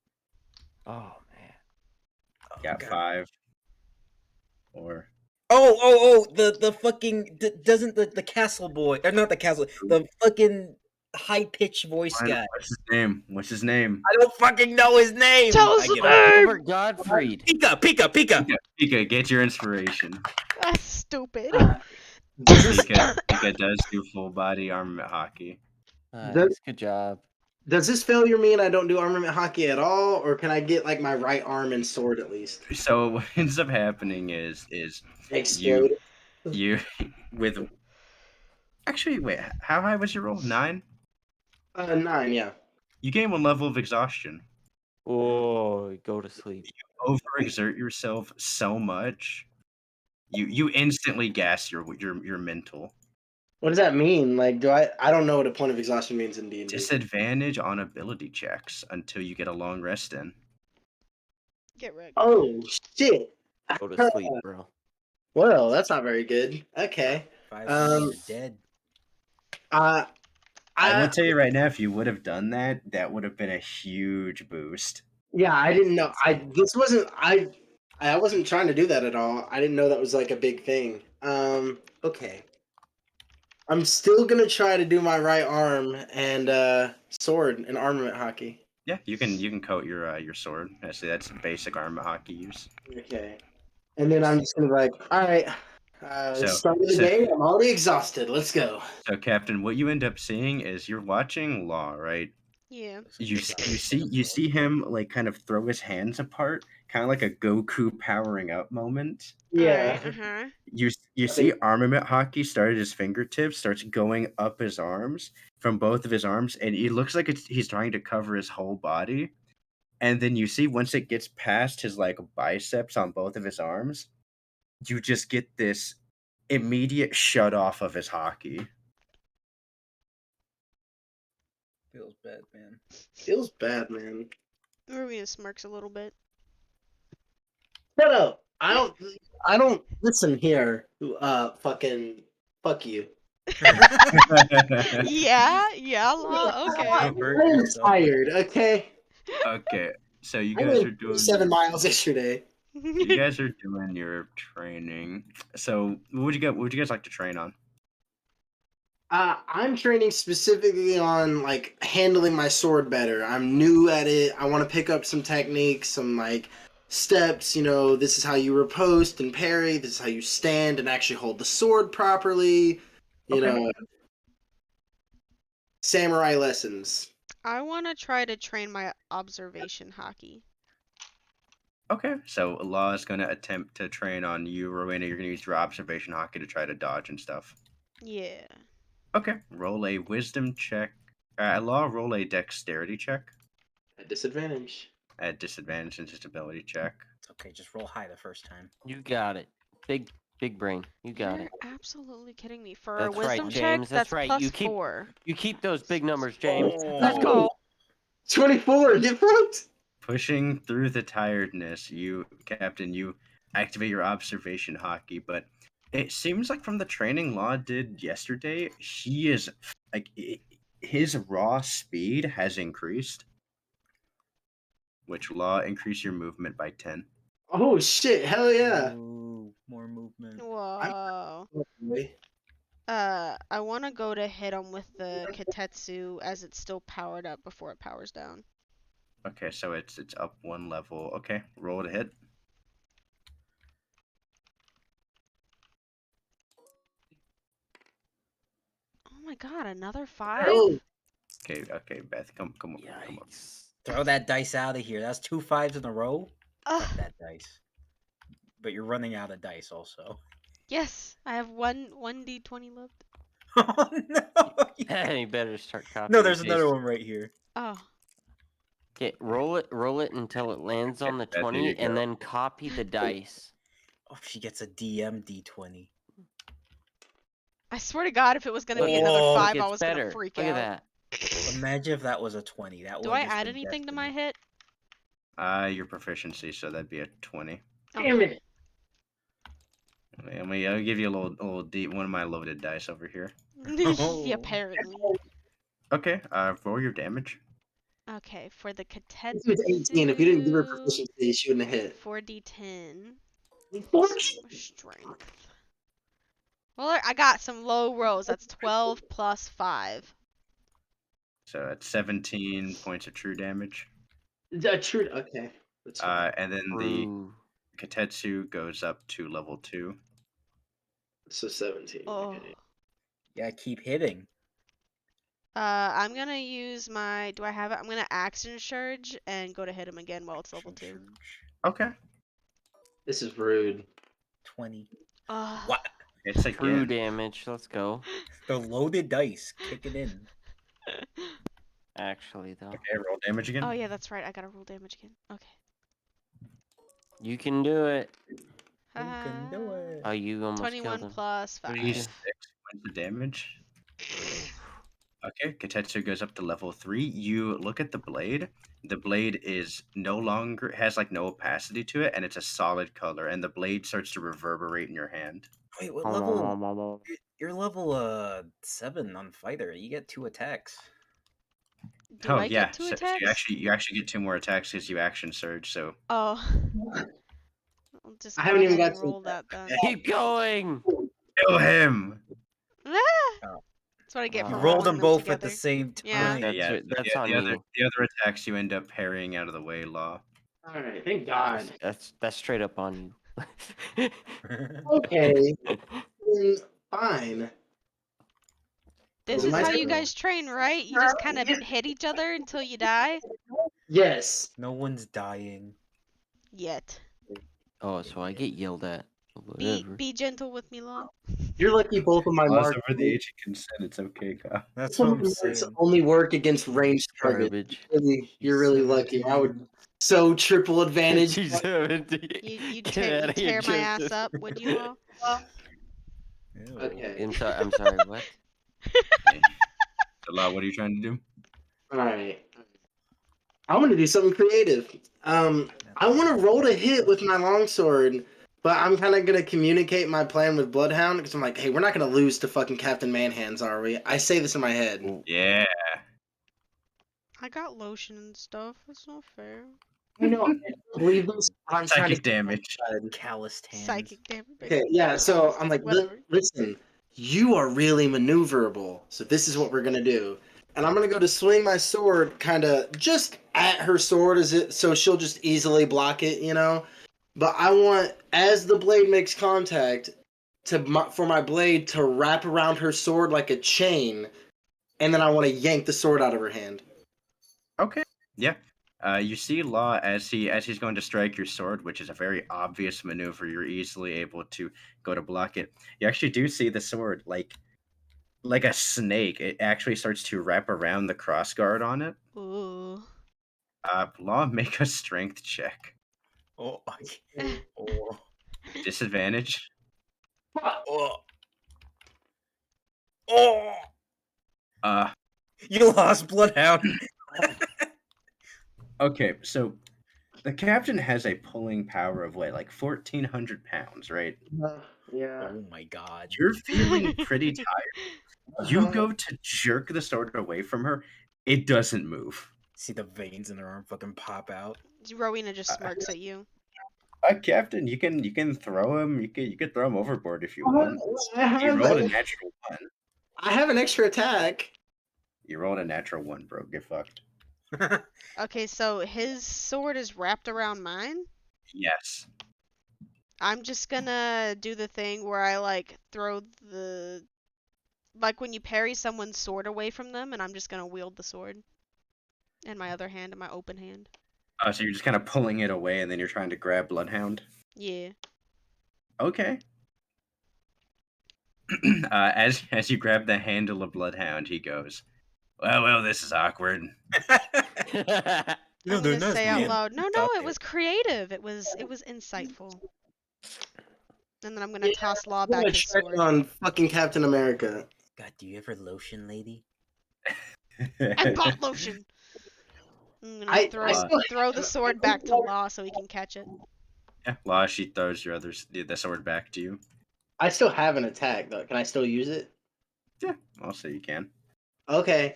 Oh, man. Oh, Got God. 5. Or Oh! The fucking doesn't the castle boy or not the castle the fucking high pitched voice guy. what's his name? What's his name? I don't fucking know his name. Tell us I the give name! up. Gilbert Gottfried. Pika. Pika, get your inspiration. That's stupid. Does this, Pika does do full body armament hockey. Nice. Good job. does this failure mean I don't do armament hockey at all, or can I get like my right arm and sword at least? So what ends up happening is Explode. you with actually wait, how high was your roll? 9? 9, yeah. You gain 1 level of exhaustion. Oh, go to sleep. Overexert yourself so much, you instantly gas your mental. What does that mean? Like, I don't know what a point of exhaustion means in D&D. Disadvantage on ability checks until you get a long rest in. Get rigged. Oh shit. Go to sleep, bro. Well, that's not very good. Okay. 5 Um, you're dead. I I will tell you right now, if you would have done that, that would have been a huge boost. yeah, I didn't know. I wasn't trying to do that at all. I didn't know that was like a big thing. Okay. I'm still gonna try to do my right arm and sword and armament hockey. Yeah, you can coat your sword. Actually, that's basic armament hockey use. Okay. And then I'm just gonna be like, all right, So- Start of the so- day. I'm already exhausted. Let's go. So, Captain, what you end up seeing is you're watching Law, right? Yeah. You see him like kind of throw his hands apart, kind of like a Goku powering up moment. Yeah. Alright, uh-huh. You see armament hockey start at his fingertips, starts going up his arms from both of his arms, and it looks like he's trying to cover his whole body. And then you see once it gets past his like biceps on both of his arms, you just get this immediate shut off of his hockey. Feels bad, man. Feels bad, man. Rubia smirks a little bit. Shut up. I don't listen here. Fucking fuck you. Yeah, okay. I'm Hurt yourself. tired, okay? Okay, so you I guys are went doing 7 miles yesterday. you guys are doing your training. So what would you guys like to train on? I'm training specifically on like handling my sword better. I'm new at it. I want to pick up some techniques, some like steps. You know, this is how you riposte and parry. This is how you stand and actually hold the sword properly. You Okay. know, samurai lessons. I want to try to train my observation hockey. Okay, so Law is going to attempt to train on you, Rowena. You're going to use your observation hockey to try to dodge and stuff. Yeah. Okay, roll a wisdom check. Law, roll a dexterity check At disadvantage. at disadvantage and just ability check. It's okay, just roll high the first time. You got it. Big brain. You got You're it. absolutely kidding me. For That's a right, wisdom James, check, that's right. plus You keep- 4. You keep those big numbers, James. Oh. Let's go. 24. Get fucked. Pushing through the tiredness, Captain, you activate your observation hockey, but it seems like from the training Law did yesterday, he is like his raw speed has increased, which Law increase your movement by 10. Oh shit! Hell yeah. Ooh, more movement. Whoa. I want to go to hit him with the Katetsu as it's still powered up before it powers down. Okay, so it's up one level. Okay, roll to hit. Oh my god, another 5? Oh, Okay, Beth, come up. Yikes. Throw that dice out of here. That's 2 5s in a row. Cut Ugh. that dice. But you're running out of dice also. Yes, I have one D20 left. Oh no! Hey, better start copying. No, there's and another pasting. one right here. Oh. Okay, roll it until it lands on the Beth, here 20, you and go. then copy the dice. Oh, she gets a DM D20. I swear to God, if it was gonna be Look, another oh, 5, I Gets was better. gonna freak Look out. at that. Imagine if that was a 20. That Do would I just add been anything to my destiny. hit? Your proficiency, so that'd be a 20. damn it. I'll give you a little deep one of my loaded dice over here. Yeah, apparently. Okay, roll your damage. Okay, for the This Katetsu. was 18. If you didn't give her proficiency, she wouldn't have hit. 4d10. What? Strength. Well, I got some low rolls. That's 12 plus 5. So that's 17 points of true damage. True. Okay. That's fine. And then the True. Katetsu goes up to level 2. So 17. Oh. Okay. Yeah, keep hitting. I'm gonna use my. Do I have it? I'm gonna action surge and go to hit him again while it's level 2. Okay. This is rude. 20. Ugh. What? It's True again. damage. Let's go. The loaded dice. Kick it in. Actually, though. Okay, roll damage again. Oh yeah, that's right. I gotta roll damage again. Okay. You can do it. You can do it. Oh, you almost 21 killed him. plus 5. 36 points of damage. Okay, Katetsu goes up to level 3. You look at the blade. The blade is no longer has like no opacity to it, and it's a solid color. And the blade starts to reverberate in your hand. Wait, what level? You're level 7 on fighter. You get 2 attacks. Do I get 2 so attacks? you actually get 2 more attacks because you action surge. So Oh. I'll just I go haven't even ahead got and to roll that then. Keep going. kill him. Ah! That's what I get You for You rolled rolling them both at together. the same Yeah. time. That's on you. The other attacks you end up parrying out of the way, Law. Alright, thank God. That's straight up on you. Okay, then fine. This Is it is my how turn? you guys train, right? You just kind of hit each other until you die? Yes. No one's dying. Yet. Oh, so I get yelled at. Be Whatever. be gentle with me, Law. You're lucky both of my Laws marks. over the age of consent. It's okay, Kyle. That's Both what of I'm my marks saying. only work against ranged targets. Garbage. You're really lucky. I would so triple advantage. She's 70. You'd Get out of here, tear my ass Joseph. up, would you, Law? Ew. Okay. I'm sorry, what? Okay. So, Law, what are you trying to do? All right. I want to do something creative. I want to roll to hit with my longsword, but I'm kind of gonna communicate my plan with Bloodhound because I'm like, hey, we're not gonna lose to fucking Captain Manhands, are we? I say this in my head. Ooh. Yeah. I got lotion and stuff. It's not fair. I know. I believe this. But I'm trying to Psychic damage. Calloused hands. Psychic damage. Okay, yeah, so I'm like, Whatever. listen, you are really maneuverable, so this is what we're gonna do. And I'm gonna go to swing my sword kind of just at her sword as it so she'll just easily block it, you know? But I want, as the blade makes contact, for my blade to wrap around her sword like a chain, and then I want to yank the sword out of her hand. Okay. Yeah. You see Law as he's going to strike your sword, which is a very obvious maneuver. You're easily able to go to block it. You actually do see the sword like a snake. It actually starts to wrap around the crossguard on it. Ooh. Law, make a strength check. Oh. Oh. Disadvantage. Oh. Oh. Uh, You lost, Bloodhound. okay, so the captain has a pulling power of what, like 1,400 pounds, right? Yeah. Oh my god. You're feeling pretty tired. You go to jerk the sword away from her, it doesn't move. See the veins in her arm fucking pop out. Rowena just smirks at you. Captain, you can throw him. You can throw him overboard if you want. I You rolled a have, natural one. I have an extra attack. You rolled a natural one, bro. Get fucked. Okay, so his sword is wrapped around mine. Yes. I'm just gonna do the thing where I like throw the like when you parry someone's sword away from them, and I'm just gonna wield the sword in my other hand, in my open hand. So you're just kind of pulling it away, and then you're trying to grab Bloodhound. Yeah. Okay. As you grab the handle of Bloodhound, he goes, "Well, this is awkward." I'm gonna say out loud, no, Stop it was creative. It was insightful. And then I'm gonna toss Law I'm back gonna his check sword. on fucking Captain America. God, do you ever lotion, lady? I bought lotion. I'm gonna I throw still the sword back to Law so he can catch it. Yeah, Law, she throws the sword back to you. I still have an attack though. Can I still use it? Yeah, I'll say you can. Okay.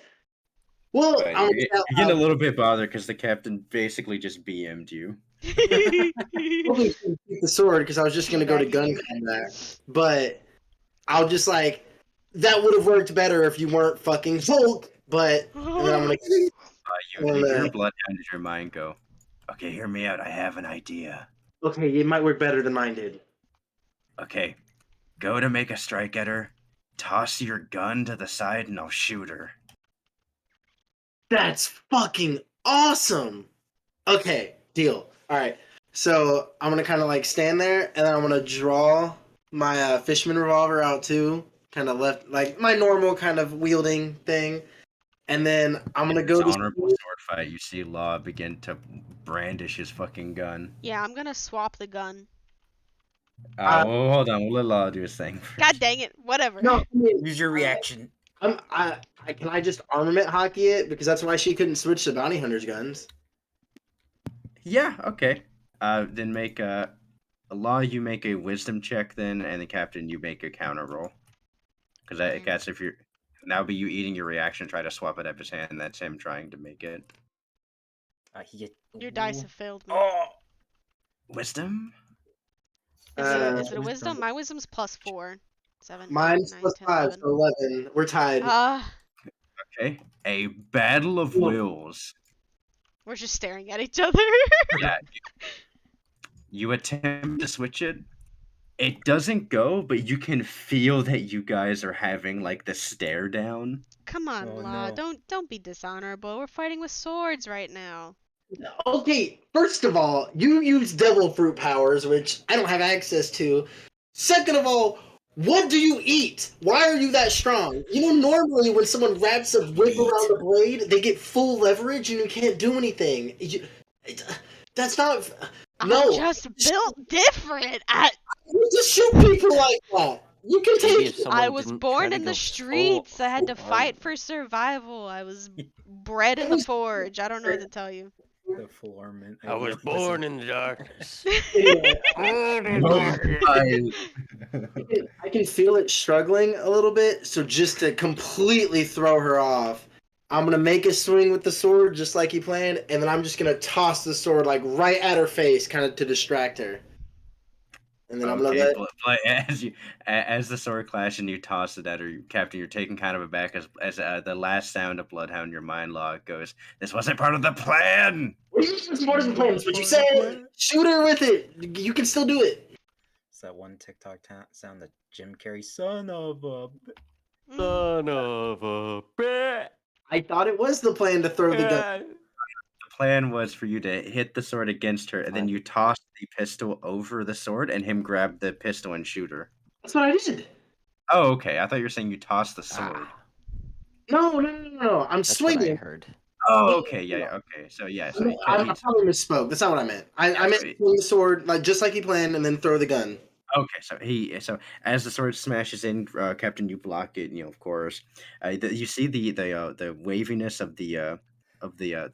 Well, But I'm you're getting a little bit bothered because the captain basically just BM'd you. hoping to keep the sword because I was just gonna go to gun Teabagging you. combat. But I'll just like that would have worked better if you weren't fucking Hulk. But and then I'm gonna. You hear Bloodhound in your mind go, "Okay, hear me out. I have an idea. Okay, it might work better than mine did. Okay, go to make a strike at her. Toss your gun to the side, and I'll shoot her." That's fucking awesome. Okay, deal. All right. So I'm gonna kind of like stand there, and then I'm gonna draw my Fishman revolver out too, kind of left like my normal kind of wielding thing, and then I'm gonna go It's to. honorable sword fight. You see Law begin to brandish his fucking gun. Yeah, I'm gonna swap the gun. Well, hold on. We'll let Law do his thing first. God dang it. Whatever. No, I mean, Use your reaction. I can I just armament hockey it because that's why she couldn't switch to bounty hunters guns. Yeah. Okay. Then make a Law. You make a wisdom check then, and the captain you make a counter roll. Because I guess if you're now be you eating your reaction, try to swap it up his hand. That's him trying to make it. Your dice have failed me. Oh. Wisdom. Is it a wisdom? My wisdom's +4. 7, Mine's 8, 9, plus 10, 5, 11. so 11. We're tied. Okay. A battle of wills. We're just staring at each other. Yeah. You attempt to switch it. It doesn't go, but you can feel that you guys are having like the stare down. Come on, Oh, La. no. Don't be dishonorable. We're fighting with swords right now. Okay, first of all, you use devil fruit powers, which I don't have access to. Second of all, what do you eat? Why are you that strong? You know, normally when someone wraps a whip around the blade, they get full leverage and you can't do anything. That's not. I'm No, just built different. you just shoot people like that. You can Maybe take. if someone I was didn't try born to in the go streets. I had to full fight armor. for survival. I was bred in the forge. I don't know what to tell you. The full armament. I was born in the darkness. Anyway, Born in Oh, darkness. I can feel it struggling a little bit, so just to completely throw her off, I'm gonna make a swing with the sword just like he planned, and then I'm just gonna toss the sword like right at her face, kind of to distract her. And then I'm gonna Okay, let. but as the sword clash and you toss it at her, Captain, you're taken kind of aback as the last sound of Bloodhound, your mind log goes. This wasn't part of the plan. What is the plan? That's what you said. Shoot her with it. You can still do it. It's that one TikTok sound that Jim Carrey, son of a. Mm. Son of a bitch. I thought it was the plan to throw the gun. The plan was for you to hit the sword against her, and then you toss the pistol over the sword, and him grab the pistol and shoot her. That's what I did. Oh, okay. I thought you were saying you tossed the sword. No. I'm That's what I swinging. heard. Oh, okay. Yeah. Okay. So yeah. So I probably misspoke. That's not what I meant. I meant so swing the sword like just like he planned, and then throw the gun. okay. So as the sword smashes in, Captain, you block it. Of course. You see the waviness of the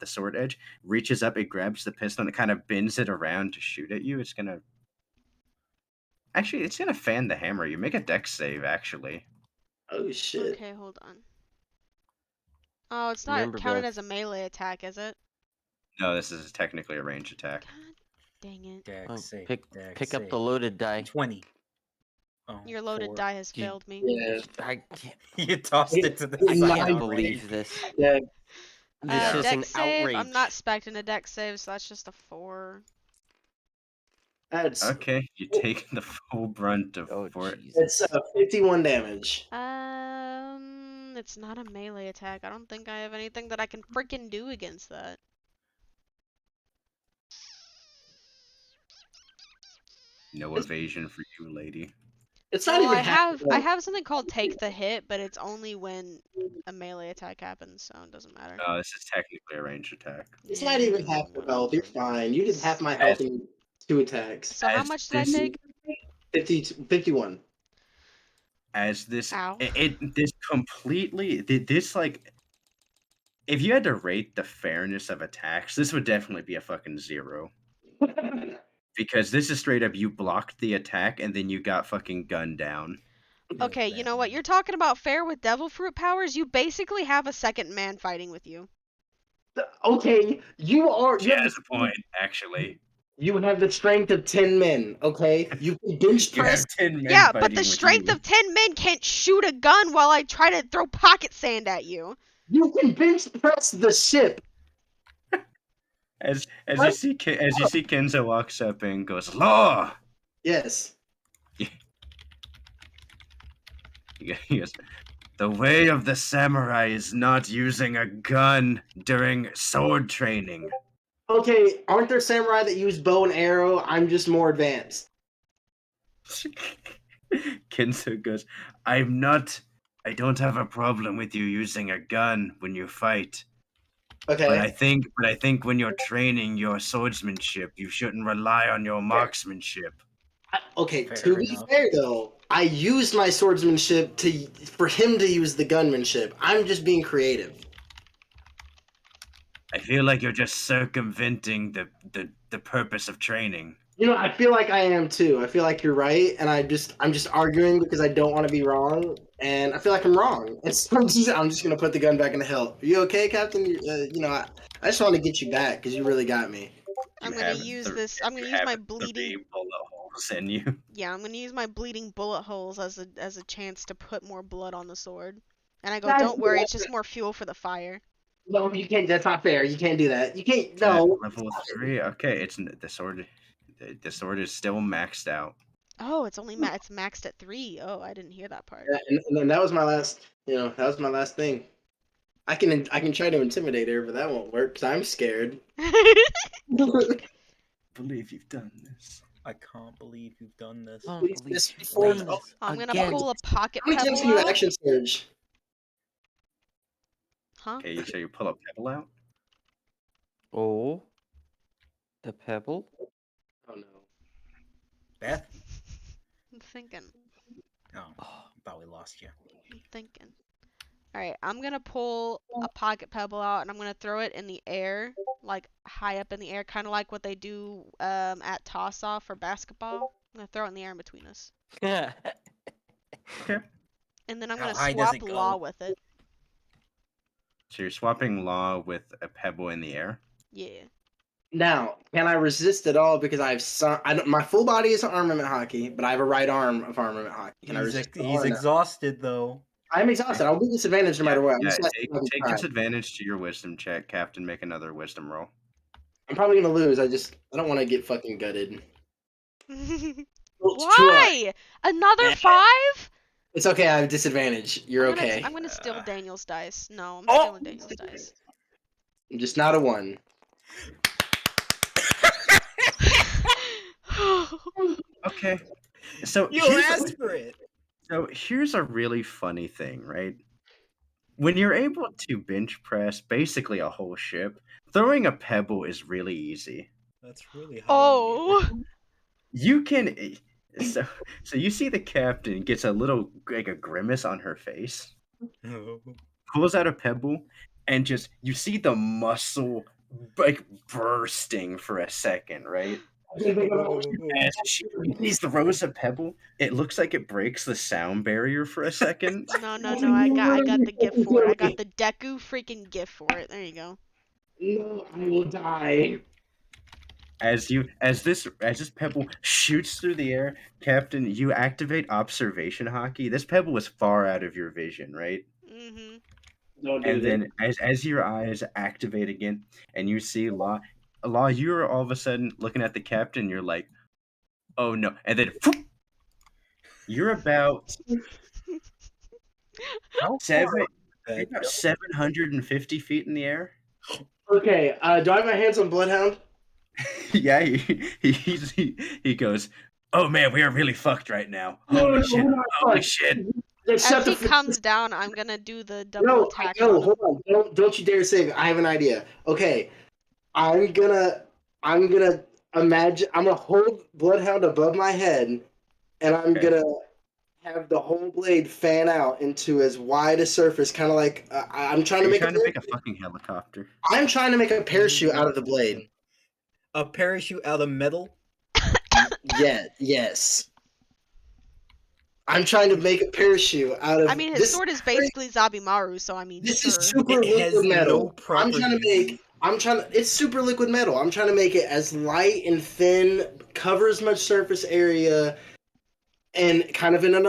sword edge reaches up. It grabs the pistol and it kind of bends it around to shoot at you. It's gonna fan the hammer. You make a dex save actually. Oh shit. Okay, hold on. Oh, it's not Remember, counted Beth. as a melee attack, is it? No, this is technically a range attack. God dang it. Dex save. Pick Dex up the save. loaded die. 20. Oh, Your loaded 4. die has You- failed me. Yeah. I can't, You tossed it to the I side. can't can't believe this. Yeah. This is an Dex save. outrage. I'm not expecting a dex save, so that's just a 4. That's Okay, you take the full brunt of Oh, four. it's Jesus. 51 damage. It's not a melee attack. I don't think I have anything that I can freaking do against that. No evasion for you, lady. It's not Well, even I half. have something called take the hit, but it's only when a melee attack happens, so it doesn't matter. No, this is technically a range attack. It's not even half the health. You're fine. You did half my health in 2 attacks. So how As much did I this- take? 51. As this, Ow. this completely, this like, if you had to rate the fairness of attacks, this would definitely be a fucking 0. Because this is straight up, you blocked the attack and then you got fucking gunned down. Okay, you know what? You're talking about fair with devil fruit powers. You basically have a second man fighting with you. Okay, you She have has a point, actually. you have the strength of 10 men. Okay, you can bench You press. have 10 men Yeah, but fighting the with strength you. of 10 men can't shoot a gun while I try to throw pocket sand at you. You can bench press the ship. As you see Kenzo walks up and goes, "Law." Yes. He goes, "The way of the samurai is not using a gun during sword training." Okay, aren't there samurai that use bow and arrow? I'm just more advanced. Kenzo goes, I don't have a problem with you using a gun when you fight. Okay. But I think when you're training your swordsmanship, you shouldn't rely on your marksmanship. Okay, Fair to be enough. fair though, I used my swordsmanship for him to use the gunmanship. I'm just being creative. I feel like you're just circumventing the purpose of training. You know, I feel like I am too. I feel like you're right, and I'm just arguing because I don't want to be wrong, and I feel like I'm wrong. And so I'm just gonna put the gun back in the hilt. Are you okay, Captain? I just want to get you back because you really got me. I'm gonna use I'm gonna use my bleeding. bullet holes in you. Yeah, I'm gonna use my bleeding bullet holes as a chance to put more blood on the sword. And I go, That's- don't worry, it's just more fuel for the fire. No, you can't. That's not fair. You can't do that. You can't. At No. level 3. Okay, it's the The sword is still maxed out. Oh, it's only it's maxed at 3. Oh, I didn't hear that part. And then that was my last. That was my last thing. I can try to intimidate her, but that won't work because I'm scared. Believe you've done this. I can't believe you've done this. I Please, can't believe this you've before- done oh, this I'm gonna again. pull a pocket How many times pebble can you out. action surge? Huh? Okay, so you pull a pebble out. Oh, the pebble. Oh no. Beth? I'm thinking. Oh, thought we lost you. I'm thinking. Alright, I'm gonna pull a pocket pebble out and I'm gonna throw it in the air, like high up in the air, kind of like what they do at toss-off for basketball. I'm gonna throw it in the air in between us. Yeah. Okay. And then I'm How gonna high does swap it go? law with it. So you're swapping Law with a pebble in the air. Yeah. Now, can I resist at all because my full body is armament hockey, but I have a right arm of armament hockey. Can I resist? At all He's or no? exhausted though. I'm exhausted. I'll be disadvantaged no matter what. I'm, Yeah, just asking if I can take try. disadvantage to your wisdom check, Captain. Make another wisdom roll. I'm probably gonna lose. I don't want to get fucking gutted. Let's try. Why? Another 5? It's okay. I have disadvantage. You're I'm gonna, okay. I'm gonna steal Daniel's dice. No, I'm Oh! stealing Daniel's dice. I'm just not a 1. Okay. So You here's a- asked for it. So here's a really funny thing, right? When you're able to bench press basically a whole ship, throwing a pebble is really easy. That's really high. Oh. You can so you see the captain gets a little like a grimace on her face, Oh. pulls out a pebble, and just you see the muscle like bursting for a second, right? As she throws a pebble, it looks like it breaks the sound barrier for a second. No, I got the gift for it. I got the Deku freaking gift for it. There you go. No, I will die. As this pebble shoots through the air, Captain, you activate observation hockey. This pebble is far out of your vision, right? Mhm. Don't do And this. then as your eyes activate again, and you see Law, you're all of a sudden looking at the captain. You're like, oh no! And then whoop, you're about How seven. far You're is about that? 750 feet in the air. Okay. Do I have my hands on Bloodhound? Yeah, he goes, oh man, we are really fucked right now. Holy shit! we're not Holy fucked. shit! As he comes down, I'm gonna do the double No, attack no, on him. hold on. Don't you dare save it. I have an idea. Okay. I'm gonna imagine I'm gonna hold Bloodhound above my head and I'm Okay. gonna have the whole blade fan out into as wide a surface, kind of like I'm trying to You're make trying to make a fucking helicopter. I'm trying to make a parachute out of the blade. A parachute out of metal? Yeah, yes. I'm trying to make a parachute out of I mean, his this. sword is basically Zabimaru, so I mean, This sure. is super It has liquid metal. no It's super liquid metal. I'm trying to make it as light and thin, cover as much surface area, and kind of in an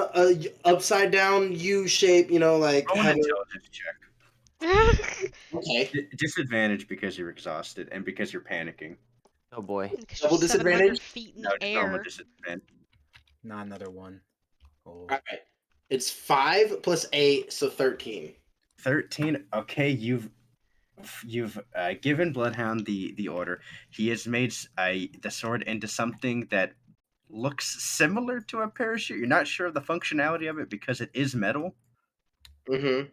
upside down U shape, like Roll an have intelligence check. okay. Disadvantage because you're exhausted and because you're panicking. Oh boy. Because Double you're 700 disadvantage? feet in No, the just normal air. disadvantage. Not another one. Oh. All right. It's 5 plus 8, so 13. 13. Okay, you've given Bloodhound the order. He has made the sword into something that looks similar to a parachute. You're not sure of the functionality of it because it is metal. Mm-hmm.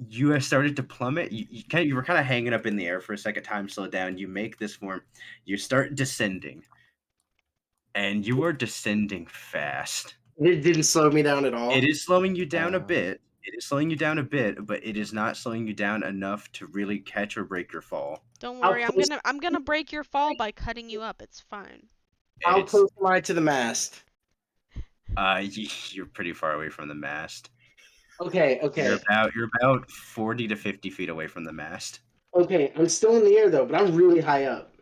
You have started to plummet. You were kind of hanging up in the air for a second. Time slow down. You make this form. You start descending, and you are descending fast. It didn't slow me down at all. It is slowing you down a Uh. bit. It is slowing you down a bit, but it is not slowing you down enough to really catch or break your fall. Don't How worry, close- I'm gonna break your fall by cutting you up. It's fine. How It's, close am I to the mast? you're pretty far away from the mast. Okay. You're about 40 to 50 feet away from the mast. Okay, I'm still in the air though, but I'm really high up.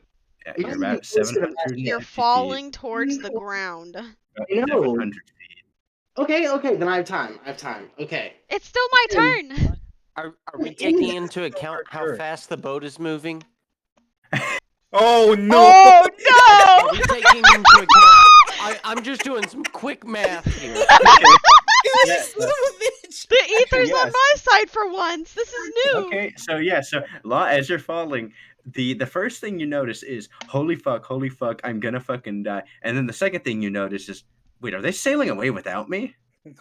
Yeah, Am I you're even about close to the mast? 750 You're feet. falling towards the ground. About No. 700 feet. Okay, then I have time. Okay. It's still my turn. Are we taking into account how Sure. fast the boat is moving? Oh no! Oh Are we no! taking into account? I'm just doing some quick math here. You Yeah, son of a bitch! The ether's on yes. my side for once. This is new. Okay, so Law, as you're falling, the first thing you notice is holy fuck, I'm gonna fucking die. And then the second thing you notice is, wait, are they sailing away without me?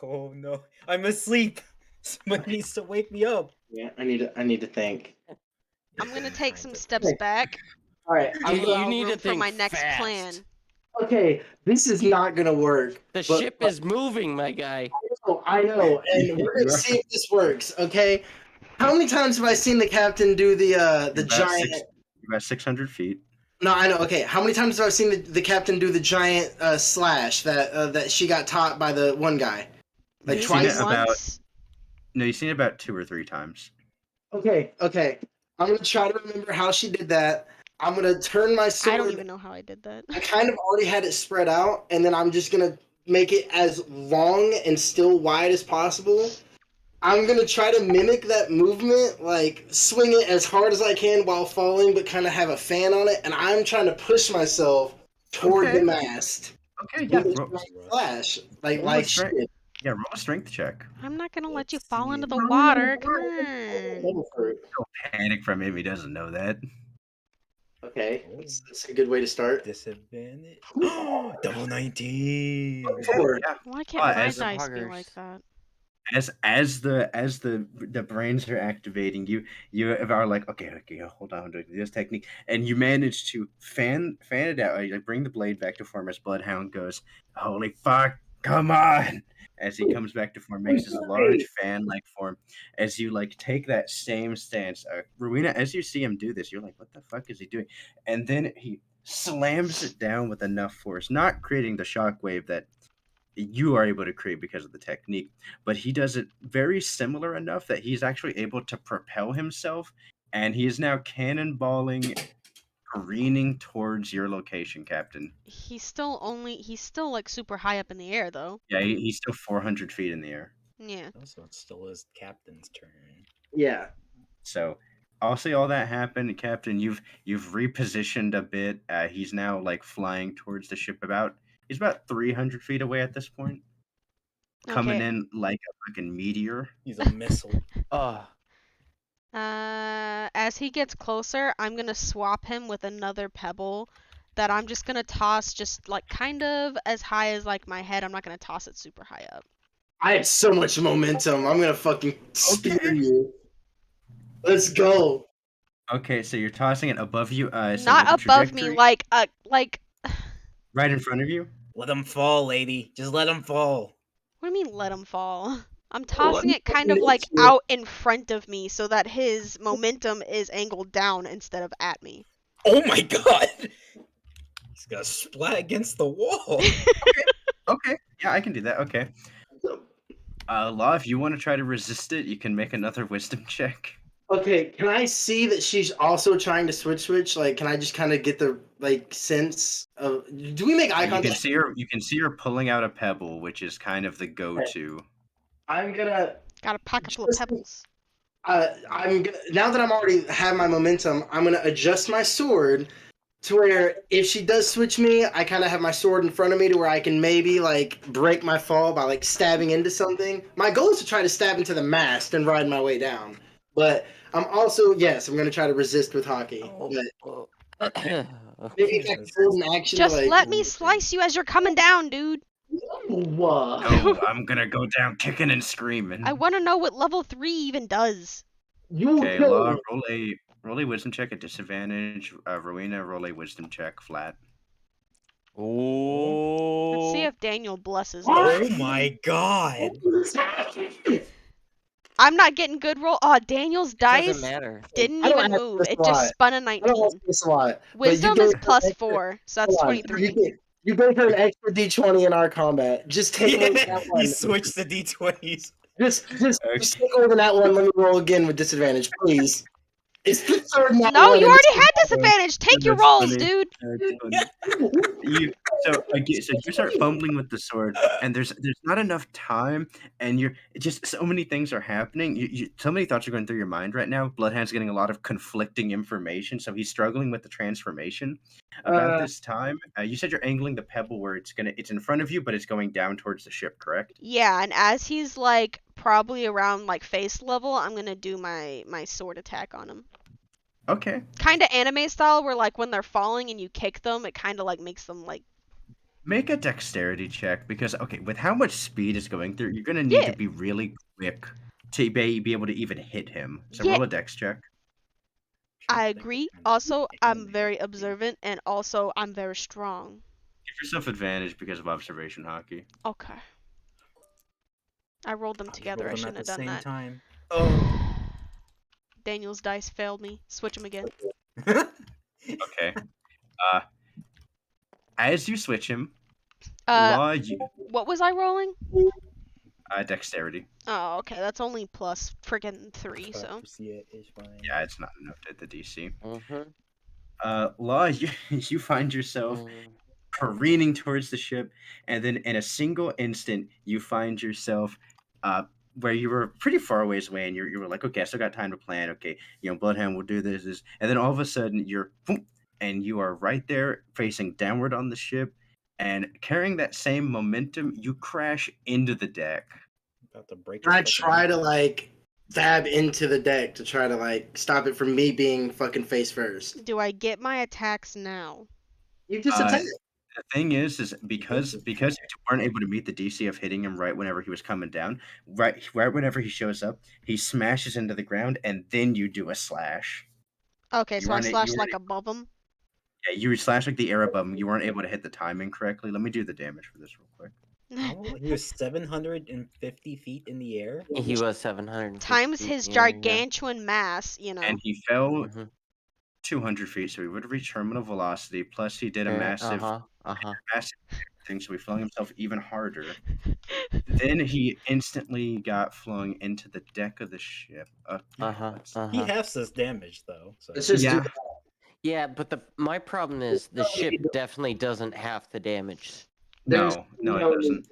Oh no! I'm asleep. Somebody needs to wake me up. Yeah, I need to think. I'm gonna take some Time to steps back. All right, To I'm You allow need to room for think my next fast. plan. okay. This is not gonna work. The but- ship is moving, my guy. I know, and we're gonna see if this works. Okay. How many times have I seen the captain do the You're giant? you're about 600 feet. No, I know. Okay, how many times have I seen the captain do the giant slash that she got taught by the one guy? Like You've seen twice. it about Once. no, you've seen it about 2 or 3 times. Okay. I'm gonna try to remember how she did that. I'm gonna turn my sword. I don't even know how I did that. I kind of already had it spread out, and then I'm just gonna make it as long and still wide as possible. I'm gonna try to mimic that movement, like swing it as hard as I can while falling, but kind of have a fan on it, and I'm trying to push myself toward Okay. the mast. Okay, yeah. With a Roll, flash, like roll a like strength. shit. Yeah, roll a strength check. I'm not gonna let you Let's fall see. into the water. Come on. Go for it. Panic from him, he doesn't know that. Okay, that's a good way to start. Disadvantage. Double 19. Four. Yeah. Why can't my as- dice be like that? As the brains are activating, you are like, okay, hold on, do this technique, and you manage to fan it out. You like bring the blade back to form as Bloodhound goes, holy fuck, come on! As he comes back to form, makes his large fan-like form. As you like take that same stance, Rowena, as you see him do this, you're like, what the fuck is he doing? And then he slams it down with enough force, not creating the shockwave that you are able to create because of the technique, but he does it very similar enough that he's actually able to propel himself, and he is now cannonballing, careening towards your location, Captain. He's still like super high up in the air though. Yeah, he's still 400 feet in the air. Yeah. Also, it's still his captain's turn. Yeah. So I'll say all that happened, Captain. You've repositioned a bit. He's now like flying towards the ship. He's about 300 feet away at this point, coming Okay. in like a fucking meteor. He's a missile. As he gets closer, I'm gonna swap him with another pebble that I'm just gonna toss just like kind of as high as like my head. I'm not gonna toss it super high up. I have so much momentum. I'm gonna fucking spear you. Let's go. Okay, so you're tossing it above you. So Not with the above me, trajectory- like right in front of you. Let him fall, lady. Just let him fall. what do you mean let him fall? I'm tossing I'm it kind of fucking like into it. out in front of me so that his momentum is angled down instead of at me. Oh my god! He's gonna splat against the wall. Okay, yeah, I can do that. Okay. Law, if you want to try to resist it, you can make another wisdom check. Okay, can I see that she's also trying to switch? Like, can I just kind of get the like sense of? Do we make eye You can contact? see her. You can see her pulling out a pebble, which is kind of the go-to. I'm gonna. Got a pocket full of Just- pebbles. I'm gonna. Now that I'm already have my momentum, I'm gonna adjust my sword to where if she does switch me, I kind of have my sword in front of me to where I can maybe like break my fall by like stabbing into something. My goal is to try to stab into the mast and ride my way down. But I'm also I'm gonna try to resist with hockey. But maybe if I can hold an action. Just like, let me slice you as you're coming down, dude. Whoa. No, I'm gonna go down kicking and screaming. I want to know what level 3 even does. You Okay, kill Law, me. roll a wisdom check at disadvantage. Rowena, roll a wisdom check flat. Oh. Let's see if Daniel blesses me. Oh my god! I'm not getting good roll. Oh, Daniel's dice Doesn't matter. didn't I don't even ask move. this It a just lot. spun a I don't 19. like this a lot. but you Wisdom gave is her plus extra- 4, so that's hold on. 23. You gave her an extra D20 in our combat. Just take away that he one. switched the d20s. Just Okay. take away that one. Let me roll again with disadvantage, please. It's the third nat No, one you and already had disadvantage. Take your That's rolls, funny. dude. That's funny. So again, so you start fumbling with the sword, and there's not enough time, and you're just so many things are happening. So many thoughts are going through your mind right now. Bloodhound's getting a lot of conflicting information, so he's struggling with the transformation. About this time, you said you're angling the pebble where it's in front of you, but it's going down towards the ship, correct? Yeah, and as he's like probably around like face level, I'm gonna do my sword attack on him. Okay. Kind of anime style, where like when they're falling and you kick them, it kind of like makes them like. Make a dexterity check because with how much speed is going through, you're gonna need Yeah. to be really quick to be able to even hit him. So Yeah. roll a dex check. I agree. Also, I'm very observant, and also I'm very strong. Give yourself advantage because of observation hockey. Okay. I rolled them together. I shouldn't have done that. Time. Oh. Daniel's dice failed me. Switch them again. Okay. As you switch him, What was I rolling? Dexterity. Oh, okay. That's only plus friggin' 3, so. Yeah, it's not enough to hit the DC. Mm-hmm. Law, you find yourself careening towards the ship, and then in a single instant, you find yourself where you were pretty far away, and you were like, okay, I still got time to plan. Okay, Bloodhound will do this, and then all of a sudden you're boom, and you are right there facing downward on the ship, and carrying that same momentum, you crash into the deck. About to break. I try to like stab into the deck to try to like stop it from me being fucking face first. Do I get my attacks now? You just attack. The thing is because you weren't able to meet the DC of hitting him right whenever he was coming down, right whenever he shows up, he smashes into the ground, and then you do a slash. Okay, so I slash like above him? Yeah, you slash like the air above him. You weren't able to hit the timing correctly. Let me do the damage for this real quick. He was 750 feet in the air. He was 700 Times his gargantuan mass, And he fell 200 feet, so he would reach terminal velocity. Plus, he did a massive thing, so he flung himself even harder. Then he instantly got flung into the deck of the ship. He halves his damage though. So. Let's just do that. Yeah, but my problem is the ship definitely doesn't half the damage. No, it doesn't.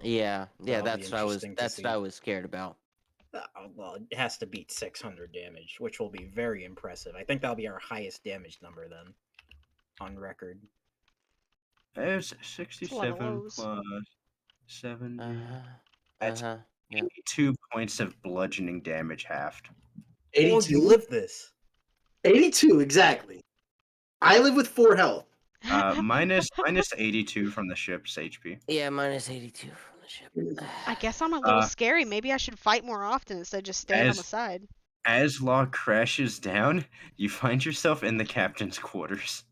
Yeah, that's what I was scared about. Well, it has to beat 600 damage, which will be very impressive. I think that'll be our highest damage number then, on record. There's 67 plus 70. That's 82 points of bludgeoning damage halved. 82. Oh, you live this. 82 exactly. I live with 4 health. Minus 82 from the ship's HP. Yeah, minus 82 from the ship. I guess I'm a little scary. Maybe I should fight more often instead of just stand on the side. As Law crashes down, you find yourself in the captain's quarters.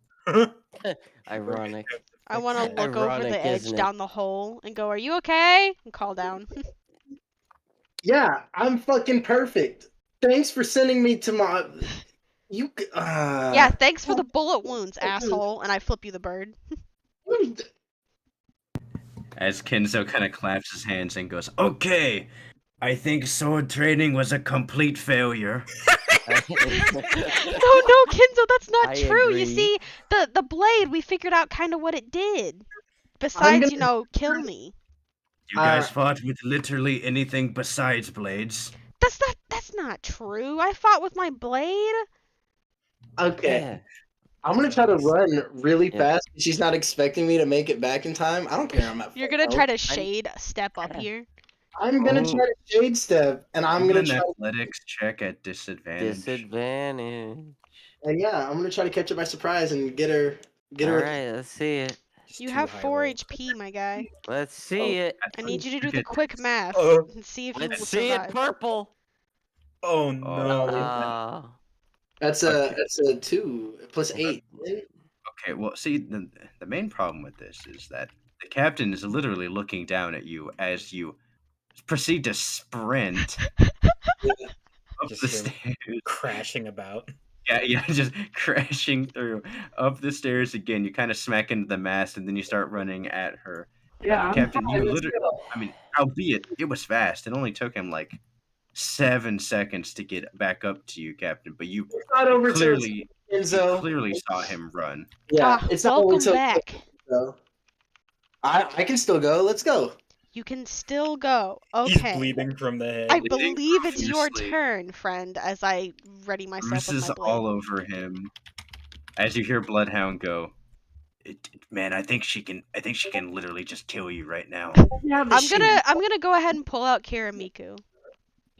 Ironic. I want to look over the edge down the hole and go, "Are you okay?" and call down. Yeah, I'm fucking perfect. Thanks for sending me to my... Yeah, thanks for the bullet wounds, asshole. And I flip you the bird. As Kenzo kind of claps his hands and goes, "Okay, I think sword training was a complete failure." No, Kenzo, that's not true. agree. You see, the blade, we figured out kind of what it did. Besides, kill me. You guys fought with literally anything besides blades. That's not true. I fought with my blade. Okay. Yeah. I'm gonna try to run really fast. She's not expecting me to make it back in time. I don't care. I'm at You're gonna try to shade step up here. I'm gonna try to shade step, and I'm gonna try athletics check at disadvantage. And yeah, I'm gonna try to catch her by surprise and get her. All right, let's see it. You have 4 HP, my guy. Let's see it. I need you to do the quick math and see if you will Let's see survive. it purple. Oh no. That's a 2 plus 8. Okay, well, see, the main problem with this is that the captain is literally looking down at you as you proceed to sprint up the stairs, crashing about. Yeah, just crashing through up the stairs again. You kind of smack into the mast, and then you start running at her. Yeah, Captain, you literally. I mean, albeit it was fast. It only took him like 7 seconds to get back up to you, Captain. But you clearly saw him run. Yeah, it's not welcome back. I can still go. Let's go. You can still go. He's Okay. bleeding from the head. I Bleeding believe it's your profusely. turn, friend, as I ready myself with Bruises my blade. all over him. As you hear Bloodhound go, man, I think she can literally just kill you right now. Yeah, but I'm gonna go ahead and pull out Kiramiku.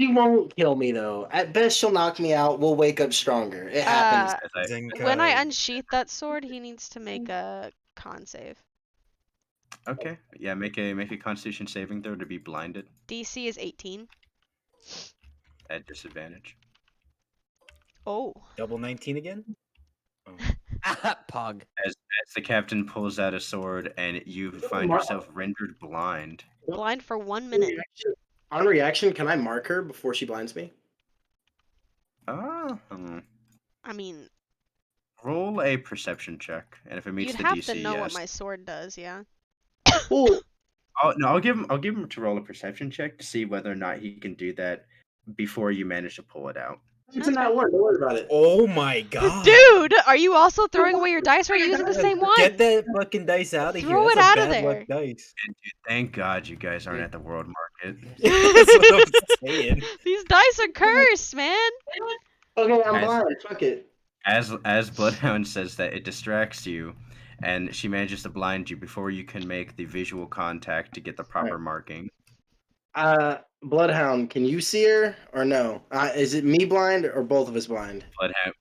She won't kill me though. At best, she'll knock me out. We'll wake up stronger. It happens. Uh, As when I Zenkai. unsheath that sword, he needs to make a con save. Okay, yeah, make a Constitution saving throw to be blinded DC is 18. at disadvantage. Oh. Double 19 again? Oh. Pog. As the captain pulls out a sword and you find yourself rendered blind. Blind for 1 minute. On reaction, can I mark her before she blinds me? Ah, I mean, roll a perception check, and if it meets you'd the have DC, to know yes. what my sword does, yeah. Ooh, Oh no, I'll give him to roll a perception check to see whether or not he can do that before you manage to pull it out. it's in that one. Don't worry about it. Oh my god. Dude, are you also throwing away your dice or are you using the same one? Get that fucking dice out of here. Throw That's it a out of bad luck there. dice. And dude, thank God you guys aren't at the world market. That's what I'm saying. These dice are cursed, man. Okay, I'm As- blind. Fuck it. As Bloodhound says that, it distracts you, and she manages to blind you before you can make the visual contact to get the proper marking. Bloodhound, can you see her or no? Is it me blind or both of us blind?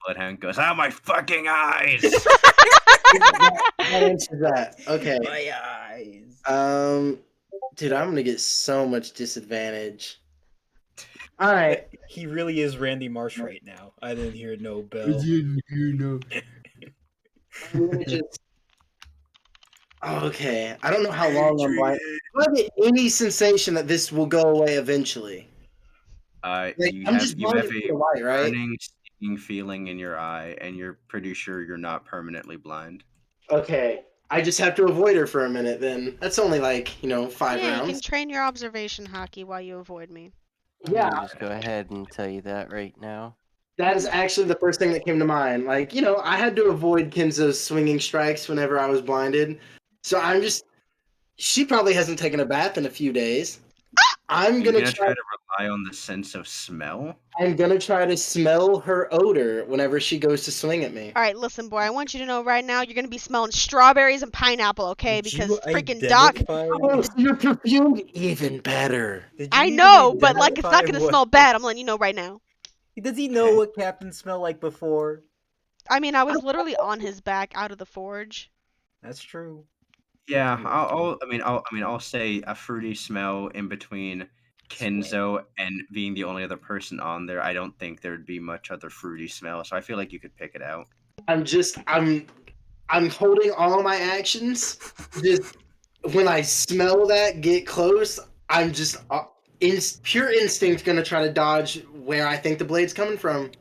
Bloodhound goes, "Ah, my fucking eyes!" That answers that. Okay. My eyes. Dude, I'm gonna get so much disadvantage. All right. He really is Randy Marsh right now. I didn't hear no bell. I'm gonna just. Okay. I don't know how long I'm blind. Do I get any sensation that this will go away eventually? Like, You I'm have just you blinded have from a the light, right? burning, stinging feeling in your eye, and you're pretty sure you're not permanently blind. Okay. I just have to avoid her for a minute then. That's only like, 5 Yeah, you rounds. can train your observation hockey while you avoid me. Yeah. I'll just go ahead and tell you that right now. That is actually the first thing that came to mind. Like, I had to avoid Kenzo's swinging strikes whenever I was blinded. So I'm just. She probably hasn't taken a bath in a few days. I'm You're gonna gonna try. try to rely on the sense of smell. I'm gonna try to smell her odor whenever she goes to swing at me. Alright, listen, boy, I want you to know right now you're gonna be smelling strawberries and pineapple, okay? Did Because you freaking Doc. identify? Oh, so you're perfumed even better. Did you I even know, but like it's not identify gonna what- smell bad. I'm letting you know right now. Does he know Okay. what Captain smelled like before? I mean, I was literally on his back out of the forge. That's true. Yeah, Yeah. I'll say a fruity smell in between Kenzo and being the only other person on there. I don't think there'd be much other fruity smell, so I feel like you could pick it out. I'm holding all my actions. Just when I smell that get close, I'm just in pure instinct gonna try to dodge where I think the blade's coming from.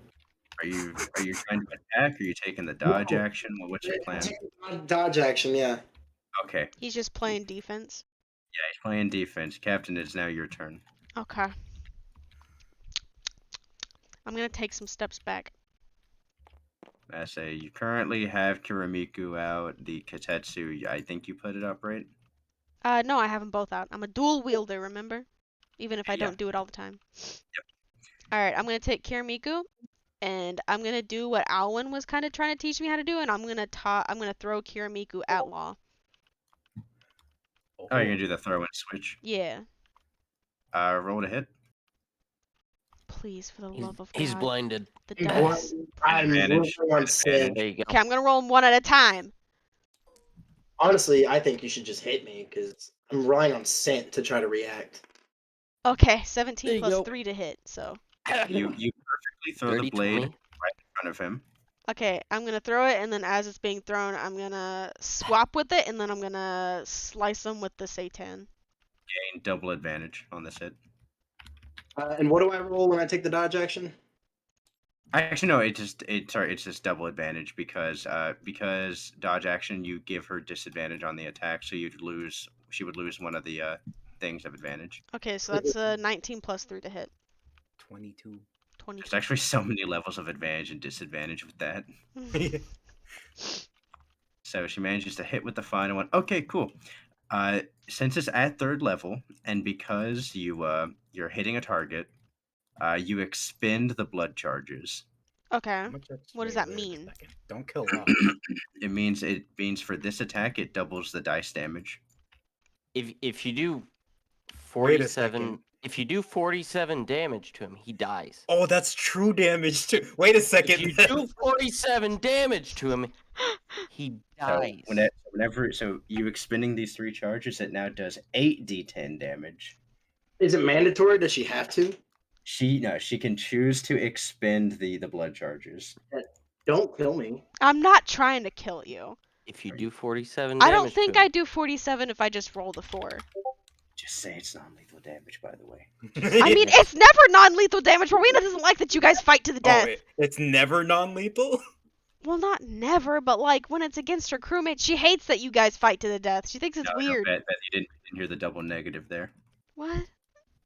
Are you trying to attack? Are you taking the dodge action? Well, what's your plan? Dodge action, yeah. Okay, He's just playing defense. yeah, he's playing defense. Captain, it's now your turn. Okay. I'm gonna take some steps back. I say you currently have Kiramiku out. The Katetsu, I think you put it up, right? No, I have them both out. I'm a dual wielder, remember? Even if I Yeah. don't do it all the time. Alright, I'm gonna take Kiramiku, and I'm gonna do what Alwyn was kind of trying to teach me how to do, and I'm gonna throw Kiramiku at Law. Oh, you're gonna do the throw and switch. Yeah. Roll to hit. Please, for the He's, love of God. he's blinded. The I'm dice. Advantage. rolling on scent. There you go. Okay, I'm gonna roll them one at a time. Honestly, I think you should just hit me because I'm relying on scent to try to react. Okay, There 17 you plus go. 3 to hit, so. You perfectly throw the Dirty blade 20. right in front of him. Okay, I'm gonna throw it, and then as it's being thrown, I'm gonna swap with it, and then I'm gonna slice them with the Satan. Gain double advantage on this hit. And what do I roll when I take the dodge action? Actually, no. It's just double advantage because dodge action you give her disadvantage on the attack, so she would lose one of the things of advantage. Okay, so that's 19 plus 3 to hit. 22. 22. There's actually so many levels of advantage and disadvantage with that. So she manages to hit with the final one. Okay, cool. Since it's at third level, and because you're hitting a target, you expend the blood charges. Okay. How much that's- What does wait, that wait a mean? second. Don't kill Law. It means for this attack it doubles the dice damage. If you do Wait a 47, second. if you do 47 damage to him, he dies. Oh, that's true damage too. Wait a If second. you do 47 damage to him, he So dies. whenever you expending these 3 charges, it now does 8d10 damage. Is it mandatory? Does she have to? She can choose to expend the blood charges. Don't kill me. I'm not trying to kill you. If you do 47 I damage don't think to him, I do 47 if I just roll the 4. Just say it's non-lethal damage, by the way. I mean, it's never non-lethal damage. Rowena doesn't like that you guys fight to the death. It's never non-lethal. Well, not never, but like when it's against her crewmates, she hates that you guys fight to the death. She thinks it's No, weird. Bet you didn't hear the double negative there. What?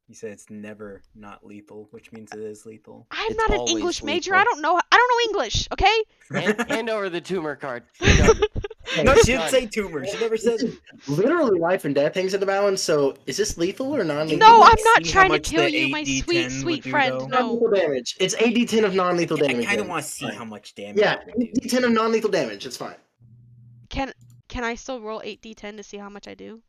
You said it's never not lethal, which means it is lethal. I'm It's not an always English major. lethal. I don't know English, okay? hand over the tumor card. You're done. No, she didn't Done. say tumor. She never said it. Literally life and death things in the balance. So is this lethal or non-lethal? No, like, I'm not see how trying to much kill the you, my 8d10 sweet, would sweet do, friend. though? No. Non-lethal damage. It's 8d10 of non-lethal I damage. kind of then. want to see Fine. how much damage Yeah, it would do. 8d10 of non-lethal damage. It's fine. Can I still roll 8d10 to see how much I do?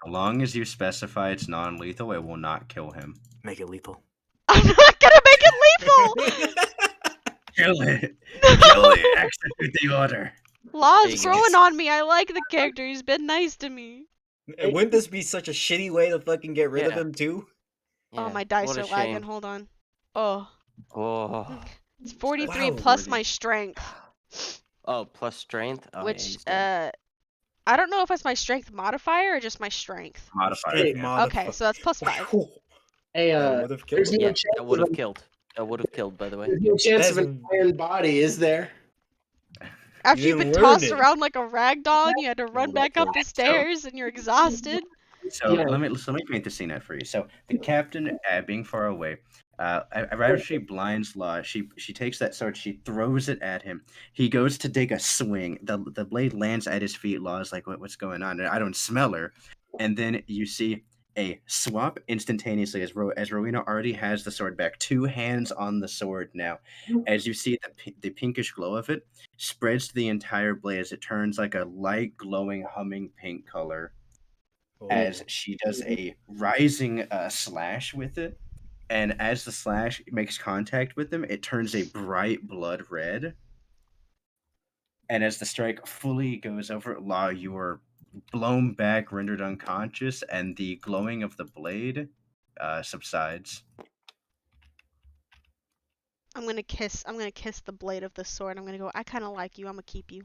As long as you specify it's non-lethal, it will not kill him. Make it lethal. I'm not gonna make it Kill it! lethal! Kill it! Execute the order! Law's There you go. growing on me. I like the character. He's been nice to me. Wouldn't this be such a shitty way to fucking get rid of Yeah. him too? Oh, Yeah, my dice what are a lagging. shame. Hold on. Oh, Oh. it's 43 Wow, plus Lordy. my strength. Oh, plus strength? Oh, yeah, Which, he's dead. I don't know if that's my strength modifier or just my strength. Modifier. Straight Yeah. Okay, so that's plus 5. Hey, That would've killed there's him. no Yeah, chance that would have of killed. That would have killed, by the way. there's no chance of That's- an iron body, is there? After you've didn't been learn tossed it. around like a rag doll and you had to run that's back up right. the stairs and you're exhausted. So Yeah. let me paint the scene out for you. So the captain, being far away, after she blinds Law, she takes that sword, she throws it at him. He goes to take a swing. The blade lands at his feet. Law is like, what's going on? I don't smell her. And then you see a swap instantaneously as Rowena already has the sword back. 2 hands on the sword now. As you see the pinkish glow of it spreads to the entire blade as it turns like a light glowing humming pink color. As Oh. she does a rising slash with it, and as the slash makes contact with them, it turns a bright blood red. And as the strike fully goes over, Law, you are blown back, rendered unconscious, and the glowing of the blade subsides. I'm gonna kiss the blade of the sword. I'm gonna go, I kinda like you, I'm gonna keep you.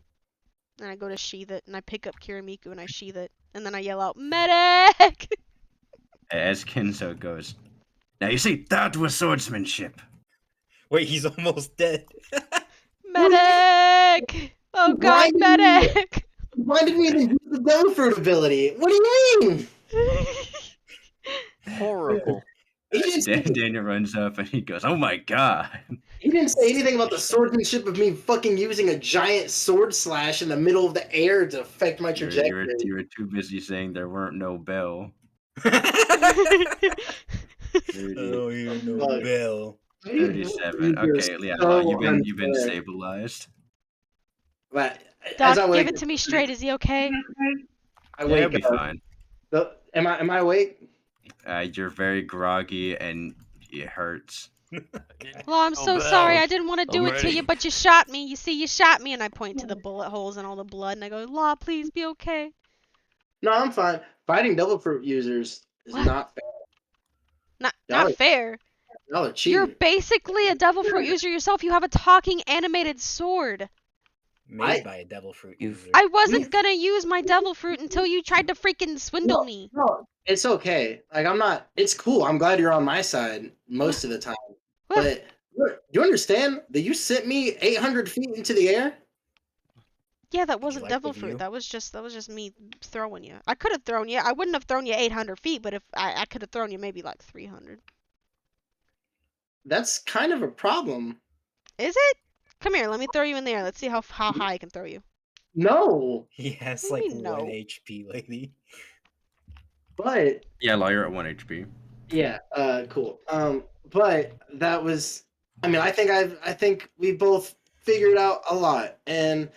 And I go to sheath it, and I pick up Kirimiku and I sheath it, and then I yell out, Medic! As Kenzo goes, now you see, that was swordsmanship. Wait, he's almost dead. Medic! Oh god, Why do you- medic! Why did we even use the devil fruit ability? What do you mean? Horrible. He didn't, say, Daniel runs up and he goes, oh my god. he didn't say anything about the swordsmanship of me fucking using a giant sword slash in the middle of the air to affect my trajectory. You were too busy saying there weren't no bell. Oh, you know, Fuck. Bill. 37. You're Okay, yeah, so you've been unfair. stabilized. But Doc, as I give wake, it to me straight, is he okay? I Yeah, wake it'll be up. fine. Am I awake? You're very groggy and it hurts. Well, I'm Oh, so sorry, Belle. I didn't want to do I'm it to you, ready. but you shot me. You see, you shot me, and I point to the bullet holes and all the blood, and I go, Law, please be okay. No, I'm fine. Fighting devil fruit users is What? not fair. Not Y'all are- fair. Y'all are You're cheating. basically a devil fruit user yourself. You have a talking animated sword. Made by a devil fruit You've- user. I wasn't gonna use my devil fruit until you tried to freaking swindle me. No, it's okay. Like I'm not. It's cool. I'm glad you're on my side most of the time. What? But do you understand that you sent me 800 feet into the air? Yeah, that wasn't like devil the fruit. view? That was just me throwing you. I could have thrown you. I wouldn't have thrown you 800 feet, but if I could have thrown you maybe like 300. That's kind of a problem. Is it? Come here, let me throw you in the air. Let's see how high I can throw you. No. He has What do like you mean, 1 no? HP, lady. But Yeah, lawyer at 1 HP. yeah, cool. But that was. I mean, I think we both figured out a lot, and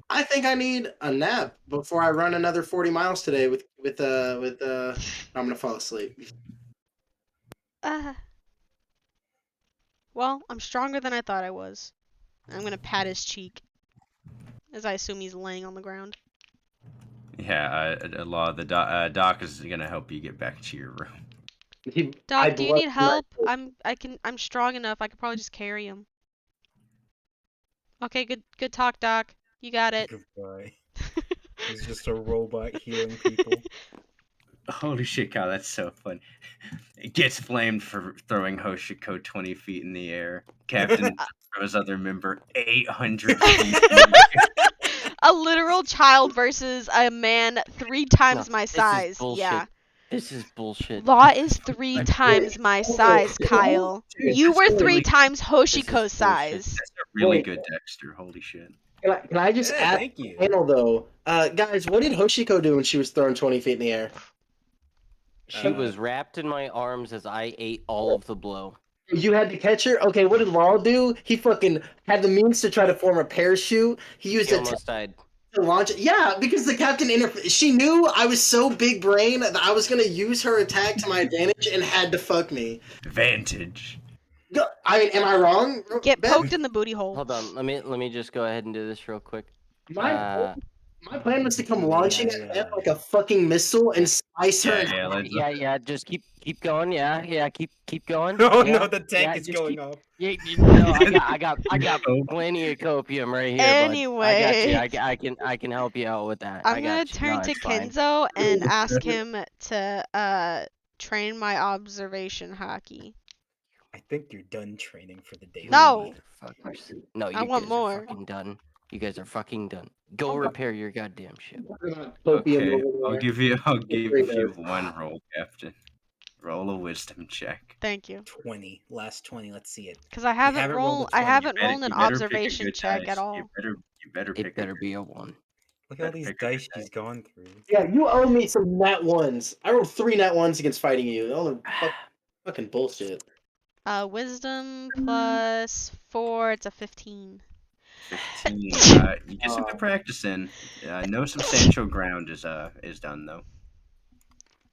I think I need a nap before I run another 40 miles today. I'm gonna fall asleep. Uh, well, I'm stronger than I thought I was. I'm gonna pat his cheek, as I assume he's laying on the ground. Yeah, doc is gonna help you get back to your room. I Doc, do you blood need help? I'm strong enough. I could probably just carry him. Okay, good talk, Doc. You got it. Goodbye. He's just a robot healing people. Holy shit, Kyle, that's so fun. It gets flamed for throwing Hoshiko 20 feet in the air. Captain throws other member 800 feet in the air. A literal child versus a man 3 times No, my this is size. bullshit. Yeah. This is bullshit. Law is 3 times my size, Kyle. Dude, You that's were a 3 really, times This Hoshiko's is bullshit. size. that's a really Wait. good Dexter. Holy shit. Can I just Yeah, ask thank you. the panel though, guys? What did Hoshiko do when she was throwing 20 feet in the air? She Uh, was wrapped in my arms as I ate all of the blow. You had to catch her. Okay, what did Law do? He fucking had the means to try to form a parachute. He used He it almost died. to launch it. Yeah, because the captain she knew I was so big brain that I was gonna use her attack to my advantage and had to fuck me. Vantage. I mean, am I wrong? Get Ben? poked in the booty hole. Hold on, let me just go ahead and do this real quick. My my plan was to come May launching I, at Beth like a fucking missile and Yeah. slice her. Yeah, let's Yeah, just keep going. Yeah, keep going. Oh yeah, no, the tank yeah, is just going keep. off. Yeah, no, I got Oh. plenty of copium right here, bud. I got you. Anyways, I can help you out with that. I'm I gonna got you. turn No, to it's fine. Kenzo and ask him to train my observation hockey. I think you're done training for the day. No. Motherfuckers. No, I you want guys more. are fucking done. You guys are fucking done. Go repair your goddamn ship. Okay, I'll Over give you there. one roll, Captain. Roll a wisdom check. Thank you. 20. Last 20. Let's see it. Cause I You haven't haven't rolled a rolled 20. an You better pick a observation good check at dice. all. You better pick It better a good be a 1. Look at all Better these pick a good dice she's gone through. Yeah, you owe me some nat ones. I rolled 3 nat ones against fighting you. All the fucking bullshit. Wisdom plus 4, it's a 15. 15. You get some good practice in. No substantial ground is done though.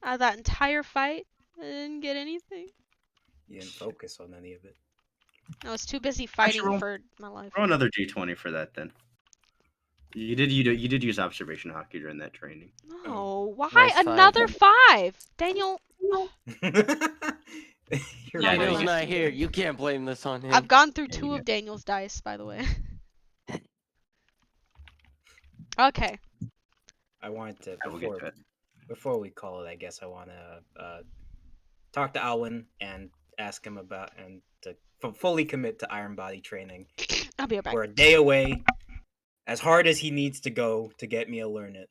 That entire fight, I didn't get anything. You didn't focus on any of it. I was too busy fighting roll- for my life. Roll another d20 for that then. You did use observation hockey during that training. No, why Nice 5. another 5? Daniel, You're Yeah, right. Daniel's not here. You can't blame this on him. I've gone through Yeah, 2 you of Daniel's dice, by the way. Okay. I wanted to I will get to it. before we call it. I guess I want to talk to Alwyn and ask him about and to fully commit to Iron Body training. I'll be right back. We're a day away. As hard as he needs to go to get me to learn it.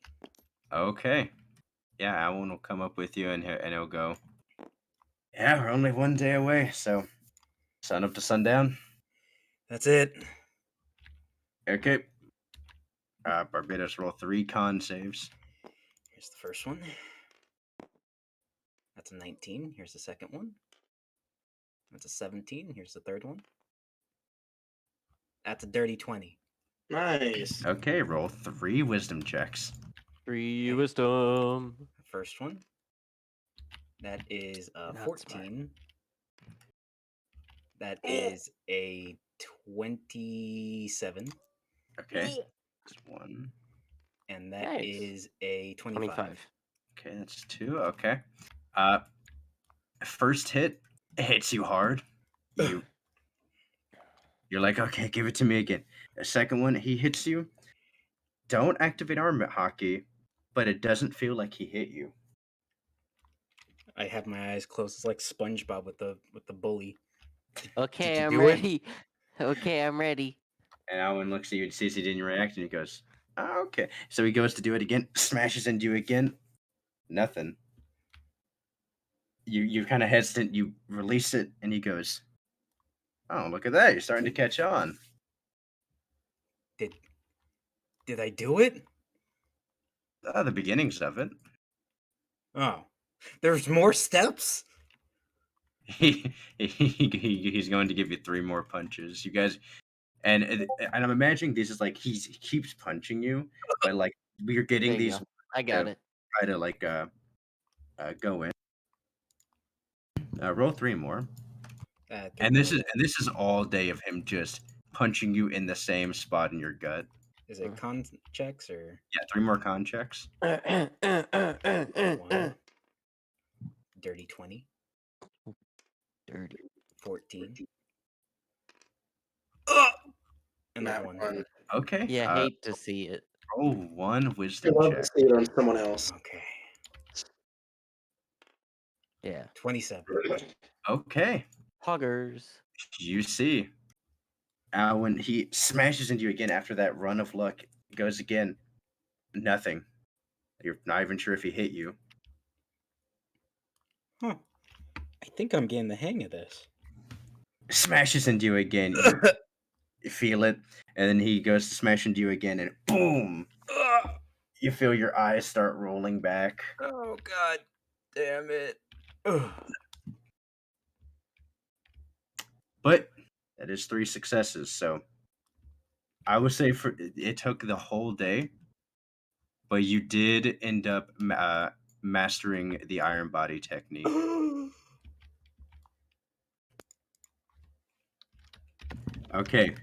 Okay. Yeah, Alan will come up with you and he'll go. Yeah, we're only one day away, so sun up to sundown. That's it. Okay. Barbados roll 3 con saves. Here's the first one. That's a 19. Here's the second one. That's a 17. Here's the third one. That's a dirty 20. Nice. Okay, roll 3 wisdom checks. 3 wisdom. The first one. That is a Not 14. That is a 27. Okay. That's 1. And that is Nice. a 25. Okay, that's 2. Okay. First hit hits you hard. You're like, okay, give it to me again. The second one, he hits you. Don't activate arm hockey, but it doesn't feel like he hit you. I have my eyes closed. It's like SpongeBob with the bully. Okay, you I'm do it? ready. Okay, I'm ready. And Alan looks at you and sees he didn't react, and he goes, oh, okay. So he goes to do it again, smashes into you again. Nothing. You're kind of hesitant. You release it, and he goes, oh, look at that. You're starting to catch on. Did I do it? The beginnings of it. Oh, There's more steps? He's going to give you 3 more punches. You guys, and I'm imagining this is like he keeps punching you, but like we're getting There you these go. I got to it. try to like go in. Roll 3 more. And this is all day of him just punching you in the same spot in your gut. Is it con checks or Yeah, 3 more con checks. one? Dirty 20, Dirty. 14, and Nat one. 1. Okay. Yeah, hate to see it. Roll 1 I wisdom love to check. see it on someone else. Okay. Yeah. 27. Okay. Huggers. You see. When he smashes into you again after that run of luck goes again, nothing. You're not even sure if he hit you. Huh. I think I'm getting the hang of this. Smashes into you again. You feel it, and then he goes to smash into you again, and boom! You feel your eyes start rolling back. Oh god damn it. Ugh. But that is 3 successes, so I would say it took the whole day, but you did end up mastering the iron body technique. Okay.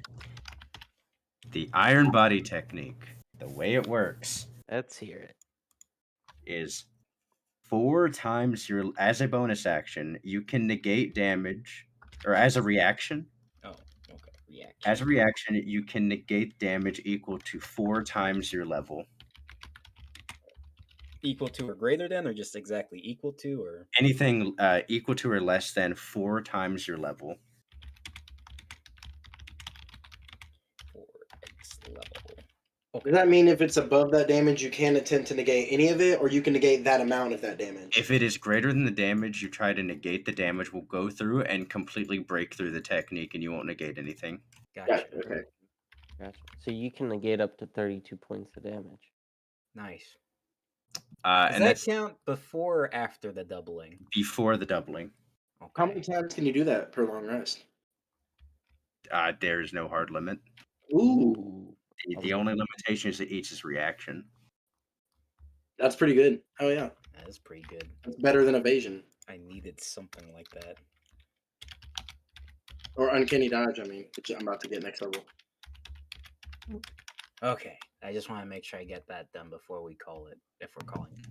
The iron body technique, the way it works, Let's hear it. is 4 times your, as a bonus action, you can negate damage, or as a reaction. Oh, okay. Reaction. As a reaction, you can negate damage equal to 4 times your level. Equal to or greater than, or just exactly equal to, or Anything equal to or less than 4 times your level. 4x level. Does that mean if it's above that damage, you can't attempt to negate any of it, or you can negate that amount of that damage? If it is greater than the damage you try to negate, the damage will go through and completely break through the technique, and you won't negate anything. Gotcha. Okay. Gotcha. So you can negate up to 32 points of damage. Nice. And Does that that's count before or after the doubling? before the doubling. Okay. How many times can you do that per long rest? There is no hard limit. Ooh, The only limitation is that each is reaction. that's pretty good. Oh yeah, That is pretty good. that's better than evasion I needed something like that. or uncanny dodge. I mean, which I'm about to get next level. Okay. I just want to make sure I get that done before we call it, if we're calling it.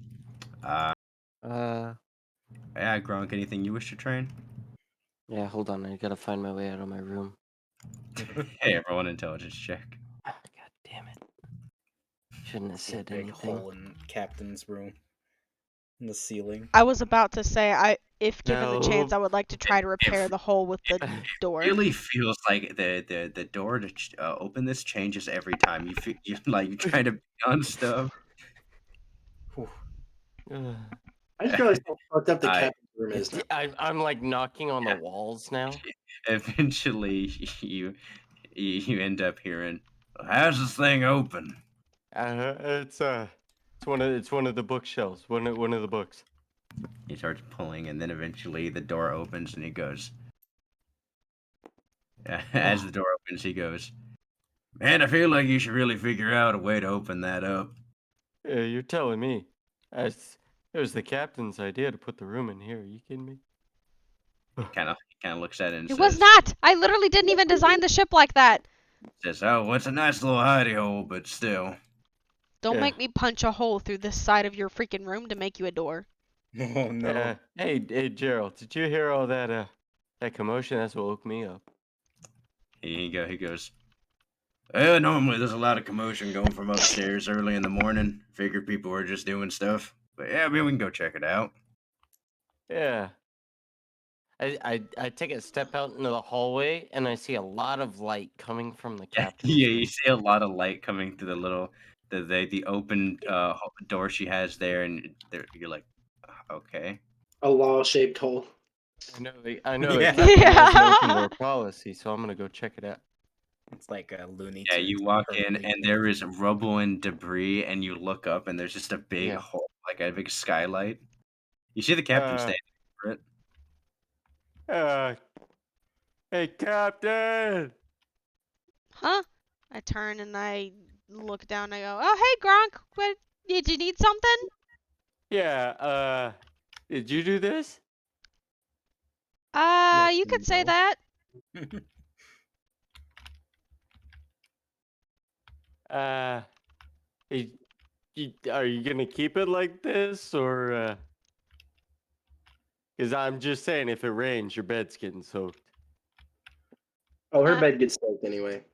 Yeah, Gronk, anything you wish to train? Yeah, hold on. I gotta find my way out of my room. Hey, everyone, intelligence check. God damn it. Shouldn't have See a said big anything. hole in Captain's room. In the ceiling. I was about to say, if given the chance, No. I would like to try to repair the hole with the door. It really feels like the door to open this changes every time. You like you try to be on stuff. Whew. I just realized how fucked up the I- captain's room is now. I'm like knocking on the walls now. Eventually, you end up hearing, "How's this thing open?" It's one of the bookshelves. One of the books. He starts pulling, and then eventually the door opens, and he goes. As the door opens, he goes, "Man, I feel like you should really figure out a way to open that up." Yeah, you're telling me. It was the captain's idea to put the room in here. Are you kidding me? Kind of looks at it and It says, was not! I literally didn't even design the ship like that! "Says, oh, well, it's a nice little hidey hole, but still." Don't Yeah. make me punch a hole through this side of your freaking room to make you a door. Oh no. Hey, Gerald, did you hear all that that commotion? That's what woke me up. He goes, "Well, normally there's a lot of commotion going from upstairs early in the morning. Figured people were just doing stuff. But yeah, we can go check it out." Yeah. I take a step out into the hallway and I see a lot of light coming from the Yeah, captain's you room. see a lot of light coming through the little the open door she has there, and you're like, okay. A law-shaped hole. I know Yeah. the captain has an open Yeah. door policy, so I'm gonna go check it out. It's like a Looney Yeah, Tunes. you walk in, perfectly and placed. there is rubble and debris, and you look up, and there's just a big Yeah. hole, like a big skylight. You see the captain Uh, standing for it. Hey, Captain! Huh? I turn and I look down and I go, oh, hey, Gronk. What? Did you need something? Yeah, did you do this? Yes You could and say no. that. Uh, are you gonna keep it like this, or, Because I'm just saying, if it rains, your bed's getting soaked. Oh, her Uh, bed gets soaked anyway.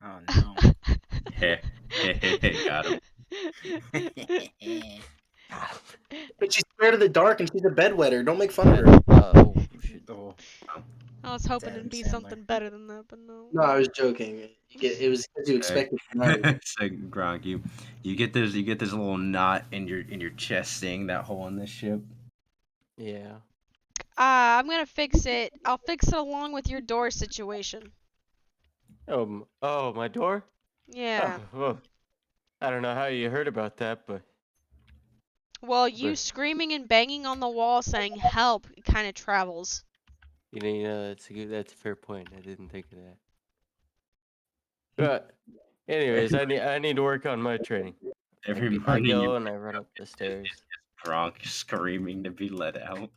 Oh no. Got him. But she's scared of the dark and she's a bedwetter. Don't make fun of her. Oh, shit. Oh, I was hoping Adam it'd be Sandler. something better than that, but no. No, I was joking. It was as you expected. tonight. So Gronk, you get this little knot in your chest, seeing that hole in this ship. Yeah. I'm gonna fix it. I'll fix it along with your door situation. Oh, my door? Yeah. Oh, well, I don't know how you heard about that, but Well, you But- screaming and banging on the wall saying help kind of travels. you know, that's a fair point. I didn't think of that. But anyways, I need to work on my training. Every I morning go you and I run up the stairs. Gronk screaming to be let out.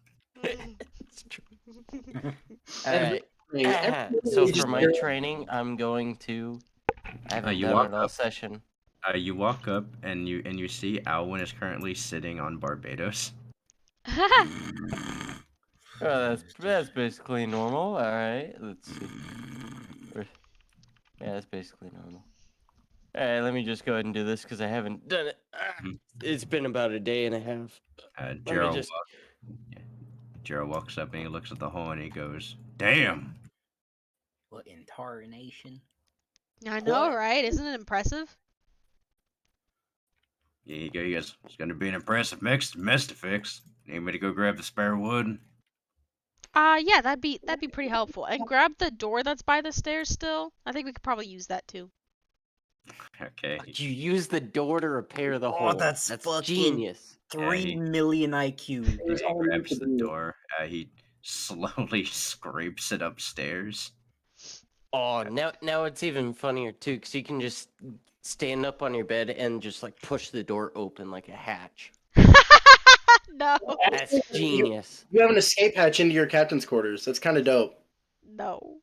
It's true. Every Alright. morning So you for just my hear- training, I'm going to. I haven't you done walk it all up. session. You walk up and you see Alwyn is currently sitting on Barbados. Oh, that's basically normal. All right, let's see. Yeah, that's basically normal. All right, let me just go ahead and do this because I haven't done it. Mhm. It's been about a day and a half. Let me Gerald just. Gerald walks up and he looks at the hole and he goes, "Damn." what in tarnation? I know, What? right? Isn't it impressive? Yeah, he goes, "It's gonna be an impressive mess to fix. Need me to go grab the spare wood?" Yeah, that'd be pretty helpful. And grab the door that's by the stairs still. I think we could probably use that too. Okay. You use the door to repair the hole. That's fucking genius. 3,000,000 IQ. It was He all meant grabs to the be. door. He slowly scrapes it upstairs. Oh, now it's even funnier too, because you can just stand up on your bed and just like push the door open like a hatch. No. That's genius. You have an escape hatch into your captain's quarters. That's kind of dope. No.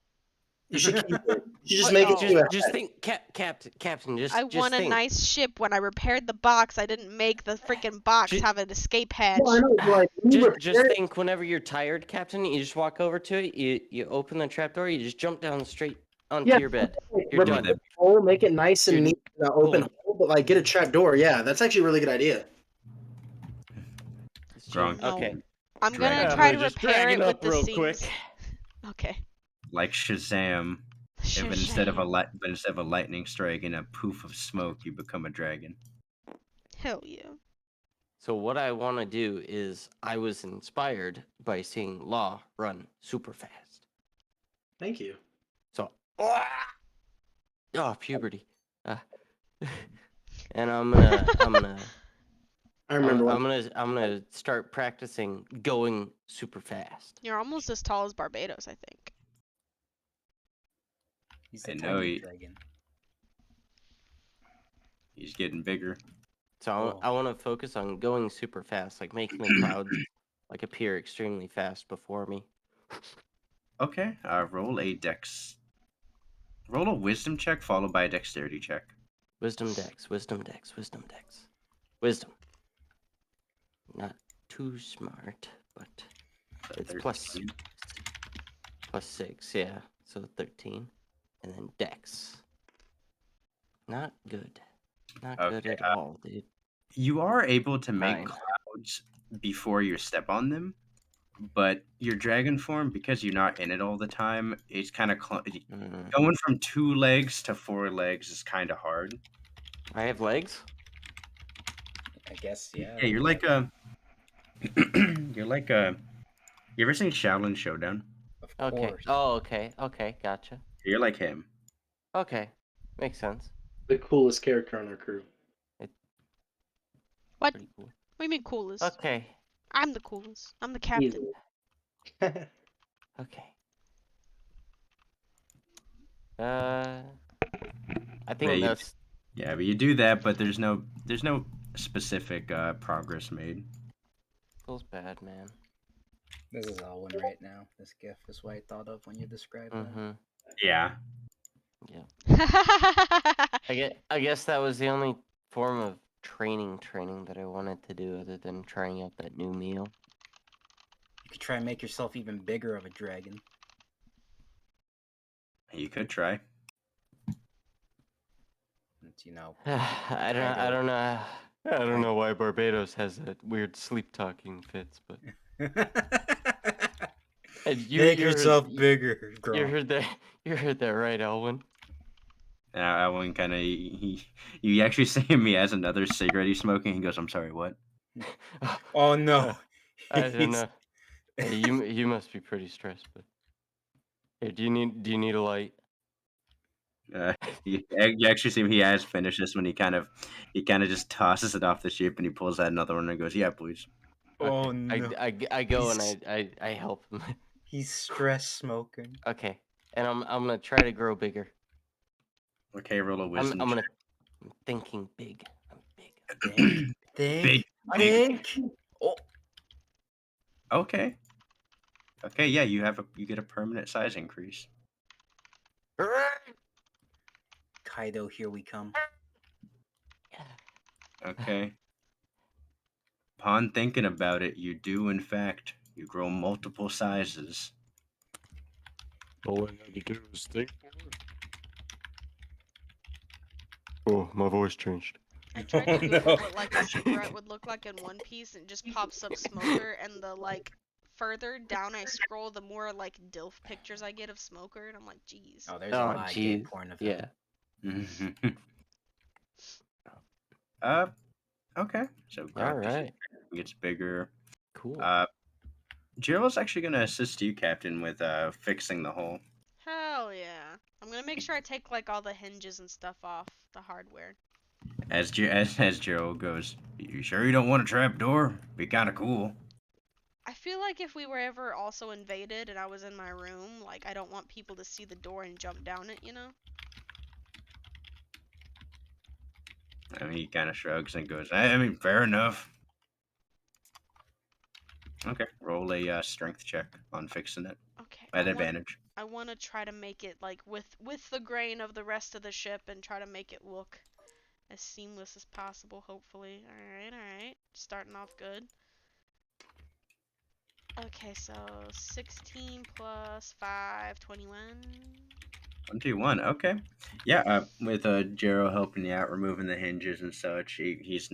You should keep it. You should just What? make it Oh. to a Just hatch. think, Captain. I Just want a think. nice ship. When I repaired the box, I didn't make the freaking box Ju- have an escape hatch. No, I know. Like, when you Just repair it- think. Whenever you're tired, Captain, you just walk over to it. You open the trapdoor. You just jump down straight onto yeah, your bed. like, You're repair done. the hole, make it nice and You're- neat, open boom. hole, but like get a trap door. Yeah, that's actually a really good idea. It's Drunk. genius. No. Okay. I'm gonna Dragon try we're to just repair it dragging with up the real seams. quick. Okay. Like Shazam, but instead of Shazam. a lightning strike and a poof of smoke, you become a dragon. Hell yeah. So what I want to do is, I was inspired by seeing Law run super fast. Thank you. So, puberty. And I'm gonna I remember I'm one. gonna start practicing going super fast. You're almost as tall as Barbados, I think. He's I a know tiny he- dragon. He's getting bigger. So Oh. I want to focus on going super fast, like making the clouds like appear extremely fast before me. Okay. Roll a dex. Roll a wisdom check followed by a dexterity check. Wisdom dex. Wisdom. Not too smart, but So it's 13. plus 6, yeah. So 13. And then dex. Not good. Not good Okay, at all, dude. You are able to make 9. clouds before you step on them, but your dragon form, because you're not in it all the time, it's kind of Mm. going from 2 legs to 4 legs is kind of hard. I have legs? I guess, yeah. Yeah, you're like a. You're like a. You ever seen Shaolin Showdown? Of Okay. course. Oh, okay. Okay, gotcha. You're like him. Okay. Makes sense. The coolest character on our crew. What? Pretty cool. What do you mean coolest? Okay. I'm the coolest. I'm the captain. Easily. Okay. I Yeah, think that's yeah, but you do that, but there's no specific progress made. feels bad, man. This is Alwyn right now. This gif is what I thought of when you described that. Mm-hmm. Yeah. I guess that was the only form of training that I wanted to do other than trying out that new meal. You could try and make yourself even bigger of a dragon. You could try. It's, you know, I don't Kaido. know. I don't know why Barbados has that weird sleep talking fits, but Make yourself bigger, You Gronk. heard that? You heard that right, Elwin? Owen kind of you actually see him. He has another cigarette he's smoking. He goes, "I'm sorry, what?" Oh no. I don't He's- know. Hey, you must be pretty stressed, but hey, do you need a light? You actually see him. He has finished this when he kind of just tosses it off the ship and he pulls out another one and goes, "Yeah, please." Oh Okay. no. I go and He's- I help him. He's stress smoking. Okay, and I'm gonna try to grow bigger. Okay, roll a wisdom. I'm thinking big. I'm big. Think. Big, Think. big. Think. Oh. Okay. Okay, yeah, you get a permanent size increase. Kaido, here we come. Okay. Upon thinking about it, you do in fact you grow multiple sizes. all I had to do was think. Oh, my voice changed. I tried Oh, to Google no. what like a cigarette would look like in One Piece, and it just pops up Smoker, and the like further down I scroll, the more like DILF pictures I get of Smoker, and I'm like, jeez. Oh, there's a Oh, lot of gay jeez. porn of him. Yeah. uh, okay. So All Gronk right. gets bigger. Cool. Jiro's actually gonna assist you, Captain, with fixing the hole. Hell yeah. I'm gonna make sure I take like all the hinges and stuff off the hardware. As Jiro goes, "You sure you don't want a trap door? Be kind of cool." I feel like if we were ever also invaded and I was in my room, like I don't want people to see the door and jump down it, you know? I mean, he kind of shrugs and goes, "I mean, fair enough." Okay, roll a strength check on fixing it Okay. at advantage. I want to try to make it like with the grain of the rest of the ship and try to make it look as seamless as possible, hopefully. All right. Starting off good. Okay, so 16 plus 5, 21. 1, 2, 1. Okay. Yeah. With Jero helping you out, removing the hinges and such, he's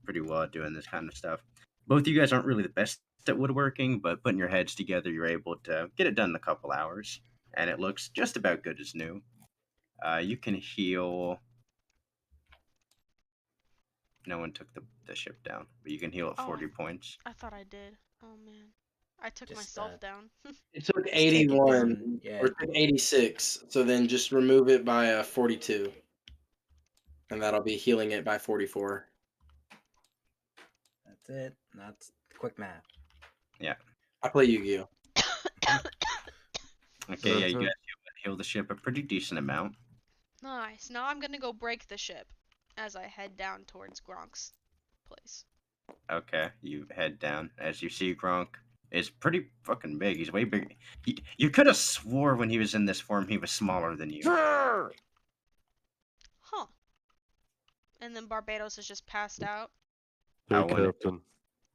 pretty well at doing this kind of stuff. Both of you guys aren't really the best at woodworking, but putting your heads together, you're able to get it done in a couple hours, and it looks just about good as new. You can heal. No one took the ship down, but you can heal at 40 points. I thought I did. Oh man. I took Just, myself down. It took Just take it 81 down. Yeah. or it took 86. So then just remove it by 42. And that'll be healing it by 44. That's it. That's quick math. I play Yu-Gi-Oh! Okay, yeah, you Mhm. guys heal the ship a pretty decent amount. Nice. Now I'm gonna go break the ship as I head down towards Gronk's place. Okay, you head down as you see Gronk is pretty fucking big. He's way big. You could have swore when he was in this form he was smaller than you. Huh. And then Barbados is just passed out. Hey, Alwyn, Captain.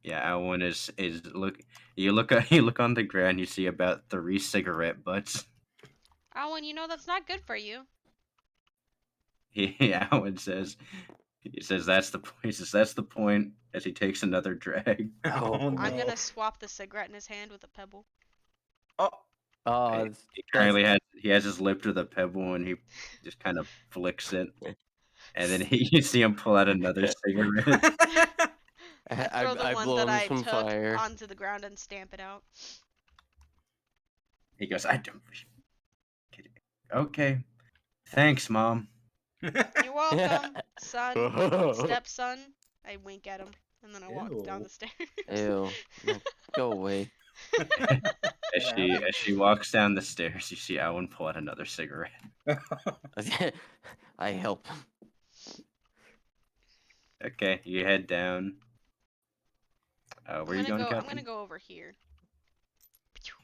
yeah, Alwyn is look. You look on the ground. You see about 3 cigarette butts. Owen, you know that's not good for you. Alwyn says. He says that's the point. He says that's the point as he takes another drag. Oh no. I'm gonna swap the cigarette in his hand with a pebble. Oh. Oh, He currently has his lip to the pebble and he just kind of flicks it. And then you see him pull out another cigarette. I throw the I one blow that him I some took fire. onto the ground and stamp it out. He goes, I don't. Okay. Thanks, Mom. You're welcome, son. Stepson. I wink at him. And then I walk down Ew. the stairs. Ew. No, go away. As she walks down the stairs, you see Owen pull out another cigarette. I help. Okay, you head down. Where are you going, I'm Captain? gonna go over here.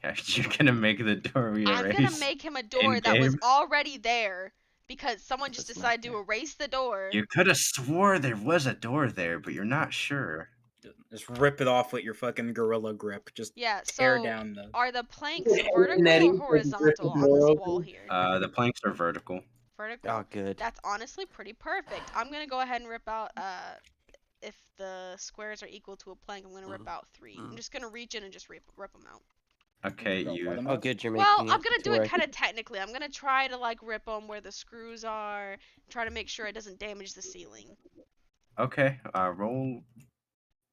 You're gonna make the door we I'm gonna erased. make him a door that was in-game? already there because someone just That's not decided to fair. erase the door. You could have swore there was a door there, but you're not sure. Just rip it off with your fucking gorilla grip. Just Yeah, tear so down the. are the planks Hey, vertical Nettie, or would you rip horizontal the on this door wall open? here? The planks are vertical. Vertical? Oh, good. That's honestly pretty perfect. I'm gonna go ahead and rip out, if the squares are equal to a plank, I'm gonna rip out 3. I'm just gonna reach in and just rip them out. Okay, Don't you. let 'em Oh, out. good. You're Well, making I'm it gonna to do where it I kind can- of technically. I'm gonna try to like rip them where the screws are, try to make sure it doesn't damage the ceiling. Okay, roll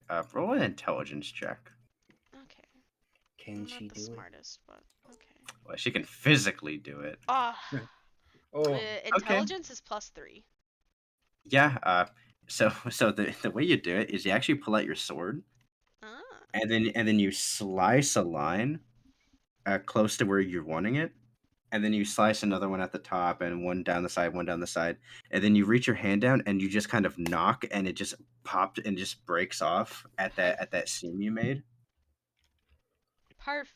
an intelligence check. Okay. Can I'm she not the do it? smartest, but okay. Well, she can physically do it. Ah, Oh, intelligence is +3. Yeah. So the way you do it is you actually pull out your sword, Ah, and then you slice a line, close to where you're wanting it, and then you slice another one at the top and one down the side, one down the side, and then you reach your hand down and you just kind of knock, and it just popped and just breaks off at that seam you made. perfect.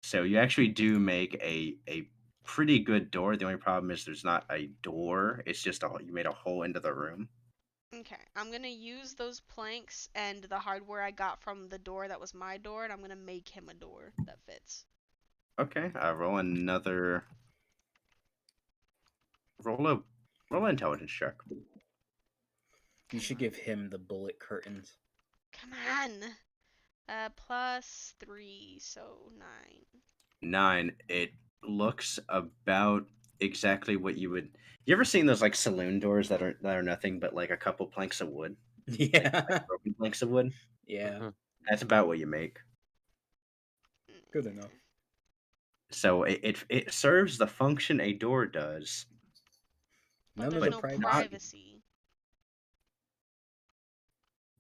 So you actually do make a pretty good door. The only problem is there's not a door. It's just you made a hole into the room. Okay, I'm gonna use those planks and the hardware I got from the door that was my door, and I'm gonna make him a door that fits. Okay, roll another. Roll a roll an intelligence check. you should give him the bullet curtains. Come on. +3, so 9. 9. It looks about exactly what you would. You ever seen those like saloon doors that are nothing but like a couple planks of wood, Yeah. broken planks of wood? Yeah. Mhm. That's about what you make. Good enough. So it serves the function a door does. But None there's of the no privacy. privacy.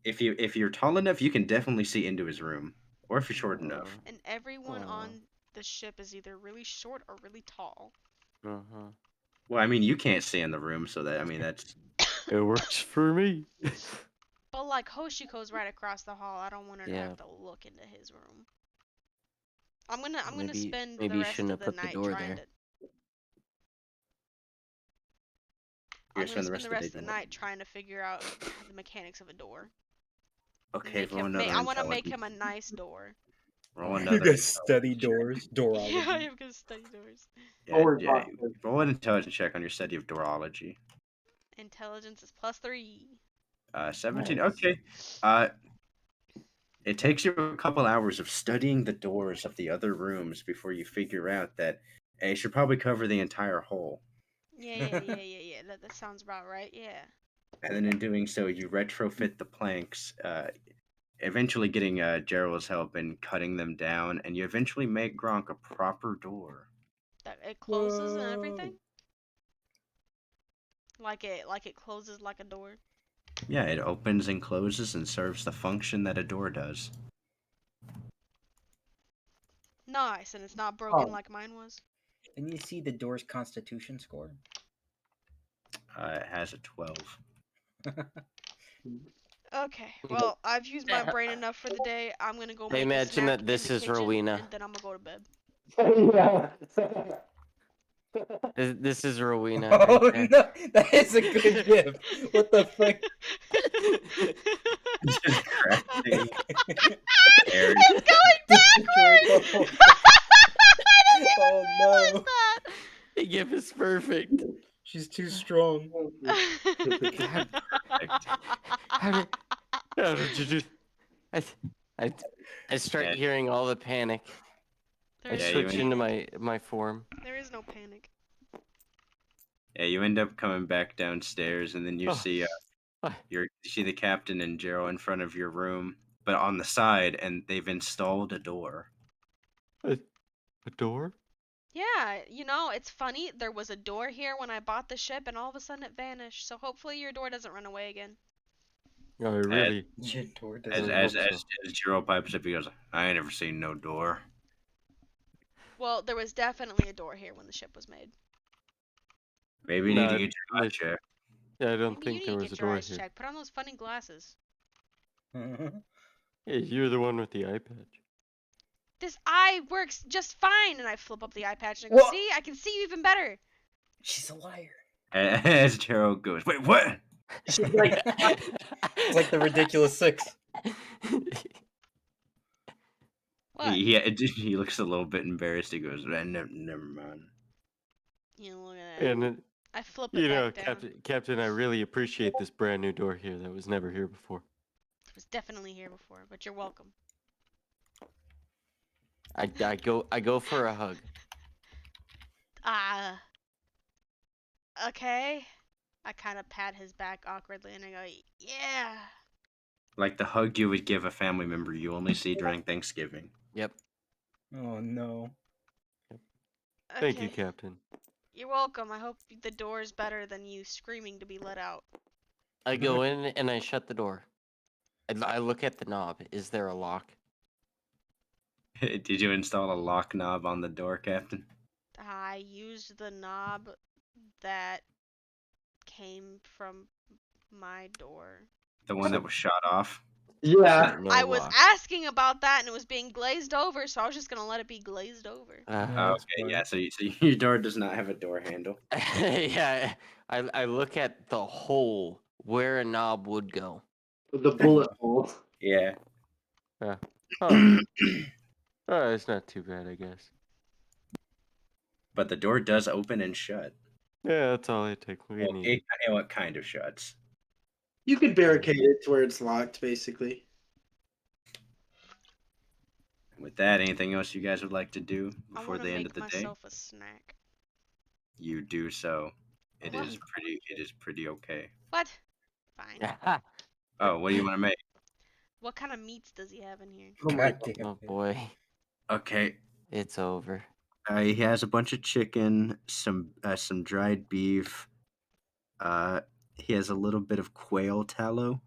If you're tall enough, you can definitely see into his room, or if you're short enough. And everyone Aw. on the ship is either really short or really tall. Uh-huh. Well, I mean, you can't stay in the room, so that I mean that's It works for me. But like Hoshiko's right across the hall. I don't want her to Yeah. have to look into his room. I'm gonna Maybe- spend maybe the you rest shouldn't of have the put the night door trying there. to. you're I'm gonna spend the spend rest the of the rest day of the doing night trying to figure out the mechanics of a door. Okay, roll I another want to make intelligence. him a nice door. Roll You're another. gonna study doors. Yeah, Doorology. I'm gonna study doors. Yeah. Roll an intelligence check on your study of doorology. Intelligence is +3. 17. Nice. Okay. It takes you a couple hours of studying the doors of the other rooms before you figure out that you should probably cover the entire hole. Yeah. That sounds about right. Yeah. And then in doing so, you retrofit the planks, eventually getting Gerald's help in cutting them down, and you eventually make Gronk a proper door. That it closes and Whoa. everything. Like it closes like a door. Yeah, it opens and closes and serves the function that a door does. Nice, and it's not broken Oh. like mine was. Didn't you see the door's constitution score? It has a 12. Okay, well, I've used my brain enough for the day. I'm gonna go I make a imagine snack that this in the is kitchen, Rowena. and then I'm gonna go to bed. This is Rowena. Oh Right there. no, that is a good gift. What the fuck? Just crafting air. It's going Destroyed the backwards! whole- I didn't even Oh, realize no. that! The gift is perfect. She's too strong. How did you do? I start Yeah. hearing all the panic. There I is Yeah, no you switch ain't- into panic. my form. There is no panic. Yeah, you end up coming back downstairs, and then you Oh. see What? you see the captain and Gerald in front of your room, but on the side, and they've installed a door. A door? Yeah, you know, it's funny. There was a door here when I bought the ship, and all of a sudden it vanished. So hopefully your door doesn't run away again. I really, Your door As doesn't. really as hope as, so. as Jiro pipes up, he goes, "I ain't never seen no door." Well, there was definitely a door here when the ship was made. Maybe you need No, to get your eyes checked. yeah, I don't Maybe you think need there to was a get your door eyes here. checked. Put on those funny glasses. Hey, you're the one with the eye patch. This eye works just fine, and I flip up the eye patch and I go, What? see, I can see you even better. She's a liar. As Jiro goes, "Wait, what?" She's like, It's like the ridiculous six. What? He looks a little bit embarrassed. He goes, never mind." You know, look at that. And I flip you it know, back down. Captain, I really appreciate this brand new door here that was never here before. It was definitely here before, but you're welcome. I go for a hug. Ah. Okay. I kind of pat his back awkwardly and I go, yeah. Like the hug you would give a family member you only see during Thanksgiving. Yep. Oh no. Thank you, Okay. Captain. You're welcome. I hope the door's better than you screaming to be let out. I go in and I shut the door. I look at the knob. Is there a lock? Did you install a lock knob on the door, Captain? I used the knob that came from my door. The one that was shot off? yeah. No I was lock. asking about that and it was being glazed over, so I was just gonna let it be glazed over. Oh, okay, yeah. So your door does not have a door handle. Yeah, I look at the hole where a knob would go. The bullet hole. Yeah. Oh, it's not too bad, I guess. But the door does open and shut. Yeah, that's all I take. We Well, need. what kind of shuts? You could barricade it to where it's locked, basically. With that, anything else you guys would like to do I before want to the end of make the day? myself a snack. You do so. It What? is pretty okay. What? Fine. Oh, what do you want to make? What kind of meats does he have in here? Oh my God damn Oh it. boy, Okay. it's over. He has a bunch of chicken, some dried beef. He has a little bit of quail tallow.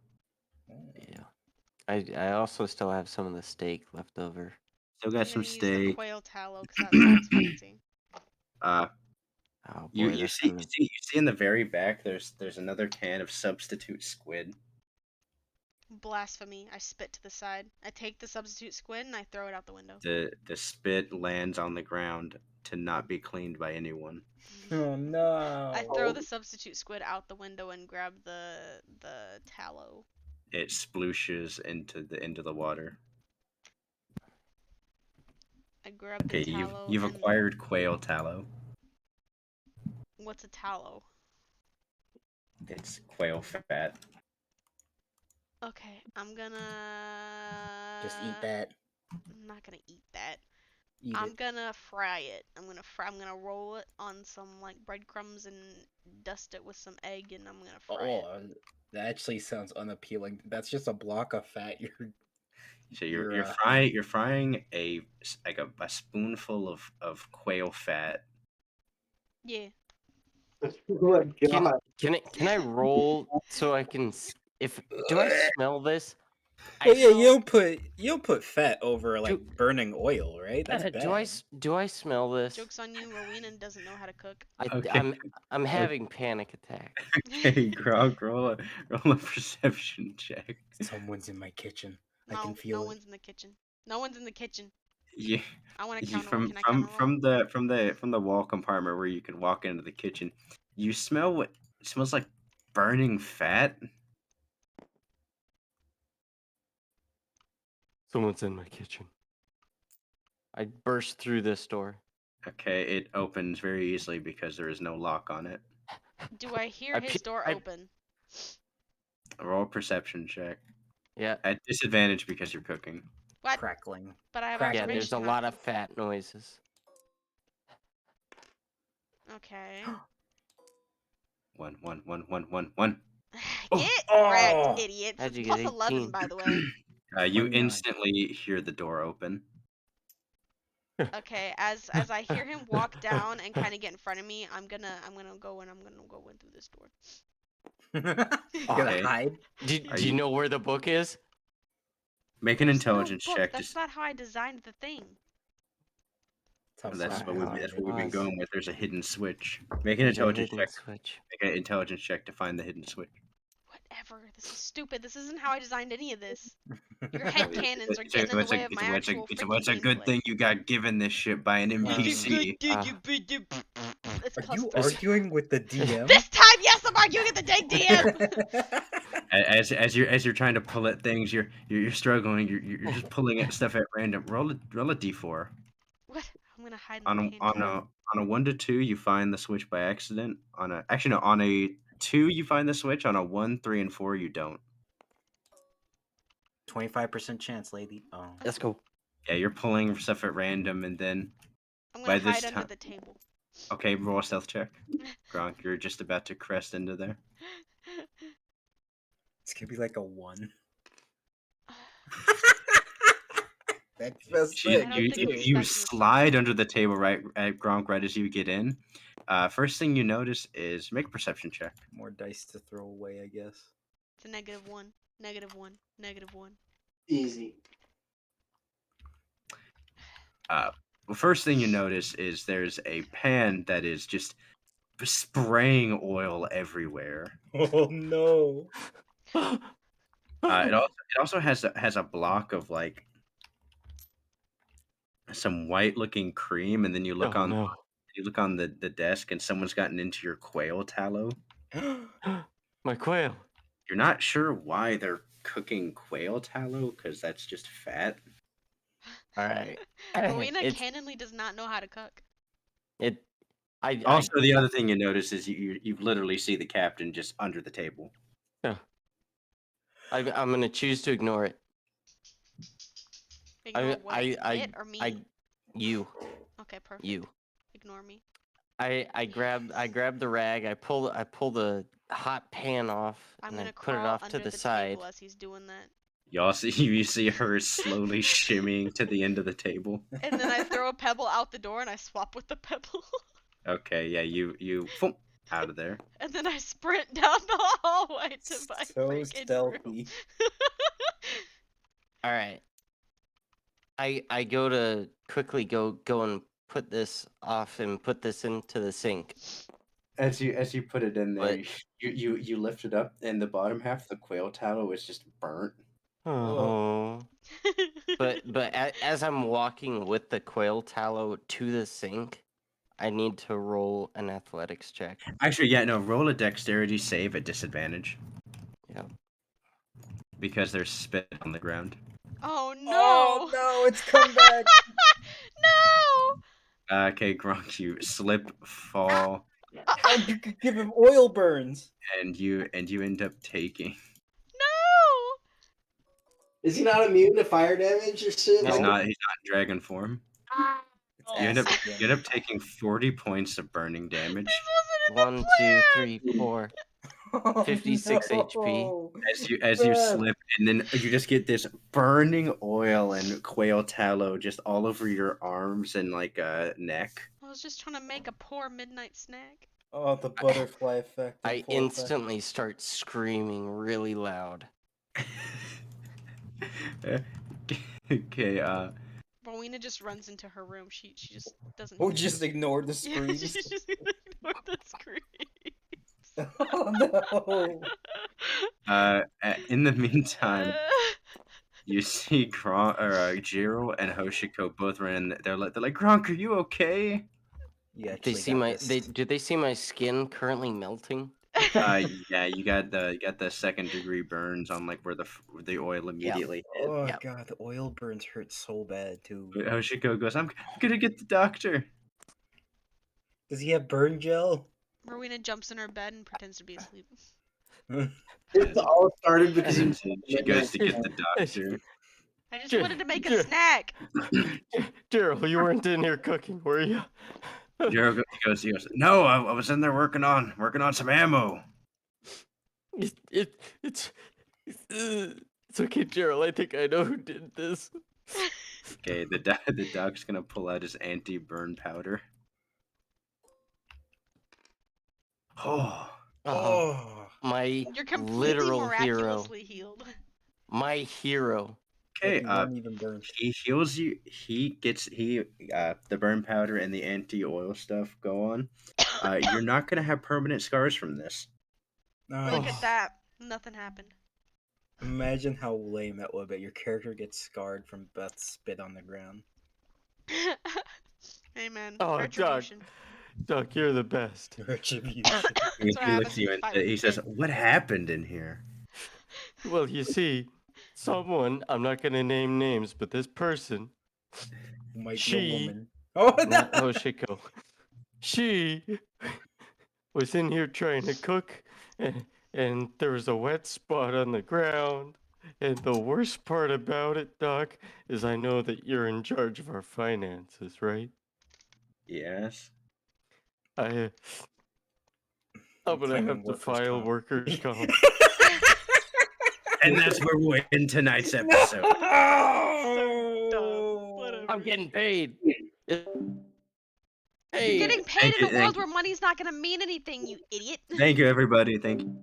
Yeah. I also still have some of the steak left over. Still I'm got some gonna use the steak. quail tallow because that sounds fancy. Uh, Oh you boy, you that's see gonna. you see in the very back. There's another can of substitute squid. Blasphemy. I spit to the side. I take the substitute squid and I throw it out the window. The spit lands on the ground to not be cleaned by anyone. Oh no. I throw the substitute squid out the window and grab the tallow. It splooshes into the water. I grab the Okay, tallow you've and acquired quail tallow. what's a tallow? It's quail fat. Okay, I'm gonna Just eat that. I'm not gonna eat that. Eat I'm it. gonna fry it. I'm gonna roll it on some like breadcrumbs and dust it with some egg and I'm gonna fry it. That actually sounds unappealing. That's just a block of fat. So You're you're frying a spoonful of quail fat. Yeah. Oh my Can god. can I roll so I can if do I smell this? Well, yeah, smell- you don't put fat over like Do- burning oil, right? That's bad. do I smell this? Joke's on you, Rowena doesn't know how to cook. Okay. I'm having panic attack. Okay, Grog, roll a perception check. Someone's in my kitchen. I No, can feel no it. one's in the kitchen. No one's in the kitchen. You, I want to you counter roll. Can I counter roll? from the wall compartment where you can walk into the kitchen. You smell what it smells like burning fat. Someone's in my kitchen. I burst through this door. Okay, it opens very easily because there is no lock on it. Do I hear I his pe- door I- open? Roll a perception check. Yeah. At disadvantage because you're cooking. What? Crackling. But I have Crack- Yeah, observation. there's a lot of fat noises. Okay. One. Get Oh! wrecked, idiots. How'd It's you plus get 11, 18? by the way. You 29. instantly hear the door open. Okay, as I hear him walk down and kind of get in front of me, I'm gonna go in through this door. Gonna Okay. hide. Do Are you you- know where the book is? Make an There's intelligence no book. check. That's not how I designed the thing. Tough That's spot. what that's what we've been Pause. going with. There's a hidden switch. Make an There's a intelligence hidden check. switch. Make an intelligence check to find the hidden switch. Whatever. This is stupid. This isn't how I designed any of this. Your head cannons are It's getting in the a- way of my it's a- actual freaking it's a good gameplay. thing you got given this shit by an NPC. It's Are plus you 4. arguing with the DM? This time, yes, I'm arguing with the dang DM. As you're trying to pull at things, you're struggling. You're just pulling at stuff at random. Roll a d4. What? I'm gonna hide in On the a canyon. on a 1 to 2, you find the switch by accident. On a 2, you find the switch. On a 1, 3, and 4, you don't. 25% chance, lady. Oh. Let's go. Yeah, you're pulling stuff at random, and then I'm by gonna this hide under time, the table. okay, roll a stealth check. Gronk, you're just about to crest into there. It's gonna be like a 1. That's best She, I don't you, think you, it's you expecting this slide under the table right at Gronk right as you get in. First thing you notice is make a perception check. More dice to throw away, I guess. It's a -1, -1, -1. Easy. Well, first thing you notice is there's a pan that is just spraying oil everywhere. Oh no. It also has a block of like some white looking cream, and then you look Oh on no. the desk, and someone's gotten into your quail tallow. My quail. You're not sure why they're cooking quail tallow because that's just fat. All right. Rowena It's cannonly does not know how to cook. it. I Also, the other thing you notice is you literally see the captain just under the table. I'm gonna choose to ignore it. Ignore what? It or me? You, Okay, perfect. you. Ignore me. I grab the rag. I pull the hot pan off I'm and I gonna put it crawl off under to the the side. table as he's doing that. You see her slowly shimmying to the end of the table. And then I throw a pebble out the door and I swap with the pebble. Okay, yeah, you thump, out of there. And then I sprint down the hallway to my So freaking stealthy. room. All right. I go to quickly go and put this off and put this into the sink. As you put it in there, But- you lift it up, and the bottom half of the quail tallow is just burnt. Oh. But as I'm walking with the quail tallow to the sink, I need to roll an athletics check. Actually, yeah, no. Roll a dexterity save at disadvantage Yep. because there's spit on the ground. Oh no! Oh no, it's come back. No! Okay, Gronk, you slip, fall, How you could give him oil burns? and you end up taking. No! Is he not immune to fire damage or shit? He's No. not in dragon form. It's You end up acid you end up taking 40 points of burning damage. This wasn't in 1, the 2, plan! 3, 4. Oh, 56 HP. no. As you slip, and then you just get this burning oil and quail tallow just all over your arms and like neck. I was just trying to make a poor midnight snack. Oh, the butterfly effect. in I full effect. instantly start screaming really loud. Okay, Rowena just runs into her room. She just doesn't. Oh, hear just me. ignored the Yeah, screams. she just ignored the scream. Oh no. in the meantime, you see Jiro and Hoshiko both ran in. They're like Gronk, are you okay? You They actually see got my this. do they see my skin currently melting? Yeah, you got the second degree burns on like where the oil immediately hit. Oh Yep. god, the oil burns hurt so bad too. But Hoshiko goes, I'm gonna get the doctor. Does he have burn gel? Rowena jumps in her bed and pretends to be asleep. It all started because you. She goes to get the doctor. I just Sure, wanted to make a sure. snack. Daryl, you weren't in here cooking, were you? Jiro he goes, no, I was in there working on some ammo. It's okay, Daryl. I think I know who did this. Okay, the doc's gonna pull out his anti-burn powder. Oh, Oh, My You're completely literal hero. miraculously healed. My hero. Okay, Like you weren't even burned. he heals you. The burn powder and the anti-oil stuff go on. You're not gonna have permanent scars from this. Look Oh, at that. Nothing happened. imagine how lame that would be. Your character gets scarred from Beth's spit on the ground. Amen. Oh, Retribution. Doc, you're the best. Retribution. He, That's what he happens looks at when you you and fight with he the says, kid. "What happened in here?" Well, you see, someone, I'm not going to name names, but this person, Might be a she, woman. Oh no! not Hoshiko, she was in here trying to cook, and there was a wet spot on the ground. And the worst part about it, Doc, is I know that you're in charge of our finances, right? Yes. I'm I'm gonna claiming have to workers' file comp. workers' comp. And that's where we'll end tonight's episode. So dumb. Whatever. I'm getting paid. You're Hey. getting paid Thank in you, a thank world you. where money's not gonna mean anything, you idiot. Thank you, everybody. Thank you.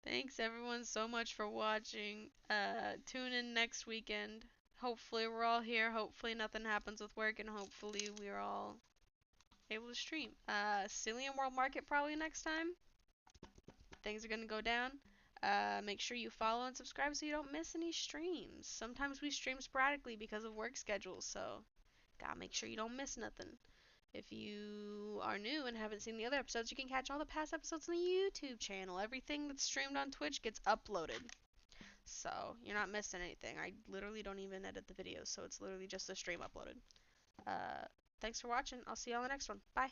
Thanks everyone so much for watching. Tune in next weekend. Hopefully we're all here. Hopefully nothing happens with work, and hopefully we're all able to stream. Cillian World Market probably next time. Things are gonna go down. Make sure you follow and subscribe so you don't miss any streams. Sometimes we stream sporadically because of work schedules, so gotta make sure you don't miss nothing. If you are new and haven't seen the other episodes, you can catch all the past episodes on the YouTube channel. Everything that's streamed on Twitch gets uploaded. So you're not missing anything. I literally don't even edit the videos, so it's literally just the stream uploaded. Thanks for watching. I'll see you on the next one. Bye.